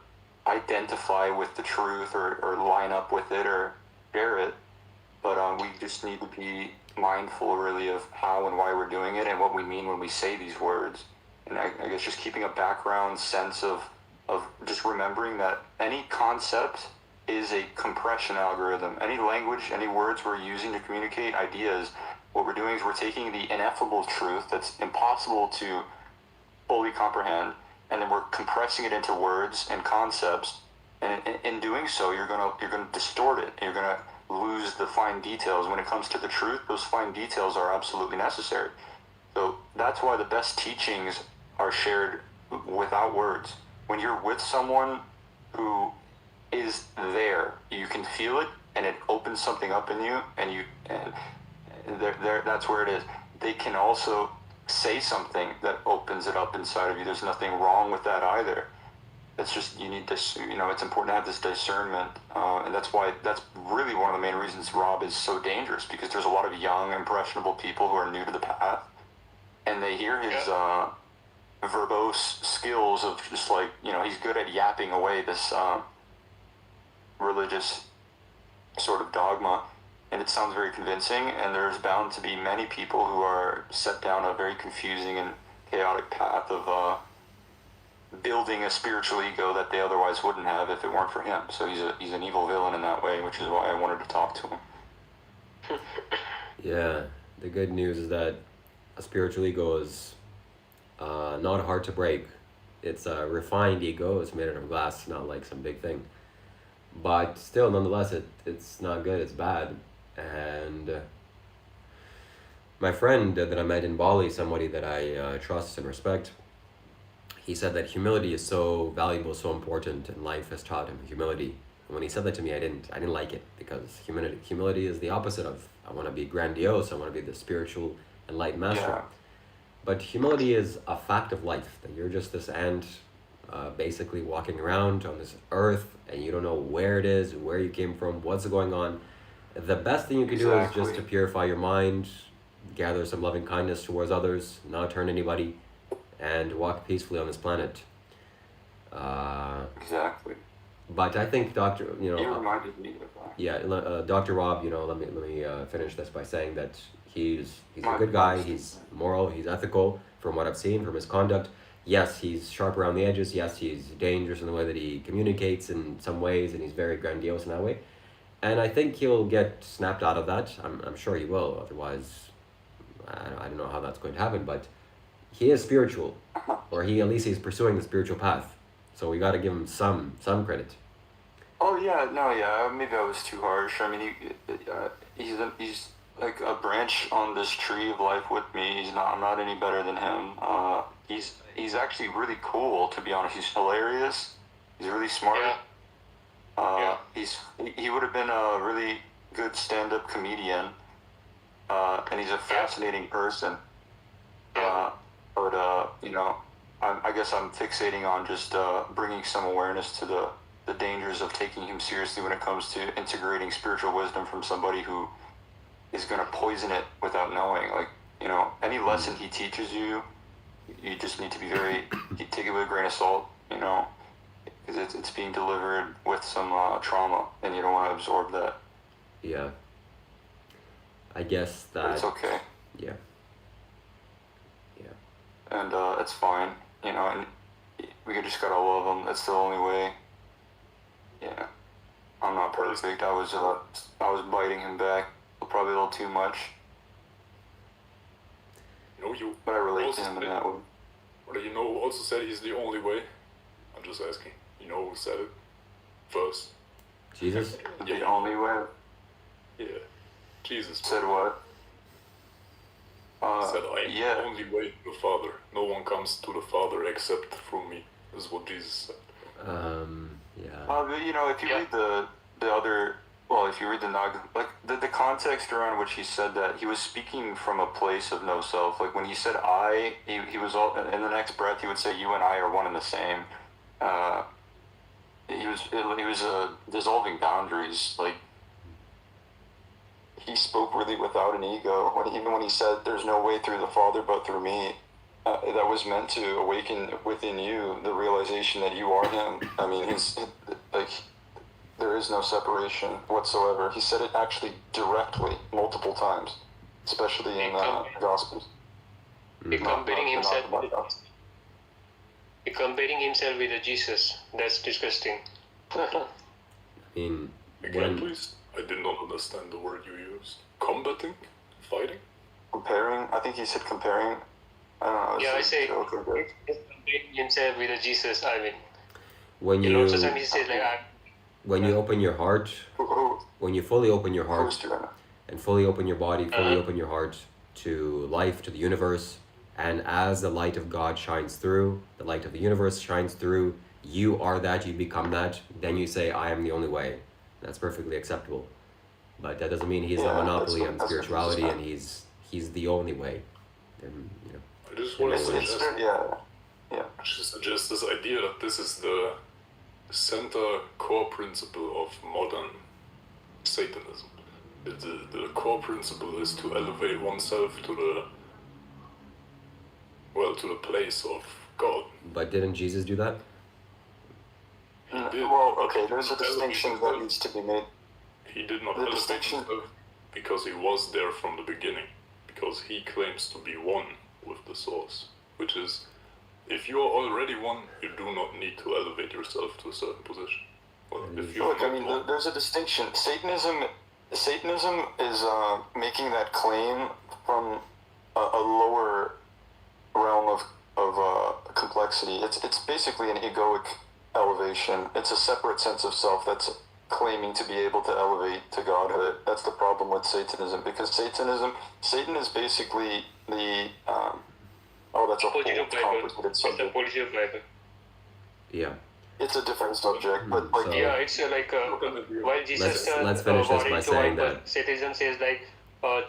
identify with the truth or line up with it or share it. But we just need to be mindful, really, of how and why we're doing it and what we mean when we say these words. And I guess just keeping a background sense of just remembering that any concept is a compression algorithm. Any language, any words we're using to communicate ideas, what we're doing is we're taking the ineffable truth that's impossible to fully comprehend, and then we're compressing it into words and concepts. And in doing so, you're gonna distort it. You're gonna lose the fine details. When it comes to the truth, those fine details are absolutely necessary. So that's why the best teachings are shared without words. When you're with someone who is there, you can feel it, and it opens something up in you, and that's where it is. They can also say something that opens it up inside of you. There's nothing wrong with that either. It's just, you need this, it's important to have this discernment, and that's really one of the main reasons Rob is so dangerous, because there's a lot of young, impressionable people who are new to the path, and they hear his verbose skills of just like, he's good at yapping away this religious sort of dogma, and it sounds very convincing, and there's bound to be many people who are set down a very confusing and chaotic path of building a spiritual ego that they otherwise wouldn't have if it weren't for him. So he's an evil villain in that way, which is why I wanted to talk to him. Yeah, the good news is that a spiritual ego is not hard to break. It's a refined ego. It's made out of glass, not like some big thing. But still, nonetheless, it's not good. It's bad. And my friend that I met in Bali, somebody that I trust and respect, he said that humility is so valuable, so important, and life has taught him humility. And when he said that to me, I didn't like it, because humility is the opposite of, I want to be grandiose, I want to be the spiritual enlightened master. Yeah. But humility is a fact of life, that you're just this ant basically walking around on this earth, and you don't know where it is, where you came from, what's going on. The best thing you can do is just to purify your mind, gather some loving kindness towards others, not hurt anybody, and walk peacefully on this planet. Exactly. But I think Dr. You reminded me of that. Yeah, Dr. Rob, let me finish this by saying that he's a good guy, he's moral, he's ethical from what I've seen, from his conduct. Yes, he's sharp around the edges. Yes, he's dangerous in the way that he communicates in some ways, and he's very grandiose in that way. And I think he'll get snapped out of that. I'm sure he will. Otherwise, I don't know how that's going to happen. But he is spiritual, or at least he's pursuing the spiritual path. So we got to give him some credit. Oh yeah, maybe I was too harsh. I mean, he's like a branch on this tree of life with me. I'm not any better than him. He's actually really cool, to be honest. He's hilarious. He's really smart. Yeah. He would have been a really good stand-up comedian, and he's a fascinating person. But I guess I'm fixating on just bringing some awareness to the dangers of taking him seriously when it comes to integrating spiritual wisdom from somebody who is going to poison it without knowing. Like, any lesson he teaches you, you just need to be take it with a grain of salt, because it's being delivered with some trauma, and you don't want to absorb that. Yeah. I guess that... But it's okay. Yeah. And it's fine, and we just gotta love him. That's the only way. Yeah. I'm not perfect. I was biting him back probably a little too much. But I relate to him in that way. But who also said he's the only way? I'm just asking. Who said it first? Jesus? The only way? Yeah. Jesus. Said what? Said, I am the only way to the Father. No one comes to the Father except through me. This is what Jesus said. Yeah. If you read if you read the context around which he said that, he was speaking from a place of no self. Like when he said I, he was all, in the next breath he would say you and I are one and the same. He was dissolving boundaries. Like, he spoke really without an ego. Even when he said there's no way through the Father but through me, that was meant to awaken within you the realization that you are him. I mean, there is no separation whatsoever. He said it actually directly multiple times, especially in the Gospels. Comparing himself with a Jesus. That's disgusting. Again, please? I did not understand the word you used. Combating? Fighting? Comparing? I think he said comparing. I don't know. Yeah, I say himself with a Jesus. I mean, When in lots of you times he says like, when you open your heart, when you fully open your heart and fully open your body, fully open your heart to life, to the universe, and as the light of God shines through, the light of the universe shines through, you are that, you become that, then you say, I am the only way. That's perfectly acceptable. But that doesn't mean he's a monopoly on spirituality and he's the only way. Then, you know. I just want to suggest this idea that this is the center core principle of modern Satanism. The core principle is to elevate oneself to the place of God. But didn't Jesus do that? Well, okay, there's a distinction that needs to be made. He did not elevate himself because he was there from the beginning. Because he claims to be one with the source. Which is, if you are already one, you do not need to elevate yourself to a certain position. Well, if you Look, I mean, there's a distinction. Satanism is making that claim from a lower realm of complexity. It's basically an egoic elevation. It's a separate sense of self that's claiming to be able to elevate to godhood. That's the problem with Satanism, because Satan is basically the that's a whole complicated subject. Yeah. It's a different subject, but like it's while Jesus let's finish this by saying that Satanism says like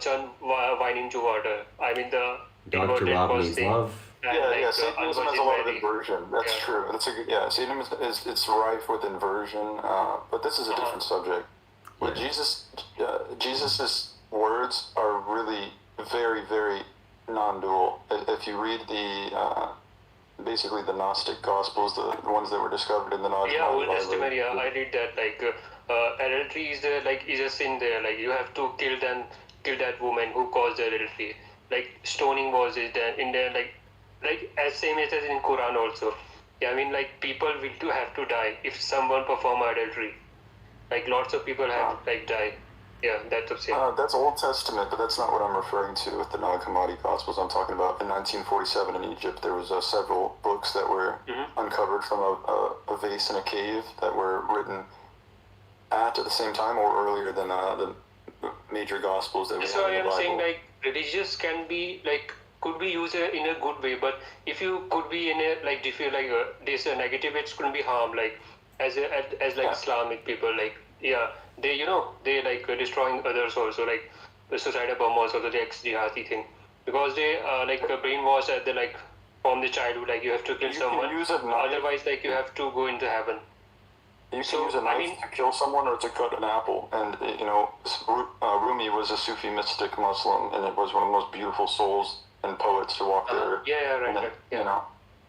turn wine into water. I mean the Dr. Rob needs love. Satanism has a lot of inversion. That's true. That's a good, Satanism it's rife with inversion, but this is a different subject. But Jesus's words are really very, very non-dual. If you read basically the Gnostic Gospels, the ones that were discovered in the Nag Old Testament. I read that. Adultery is a sin there. Like you have to kill that woman who caused the adultery. Like stoning was in there. Like as same as in Quran also. I mean, like people will have to die if someone perform adultery. Like lots of people have died. Yeah, that's the same. That's Old Testament, but that's not what I'm referring to with the Nag Hammadi Gospels. I'm talking about in 1947 in Egypt, there was several books that were uncovered from a vase in a cave that were written at the same time or earlier than the major Gospels that we have in the Bible. That's why I'm saying like religious can be like could be used in a good way, but if you could be in a like if you like there's a negative, it's going to be harm like as Islamic people like they like destroying others also, like the suicidal bombers or the ex-jihadi thing, because they brainwash at the like from the childhood, like you have to kill someone, otherwise like you have to go into heaven. You can use a knife to kill someone or to cut an apple, and Rumi was a Sufi mystic Muslim, and it was one of the most beautiful souls and poets to walk there. You know,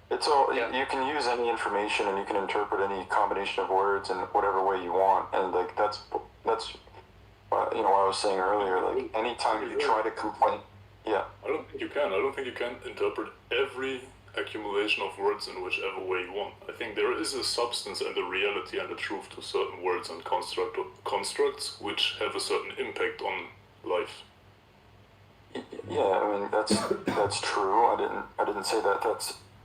it's all you can use any information and you can interpret any combination of words in whatever way you want, and like that's what I was saying earlier. Like anytime you try to complain, I don't think you can interpret every accumulation of words in whichever way you want. I think there is a substance and a reality and a truth to certain words and constructs which have a certain impact on life. Yeah, I mean that's true. I didn't say that.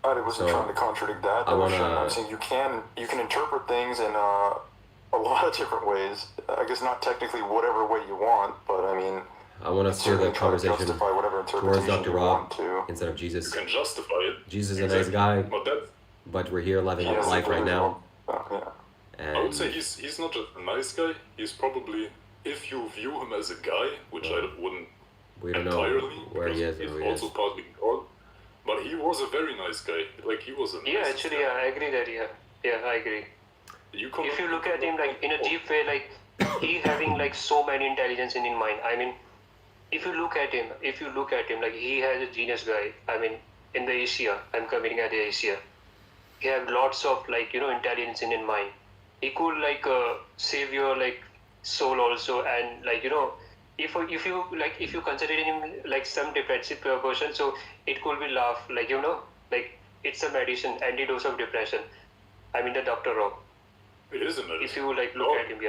I wasn't trying to contradict that. I'm saying you can interpret things in a lot of different ways. I guess not technically whatever way you want, but I mean. I want to steer the conversation towards Dr. Rob instead of Jesus. You can justify it. Jesus is a nice guy, but we're here living life right now. And I would say he's not just a nice guy. He's probably, if you view him as a guy, which I wouldn't entirely, where he is, he's also partly God. But he was a very nice guy. Like he was a nice actually, I agree that. I agree. If you look at him like in a deep way, like he's having like so many intelligence in his mind. I mean. If you look at him, like he has a genius guy. I mean, in the Asia, I'm coming at Asia. He have lots of like intelligence in his mind. He could like save your like soul also, and like if you consider him like some depressive person, so it could be laugh like like it's a medicine, antidote of depression. I mean the Dr. Rob. It is a medicine. If you like look at him,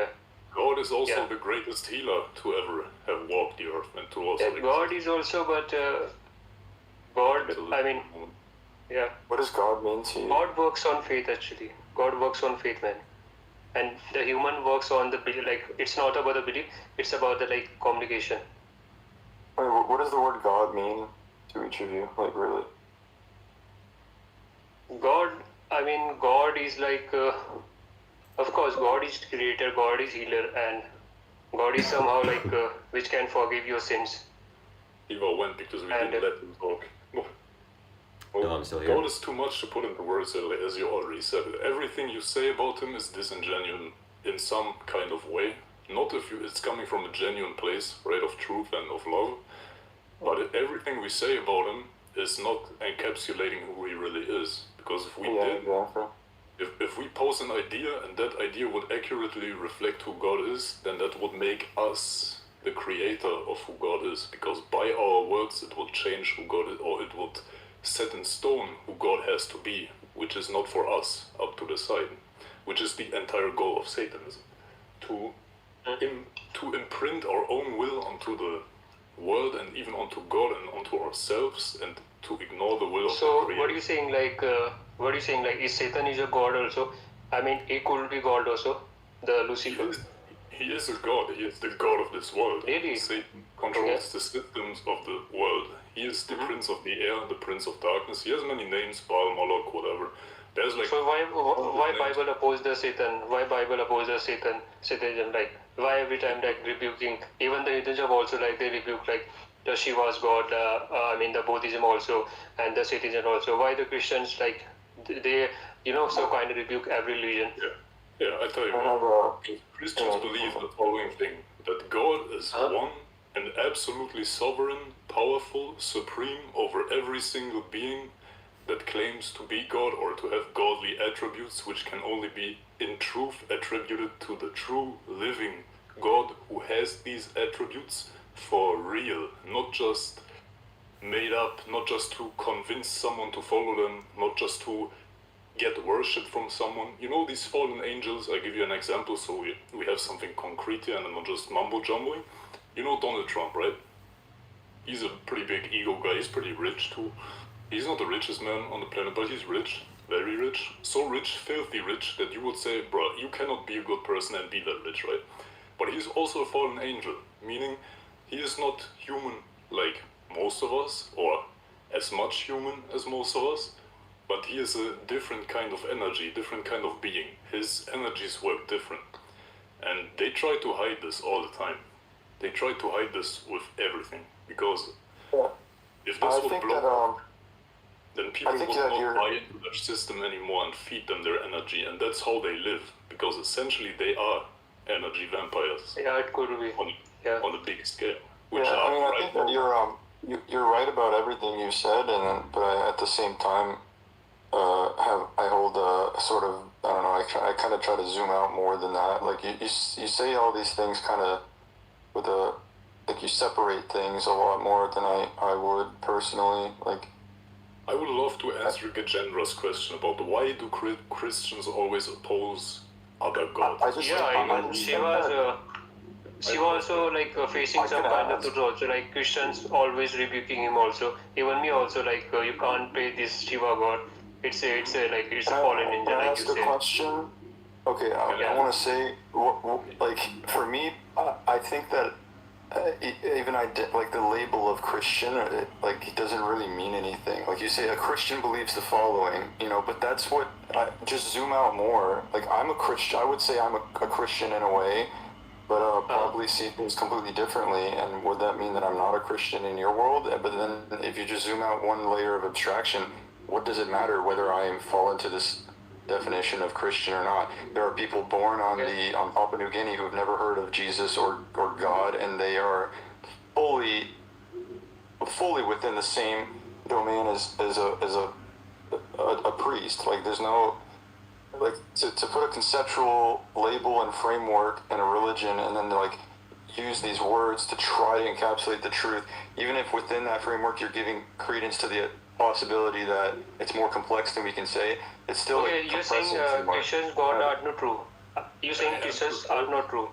God is also the greatest healer to ever have walked the earth and to also. God is also, but God. I mean, Yeah. What does God mean to you? God works on faith actually. God works on faith, man. And the human works on the belief. Like it's not about the belief. It's about the like communication. Wait, what does the word God mean to each of you? Like really? God. I mean, God is like. Of course, God is creator. God is healer, and God is somehow like which can forgive your sins. Eva went because we didn't let him talk. Well, No, I'm still here. God is too much to put into words, as you already said. Everything you say about him is disingenuous in some kind of way. Not if it's coming from a genuine place, right, of truth and of love. But everything we say about him is not encapsulating who he really is. Because if we did, if we pose an idea and that idea would accurately reflect who God is, then that would make us the creator of who God is. Because by our words, it would change who God is, or it would set in stone who God has to be, which is not for us up to decide, which is the entire goal of Satanism, to imprint our own will onto the world and even onto God and onto ourselves, and to ignore the will of the So Creator. what are you saying? Like what are you saying? Like is Satan is a god also? I mean, he could be God also. The Lucifer. He is a god. He is the god of this world. Really? Satan controls the systems of the world. He is the prince of the air, the prince of darkness. He has many names, Baal, Moloch, whatever. There's like. So why Bible oppose the Satan? Why Bible oppose the Satanism? Like why every time like rebuking? Even the Hinduism also like they rebuke like the Shiva's god. I mean the Buddhism also and the Satanism also. Why the Christians like they so kind of rebuke every religion? Yeah, I tell you what. Christians believe the following thing: that God is one and absolutely sovereign, powerful, supreme over every single being that claims to be God or to have godly attributes, which can only be in truth attributed to the true living God who has these attributes for real, not just made up, not just to convince someone to follow them, not just to get worship from someone. You know these fallen angels, I give you an example so we have something concrete here and I'm not just mumbo jumboing. You know Donald Trump, right? He's a pretty big ego guy, he's pretty rich too. He's not the richest man on the planet, but he's rich, very rich. So rich, filthy rich, that you would say, bro, you cannot be a good person and be that rich, right? But he's also a fallen angel, meaning he is not human like most of us, or as much human as most of us, but he is a different kind of energy, different kind of being. His energies work different. And they try to hide this all the time. They try to hide this with everything, because if this would blow, then people would not buy into their system anymore and feed them their energy, and that's how they live, because essentially they are energy vampires. Yeah, it could be. On a big scale. I think that you're right about everything you said, but I, at the same time, I hold a sort of, I don't know, I kind of try to zoom out more than that. Like you say all these things kind of with like you separate things a lot more than I would personally. Like I would love to answer Gajendra's question about why do Christians always oppose other gods? Shiva also like facing some kind of truth also, like Christians always rebuking him also. Even me also, like you can't pray this Shiva god. It's a fallen angel, like you said. Question. Okay, I want to say, like for me, I think that even like the label of Christian, it doesn't really mean anything. Like you say, a Christian believes the following, but that's what. Just zoom out more. Like I'm a Christian. I would say I'm a Christian in a way, but probably see things completely differently. And would that mean that I'm not a Christian in your world? But then, if you just zoom out one layer of abstraction, what does it matter whether I fall into this definition of Christian or not? There are people born on Papua New Guinea who have never heard of Jesus or God, and they are fully within the same domain as a priest. Like there's no like to put a conceptual label and framework in a religion, and then like use these words to try to encapsulate the truth, even if within that framework you're giving credence to the possibility that it's more complex than we can say. It's still you're saying Christians God are not true. You're saying Christians are not true.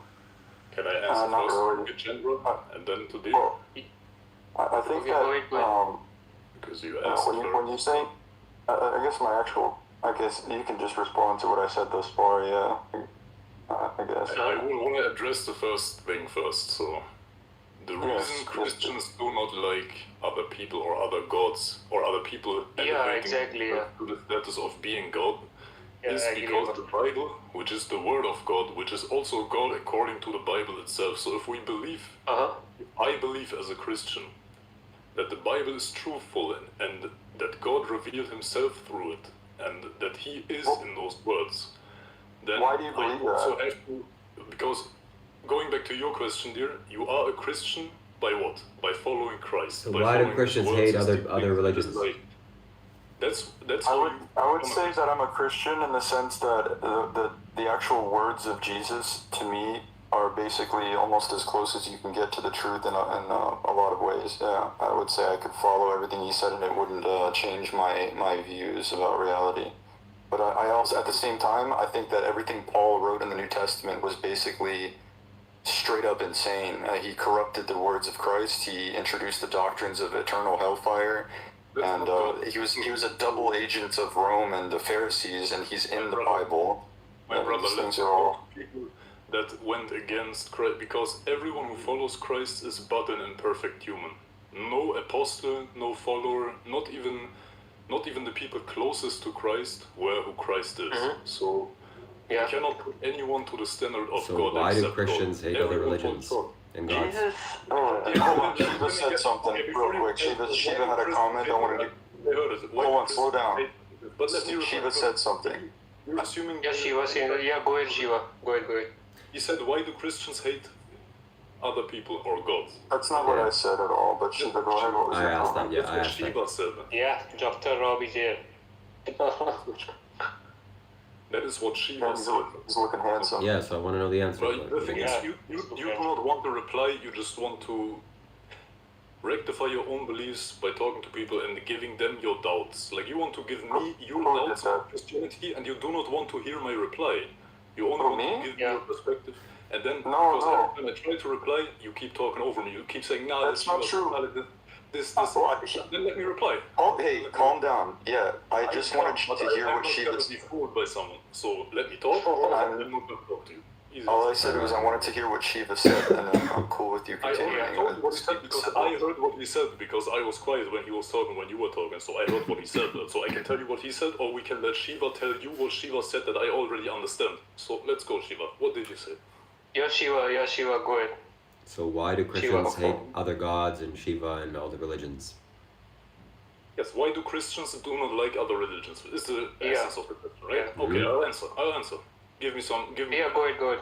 Can I answer first, Gajendra, and then to Well, I think that because you asked when you say I guess you can just respond to what I said thus far, yeah. I guess. I want to address the first thing first, so... The reason Christians do not like other people or other gods or other people elevating to the status of being God is because the Bible, which is the Word of God, which is also God according to the Bible itself. So if we believe, I believe as a Christian, that the Bible is truthful and that God revealed himself through it and that he is in those words, then why do you believe that? Have to, because going back to your question, dear, you are a Christian by what? By following Christ. So why do Christians hate other religions? I would say that I'm a Christian in the sense that the actual words of Jesus to me are basically almost as close as you can get to the truth in a lot of ways. Yeah, I would say I could follow everything he said and it wouldn't change my views about reality. But I also, at the same time, I think that everything Paul wrote in the New Testament was basically straight up insane. He corrupted the words of Christ. He introduced the doctrines of eternal hellfire, and he was a double agent of Rome and the Pharisees, and he's in the Bible. My brother, let's talk to people that went against Christ, because everyone who follows Christ is but an imperfect human. No apostle, no follower, not even the people closest to Christ were who Christ is. So you cannot put anyone to the standard of God. So why do Christians hate other religions and gods? Hold on, Shiva said something real quick. Shiva had a comment. I wanted to... Hold on, slow down. But Shiva said something. You're assuming... Yeah, Shiva saying... Yeah, go ahead, Shiva. Go ahead. He said, why do Christians hate other people or gods? That's not what I said at all, but Shiva, go ahead. What was your comment? I asked Shiva said. Yeah, Dr. Rob is here. That is what Shiva said. He's looking handsome. Yeah, so I want to know the answer. But the thing is, you do not want to reply, you just want to rectify your own beliefs by talking to people and giving them your doubts. Like, you want to give me your doubts on Christianity and you do not want to hear my reply. You only want to give me your perspective. And then, because every time I try to reply, you keep talking over me. You keep saying, nah, that's not true. Then let me reply. Oh, hey, calm down. Yeah, I just wanted to hear what Shiva said. I'm not fooled by someone, so let me talk, and I'm not going to talk to you. All I said was I wanted to hear what Shiva said, and I'm cool with you continuing. I told you what he said because I heard what he said, because I was quiet when he was talking, when you were talking, so I heard what he said. So I can tell you what he said, or we can let Shiva tell you what Shiva said that I already understand. So let's go, Shiva. What did you say? Yeah, Shiva, go ahead. So why do Christians hate other gods and Shiva and all the religions? Yes, why do Christians do not like other religions? Is the essence of the question, right? Yeah. Okay, I'll answer. Give me. Yeah, go ahead. Go.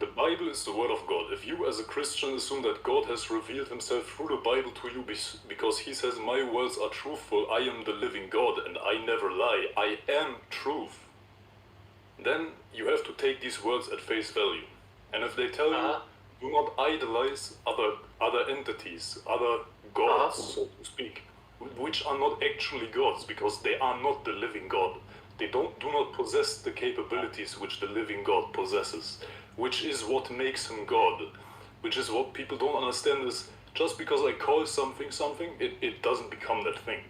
The Bible is the word of God. If you as a Christian assume that God has revealed himself through the Bible to you because he says, my words are truthful, I am the living God and I never lie, I am truth, then you have to take these words at face value. And if they tell you, do not idolize other entities, other gods, so to speak, which are not actually gods, because they are not the living God. They do not possess the capabilities which the living God possesses, which is what makes him God, which is what people don't understand is, just because I call something, it doesn't become that thing.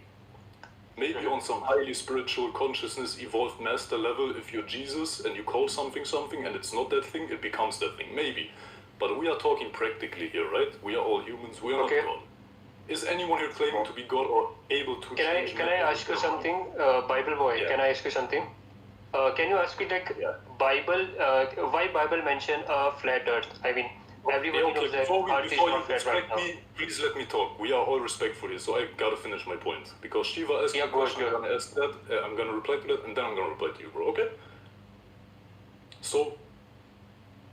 Maybe on some highly spiritual consciousness evolved master level, if you're Jesus and you call something and it's not that thing, it becomes that thing, maybe. But we are talking practically here, right? We are all humans, we are not God. Is anyone here claiming to be God or able to change? Can I ask you something, Bible boy? Yeah. Can I ask you something? Can you ask me Bible? Why Bible mention a flat Earth? I mean, everyone knows that Earth is not flat right now. Please let me talk. We are all respectful here, so I gotta finish my point. Because Shiva asked a question, I'm gonna ask that, I'm gonna reply to that, and then I'm gonna reply to you, bro. Okay? So,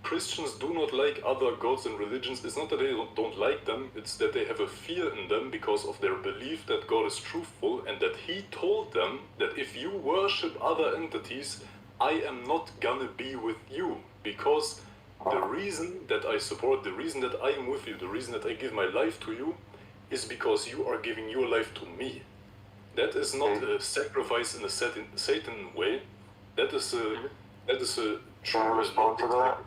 Christians do not like other gods and religions. It's not that they don't like them, it's that they have a fear in them because of their belief that God is truthful and that he told them that if you worship other entities, I am not gonna be with you. Because the reason that I support, the reason that I am with you, the reason that I give my life to you is because you are giving your life to me. That is not a sacrifice in a Satan way. That is a true respond to that?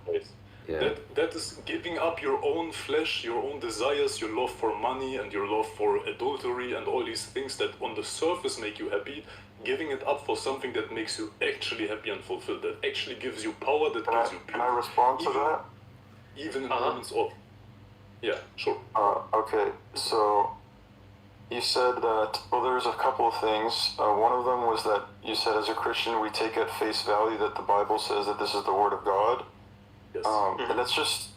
Yeah. That is giving up your own flesh, your own desires, your love for money and your love for adultery and all these things that on the surface make you happy, giving it up for something that makes you actually happy and fulfilled, that actually gives you power, that gives you peace. Can I respond to that? Even in moments of... Yeah, sure. Okay, so you said that, well, there's a couple of things. One of them was that you said as a Christian we take at face value that the Bible says that this is the Word of God. Yes. And that's just,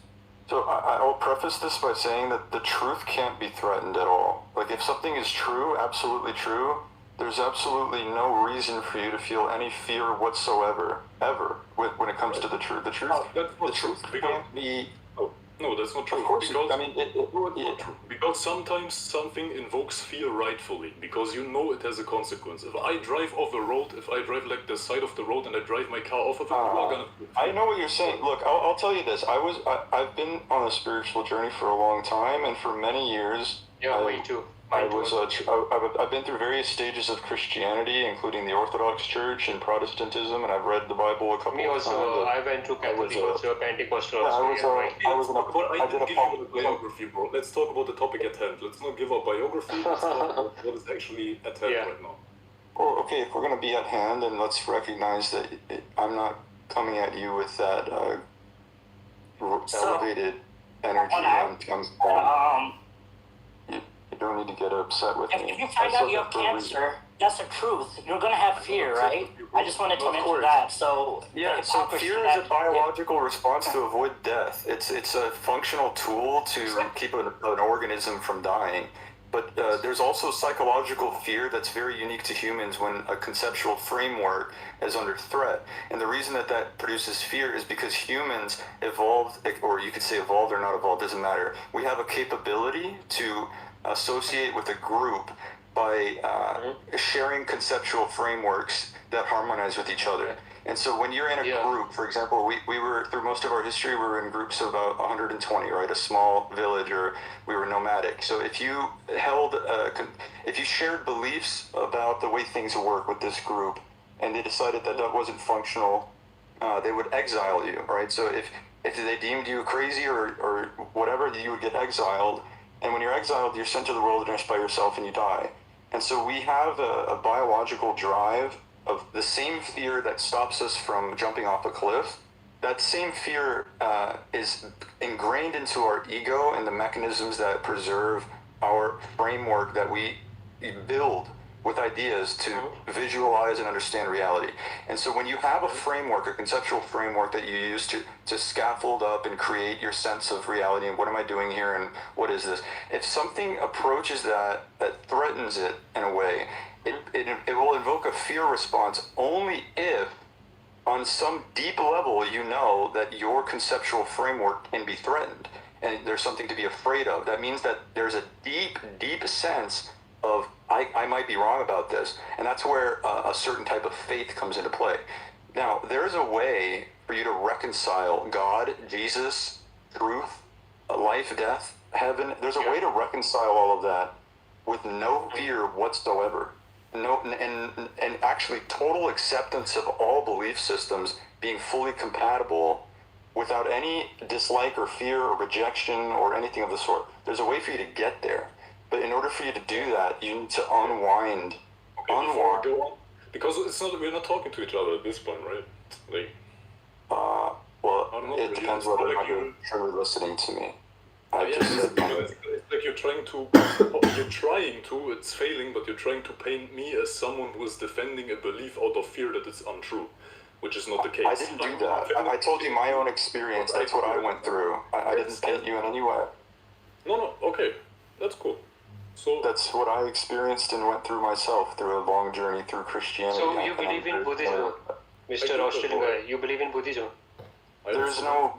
so I'll preface this by saying that the truth can't be threatened at all. Like, if something is true, absolutely true, there's absolutely no reason for you to feel any fear whatsoever, ever, when it comes to the truth. The truth, the truth can't be... No, that's not true. Of course, because, I mean, it's not true. Because sometimes something invokes fear rightfully, because you know it has a consequence. If I drive off a road, if I drive like the side of the road and I drive my car off of it, you are gonna... I know what you're saying. Look, I'll tell you this. I've been on a spiritual journey for a long time, and for many years... Yeah, me too. I've been through various stages of Christianity, including the Orthodox Church and Protestantism, and I've read the Bible a couple of times. I went to Catholic, also Pentecostal. I didn't give you a biography, bro. Let's talk about the topic at hand. Let's not give a biography. Let's talk about what is actually at hand right now. Well, okay, if we're going to be at hand, then let's recognize that I'm not coming at you with that elevated energy. You don't need to get upset with me. If you find out you have cancer, that's the truth. You're going to have fear, right? I just wanted to mention that. So yeah, so fear is a biological response to avoid death. It's a functional tool to keep an organism from dying. But there's also psychological fear that's very unique to humans when a conceptual framework is under threat. And the reason that produces fear is because humans evolved, or you could say evolved or not evolved, doesn't matter. We have a capability to associate with a group by sharing conceptual frameworks that harmonize with each other. And so when you're in a group, for example, we were, through most of our history, we were in groups of about 120, right? A small village, or we were nomadic. So if you if you shared beliefs about the way things work with this group, and they decided that wasn't functional, they would exile you, right? So if they deemed you crazy or whatever, you would get exiled. And when you're exiled, you're sent to the wilderness by yourself and you die. And so we have a biological drive of the same fear that stops us from jumping off a cliff. That same fear is ingrained into our ego and the mechanisms that preserve our framework that we build with ideas to visualize and understand reality. And so when you have a framework, a conceptual framework that you use to scaffold up and create your sense of reality and what am I doing here and what is this, if something approaches that threatens it in a way, it will invoke a fear response only if on some deep level you know that your conceptual framework can be threatened and there's something to be afraid of. That means that there's a deep sense of I might be wrong about this, and that's where a certain type of faith comes into play. Now, there's a way for you to reconcile God, Jesus, truth, life, death, heaven. There's a way to reconcile all of that with no fear whatsoever. And actually total acceptance of all belief systems being fully compatible without any dislike or fear or rejection or anything of the sort. There's a way for you to get there. But in order for you to do that, you need to unwind. Before we go on, because we're not talking to each other at this point, right? Like, well, it depends whether or not you're truly listening to me. It's like you're trying to, it's failing, but you're trying to paint me as someone who is defending a belief out of fear that it's untrue, which is not the case. I didn't do that. I told you my own experience. That's what I went through. I didn't paint you in any way. No, okay. That's cool. So that's what I experienced and went through myself through a long journey through Christianity. So you believe in Buddhism, Mr. Australian guy? You believe in Buddhism? There's no.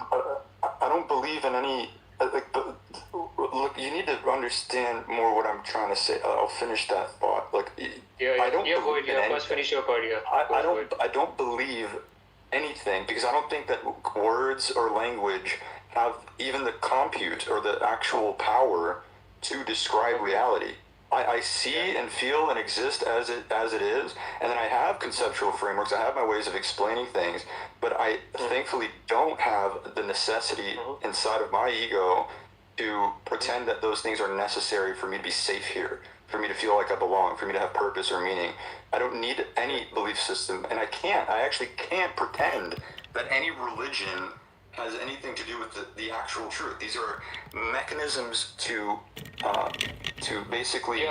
I don't believe in any. Look, you need to understand more what I'm trying to say. I'll finish that thought. Look, I don't believe in anything. First finish your part. I don't believe anything because I don't think that words or language have even the compute or the actual power to describe reality. I see and feel and exist as it is, and then I have conceptual frameworks. I have my ways of explaining things, but I thankfully don't have the necessity inside of my ego to pretend that those things are necessary for me to be safe here, for me to feel like I belong, for me to have purpose or meaning. I don't need any belief system, and I actually can't pretend that any religion has anything to do with the actual truth. These are mechanisms to basically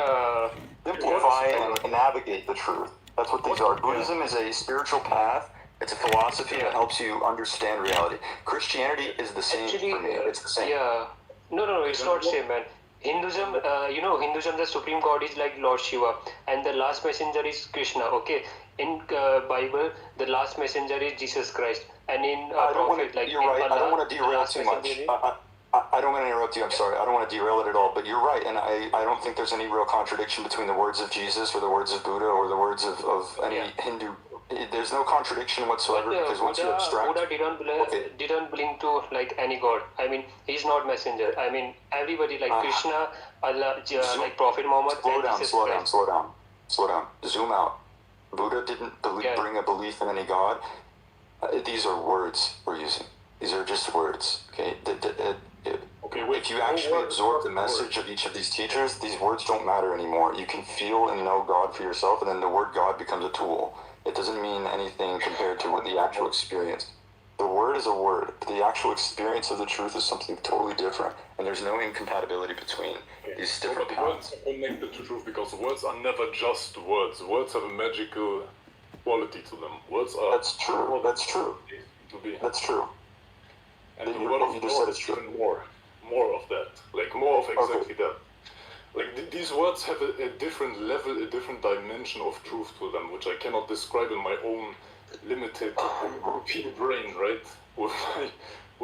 simplify and navigate the truth. That's what these are. Buddhism is a spiritual path. It's a philosophy that helps you understand reality. Christianity is the same for me. It's the same. Yeah. No, it's not same, man. Hinduism, Hinduism, the supreme god is like Lord Shiva, and the last messenger is Krishna. Okay, in Bible, the last messenger is Jesus Christ, and in prophet, like you're right. Allah, I don't want to derail too much. I don't want to interrupt you. I'm sorry. I don't want to derail it at all. But you're right, and I don't think there's any real contradiction between the words of Jesus or the words of Buddha or the words of any Hindu. There's no contradiction whatsoever, because once you abstract... Buddha didn't belong to like any god. I mean, he's not messenger. I mean, everybody like Krishna, Allah, like Prophet Muhammad. Slow down. Zoom out. Buddha didn't bring a belief in any god. These are words we're using. These are just words. Okay. If you actually absorb the message of each of these teachers, these words don't matter anymore. You can feel and know God for yourself, and then the word God becomes a tool. It doesn't mean anything compared to what the actual experience. The word is a word. The actual experience of the truth is something totally different, and there's no incompatibility between these different paths. Words are connected to truth because words are never just words. Words have a magical quality to them. Words are... That's true. That's true. That's true. And the word of God is even more of that. Like, more of exactly that. Like, these words have a different level, a different dimension of truth to them, which I cannot describe in my own limited European brain, right? With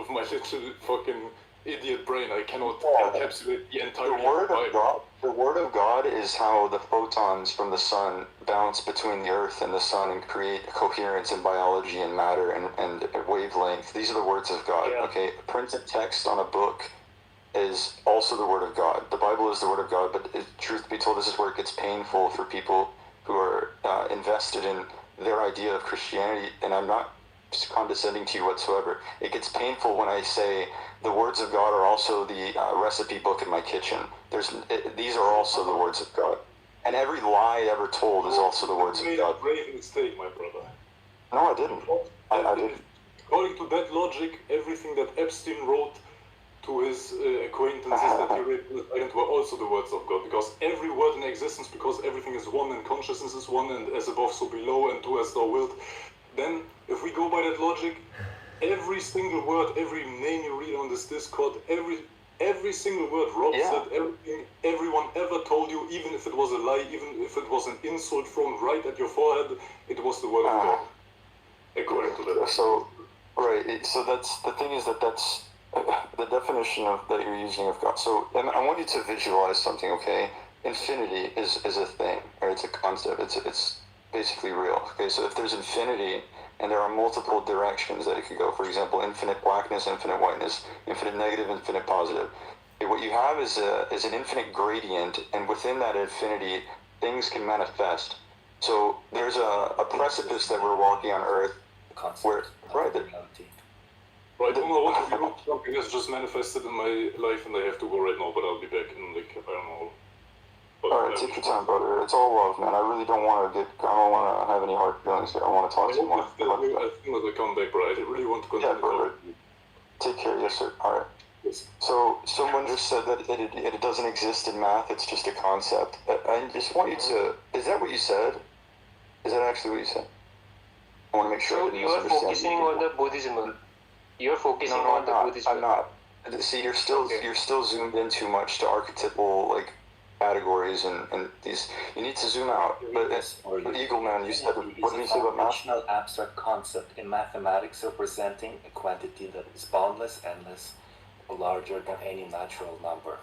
my little fucking idiot brain, I cannot encapsulate the entire Bible. The word of God is how the photons from the sun bounce between the earth and the sun and create coherence in biology and matter and wavelength. These are the words of God, okay? Printed text on a book is also the word of God. The Bible is the word of God, but truth be told, this is where it gets painful for people who are invested in their idea of Christianity, and I'm not condescending to you whatsoever. It gets painful when I say the words of God are also the recipe book in my kitchen. These are also the words of God. And every lie ever told is also the words of God. You made a grave mistake, my brother. No, I didn't. I didn't. According to that logic, everything that Epstein wrote to his acquaintances that he read were also the words of God, because every word in existence, because everything is one and consciousness is one, and as above so below, and do as thou wilt. Then, if we go by that logic, every single word, every name you read on this Discord, every single word Rob said, everything everyone ever told you, even if it was a lie, even if it was an insult thrown right at your forehead, it was the word of God, according to that. So that's the thing, is that's the definition that you're using of God. So, and I want you to visualize something, okay? Infinity is a thing, or it's a concept. It's basically real. Okay, so if there's infinity and there are multiple directions that it could go, for example, infinite blackness, infinite whiteness, infinite negative, infinite positive. Okay, what you have is an infinite gradient, and within that infinity, things can manifest. So there's a precipice that we're walking on Earth, where Right, I want to be something that's just manifested in my life, and I have to go right now, but I'll be back in like, I don't know. Alright, take your time, brother. It's all love, man. I really don't want to have any hard feelings here. I want to talk to you more. As soon as I come back, bro, I really want to continue. Yeah, brother. Take care, yes, sir. Alright. Yes. So, someone just said that it doesn't exist in math, it's just a concept. I just want you to... Is that what you said? Is that actually what you said? I want to make sure I didn't misunderstand. So, you are focusing on the Buddhism. You're focusing on the Buddhism. I'm not. See, you're still zoomed in too much to archetypal, like, categories and these. You need to zoom out. But Eagle Man, you said, what did you say about math? An abstract concept in mathematics representing a quantity that is boundless, endless, or larger than any natural number.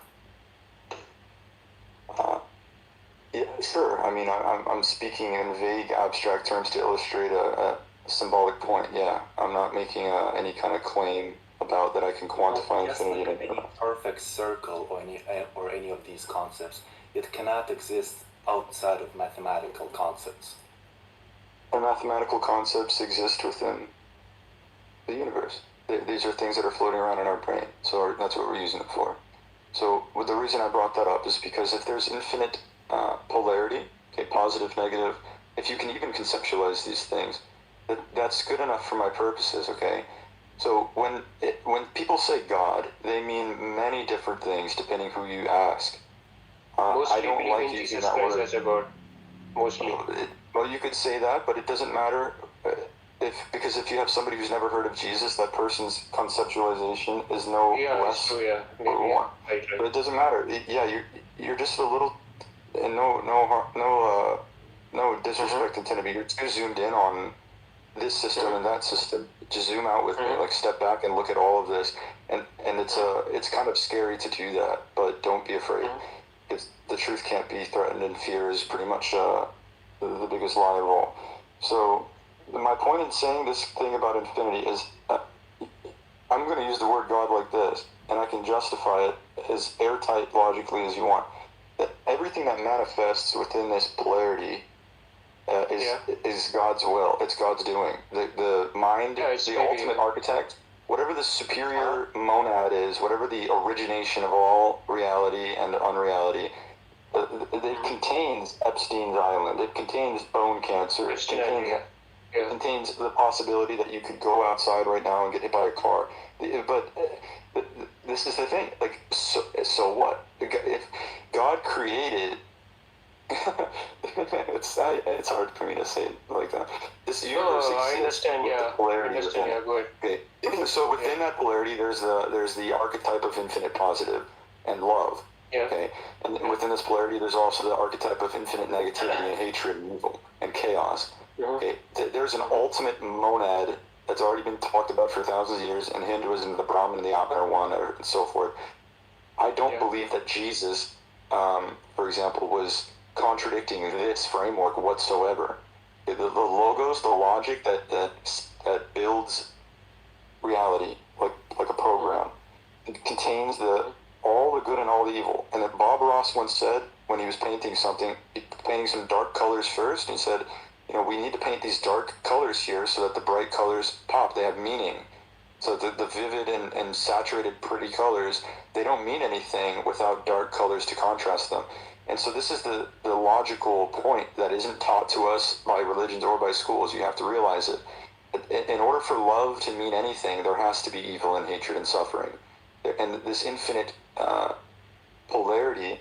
Yeah, sure. I mean, I'm speaking in vague, abstract terms to illustrate a symbolic point. Yeah, I'm not making any kind of claim about that I can quantify infinity. Like any perfect circle or any of these concepts, it cannot exist outside of mathematical concepts. And mathematical concepts exist within the universe. These are things that are floating around in our brain, so that's what we're using it for. So the reason I brought that up is because if there's infinite polarity, okay, positive, negative, if you can even conceptualize these things, that's good enough for my purposes, okay? So when people say God, they mean many different things depending who you ask. Mostly I don't believe like in using Jesus that Christ word. as a God. Mostly. Well, you could say that, but it doesn't matter because if you have somebody who's never heard of Jesus, that person's conceptualization is no less True, yeah. or more. Right. But it doesn't matter. You're just a little, and no disrespect intended, but you're too zoomed in on this system and that system. Just zoom out with me, like step back and look at all of this, and it's kind of scary to do that, but don't be afraid. Because the truth can't be threatened, and fear is pretty much the biggest lie of all. So my point in saying this thing about infinity is I'm going to use the word God like this, and I can justify it as airtight logically as you want. That everything that manifests within this polarity is God's will. It's God's doing. The mind, the ultimate architect, whatever the superior monad is, whatever the origination of all reality and unreality, it contains Epstein's Island. It contains bone cancer. It contains the possibility that you could go outside right now and get hit by a car. But this is the thing. Like, so what? If God created, it's hard for me to say it like that. This universe exists with the polarity within it. Go ahead. Okay. So within that polarity, there's the archetype of infinite positive and love. Okay. And within this polarity, there's also the archetype of infinite negativity and hatred and evil and chaos. Okay. There's an ultimate monad that's already been talked about for thousands of years in Hinduism, the Brahman, the Atman, one, and so forth. I don't believe that Jesus, for example, was contradicting this framework whatsoever. The logos, the logic that builds reality like a program, it contains all the good and all the evil. And that Bob Ross once said when he was painting something, painting some dark colors first, he said, we need to paint these dark colors here so that the bright colors pop. They have meaning. So the vivid and saturated pretty colors, they don't mean anything without dark colors to contrast them. And so this is the logical point that isn't taught to us by religions or by schools. You have to realize it. In order for love to mean anything, there has to be evil and hatred and suffering. And this infinite polarity,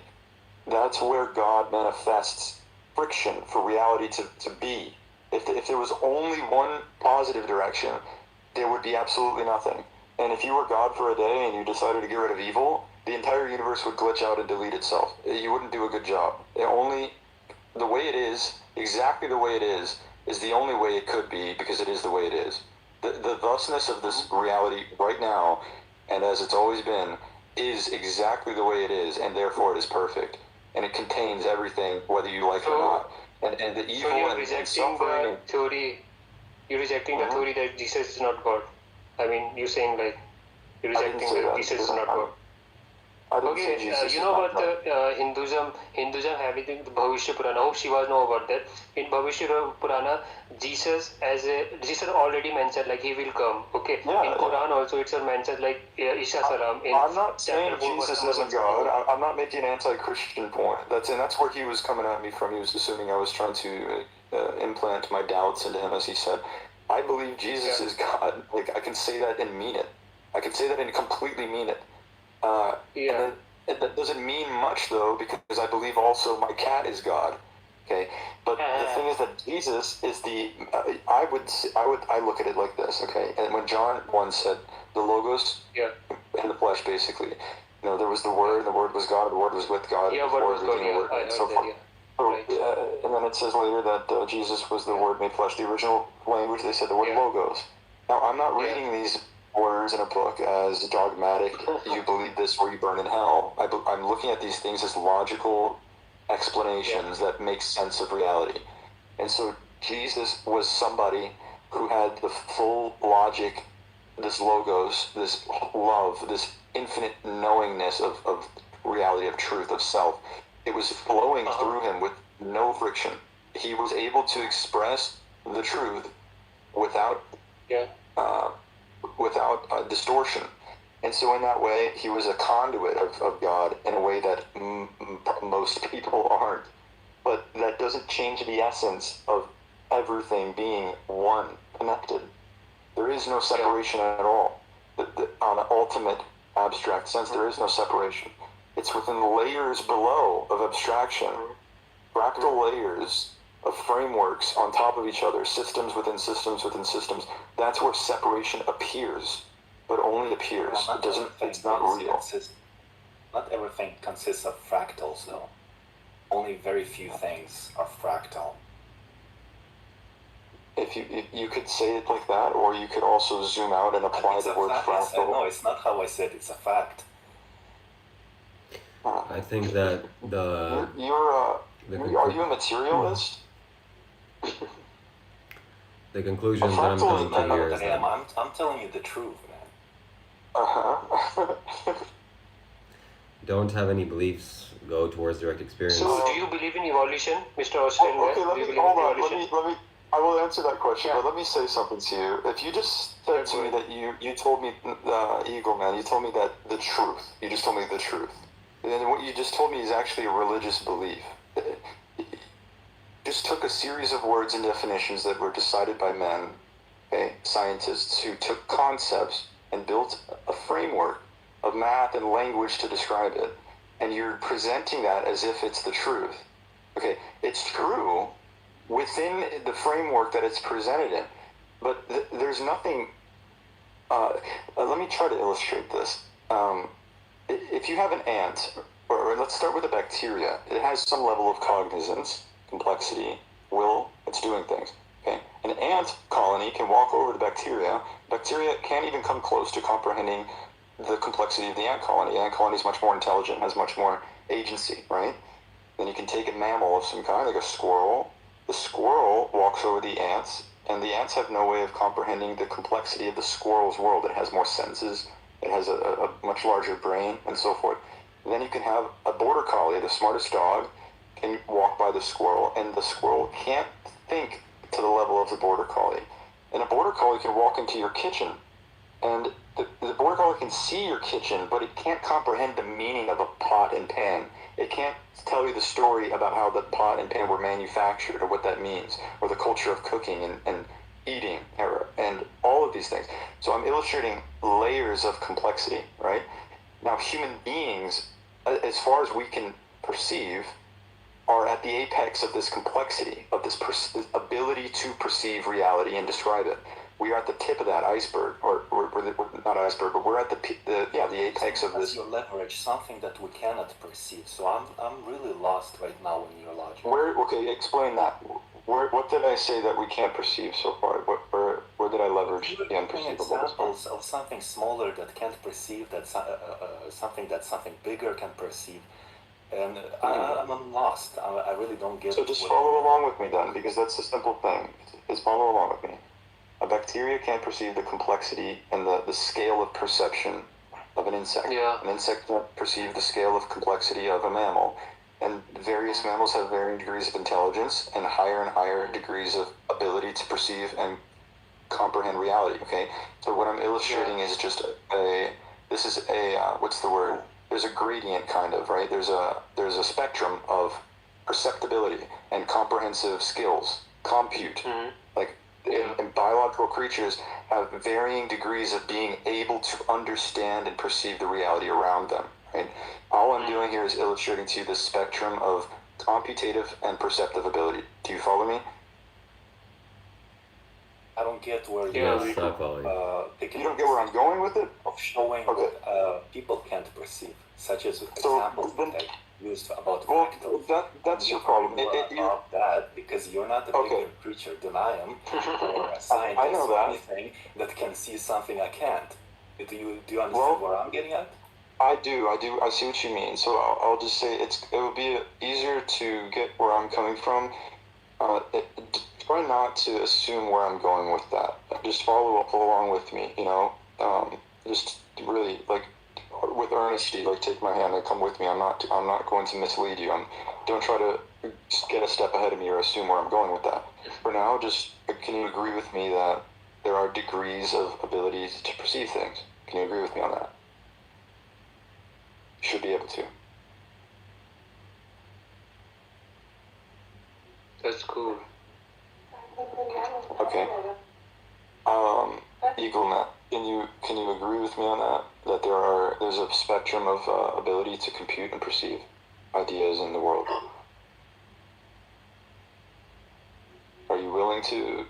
that's where God manifests friction for reality to be. If there was only one positive direction, there would be absolutely nothing. And if you were God for a day and you decided to get rid of evil, the entire universe would glitch out and delete itself. You wouldn't do a good job. The way it is, exactly the way it is the only way it could be, because it is the way it is. The thusness of this reality right now, and as it's always been, is exactly the way it is, and therefore it is perfect. And it contains everything, whether you like it or not. And the evil and suffering. You're rejecting the theory that Jesus is not God. I mean, you're saying you're rejecting that Jesus is not God. Okay, you know about the Hinduism having the Bhavishya Purana. I hope Shiva know about that. In Bhavishya Purana, Jesus already mentioned he will come. Okay, in Quran also it's mentioned Isha Salam. I'm not saying Jesus isn't God. I'm not making an anti-Christian point. That's where he was coming at me from. He was assuming I was trying to implant my doubts into him, as he said. I believe Jesus is God. I can say that and mean it. I can say that and completely mean it. And that doesn't mean much, though, because I believe also my cat is God. Okay, but the thing is that Jesus is I look at it like this. Okay, and when John once said the Logos in the flesh, basically, there was the Word, and the Word was God, the Word was with God before everything, and so forth. And then it says later that Jesus was the Word made flesh. The original language, they said the word Logos. Now, I'm not reading these words in a book as dogmatic, you believe this or you burn in hell. I'm looking at these things as logical explanations that make sense of reality. And so Jesus was somebody who had the full logic, this logos, this love, this infinite knowingness of reality, of truth, of self. It was flowing through him with no friction. He was able to express the truth without distortion. And so in that way, he was a conduit of God in a way that most people aren't. But that doesn't change the essence of everything being one, connected. There is no separation at all. On an ultimate abstract sense, there is no separation. It's within the layers below of abstraction, fractal layers of frameworks on top of each other, systems within systems within systems. That's where separation appears, but only appears. It doesn't. It's not real. Not everything consists of fractals, though. Only very few things are fractal. If you could say it like that, or you could also zoom out and apply the word fractal. No, it's not how I said it's a fact. I think that are you a materialist? The conclusion that I'm coming to here is that I'm telling you the truth, man. don't have any beliefs go towards direct experience. So, do you believe in evolution, Mr. Austin? Okay, hold on. Let me. I will answer that question, but let me say something to you. If you just said to me that you told me, Eagle Man, you told me that the truth. You just told me the truth. And then what you just told me is actually a religious belief. Just took a series of words and definitions that were decided by men, okay, scientists who took concepts and built a framework of math and language to describe it. And you're presenting that as if it's the truth. Okay, it's true within the framework that it's presented in. But there's nothing... let me try to illustrate this. If you have an ant, or let's start with a bacteria, it has some level of cognizance, complexity, will, it's doing things. Okay? An ant colony can walk over the bacteria. Bacteria can't even come close to comprehending the complexity of the ant colony. The ant colony is much more intelligent, has much more agency, right? Then you can take a mammal of some kind, like a squirrel. The squirrel walks over the ants, and the ants have no way of comprehending the complexity of the squirrel's world. It has more senses, it has a much larger brain, and so forth. And then you can have a border collie, the smartest dog, can walk by the squirrel, and the squirrel can't think to the level of the border collie. And a border collie can walk into your kitchen, and the border collie can see your kitchen, but it can't comprehend the meaning of a pot and pan. It can't tell you the story about how the pot and pan were manufactured, or what that means, or the culture of cooking and eating, and all of these things. So I'm illustrating layers of complexity, right? Now, human beings, as far as we can perceive, are at the apex of this complexity, of this ability to perceive reality and describe it. We are at the tip of that iceberg, or we're not iceberg, but we're at the apex of this. You leverage something that we cannot perceive. So I'm really lost right now in your logic. Okay, explain that. What did I say that we can't perceive so far? Where did I leverage the unperceivable? Examples of something smaller that can't perceive, that something bigger can perceive. And I'm lost. I really don't get it. So just follow along with me then, because that's a simple thing. Just follow along with me. A bacteria can't perceive the complexity and the scale of perception of an insect. Yeah. An insect can't perceive the scale of complexity of a mammal. And various mammals have varying degrees of intelligence and higher degrees of ability to perceive and comprehend reality, okay? So what I'm illustrating is just what's the word? There's a gradient kind of, right? There's a spectrum of perceptibility and comprehensive skills, compute. And biological creatures have varying degrees of being able to understand and perceive the reality around them, right? All I'm doing here is illustrating to you the spectrum of computative and perceptive ability. Do you follow me? I don't get where you don't get where I'm going with it? Of showing what people can't perceive, such as examples that I used about fractals. That's your problem. Because you're not a bigger creature than I am, or a scientist I know that. or anything that can see something I can't. Do you understand where I'm getting at? I do. I see what you mean. So I'll just say it would be easier to get where I'm coming from. Try not to assume where I'm going with that. Just follow along with me, just really, with earnesty, like take my hand and come with me. I'm not going to mislead you. Don't try to get a step ahead of me or assume where I'm going with that. For now, just can you agree with me that there are degrees of abilities to perceive things? Can you agree with me on that? You should be able to. That's cool. Okay. EagleNet, can you agree with me on that? That there's a spectrum of ability to compute and perceive ideas in the world. Are you willing to?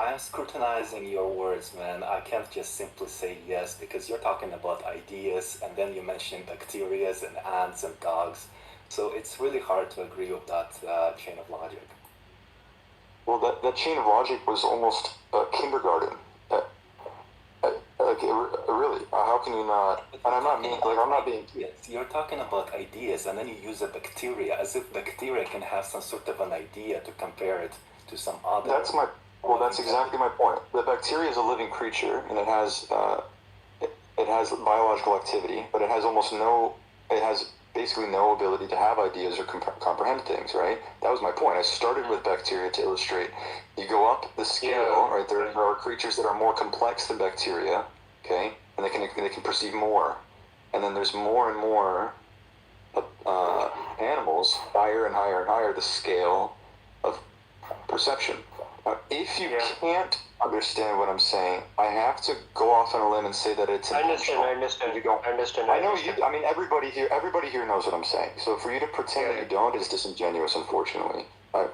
I'm scrutinizing your words, man. I can't just simply say yes because you're talking about ideas and then you mentioned bacteria and ants and dogs. So it's really hard to agree with that chain of logic. Well, that chain of logic was almost kindergarten. Really, how can you not? And I'm not being. Yes, you're talking about ideas, and then you use a bacteria as if bacteria can have some sort of an idea to compare it to some other. That's exactly my point. The bacteria is a living creature, and it has biological activity, but it has basically no ability to have ideas or comprehend things, right? That was my point. I started with bacteria to illustrate. You go up the scale, right? There are creatures that are more complex than bacteria, okay? And they can perceive more. And then there's more and more animals, higher and higher and higher the scale of perception. Now, if you can't understand what I'm saying, I have to go off on a limb and say that it's intentional. I understand. I know you. I mean, everybody here knows what I'm saying. So for you to pretend that you don't is disingenuous. Unfortunately, I'm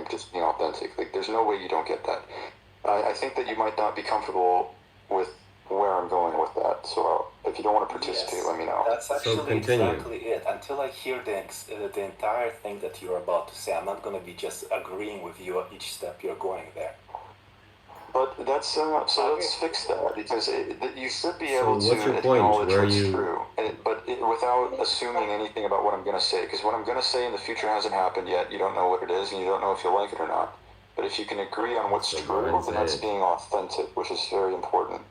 just being authentic. Like, there's no way you don't get that. I think that you might not be comfortable with where I'm going with that. So if you don't want to participate, let me know. That's actually exactly it. Until I hear the entire thing that you're about to say, I'm not going to be just agreeing with you at each step you're going there. But that's so let's fix that, because you should be able to acknowledge what's true, without assuming anything about what I'm going to say. Because what I'm going to say in the future hasn't happened yet. You don't know what it is, and you don't know if you'll like it or not. But if you can agree on what's true, then that's being authentic, which is very important.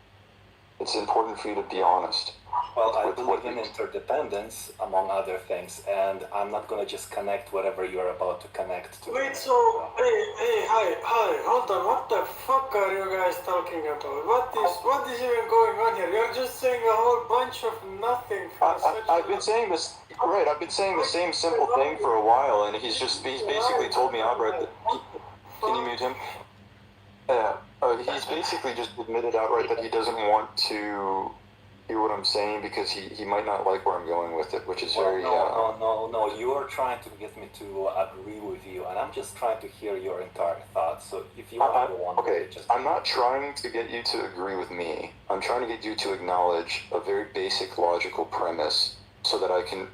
It's important for you to be honest. Well, I believe in interdependence, among other things, and I'm not going to just connect whatever you're about to connect to. Wait, so, hi, hold on, what the fuck are you guys talking about? What is even going on here? You're just saying a whole bunch of nothing. I've been saying this, right, I've been saying the same simple thing for a while, and he's basically told me outright that, can you mute him? He's basically just admitted outright that he doesn't want to hear what I'm saying because he might not like where I'm going with it, which is very... No, you are trying to get me to agree with you, and I'm just trying to hear your entire thoughts. So if you want to go on... Okay, I'm not trying to get you to agree with me. I'm trying to get you to acknowledge a very basic logical premise so that I can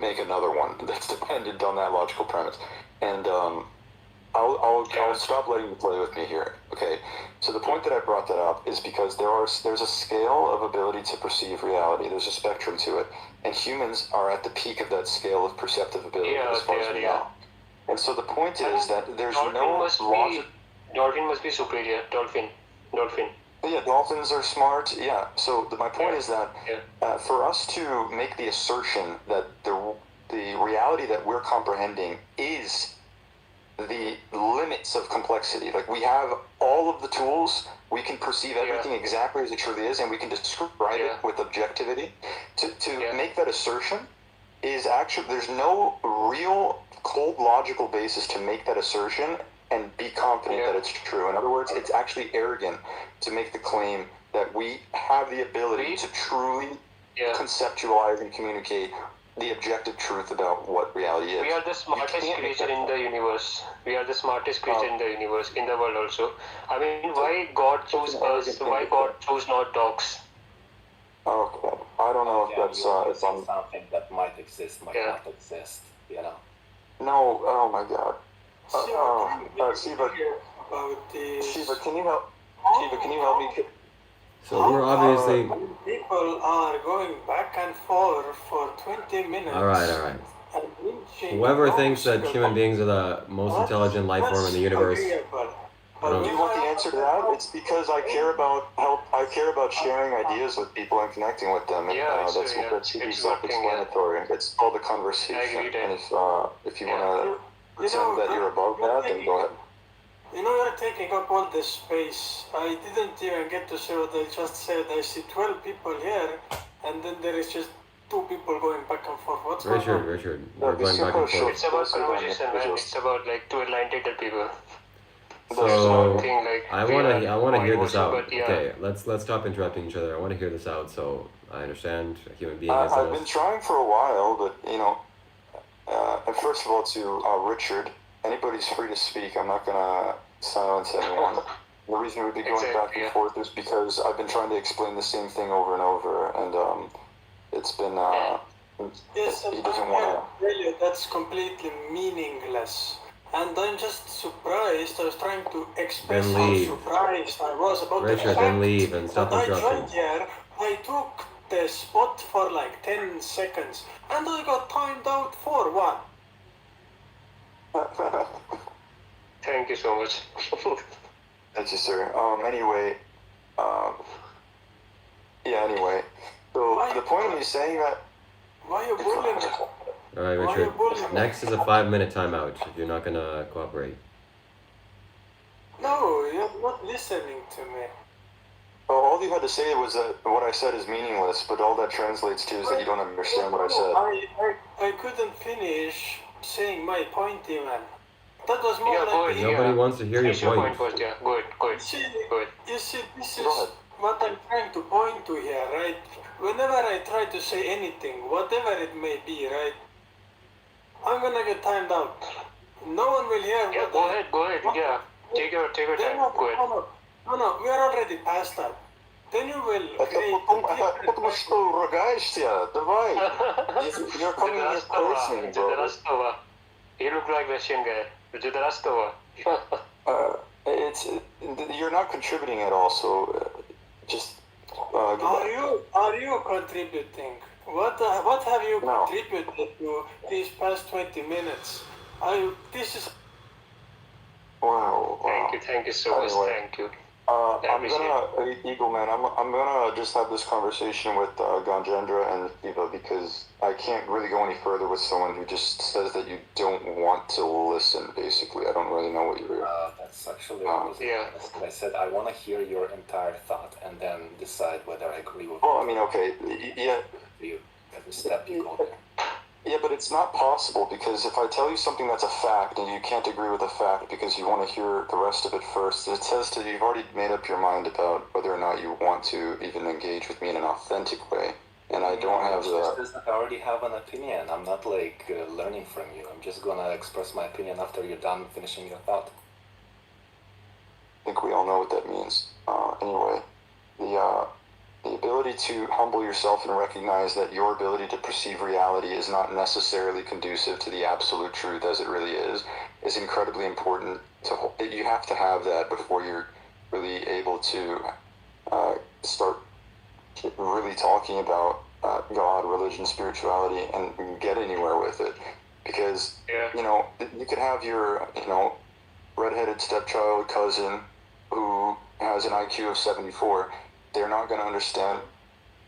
make another one that's dependent on that logical premise. And I'll stop letting you play with me here. Okay, so the point that I brought that up is because there's a scale of ability to perceive reality. There's a spectrum to it, and humans are at the peak of that scale of perceptive ability as far as we know. And so the point is that there's Dolphin must be superior. Dolphin. Yeah, dolphins are smart. Yeah. So my point is that for us to make the assertion that the reality that we're comprehending is the limits of complexity. Like, we have all of the tools, we can perceive everything exactly as it truly is, and we can describe it with objectivity. To make that assertion is actually, there's no real cold logical basis to make that assertion and be confident that it's true. In other words, it's actually arrogant to make the claim that we have the ability to truly conceptualize and communicate the objective truth about what reality is. We are the smartest creature in the universe. We are the smartest creature in the universe, in the world also. I mean, why God chose us? Why God chose not dogs? Okay, I don't know if that's something that might exist, might not exist. You know. No. Oh my God. Shiva, can you help? Shiva, can you help me? So we're obviously... People are going back and forth for 20 minutes. All right. Whoever thinks that human beings are the most intelligent life form in the universe Do you want the answer to that? It's because I care about sharing ideas with people and connecting with them, and that's should be self-explanatory. It's called a conversation. And if you want to pretend that you're above that, then go ahead. You know, you're taking up all this space. I didn't even get to say what I just said. I see 12 people here, and then there is just 2 people going back and forth. What's going on? Richard, we're going back and forth. It's about conversation, man. It's about like 2 enlightened people. So Thing, like, I want to hear this out. But, yeah. Okay, let's stop interrupting each other. I want to hear this out. So I understand a human being. I've been trying for a while, but you know, and first of all, to Richard, anybody's free to speak. I'm not gonna silence anyone. The reason we've been going back and forth is because I've been trying to explain the same thing over and over, and it's been Yes, he doesn't want to. Really, that's completely meaningless. And I'm just surprised. I was trying to express how surprised I was about Richard, the fact then leave and stop that I interrupting. joined here. I took the spot for like 10 seconds, and I got timed out for 1. Thank you so much. Thank you, sir. Anyway, anyway. So the point of me saying that. Why are you bullying me? All right, Richard. Next is a 5-minute timeout if you're not gonna cooperate. No, you're not listening to me. Well, all you had to say was that what I said is meaningless, but all that translates to is that you don't understand what I said. I couldn't finish saying my point even. That was more like... Nobody wants to hear your point. Yeah, good. You see, this is what I'm trying to point to here, right? Whenever I try to say anything, whatever it may be, right? I'm gonna get timed out. No one will hear what go ahead. Yeah, take your time. Go ahead. No, we are already past that. Then you will create... Потому что ругаешься, давай. You're coming here personally, bro. You look like Russian guy. You're not contributing at all, so just... Are you contributing? What have you contributed to these past 20 minutes? This is... Wow. Thank you so much. Thank you. I'm gonna, Eagle Man, I'm gonna just have this conversation with Ganjendra and Shiva because I can't really go any further with someone who just says that you don't want to listen, basically. I don't really know what you're... That's actually I said I want to hear your entire thought and then decide whether I agree with Well, I mean, okay, yeah. you. Every step you go there. Yeah, but it's not possible because if I tell you something that's a fact and you can't agree with the fact because you want to hear the rest of it first, it says that you've already made up your mind about whether or not you want to even engage with me in an authentic way. And I don't have the... I already have an opinion. I'm not like learning from you. I'm just gonna express my opinion after you're done finishing your thought. I think we all know what that means. Anyway, the ability to humble yourself and recognize that your ability to perceive reality is not necessarily conducive to the absolute truth as it really is incredibly important. You have to have that before you're really able to start really talking about God, religion, spirituality, and get anywhere with it. Because, you know, you could have your, you know, redheaded stepchild cousin who has an IQ of 74. They're not going to understand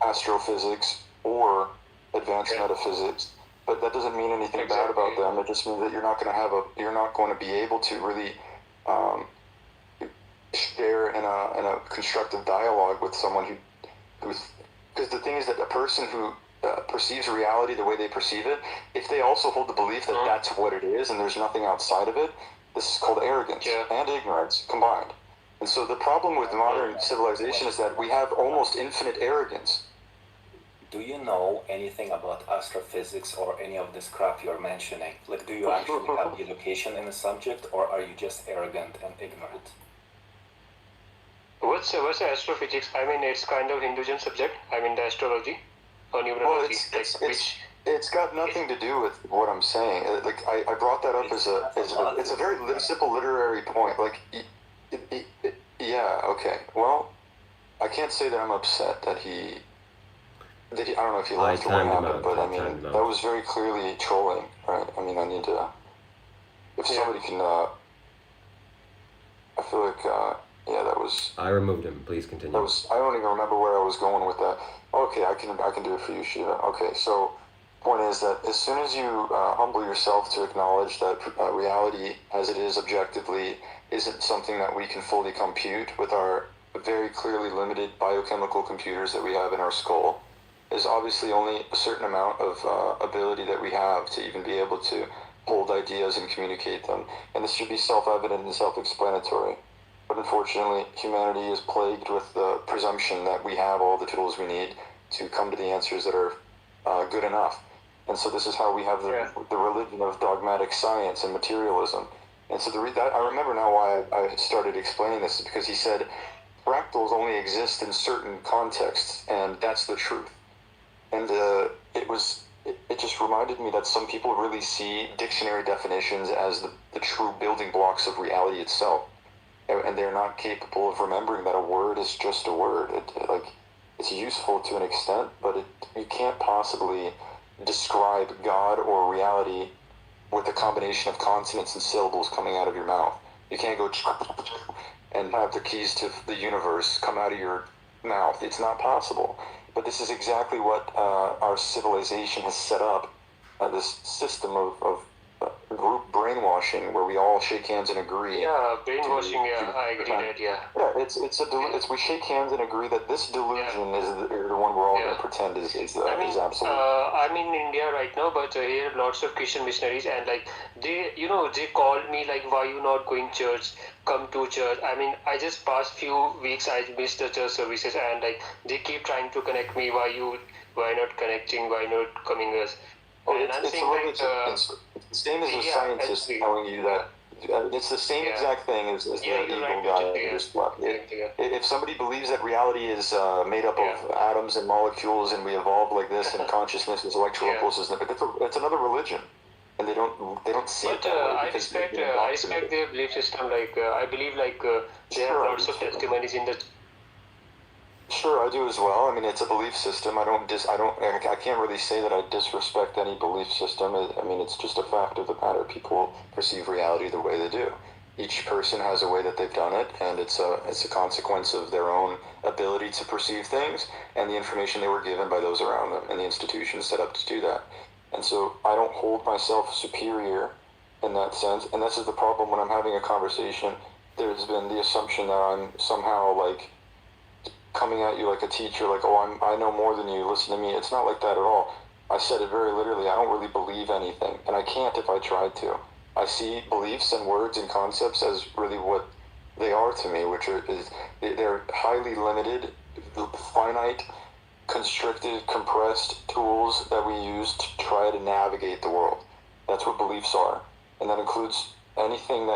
astrophysics or advanced metaphysics, but that doesn't mean anything bad about them. It just means that you're not going to be able to really share in a constructive dialogue with someone who's, because the thing is that a person who perceives reality the way they perceive it, if they also hold the belief that that's what it is and there's nothing outside of it, this is called arrogance and ignorance combined. And so the problem with modern civilization is that we have almost infinite arrogance. Do you know anything about astrophysics or any of this crap you're mentioning? Like, do you actually have education in the subject, or are you just arrogant and ignorant? What's astrophysics? I mean, it's kind of Hinduism subject. I mean, the astrology or numerology. Well, it's got nothing to do with what I'm saying. Like I brought that up as it's a very simple literary point. Like. Yeah, okay. Well, I can't say that I'm upset that he I don't know if he left or what happened, but I mean, that was very clearly trolling, right? I mean, I need to... If somebody can... I feel like, yeah, that was. I removed him. Please continue. That was. I don't even remember where I was going with that. Okay, I can do it for you, Shiva. Okay, so point is that as soon as you humble yourself to acknowledge that reality, as it is objectively, isn't something that we can fully compute with our very clearly limited biochemical computers that we have in our skull, there's obviously only a certain amount of ability that we have to even be able to hold ideas and communicate them. And this should be self-evident and self-explanatory. But unfortunately, humanity is plagued with the presumption that we have all the tools we need to come to the answers that are good enough. And so this is how we have the religion of dogmatic science and materialism. And so I remember now why I started explaining this, because he said fractals only exist in certain contexts, and that's the truth. And it just reminded me that some people really see dictionary definitions as the true building blocks of reality itself. And they're not capable of remembering that a word is just a word. It's useful to an extent, but you can't possibly describe God or reality with a combination of consonants and syllables coming out of your mouth. You can't go and have the keys to the universe come out of your mouth. It's not possible. But this is exactly what our civilization has set up, this system of group brainwashing where we all shake hands and agree. Yeah, brainwashing. I agree that. Yeah. Yeah, we shake hands and agree that this delusion is the one we're all going to pretend is absolute. I'm in India right now, but here lots of Christian missionaries, and they called me why you not going church? Come to church. I mean, I just past few weeks I missed the church services, and they keep trying to connect me. Why not connecting? Why not coming us? And I'm saying it's the same as a scientist telling you that. It's the same exact thing as the evil guy. If somebody believes that reality is made up of atoms and molecules, and we evolved like this, and consciousness is electrical impulses, it's another religion, and they don't see it that way. I respect their belief system. I believe they have lots of testimonies in the. Sure, I do as well. I mean, it's a belief system. I can't really say that I disrespect any belief system. I mean, it's just a fact of the matter. People perceive reality the way they do. Each person has a way that they've done it, and it's a consequence of their own ability to perceive things and the information they were given by those around them and the institutions set up to do that. And so I don't hold myself superior in that sense. And this is the problem when I'm having a conversation. There's been the assumption that I'm somehow coming at you like a teacher, I know more than you, listen to me. It's not like that at all. I said it very literally. I don't really believe anything, and I can't if I tried to. I see beliefs and words and concepts as really what they are to me, which they're highly limited, finite, constricted, compressed tools that we use to try to navigate the world. That's what beliefs are, and that includes anything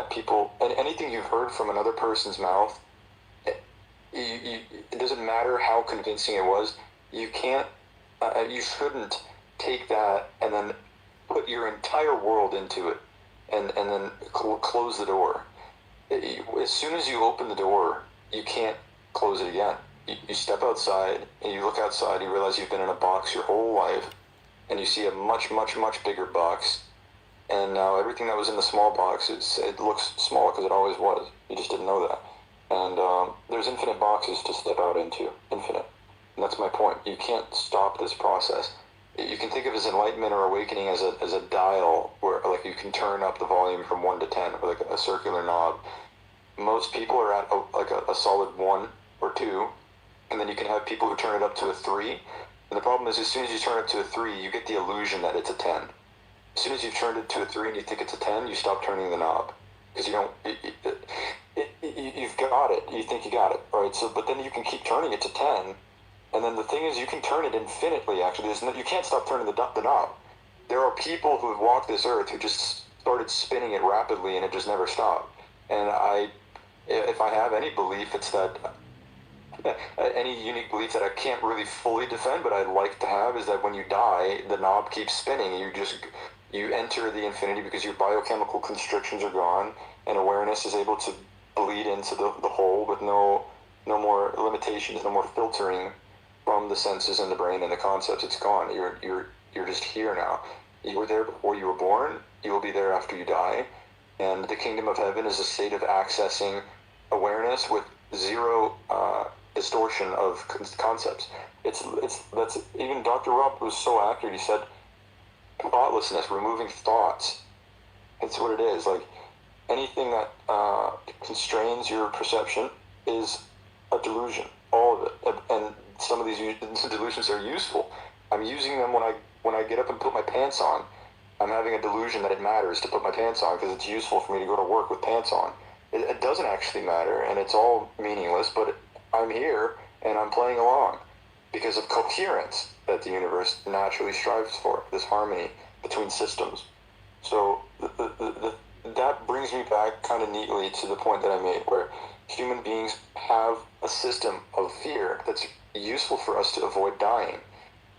anything you've heard from another person's mouth. It doesn't matter how convincing it was. You can't, you shouldn't take that and then put your entire world into it and then close the door. As soon as you open the door, you can't close it again. You step outside and you look outside, you realize you've been in a box your whole life, and you see a much, much, much bigger box. And now everything that was in the small box, it looks small because it always was. You just didn't know that. And there's infinite boxes to step out into, infinite. And that's my point. You can't stop this process. You can think of it as enlightenment or awakening as a dial where you can turn up the volume from 1 to 10, or a circular knob. Most people are at a solid 1 or 2, and then you can have people who turn it up to a 3. And the problem is, as soon as you turn it to a 3, you get the illusion that it's a 10. As soon as you've turned it to a 3 and you think it's a 10, you stop turning the knob. Because you've got it. You think you got it, right? So, but then you can keep turning it to 10, and then the thing is, you can turn it infinitely. Actually, you can't stop turning the knob. There are people who have walked this earth who just started spinning it rapidly, and it just never stopped. And if I have any belief, it's that any unique belief that I can't really fully defend, but I'd like to have, is that when you die, the knob keeps spinning. You enter the infinity because your biochemical constrictions are gone, and awareness is able to bleed into the whole with no more limitations, no more filtering from the senses and the brain and the concepts. It's gone. You're just here now. You were there before you were born. You will be there after you die. And the kingdom of heaven is a state of accessing awareness with zero distortion of concepts. That's even Dr. Rob was so accurate. He said thoughtlessness, removing thoughts. It's what it is. Like anything that constrains your perception is a delusion. All of it. And some of these delusions are useful. I'm using them when I get up and put my pants on. I'm having a delusion that it matters to put my pants on because it's useful for me to go to work with pants on. It doesn't actually matter, and it's all meaningless, but I'm here and I'm playing along because of coherence that the universe naturally strives for, this harmony between systems. So that brings me back kind of neatly to the point that I made, where human beings have a system of fear that's useful for us to avoid dying.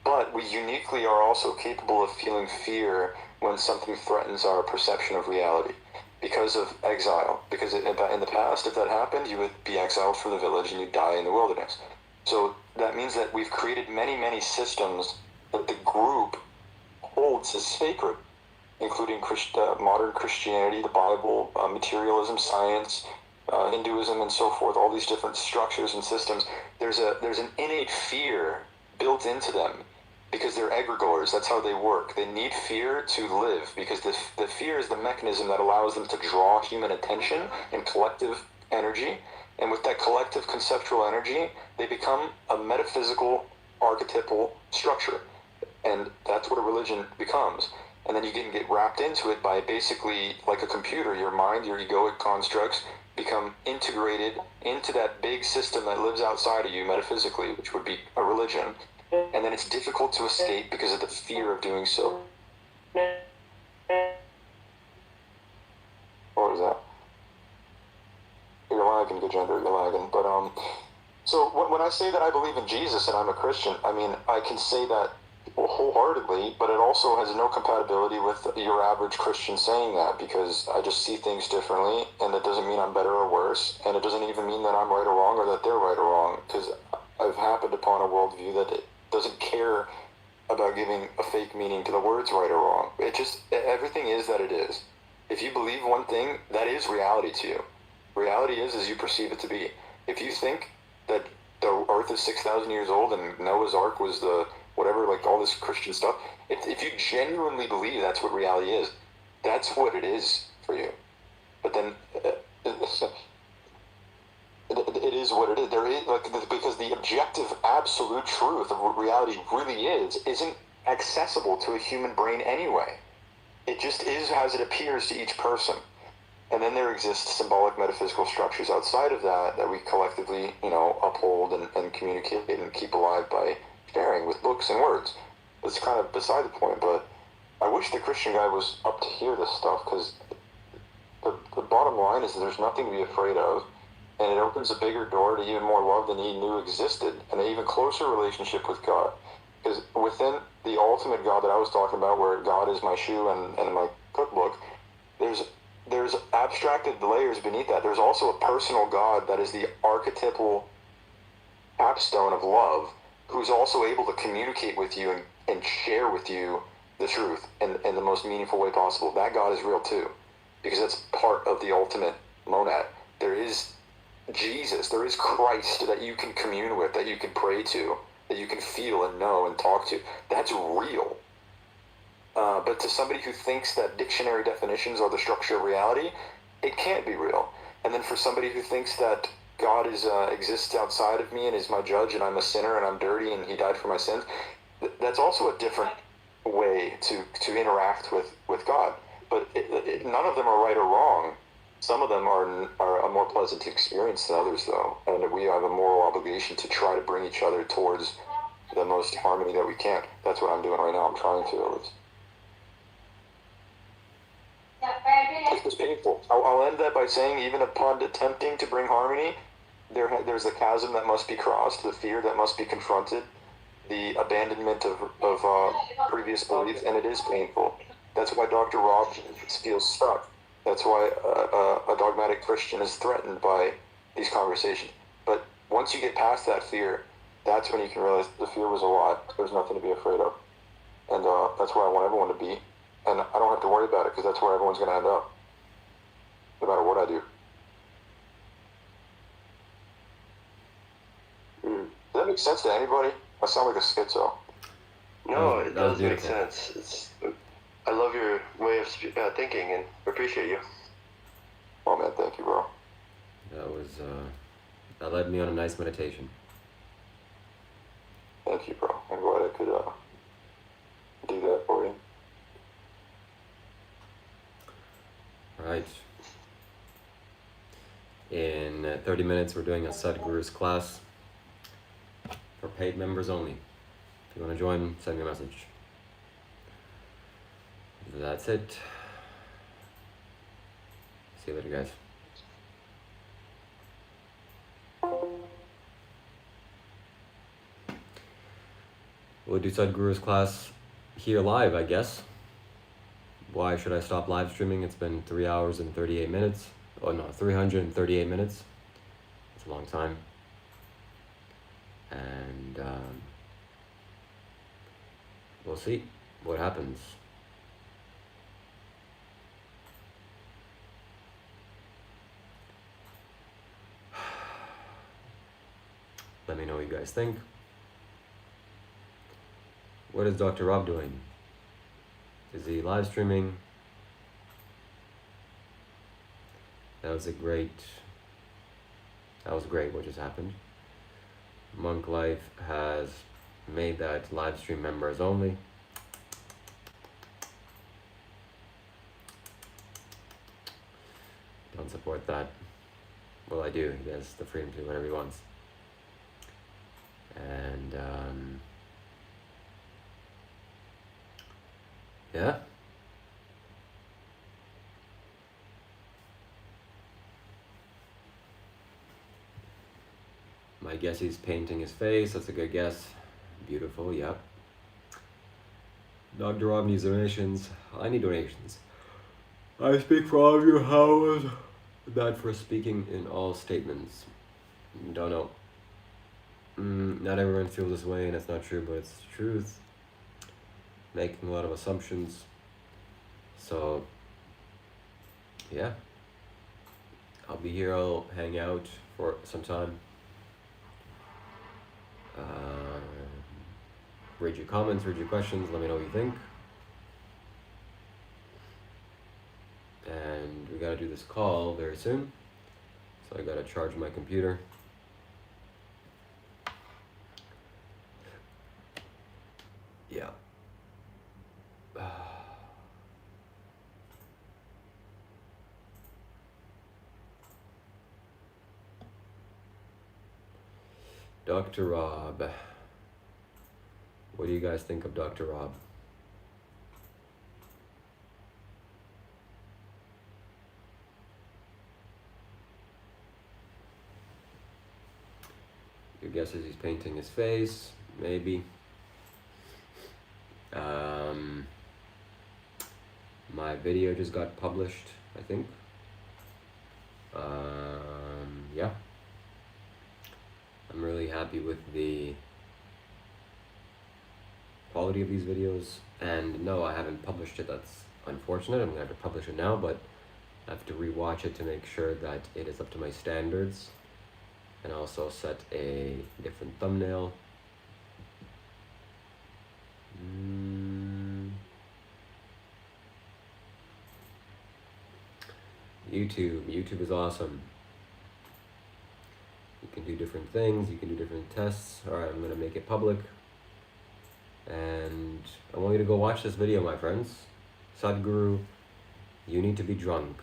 But we uniquely are also capable of feeling fear when something threatens our perception of reality because of exile. Because in the past, if that happened, you would be exiled from the village and you'd die in the wilderness. So that means that we've created many, many systems that the group holds as sacred, including modern Christianity, the Bible, materialism, science, Hinduism, and so forth. All these different structures and systems. There's an innate fear built into them because they're egregores. That's how they work. They need fear to live because the fear is the mechanism that allows them to draw human attention and collective energy. And with that collective conceptual energy, they become a metaphysical, archetypal structure. And that's what a religion becomes. And then you can get wrapped into it by basically, like a computer, your mind, your egoic constructs become integrated into that big system that lives outside of you metaphysically, which would be a religion. And then it's difficult to escape because of the fear of doing so. What was that? You're lagging, Gajendra, you're lagging. But, so when I say that I believe in Jesus and I'm a Christian, I mean, I can say that wholeheartedly, but it also has no compatibility with your average Christian saying that, because I just see things differently, and it doesn't mean I'm better or worse, and it doesn't even mean that I'm right or wrong or that they're right or wrong, because I've happened upon a worldview that it doesn't care about giving a fake meaning to the words right or wrong. It just, everything is that it is. If you believe one thing, that is reality to you. Reality is as you perceive it to be. If you think that the earth is 6,000 years old and Noah's Ark was the whatever, like all this Christian stuff, if you genuinely believe that's what reality is, that's what it is for you. But then it is what it is. There is, like, because the objective absolute truth of what reality really is isn't accessible to a human brain anyway. It just is as it appears to each person. And then there exist symbolic metaphysical structures outside of that we collectively, uphold and communicate and keep alive by sharing with books and words. It's kind of beside the point, but I wish the Christian guy was up to hear this stuff, because the bottom line is that there's nothing to be afraid of, and it opens a bigger door to even more love than he knew existed, and an even closer relationship with God. Because within the ultimate God that I was talking about, where God is my shoe and my cookbook, there's abstracted layers beneath that. There's also a personal God that is the archetypal capstone of love, who's also able to communicate with you and share with you the truth in the most meaningful way possible. That God is real too, because that's part of the ultimate monad. There is Jesus, there is Christ that you can commune with, that you can pray to, that you can feel and know and talk to. That's real. But to somebody who thinks that dictionary definitions are the structure of reality, it can't be real. And then for somebody who thinks that God exists outside of me and is my judge and I'm a sinner and I'm dirty and he died for my sins, that's also a different way to interact with God. But none of them are right or wrong. Some of them are a more pleasant experience than others, though. And we have a moral obligation to try to bring each other towards the most harmony that we can. That's what I'm doing right now. I'm trying to, at least. It's painful. I'll end that by saying, even upon attempting to bring harmony, there's a chasm that must be crossed, the fear that must be confronted, the abandonment of previous beliefs, and it is painful. That's why Dr. Rob feels stuck. That's why a dogmatic Christian is threatened by these conversations. But once you get past that fear, that's when you can realize the fear was a lot. There's nothing to be afraid of. And that's where I want everyone to be. And I don't have to worry about it, because that's where everyone's going to end up, no matter what I do. make sense to anybody? I sound like a schizo. No, That it was does make beautiful. sense. I love your way of thinking and appreciate you. Oh man, thank you, bro. That was that led me on a nice meditation. Thank you, bro. I'm glad I could do that for you. Right. In 30 minutes, we're doing a Sadhguru's class for paid members only. If you want to join, send me a message. That's it. See you later, guys. We'll do Sadhguru's class here live, I guess. Why should I stop live streaming? It's been 3 hours and 38 minutes. Oh no, 338 minutes. It's a long time. And we'll see what happens. Let me know what you guys think. What is Dr. Rob doing? Is he live streaming? That was great what just happened. Monk Life has made that live stream members only. Don't support that. Well, I do. He has the freedom to do whatever he wants. And yeah. My guess he's painting his face. That's a good guess. Beautiful, yep. Dr. Rob needs donations. I need donations. I speak for all of you. How was that for speaking in all statements? Don't know. Not everyone feels this way, and it's not true, but it's the truth. Making a lot of assumptions. So, yeah. I'll be here. I'll hang out for some time. Read your comments, read your questions, let me know what you think. And we gotta do this call very soon. So I gotta charge my computer. Yeah. Dr. Rob. What do you guys think of Dr. Rob? Your guess is he's painting his face, maybe. My video just got published, I think. Yeah. I'm really happy with the quality of these videos, and no, I haven't published it. That's unfortunate. I'm gonna have to publish it now, but I have to rewatch it to make sure that it is up to my standards, and also set a different thumbnail. YouTube is awesome. You can do different things, you can do different tests. Alright, I'm gonna make it public. And I want you to go watch this video, my friends. Sadhguru, you need to be drunk.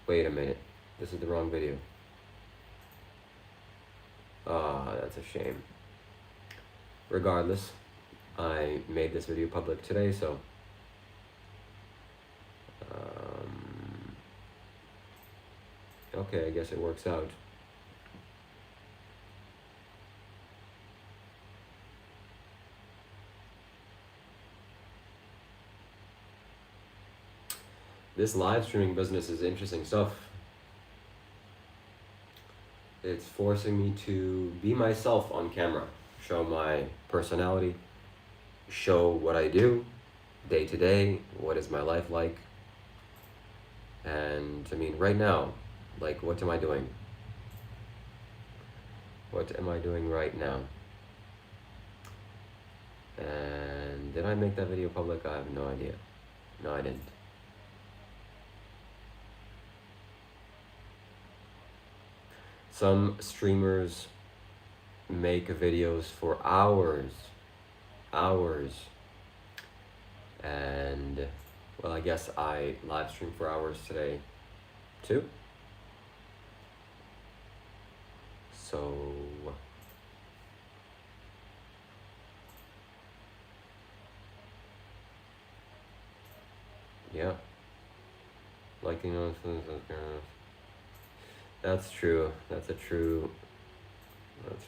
Wait a minute, this is the wrong video. Ah, that's a shame. Regardless, I made this video public today, so okay, I guess it works out. This live streaming business is interesting stuff. It's forcing me to be myself on camera, show my personality, show what I do day to day, what is my life like. And I mean, right now, like, what am I doing? What am I doing right now? And did I make that video public? I have no idea. No, I didn't. Some streamers make videos for hours, and well, I guess I live streamed for hours today too. So yeah, liking on that's true. That's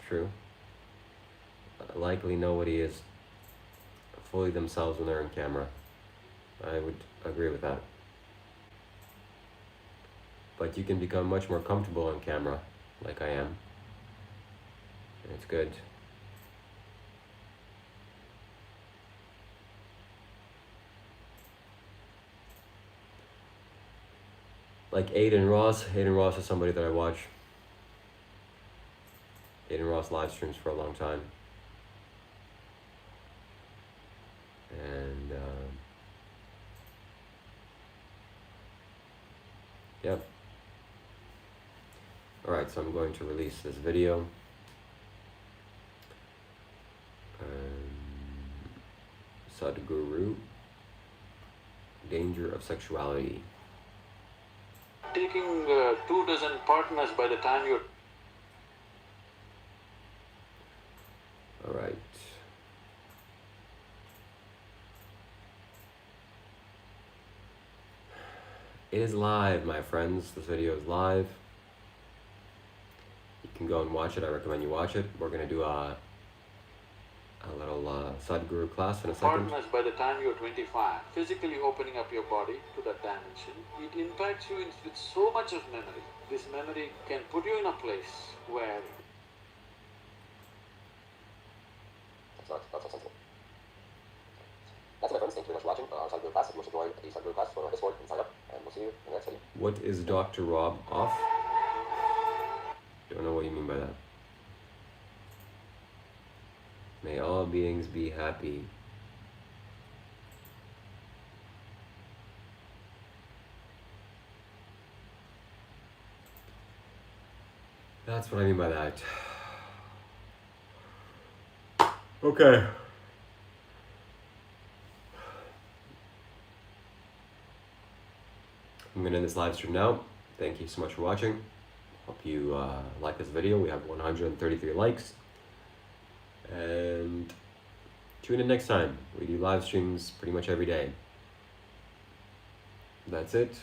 true. Likely nobody is fully themselves when they're in camera. I would agree with that. But you can become much more comfortable on camera, like I am. And it's good. Like Aiden Ross is somebody that I watch. Aiden Ross live streams for a long time. And yep. Alright, so I'm going to release this video. Sadhguru, danger of sexuality. Taking 24 partners by the time you're... Alright. It is live, my friends. This video is live. You can go and watch it. I recommend you watch it. We're going to do a little Sadhguru class in a second. Partners by the time you're 25, physically opening up your body to that dimension, it impacts you with so much of memory. This memory can put you in a place where... That's sensible. That's it, my friends. Thank you very much for watching our Sadhguru class. If you wish to join the Sadhguru class, go to our Discord and sign up, and we'll see you in the next video. What is Dr. Rob off? Don't know what you mean by that. May all beings be happy. That's what I mean by that. Okay. I'm gonna end this live stream now. Thank you so much for watching. Hope you like this video. We have 133 likes. And tune in next time. We do live streams pretty much every day. That's it.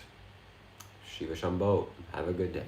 Shiva Shambho. Have a good day.